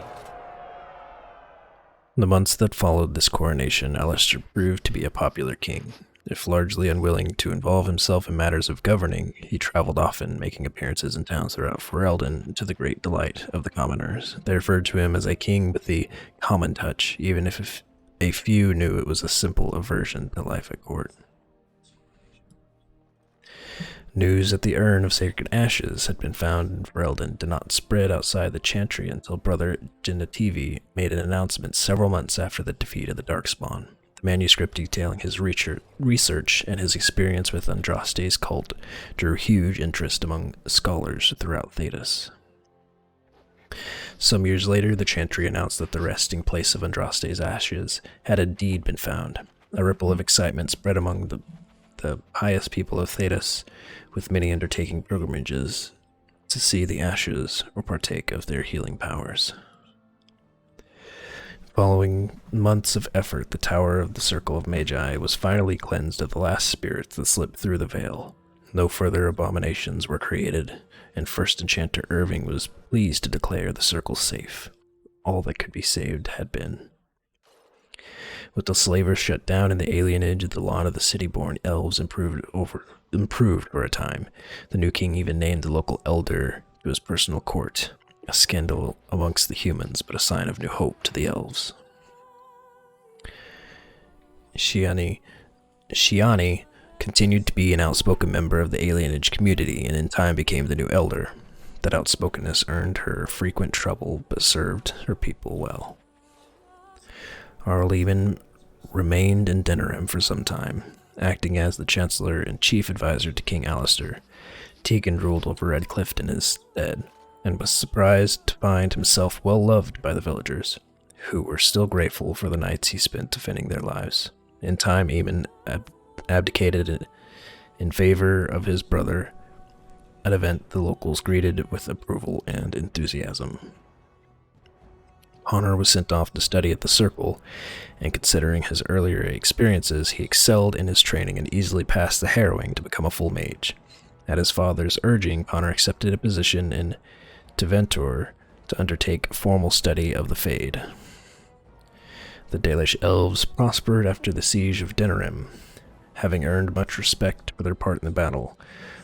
A: In the months that followed this coronation, Alistair proved to be a popular king. If largely unwilling to involve himself in matters of governing, he traveled often, making appearances in towns throughout Ferelden to the great delight of the commoners. They referred to him as a king with the common touch, even if a few knew it was a simple aversion to life at court. News that the urn of sacred ashes had been found in Ferelden did not spread outside the chantry until Brother Genetivi made an announcement several months after the defeat of the Darkspawn. The manuscript detailing his research and his experience with Andraste's cult drew huge interest among scholars throughout Thedas. Some years later, the chantry announced that the resting place of Andraste's ashes had indeed been found. A ripple of excitement spread among the pious people of Thedas, with many undertaking pilgrimages to see the ashes or partake of their healing powers. Following months of effort, the Tower of the Circle of Magi was finally cleansed of the last spirits that slipped through the veil. No further abominations were created, and First Enchanter Irving was pleased to declare the circle safe. All that could be saved had been. With the slavers shut down in the alienage, the lot of the city-born elves improved for a time. The new king even named the local elder to his personal court, a scandal amongst the humans, but a sign of new hope to the elves. Shiani continued to be an outspoken member of the alienage community, and in time became the new elder. That outspokenness earned her frequent trouble, but served her people well. Arleben remained in Denerim for some time, acting as the Chancellor and chief advisor to King Alistair. Tegan ruled over Redcliffe in his stead, and was surprised to find himself well loved by the villagers, who were still grateful for the nights he spent defending their lives. In time, Eamon abdicated in favor of his brother, an event the locals greeted with approval and enthusiasm. Honor was sent off to study at the Circle, and considering his earlier experiences, he excelled in his training and easily passed the harrowing to become a full mage. At his father's urging, Connor accepted a position in Teventur to undertake formal study of the Fade. The Dalish elves prospered after the siege of Denerim, having earned much respect for their part in the battle.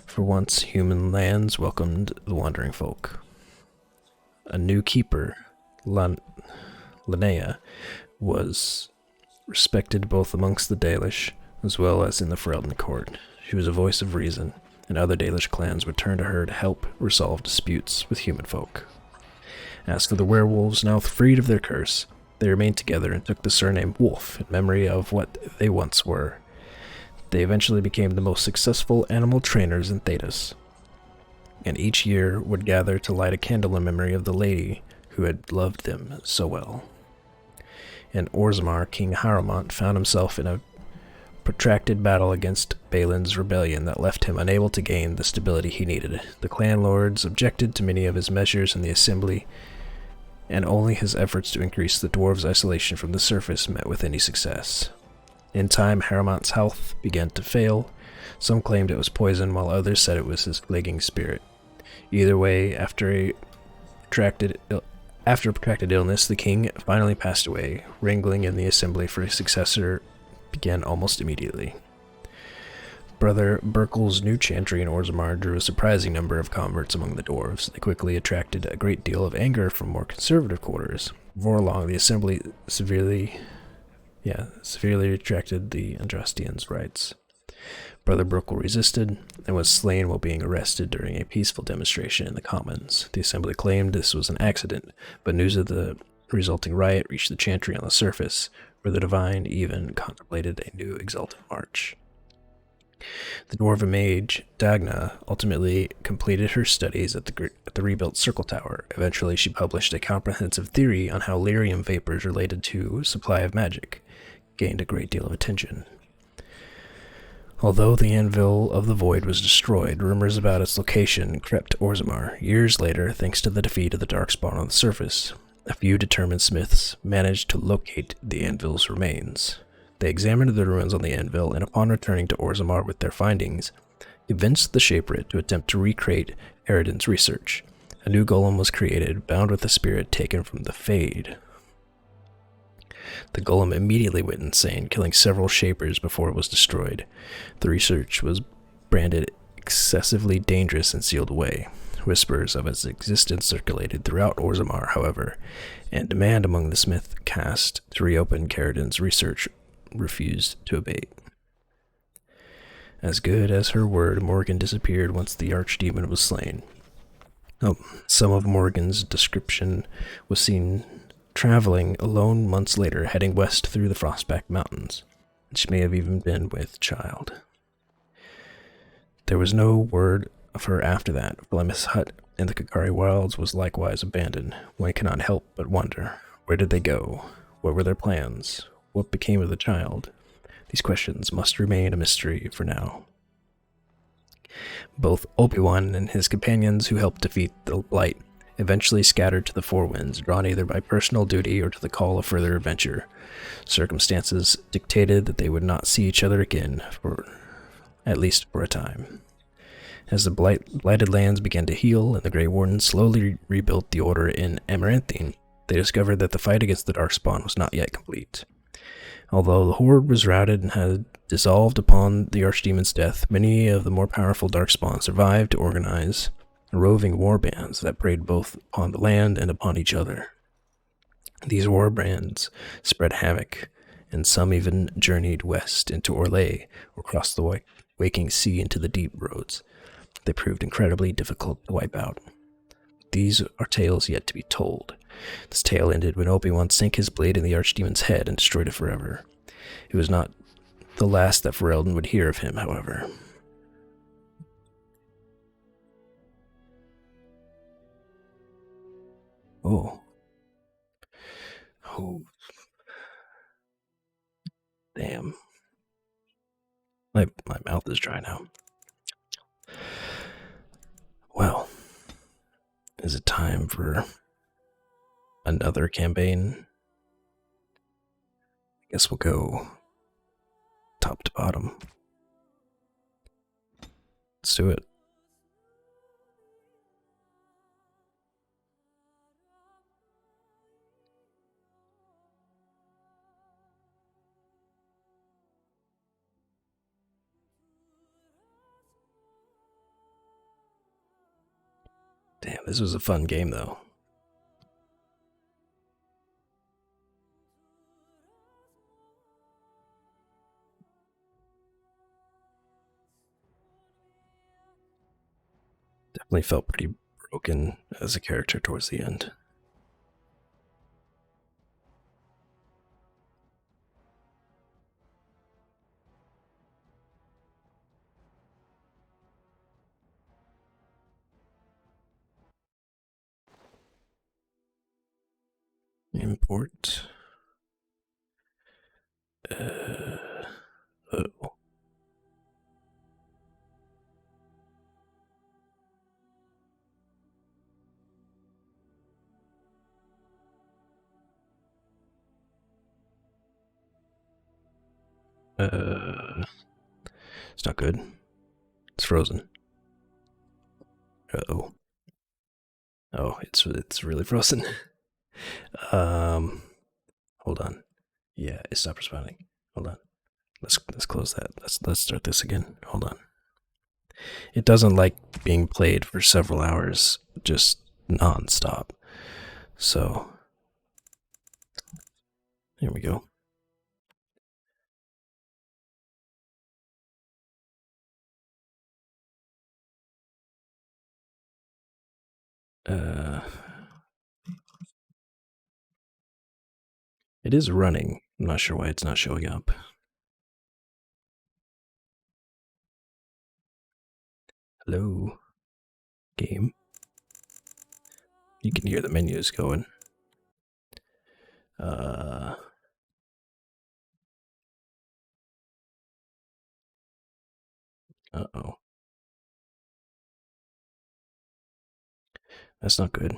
A: For once, human lands welcomed the wandering folk. A new keeper, Linnea, was respected both amongst the Dalish as well as in the Ferelden court. She was a voice of reason, and other Dalish clans would turn to her to help resolve disputes with human folk. As for the werewolves, now freed of their curse, they remained together and took the surname Wolf in memory of what they once were. They eventually became the most successful animal trainers in Thedas, and each year would gather to light a candle in memory of the lady who had loved them so well. In Orzammar, King Haramont found himself in a protracted battle against Balin's rebellion that left him unable to gain the stability he needed. The clan lords objected to many of his measures in the assembly, and only his efforts to increase the dwarves' isolation from the surface met with any success. In time, Haramont's health began to fail. Some claimed it was poison, while others said it was his plaguing spirit. Either way, after a protracted illness, the king finally passed away. Wrangling in the assembly for a successor began almost immediately. Brother Burkel's new chantry in Orzammar drew a surprising number of converts among the dwarves. They quickly attracted a great deal of anger from more conservative quarters. Before long, the assembly severely retracted the Andrastians' rights. Brother Burkel resisted and was slain while being arrested during a peaceful demonstration in the Commons. The assembly claimed this was an accident, but news of the resulting riot reached the chantry on the surface, where the Divine even contemplated a new exalted march. The dwarven mage, Dagna, ultimately completed her studies at the rebuilt Circle Tower. Eventually, she published a comprehensive theory on how lyrium vapors related to supply of magic, gained a great deal of attention. Although the Anvil of the Void was destroyed, rumors about its location crept to Orzammar. Years later, thanks to the defeat of the Darkspawn on the surface, a few determined smiths managed to locate the Anvil's remains. They examined the ruins on the Anvil, and upon returning to Orzammar with their findings, convinced the Shaperit to attempt to recreate Eridan's research. A new golem was created, bound with a spirit taken from the Fade. The golem immediately went insane, killing several shapers before it was destroyed. The research was branded excessively dangerous and sealed away. Whispers of its existence circulated throughout Orzammar, however, and demand among the Smith caste to reopen Carradin's research refused to abate. As good as her word, Morgan disappeared once the archdemon was slain. Some of Morgan's description was seen traveling alone months later, heading west through the Frostback Mountains. She may have even been with child. There was no word of her after that. Flemeth's hut in the Kakari Wilds was likewise abandoned. One cannot help but wonder, where did they go? What were their plans? What became of the child? These questions must remain a mystery for now. Both Obi-Wan and his companions who helped defeat the Blight eventually scattered to the Four Winds, drawn either by personal duty or to the call of further adventure. Circumstances dictated that they would not see each other again, at least for a time. As the blighted lands began to heal and the Grey Wardens slowly rebuilt the Order in Amaranthine, they discovered that the fight against the Darkspawn was not yet complete. Although the Horde was routed and had dissolved upon the Archdemon's death, many of the more powerful Darkspawn survived to organize roving war bands that preyed both upon the land and upon each other. These war bands spread havoc, and some even journeyed west into Orlais or crossed the waking sea into the deep roads. They proved incredibly difficult to wipe out. These are tales yet to be told. This tale ended when Obi-Wan sank his blade in the Archdemon's head and destroyed it forever. It was not the last that Ferelden would hear of him, however. Oh. Oh. Damn. My mouth is dry now. Well, is it time for another campaign? I guess we'll go top to bottom. Let's do it. Damn, this was a fun game, though. Definitely felt pretty broken as a character towards the end. Import. Oh. It's not good. It's frozen. Uh-oh. Oh, it's really frozen. Hold on. Yeah, it stopped responding. Hold on. Let's close that. Let's start this again. Hold on. It doesn't like being played for several hours, just non-stop. So here we go. It is running. I'm not sure why it's not showing up. Hello, game. You can hear the menus going. Uh-oh. That's not good.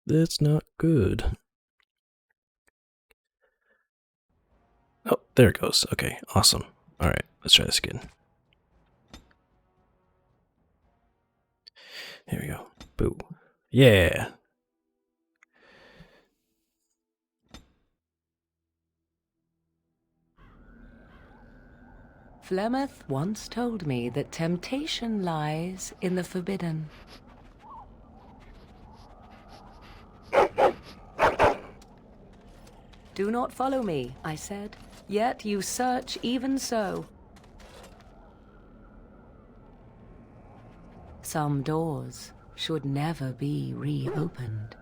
A: That's not good. There it goes. Okay, awesome. Alright, let's try this again. Here we go. Boo. Yeah!
N: Flemeth once told me that temptation lies in the forbidden. Do not follow me, I said, yet you search even so. Some doors should never be reopened.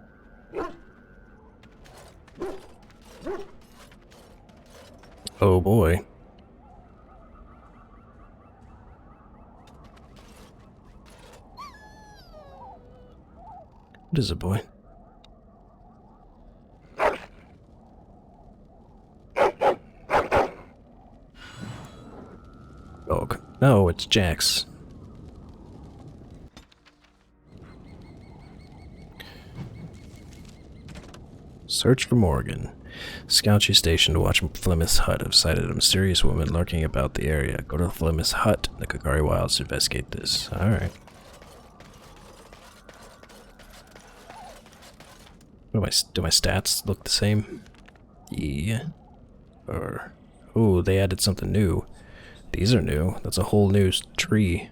A: Oh boy. What is it, boy? Dog. No, it's Jax. Search for Morgan. Scouts you stationed to watch Flemeth's hut have sighted a mysterious woman lurking about the area. Go to Flemeth's hut in the Kagari Wilds to investigate this. Alright. Do my stats look the same? Yeah. Or... ooh, they added something new. These are new. That's a whole new tree.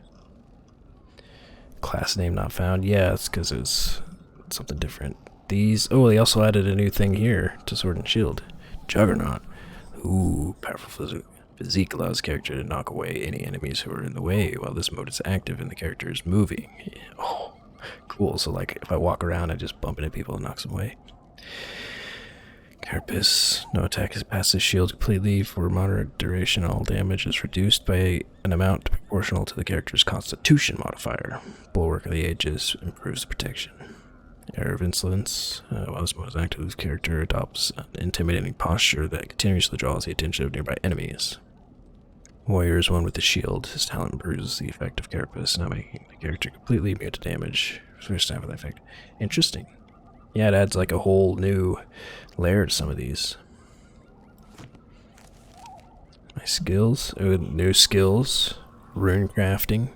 A: Class name not found. Yeah, it's because it's something different. These... oh, they also added a new thing here to Sword and Shield. Juggernaut. Ooh, powerful physique allows the character to knock away any enemies who are in the way while this mode is active and the character is moving. Oh, cool. So, like, if I walk around, I just bump into people and knock them away. Carapace. No attack is past this shield completely. For moderate duration, all damage is reduced by an amount proportional to the character's constitution modifier. Bulwark of the Ages improves the protection. Air of Insolence. While this mode is active, this character adopts an intimidating posture that continuously draws the attention of nearby enemies. Warrior is one with the shield. His talent improves the effect of Carapace, now making the character completely immune to damage. First half of that effect. Interesting. Yeah, it adds like a whole new layer to some of these. My skills. New skills. Rune crafting.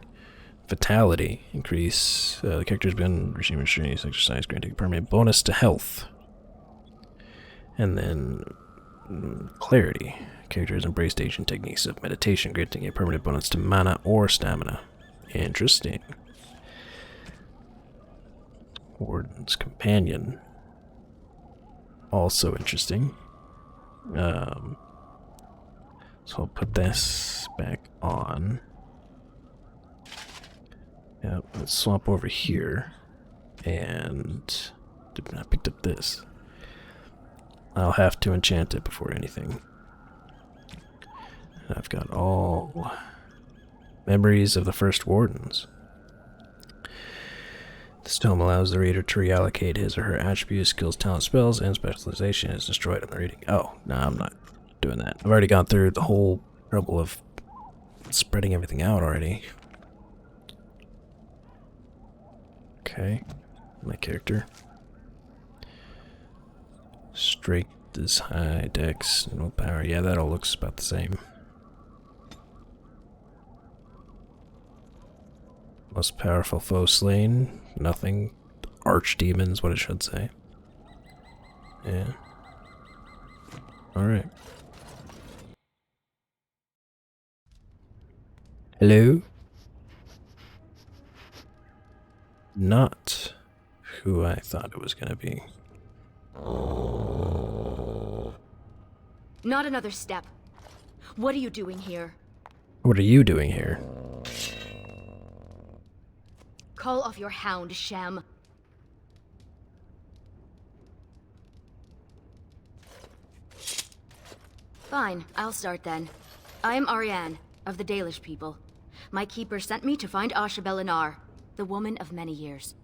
A: Fatality. Increase. The character's been receiving strenuous exercise, granting a permanent bonus to health. And then clarity. Characters embraced ancient techniques of meditation, granting a permanent bonus to mana or stamina. Interesting. Warden's Companion. Also interesting. So I'll put this back on. Yep, let's swap over here. And I picked up this. I'll have to enchant it before anything. I've got all memories of the first Wardens. This tome allows the reader to reallocate his or her attributes, skills, talent, spells, and specialization is destroyed on the reading. Oh, no, I'm not doing that. I've already gone through the whole trouble of spreading everything out already. Okay, my character. Strength is high, dex, no power. Yeah, that all looks about the same. Most powerful foe slain. Nothing. Archdemons, what it should say. Yeah. Alright. Hello? Not who I thought it was gonna be.
L: Not another step. What are you doing here?
A: What are you doing here?
L: Call off your hound, Shem. Fine, I'll start then. I am Ariane, of the Dalish people. My keeper sent me to find Asha Belinar, the woman of many years.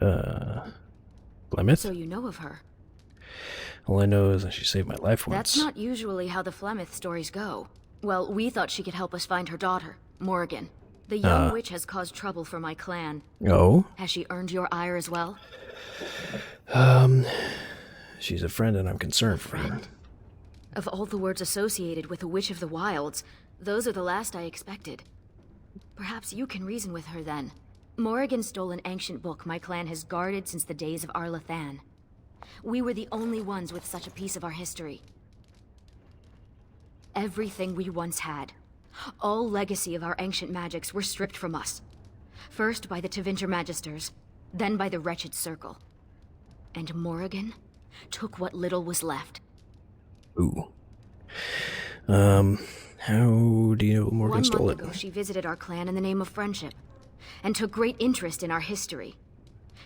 A: Flemeth?
L: So you know of her?
A: All I know is that she saved my life once.
L: That's not usually how the Flemeth stories go. Well, we thought she could help us find her daughter, Morgan. The young witch has caused trouble for my clan.
A: Oh?
L: Has she earned your ire as well?
A: She's a friend and I'm concerned for her.
L: Of all the words associated with a witch of the wilds, those are the last I expected. Perhaps you can reason with her then. Morrigan stole an ancient book my clan has guarded since the days of Arlathan. We were the only ones with such a piece of our history. Everything we once had. All legacy of our ancient magics were stripped from us. First by the Tevinter Magisters, then by the Wretched Circle. And Morrigan took what little was left.
A: Ooh. How do you know Morgan stole it?
L: 1 month ago, she visited our clan in the name of friendship, and took great interest in our history.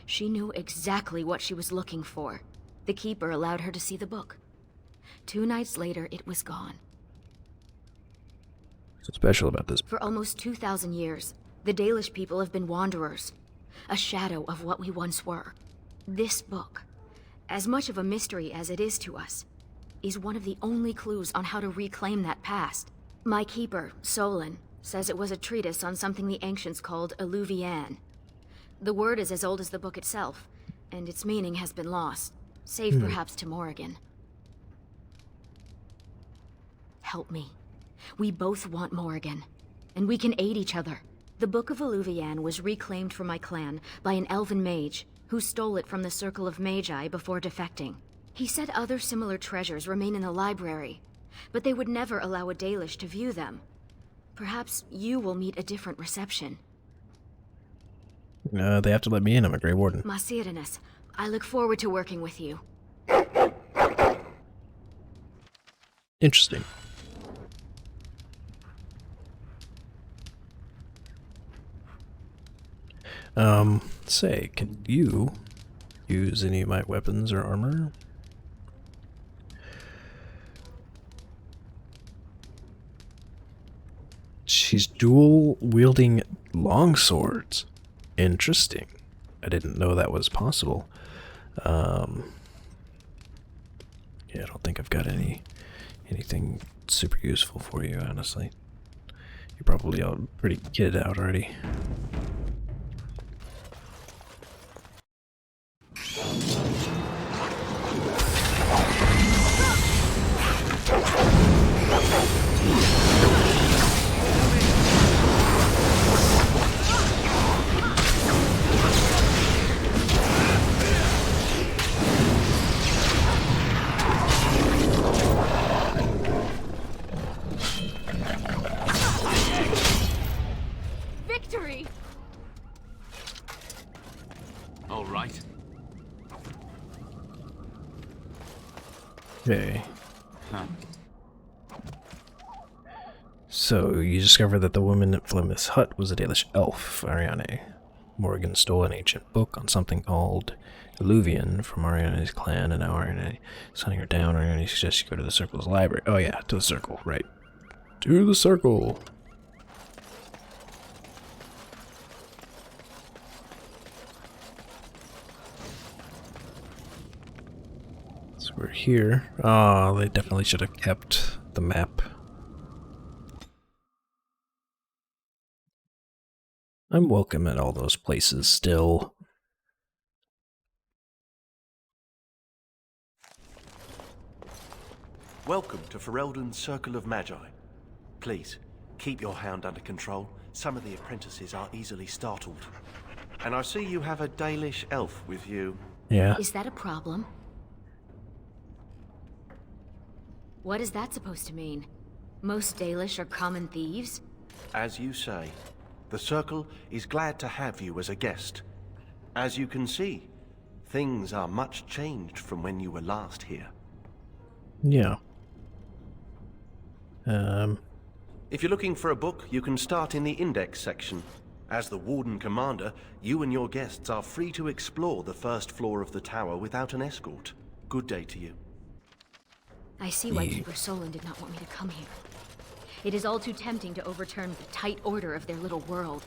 L: She knew exactly what she was looking for. The Keeper allowed her to see the book. 2 nights later, it was gone.
A: What's so special about this?
L: For almost 2,000 years, the Dalish people have been wanderers, a shadow of what we once were. This book, as much of a mystery as it is to us, is one of the only clues on how to reclaim that past. My keeper, Solon, says it was a treatise on something the ancients called Alluvian. The word is as old as the book itself, and its meaning has been lost, save perhaps to Morrigan. Help me. We both want Morrigan, and we can aid each other. The Book of Alluvian was reclaimed for my clan by an elven mage, who stole it from the Circle of Magi before defecting. He said other similar treasures remain in the library, but they would never allow a Dalish to view them. Perhaps you will meet a different reception.
A: They have to let me in. I'm a Grey Warden.
L: Masirinus, I look forward to working with you.
A: Interesting. Say, can you use any of my weapons or armor? She's dual-wielding longswords. Interesting. I didn't know that was possible. Yeah, I don't think I've got anything super useful for you, honestly. You're probably all pretty kitted out already.
L: Victory!
M: All right.
A: Okay.
U: Huh.
A: So, you discover that the woman at Flemeth's hut was a Dalish elf, Ariane. Morrigan stole an ancient book on something called Alluvian from Ariane's clan, and now Ariane is hunting her down. Ariane suggests you go to the Circle's library. Oh yeah, to the Circle, right. To the Circle! So we're here. Oh, they definitely should have kept the map. I'm welcome at all those places still.
R: Welcome to Ferelden's Circle of Magi. Please, keep your hound under control. Some of the apprentices are easily startled. And I see you have a Dalish elf with you.
A: Yeah.
L: Is that a problem? What is that supposed to mean? Most Dalish are common thieves?
R: As you say, the Circle is glad to have you as a guest. As you can see, things are much changed from when you were last here.
A: Yeah.
R: If you're looking for a book, you can start in the index section. As the Warden Commander, you and your guests are free to explore the first floor of the tower without an escort. Good day to you.
L: I see why Keeper Solon did not want me to come here. It is all too tempting to overturn the tight order of their little world.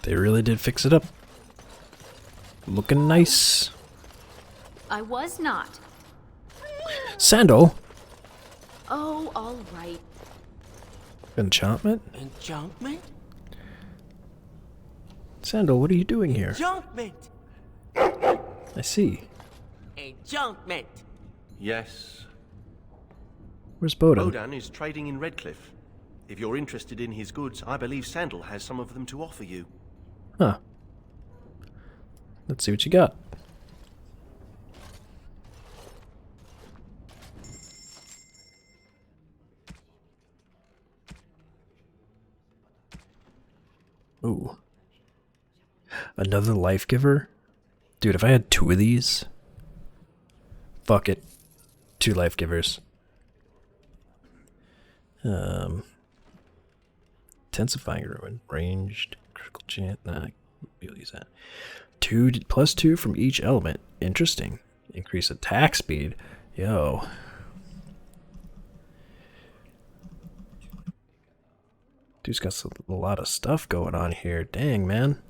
A: They really did fix it up. Looking nice.
L: I was not.
A: Sandal?
L: Oh, all right.
A: Enchantment?
D: Enchantment?
A: Sandal, what are you doing here?
D: Enchantment!
A: I see.
D: Enchantment.
R: Yes.
A: Where's Boden?
R: Boden is trading in Redcliffe. If you're interested in his goods, I believe Sandal has some of them to offer you.
A: Huh. Let's see what you got. Ooh. Another life giver? Dude, if I had 2 of these... Fuck it. 2 life givers. Intensifying ruin. Ranged. Critical chant. Nah, we'll use that. 2+2 from each element. Interesting. Increase attack speed. Yo. Dude's got a lot of stuff going on here. Dang, man.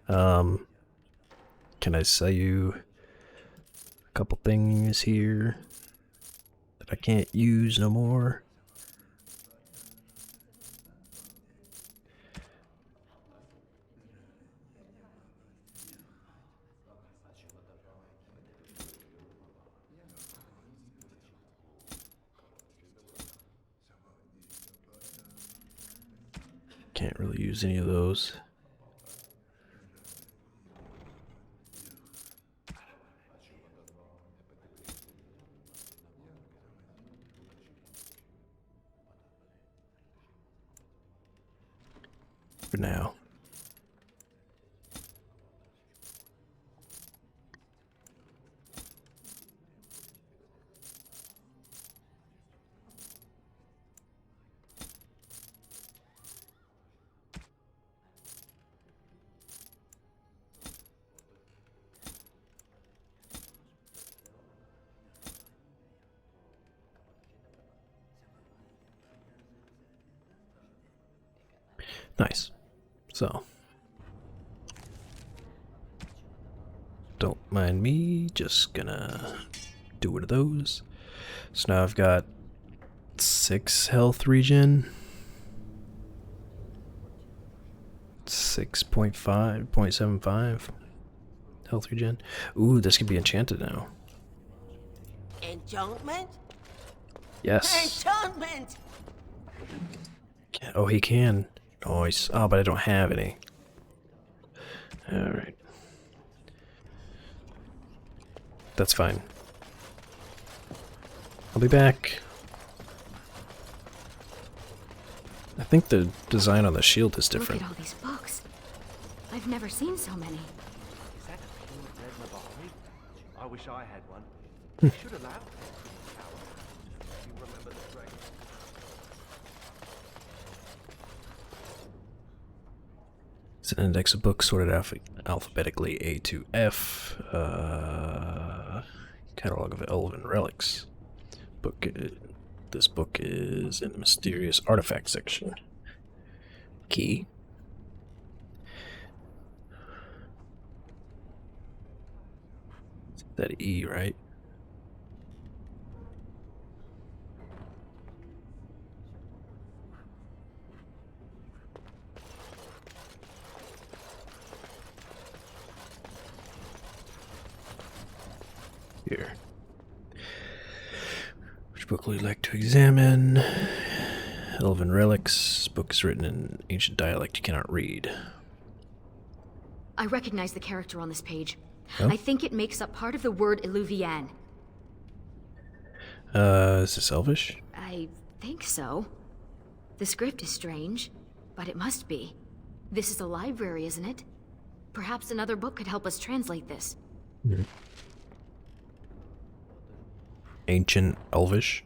A: Can I sell you a couple things here that I can't use no more? Can't really use any of those. For now. Nice. So, don't mind me, just gonna do one of those. So now I've got 6 health regen, 6.75 health regen. Ooh, this could be enchanted now.
D: Enchantment?
A: Yes.
D: Enchantment!
A: Oh, he can. Nice. Oh, but I don't have any. Alright. That's fine. I'll be back. I think the design on the shield is different.
L: Look at all these books. I've never seen so many.
R: Is that a pure red lobotomy? I wish I had one. You should allow it. You remember the dragon?
A: It's an index of books sorted alphabetically A to F. Catalog of Elven Relics. This book is in the mysterious artifact section. Key. Is that E, right? Here. Which book would you like to examine? Elven Relics. Book is written in ancient dialect you cannot read.
L: I recognize the character on this page.
A: Oh?
L: I think it makes up part of the word Illuvian.
A: Is this Elvish?
L: I think so. The script is strange, but it must be. This is a library, isn't it? Perhaps another book could help us translate this.
A: Mm-hmm. Ancient Elvish.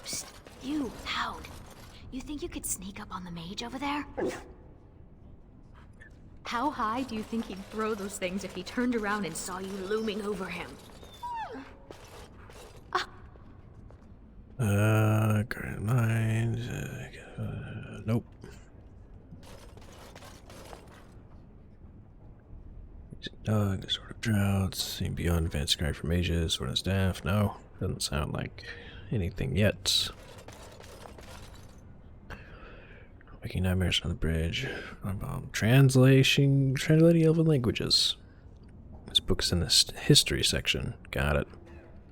L: Psst, you, Hound. You think you could sneak up on the mage over there? How high do you think he'd throw those things if he turned around and saw you looming over him?
A: Guardian Lines. Nope. Dog, Sword of Droughts, seen beyond advanced scribe for mages, Sword of Staff. No, doesn't sound like anything yet. Making nightmares on the bridge. Translating Elven languages. This book's in the history section. Got it.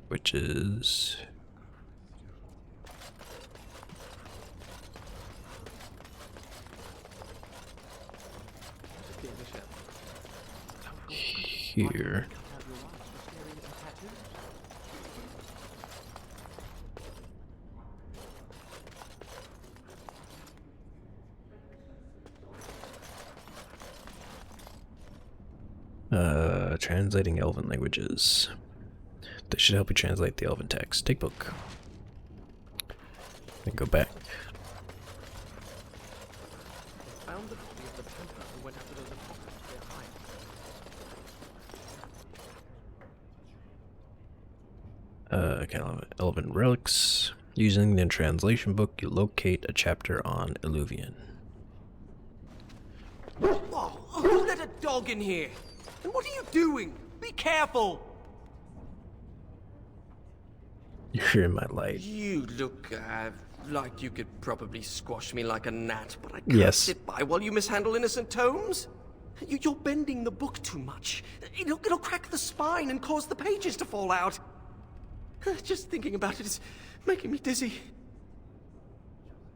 A: Which is... here. Translating Elven languages. They should help you translate the Elven text. Take book. Then go back. Elven relics. Using the translation book, you locate a chapter on Illuvian.
H: Oh, who let a dog in here? And what are you doing? Be careful!
A: You're in my light.
H: You look, like you could probably squash me like a gnat, but I can't
A: Yes.
H: sit by while you mishandle innocent tomes. You're bending the book too much. It'll crack the spine and cause the pages to fall out. Just thinking about it is making me dizzy.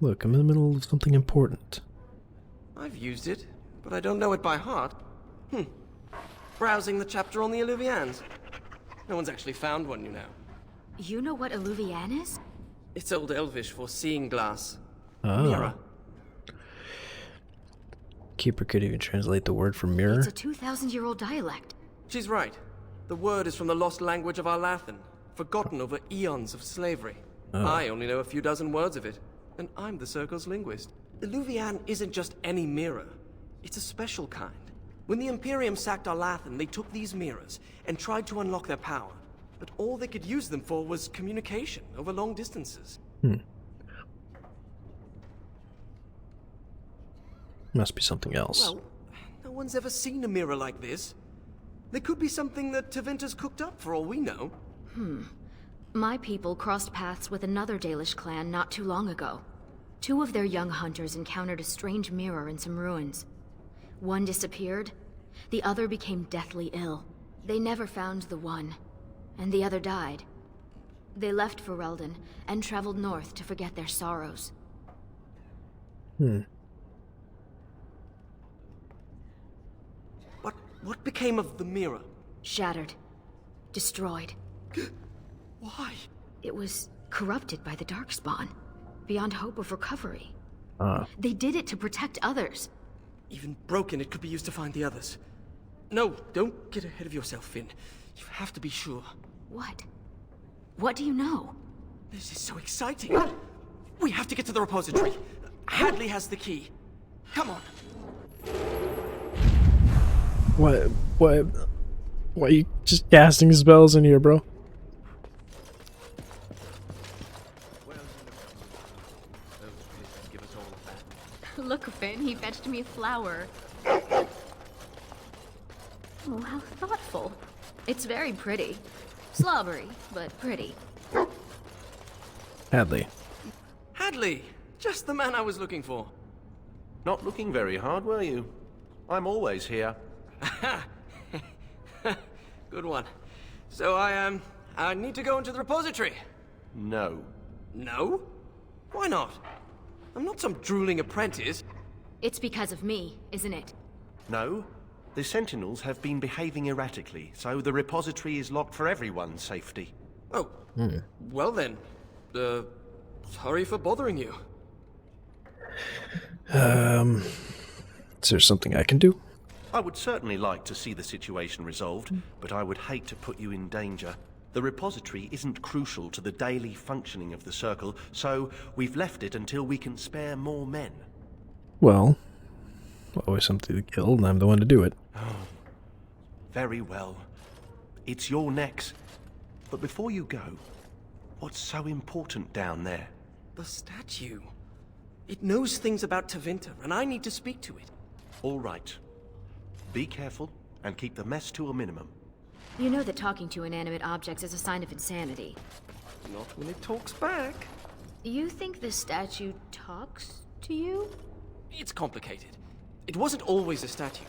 A: Look, I'm in the middle of something important.
H: I've used it, but I don't know it by heart. Browsing the chapter on the Illuvians. No one's actually found one, you know.
L: You know what Illuvian is?
H: It's Old Elvish for seeing glass.
A: Oh.
H: Mirror.
A: Keeper could even translate the word for mirror.
L: It's a 2,000-year-old dialect.
H: She's right. The word is from the lost language of Arlathan, forgotten over eons of slavery.
A: Oh.
H: I only know a few dozen words of it, and I'm the Circle's linguist. Illuvian isn't just any mirror. It's a special kind. When the Imperium sacked Arlathan, they took these mirrors and tried to unlock their power. But all they could use them for was communication over long distances.
A: Must be something else.
H: Well, no one's ever seen a mirror like this. They could be something that Tevinter's cooked up for all we know.
L: My people crossed paths with another Dalish clan not too long ago. 2 of their young hunters encountered a strange mirror in some ruins. One disappeared, the other became deathly ill. They never found the one, and the other died. They left Ferelden and traveled north to forget their sorrows.
H: What became of the mirror?
L: Shattered. Destroyed.
H: Why?
L: It was corrupted by the Darkspawn, beyond hope of recovery.
A: They
L: did it to protect others.
H: Even broken, it could be used to find the others. No, don't get ahead of yourself, Finn. You have to be sure.
L: What? What do you know?
H: This is so exciting. We have to get to the repository. Hadley has the key. Come on.
A: What? Why are you just casting spells in here, bro?
L: Look, Finn, he fetched me a flower. Oh, how thoughtful. It's very pretty. Slobbery, but pretty.
A: Hadley.
H: Hadley! Just the man I was looking for.
R: Not looking very hard, were you? I'm always here.
H: Good one. So I need to go into the repository.
R: No.
H: No? Why not? I'm not some drooling apprentice.
L: It's because of me, isn't it?
R: No. The Sentinels have been behaving erratically, so the repository is locked for everyone's safety.
H: Oh. Well then. Sorry for bothering you.
A: Is there something I can do?
R: I would certainly like to see the situation resolved, but I would hate to put you in danger. The repository isn't crucial to the daily functioning of the Circle, so we've left it until we can spare more men.
A: Well, always something to kill, and I'm the one to do it.
R: Oh, very well. It's your necks. But before you go, what's so important down there?
H: The statue. It knows things about Tevinter, and I need to speak to it.
R: All right. Be careful, and keep the mess to a minimum.
L: You know that talking to inanimate objects is a sign of insanity.
H: Not when it talks back.
L: You think this statue talks to you?
H: It's complicated. It wasn't always a statue.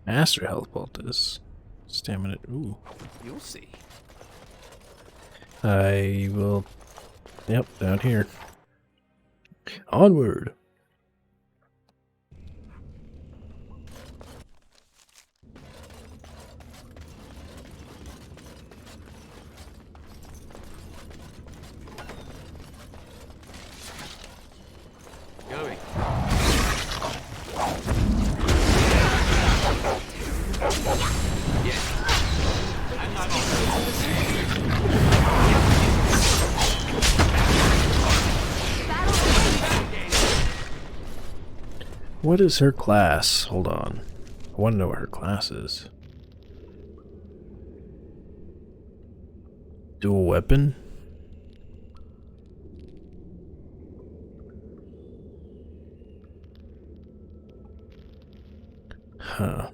A: Master health poultice. Stamina. Ooh.
H: You'll see.
A: I will. Yep, down here. Onward.
M: Going. Yes. And I'm
A: What is her class? Hold on. I want to know what her class is. Dual weapon? Huh.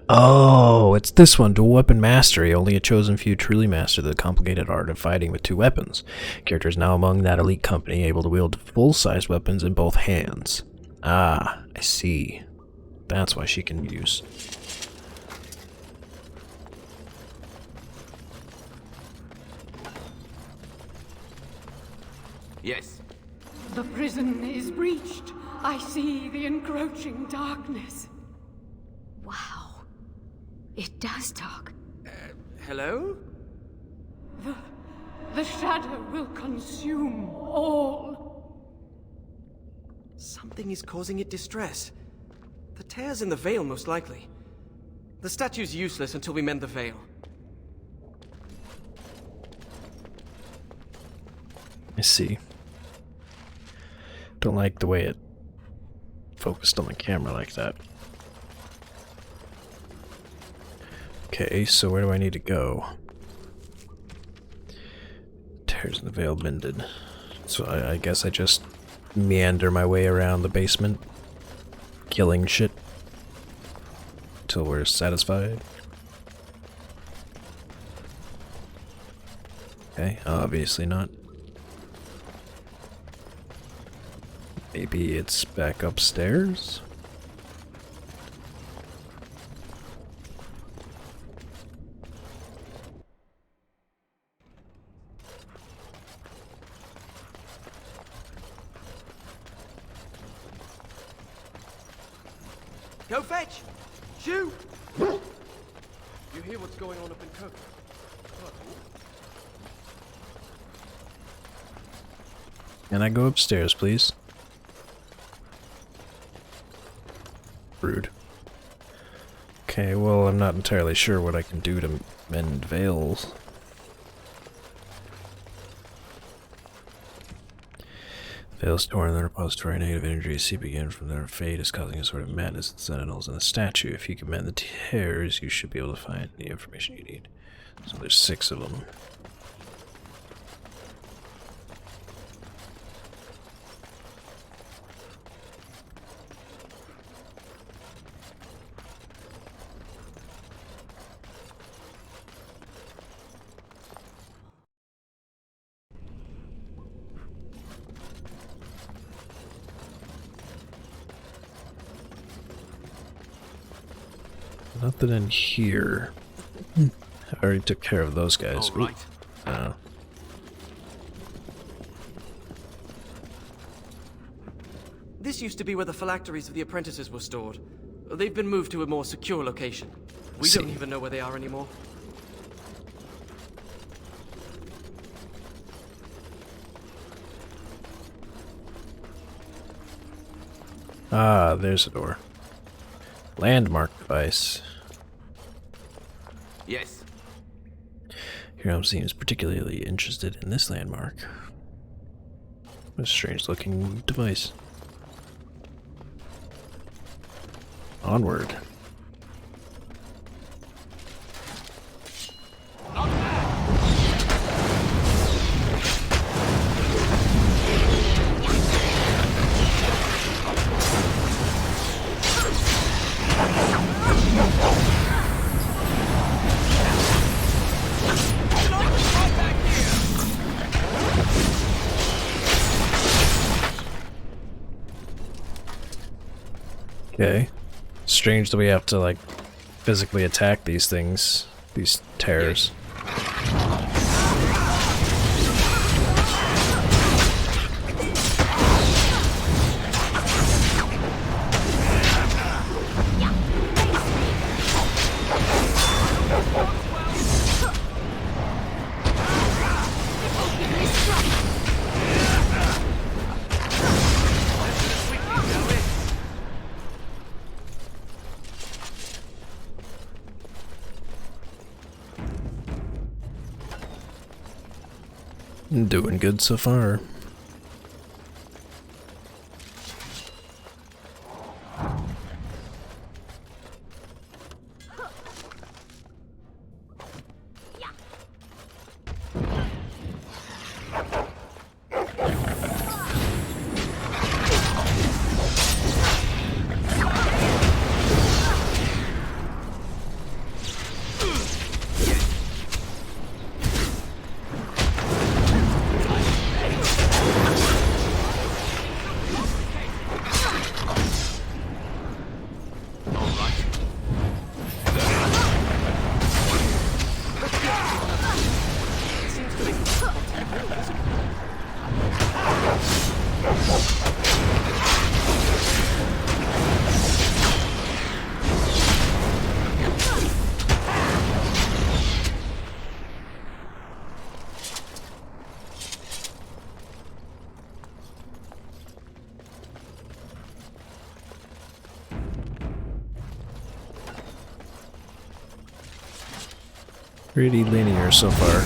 A: Oh, it's this one, Dual Weapon Mastery. Only a chosen few truly master the complicated art of fighting with two weapons. Character is now among that elite company, able to wield full-size weapons in both hands. Ah, I see. That's why she can use.
M: Yes.
K: The prison is breached. I see the encroaching darkness.
L: Wow. It does talk.
H: Hello?
K: The shadow will consume all.
H: Something is causing it distress. The tears in the veil, most likely. The statue's useless until we mend the veil.
A: I see. Don't like the way it focused on the camera like that. Okay, so where do I need to go? Tears in the veil mended. So I guess I just meander my way around the basement, killing shit till we're satisfied. Okay, obviously not. Maybe it's back upstairs?
H: Go fetch! Shoot! You hear what's going on up in Coke?
A: Can I go upstairs, please? Rude. Okay, well, I'm not entirely sure what I can do to mend veils. Veils torn in the repository, negative energy seeping in from their fate is causing a sort of madness in the sentinels in the statue. If you can mend the tears, you should be able to find the information you need. So there's 6 of them. Nothing in here. I already took care of those guys.
M: All right.
H: This used to be where the phylacteries of the apprentices were stored. They've been moved to a more secure location. We don't even know where they are anymore.
A: Ah, there's a door. Landmark device.
M: Yes.
A: Hiram seems particularly interested in this landmark. What a strange looking device. Onward. Okay. Strange that we have to, like, physically attack these things. These terrors. Doing good so far. Pretty linear so far.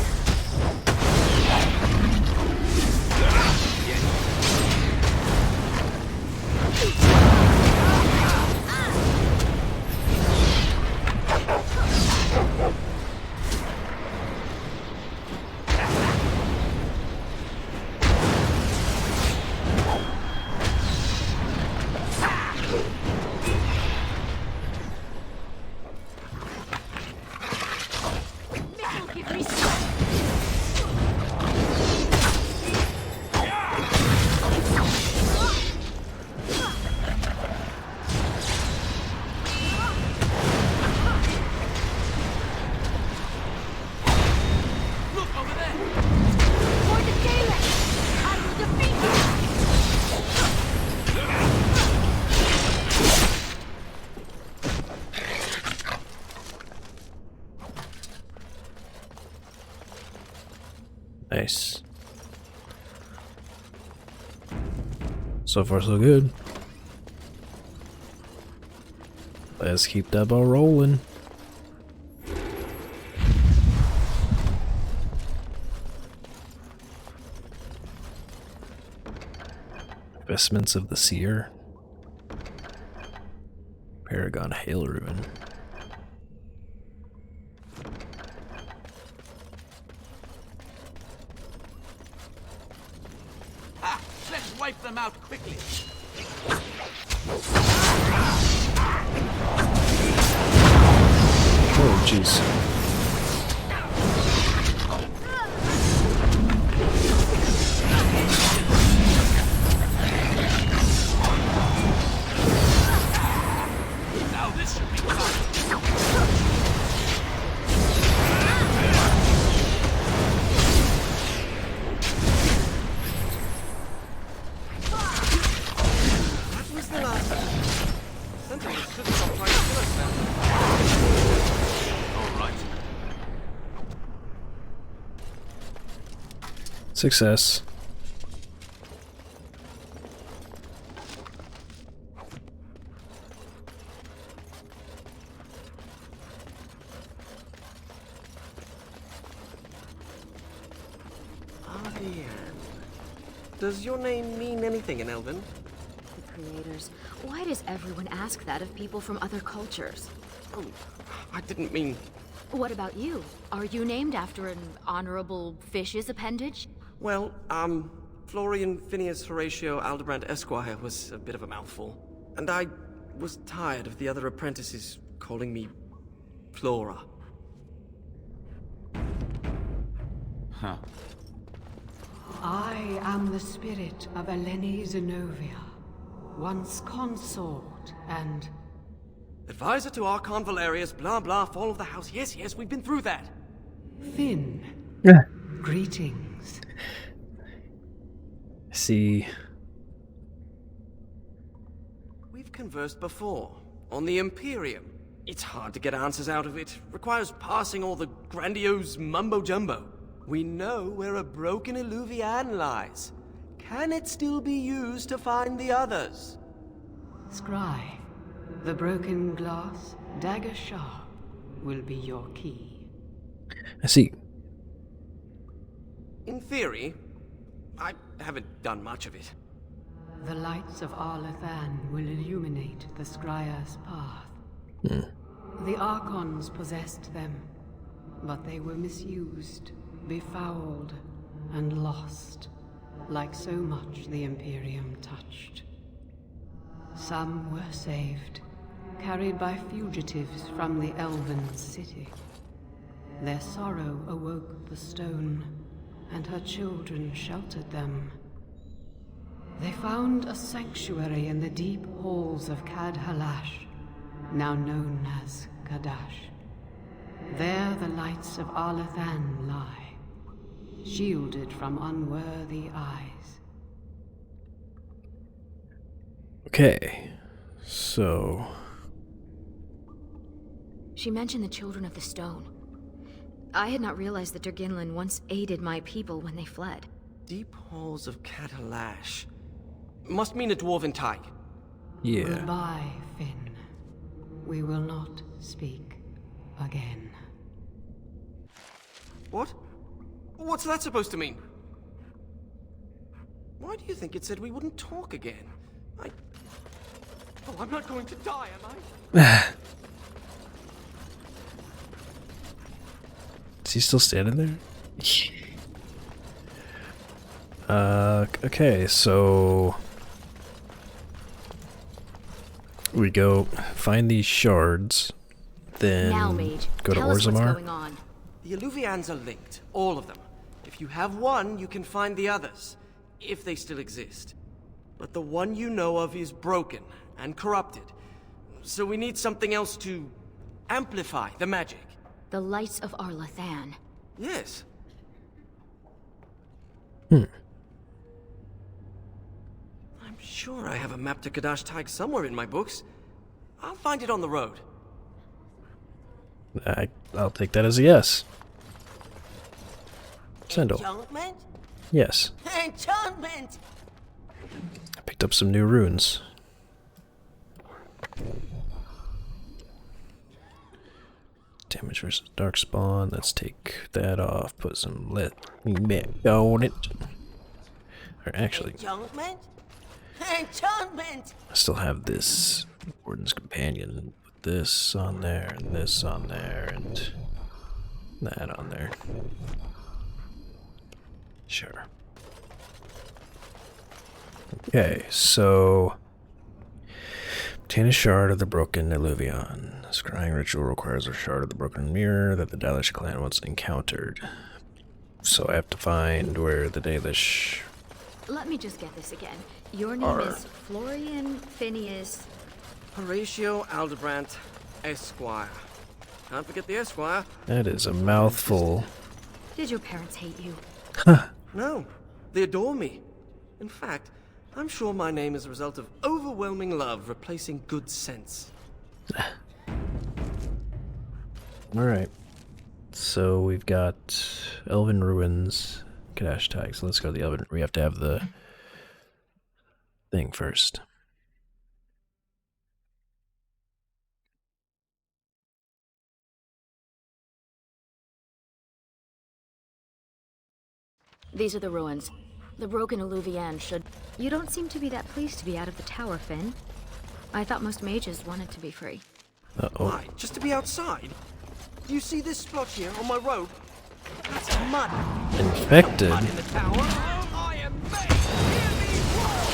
A: Nice. So far so good. Let's keep that ball rolling. Vestments of the Seer. Paragon Hail Ruin.
U: Let's wipe them out quickly.
A: Oh, jeez.
U: Now this should be fun.
A: Success.
H: Arcane. Does your name mean anything in Elven?
L: The creators. Why does everyone ask that of people from other cultures?
H: Oh, I didn't mean...
L: What about you? Are you named after an honorable fish's appendage?
H: Well, Florian Phineas Horatio Aldebrand Esquire was a bit of a mouthful. And I was tired of the other apprentices calling me Flora.
U: Huh.
K: I am the spirit of Eleni Zenobia, once consort escort, and...
H: Advisor to Archon Valerius, blah blah, fall of the house. Yes, yes, we've been through that.
K: Finn. Greetings.
A: See.
H: We've conversed before, on the Imperium. It's hard to get answers out of it. Requires parsing all the grandiose mumbo-jumbo. We know where a broken Illuvian lies. Can it still be used to find the others?
K: Scry, the broken glass, dagger sharp, will be your key.
A: I see.
H: In theory, I haven't done much of it.
K: The lights of Arlathan will illuminate the Scrya's path. The Archons possessed them, but they were misused, befouled, and lost, like so much the Imperium touched. Some were saved, carried by fugitives from the Elven city. Their sorrow awoke the stone, and her children sheltered them. They found a sanctuary in the deep halls of Cadhalash, now known as Kadash. There the lights of Arlathan lie, shielded from unworthy eyes.
A: Okay, so...
L: She mentioned the Children of the Stone. I had not realized that Durginlin once aided my people when they fled.
H: Deep halls of Cadhalash. Must mean a dwarven type.
A: Yeah.
K: Goodbye, Finn. We will not speak again.
H: What? What's that supposed to mean? Why do you think it said we wouldn't talk again? Oh, I'm not going to die, am I?
A: Is he still standing there? Okay, so... we go find these shards, then
L: now, Mage,
A: go to
L: tell us what's
A: Orzammar.
L: going on.
H: The Illuvians are linked, all of them. If you have one, you can find the others, if they still exist. But the one you know of is broken and corrupted, so we need something else to amplify the magic.
L: The lights of Arlathan.
H: Yes.
A: Hmm.
H: I'm sure I have a map to Kadash Tag somewhere in my books. I'll find it on the road.
A: I'll take that as a yes. Sendel.
D: Enchantment?
A: Yes.
D: Enchantment!
A: I picked up some new runes. Damage versus Darkspawn. Let's take that off. Put some lit back on it. Or actually,
D: Enchantment? Enchantment!
A: I still have this Warden's Companion. Put this on there, and this on there, and that on there. Sure. Okay, so... obtain a shard of the broken Illuvian. Scrying ritual requires a shard of the broken mirror that the Dalish clan once encountered. So I have to find where the Dalish...
L: Let me just get this again. Your name is Florian Phineas...
H: Horatio Aldebrandt, Esquire. Can't forget the Esquire.
A: That is a mouthful.
L: Did your parents hate you?
H: No, they adore me. In fact, I'm sure my name is a result of overwhelming love replacing good sense.
A: Alright. So we've got Elven Ruins, Kadash Tag. So let's go to the Elven. We have to have the thing first.
L: These are the ruins. The broken Illuvian should... You don't seem to be that pleased to be out of the tower, Finn. I thought most mages wanted to be free.
A: Uh-oh.
H: Why? Just to be outside? Do you see this splotch here on my road? That's mud.
A: Infected?
H: Mud in the tower. I am made. Hear me roar.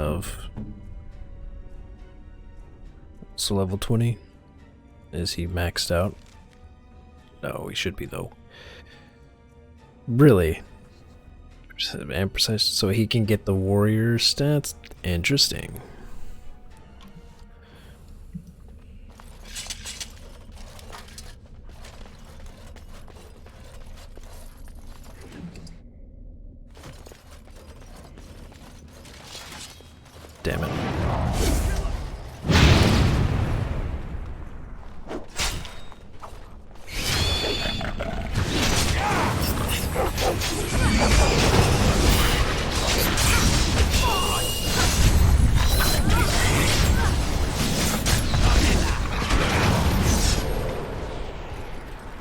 A: of. So level 20? Is he maxed out? No, he should be though. Really? And precise, so he can get the warrior stats? Interesting. Damn it.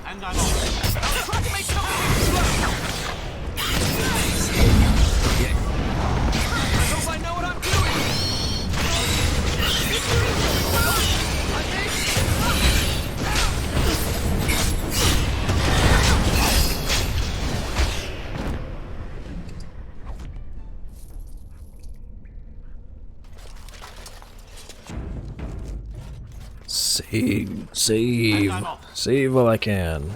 X: And I'm off. Try to make something I hope I know what I'm doing.
A: Save while I can.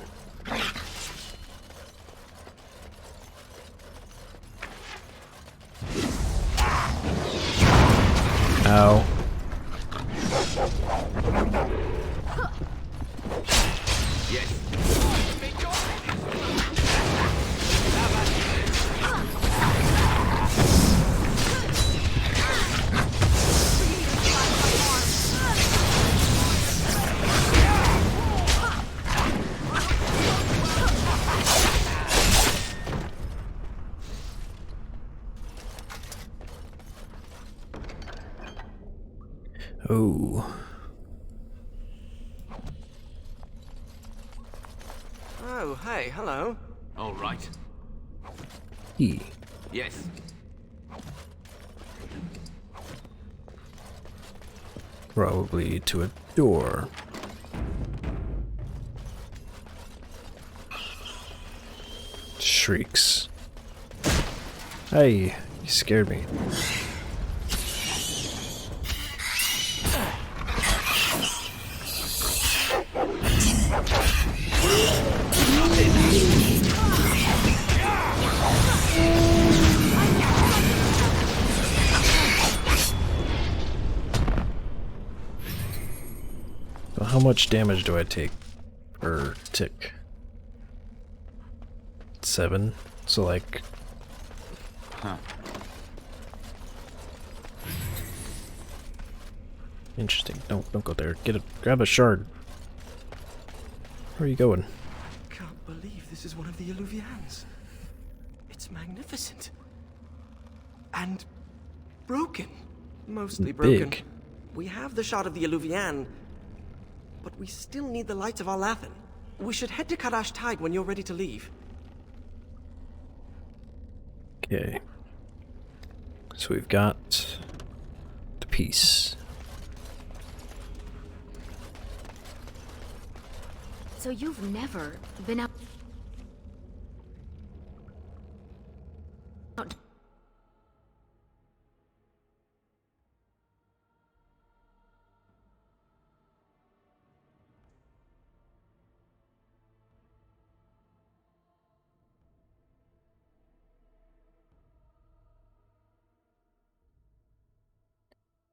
A: Ow. Oh.
H: Oh, hey, hello.
U: All right.
A: He.
U: Yes.
A: Probably to a door. Shrieks. Hey, you scared me. So how much damage do I take per tick? 7. So like.
U: Huh.
A: Interesting. Don't go there. Grab a shard. Where are you going?
H: Can't believe this is one of the Illuvians. It's magnificent. And broken. Mostly broken.
A: Big.
H: We have the shard of the Illuvian, but we still need the light of Arlathan. We should head to Kadash Tide when you're ready to leave.
A: Okay. So we've got the piece.
L: So you've never been out...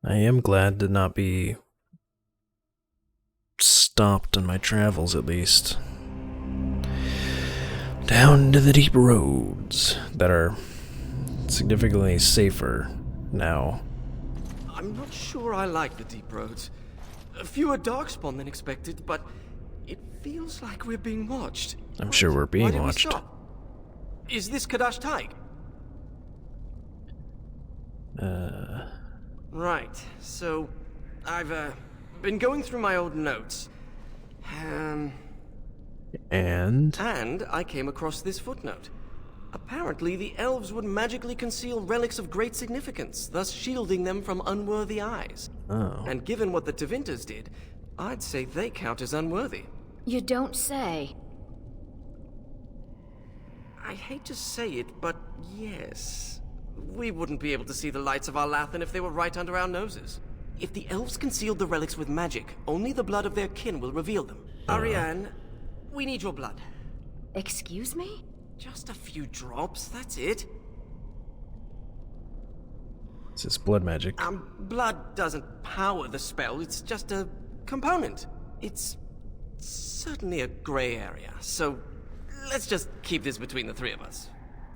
A: I am glad to not be stopped on my travels, at least. Down to the deep roads that are significantly safer now.
H: I'm not sure I like the deep roads. Fewer Darkspawn than expected, but it feels like we're being watched.
A: I'm sure we're being
H: Why did we
A: watched.
H: stop? Is this Kadash Tide? Right, so I've been going through my old notes.
A: And
H: I came across this footnote. Apparently, the elves would magically conceal relics of great significance, thus shielding them from unworthy eyes.
A: Oh.
H: And given what the Tevinter did, I'd say they count as unworthy.
L: You don't say.
H: I hate to say it, but yes. We wouldn't be able to see the lights of Arlathan if they were right under our noses. If the elves concealed the relics with magic, only the blood of their kin will reveal them. Ariane, we need your blood.
L: Excuse me?
H: Just a few drops, that's it.
A: It's this blood magic.
H: Blood doesn't power the spell, it's just a component. It's certainly a gray area, so let's just keep this between the three of us,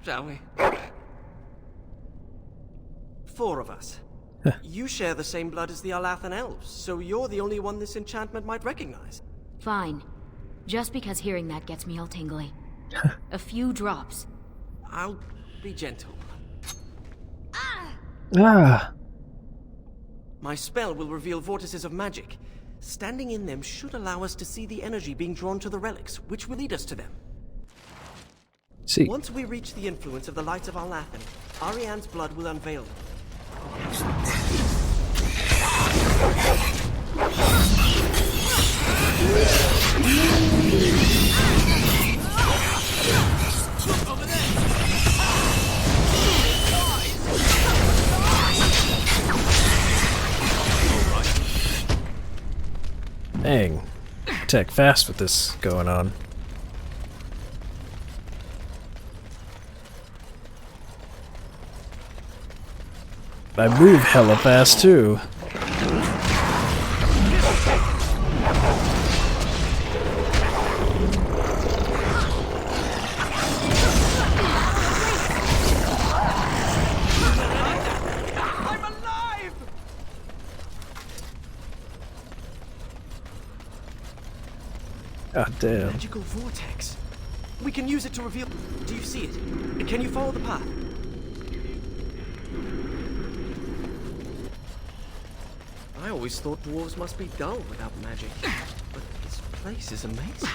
H: shall we? 4 of us. You share the same blood as the Arlathan elves, so you're the only one this enchantment might recognize.
L: Fine. Just because hearing that gets me all tingly. A few drops.
H: I'll be gentle.
A: Ah!
H: My spell will reveal vortices of magic. Standing in them should allow us to see the energy being drawn to the relics, which will lead us to them.
A: See.
H: Once we reach the influence of the lights of Arlathan, Ariane's blood will unveil them.
A: Dang. Attack fast with this going on. I move hella fast too.
H: I'm alive!
A: God damn.
H: Magical vortex. We can use it to reveal. Do you see it? Can you follow the path? I always thought dwarves must be dull without magic. But this place is amazing.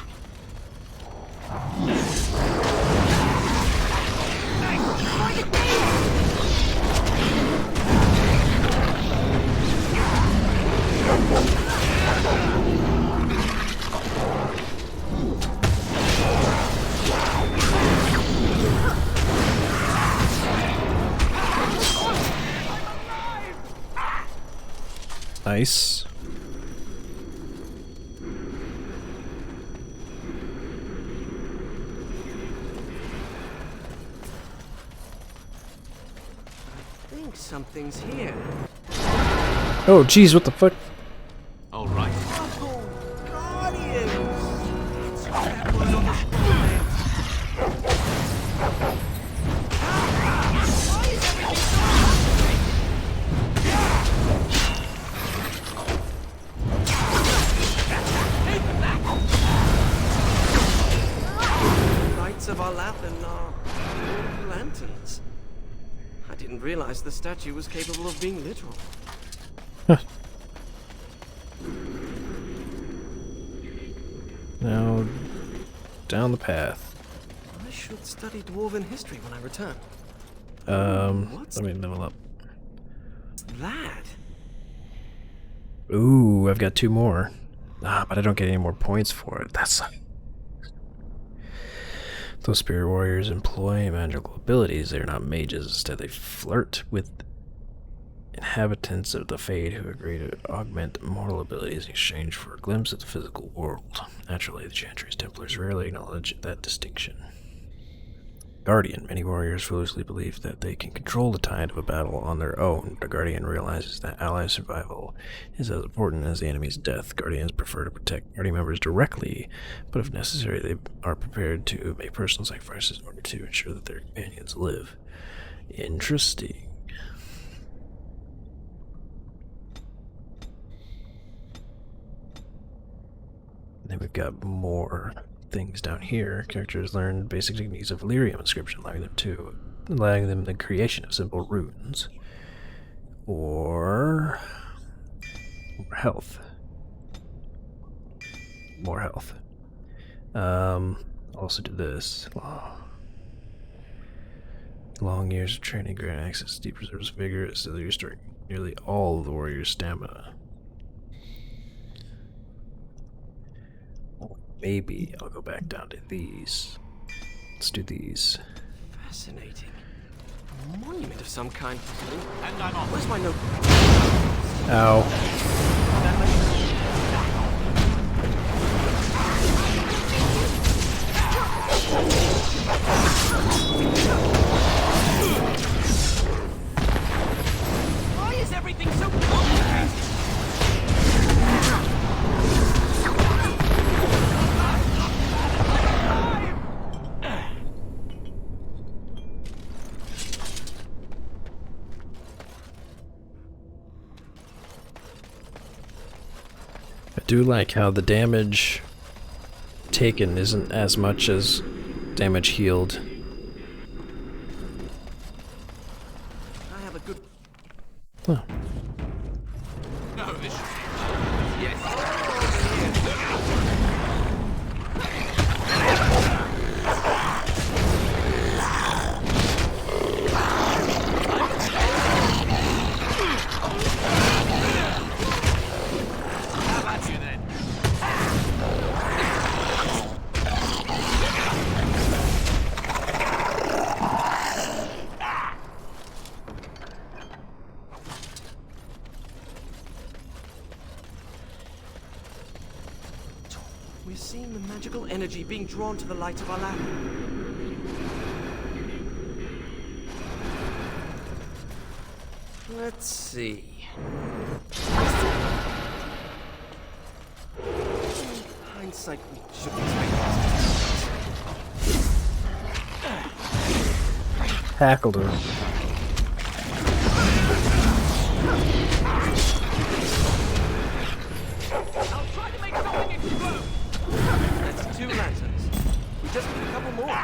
A: Nice.
H: I think something's here.
A: Oh, jeez, what the fuck?
M: All right.
H: Lights of Arlathan are lanterns. I didn't realize the statue was capable of being literal.
A: Now, down the path.
H: I should study dwarven history when I return.
A: Let me level up.
H: What's that?
A: Ooh, I've got 2 more. Ah, but I don't get any more points for it. That's... Those spirit warriors employ magical abilities. They're not mages. Instead, they flirt with inhabitants of the Fade who agree to augment mortal abilities in exchange for a glimpse of the physical world. Naturally, the Chantry's Templars rarely acknowledge that distinction. Guardian. Many warriors foolishly believe that they can control the tide of a battle on their own. The Guardian realizes that ally survival is as important as the enemy's death. Guardians prefer to protect party members directly, but if necessary, they are prepared to make personal sacrifices in order to ensure that their companions live. Interesting. Then we've got more things down here. Characters learn basic techniques of Lyrium inscription, allowing them the creation of simple runes. Or more health. More health. Also do this. Long years of training grant access to deep reserves of vigor, so that you're restoring nearly all of the warrior's stamina. Maybe I'll go back down to these. Let's do these.
H: Fascinating. A monument of some kind.
U: And I'm off.
H: Where's my note?
A: Ow.
H: Why is everything so complicated?
A: I do like how the damage taken isn't as much as damage healed.
H: I have a good...
A: Oh.
M: No, this should
H: How about you then? We're seeing the magical energy being drawn to the light of our lamp. Let's see. Hindsight, we should expect
A: Tackled her.
H: I'll try to make something explode. That's 2 lanterns. We just need a couple more.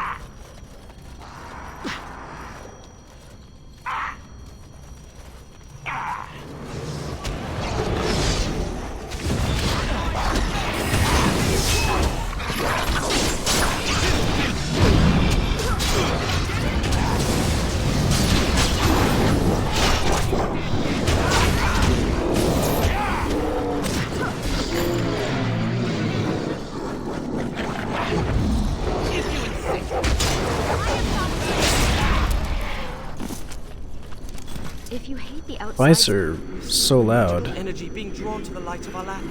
L: If you hate the outside,
A: Fights are so loud.
H: Energy being drawn to the light of our lamp.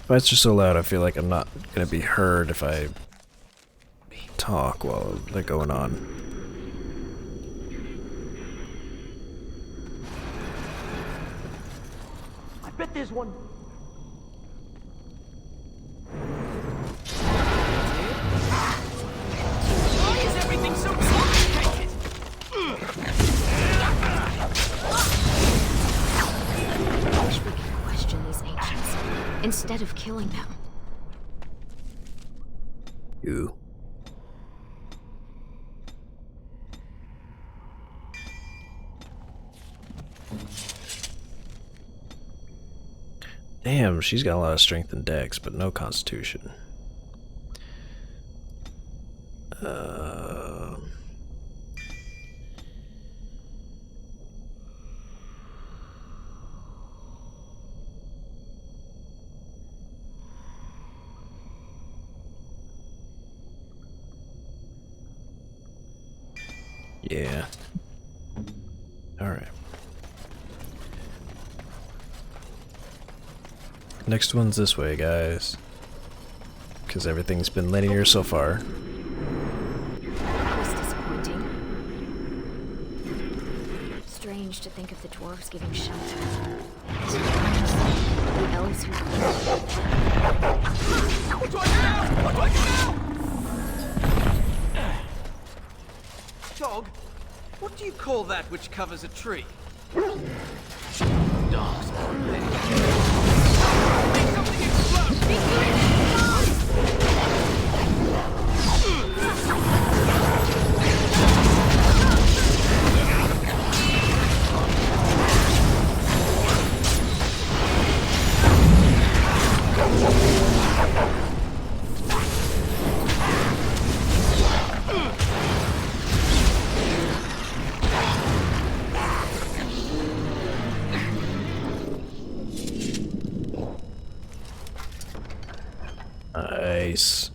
A: Fights are so loud, I feel like I'm not gonna be heard if I talk while they're going on.
H: I bet there's one. Why is everything so complicated?
L: question these ancients instead of killing them.
A: You. Damn, she's got a lot of strength and dex, but no constitution. Yeah. Alright. Next one's this way, guys. Because everything's been linear so far.
L: That was disappointing. Strange to think of the dwarves giving shelter. The elves who...
H: What do I do now? What do I do now? Dog, what do you call that which covers a tree? Darkspawn. Make something explode!
A: Nice.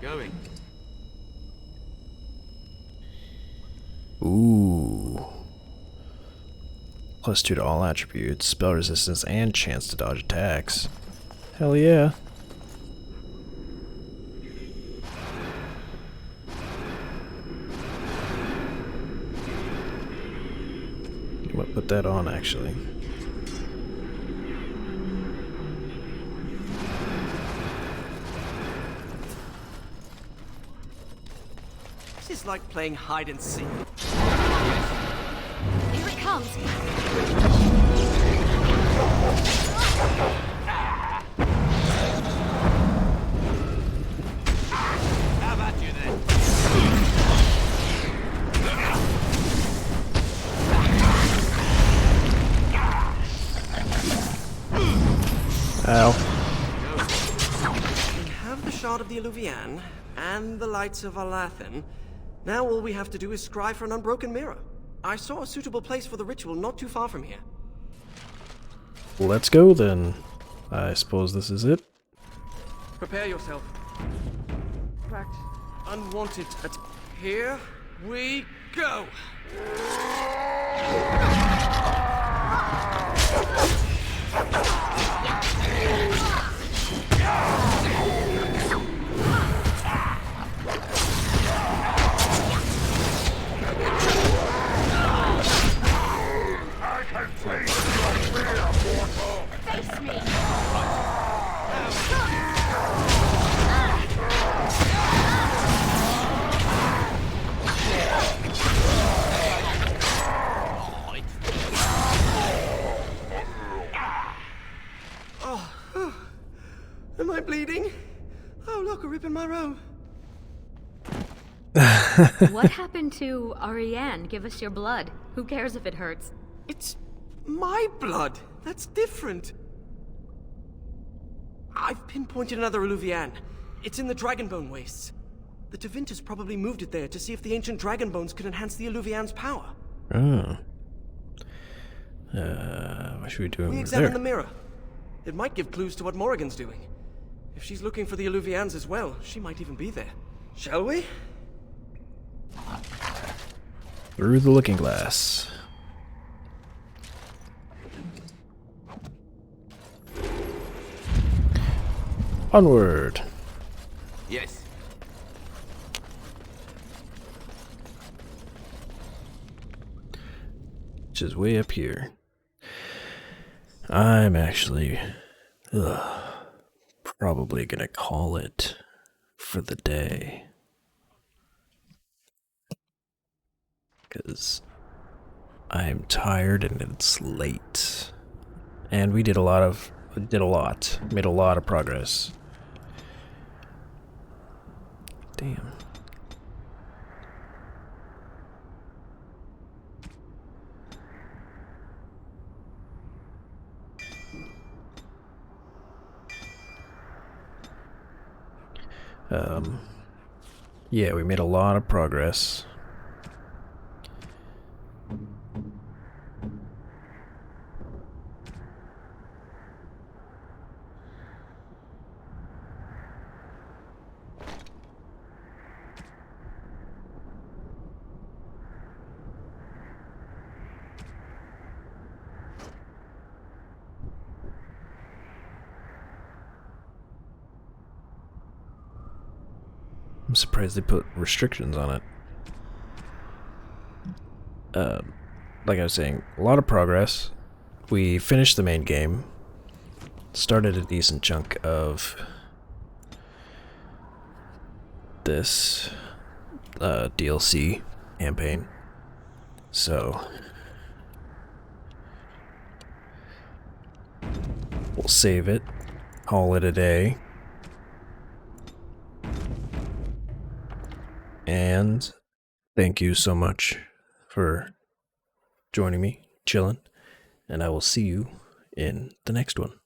M: Going.
A: Ooh. +2 to all attributes, spell resistance, and chance to dodge attacks. Hell yeah. I'm gonna put that on actually.
H: This is like playing hide and seek.
L: Here it comes.
U: How about you then?
A: Ow.
H: We have the shard of the Illuvian and the lights of Alathan. Now all we have to do is scry for an unbroken mirror. I saw a suitable place for the ritual not too far from here.
A: Let's go then. I suppose this is it.
H: Prepare yourself. Fact. Unwanted here we go.
L: Face me.
H: Am I bleeding? Oh, look, a rip in my robe.
L: What happened to Ariane? Give us your blood. Who cares if it hurts?
H: It's my blood. That's different. I've pinpointed another Illuvian. It's in the Dragonbone Wastes. The Tevinters probably moved it there to see if the ancient Dragonbones could enhance the Illuvian's power.
A: Oh. What should we do
H: We
A: over
H: examine
A: there?
H: the mirror. It might give clues to what Morrigan's doing. If she's looking for the Illuvians as well, she might even be there. Shall we?
A: Through the looking glass. Onward.
U: Yes.
A: Which is way up here. I'm actually probably gonna call it for the day. Because I'm tired and it's late. And we made a lot of progress. Damn. Yeah, we made a lot of progress. I'm surprised they put restrictions on it. Like I was saying, a lot of progress. We finished the main game. Started a decent chunk of this DLC campaign. So we'll save it, call it a day. And thank you so much for joining me, chilling, and I will see you in the next one.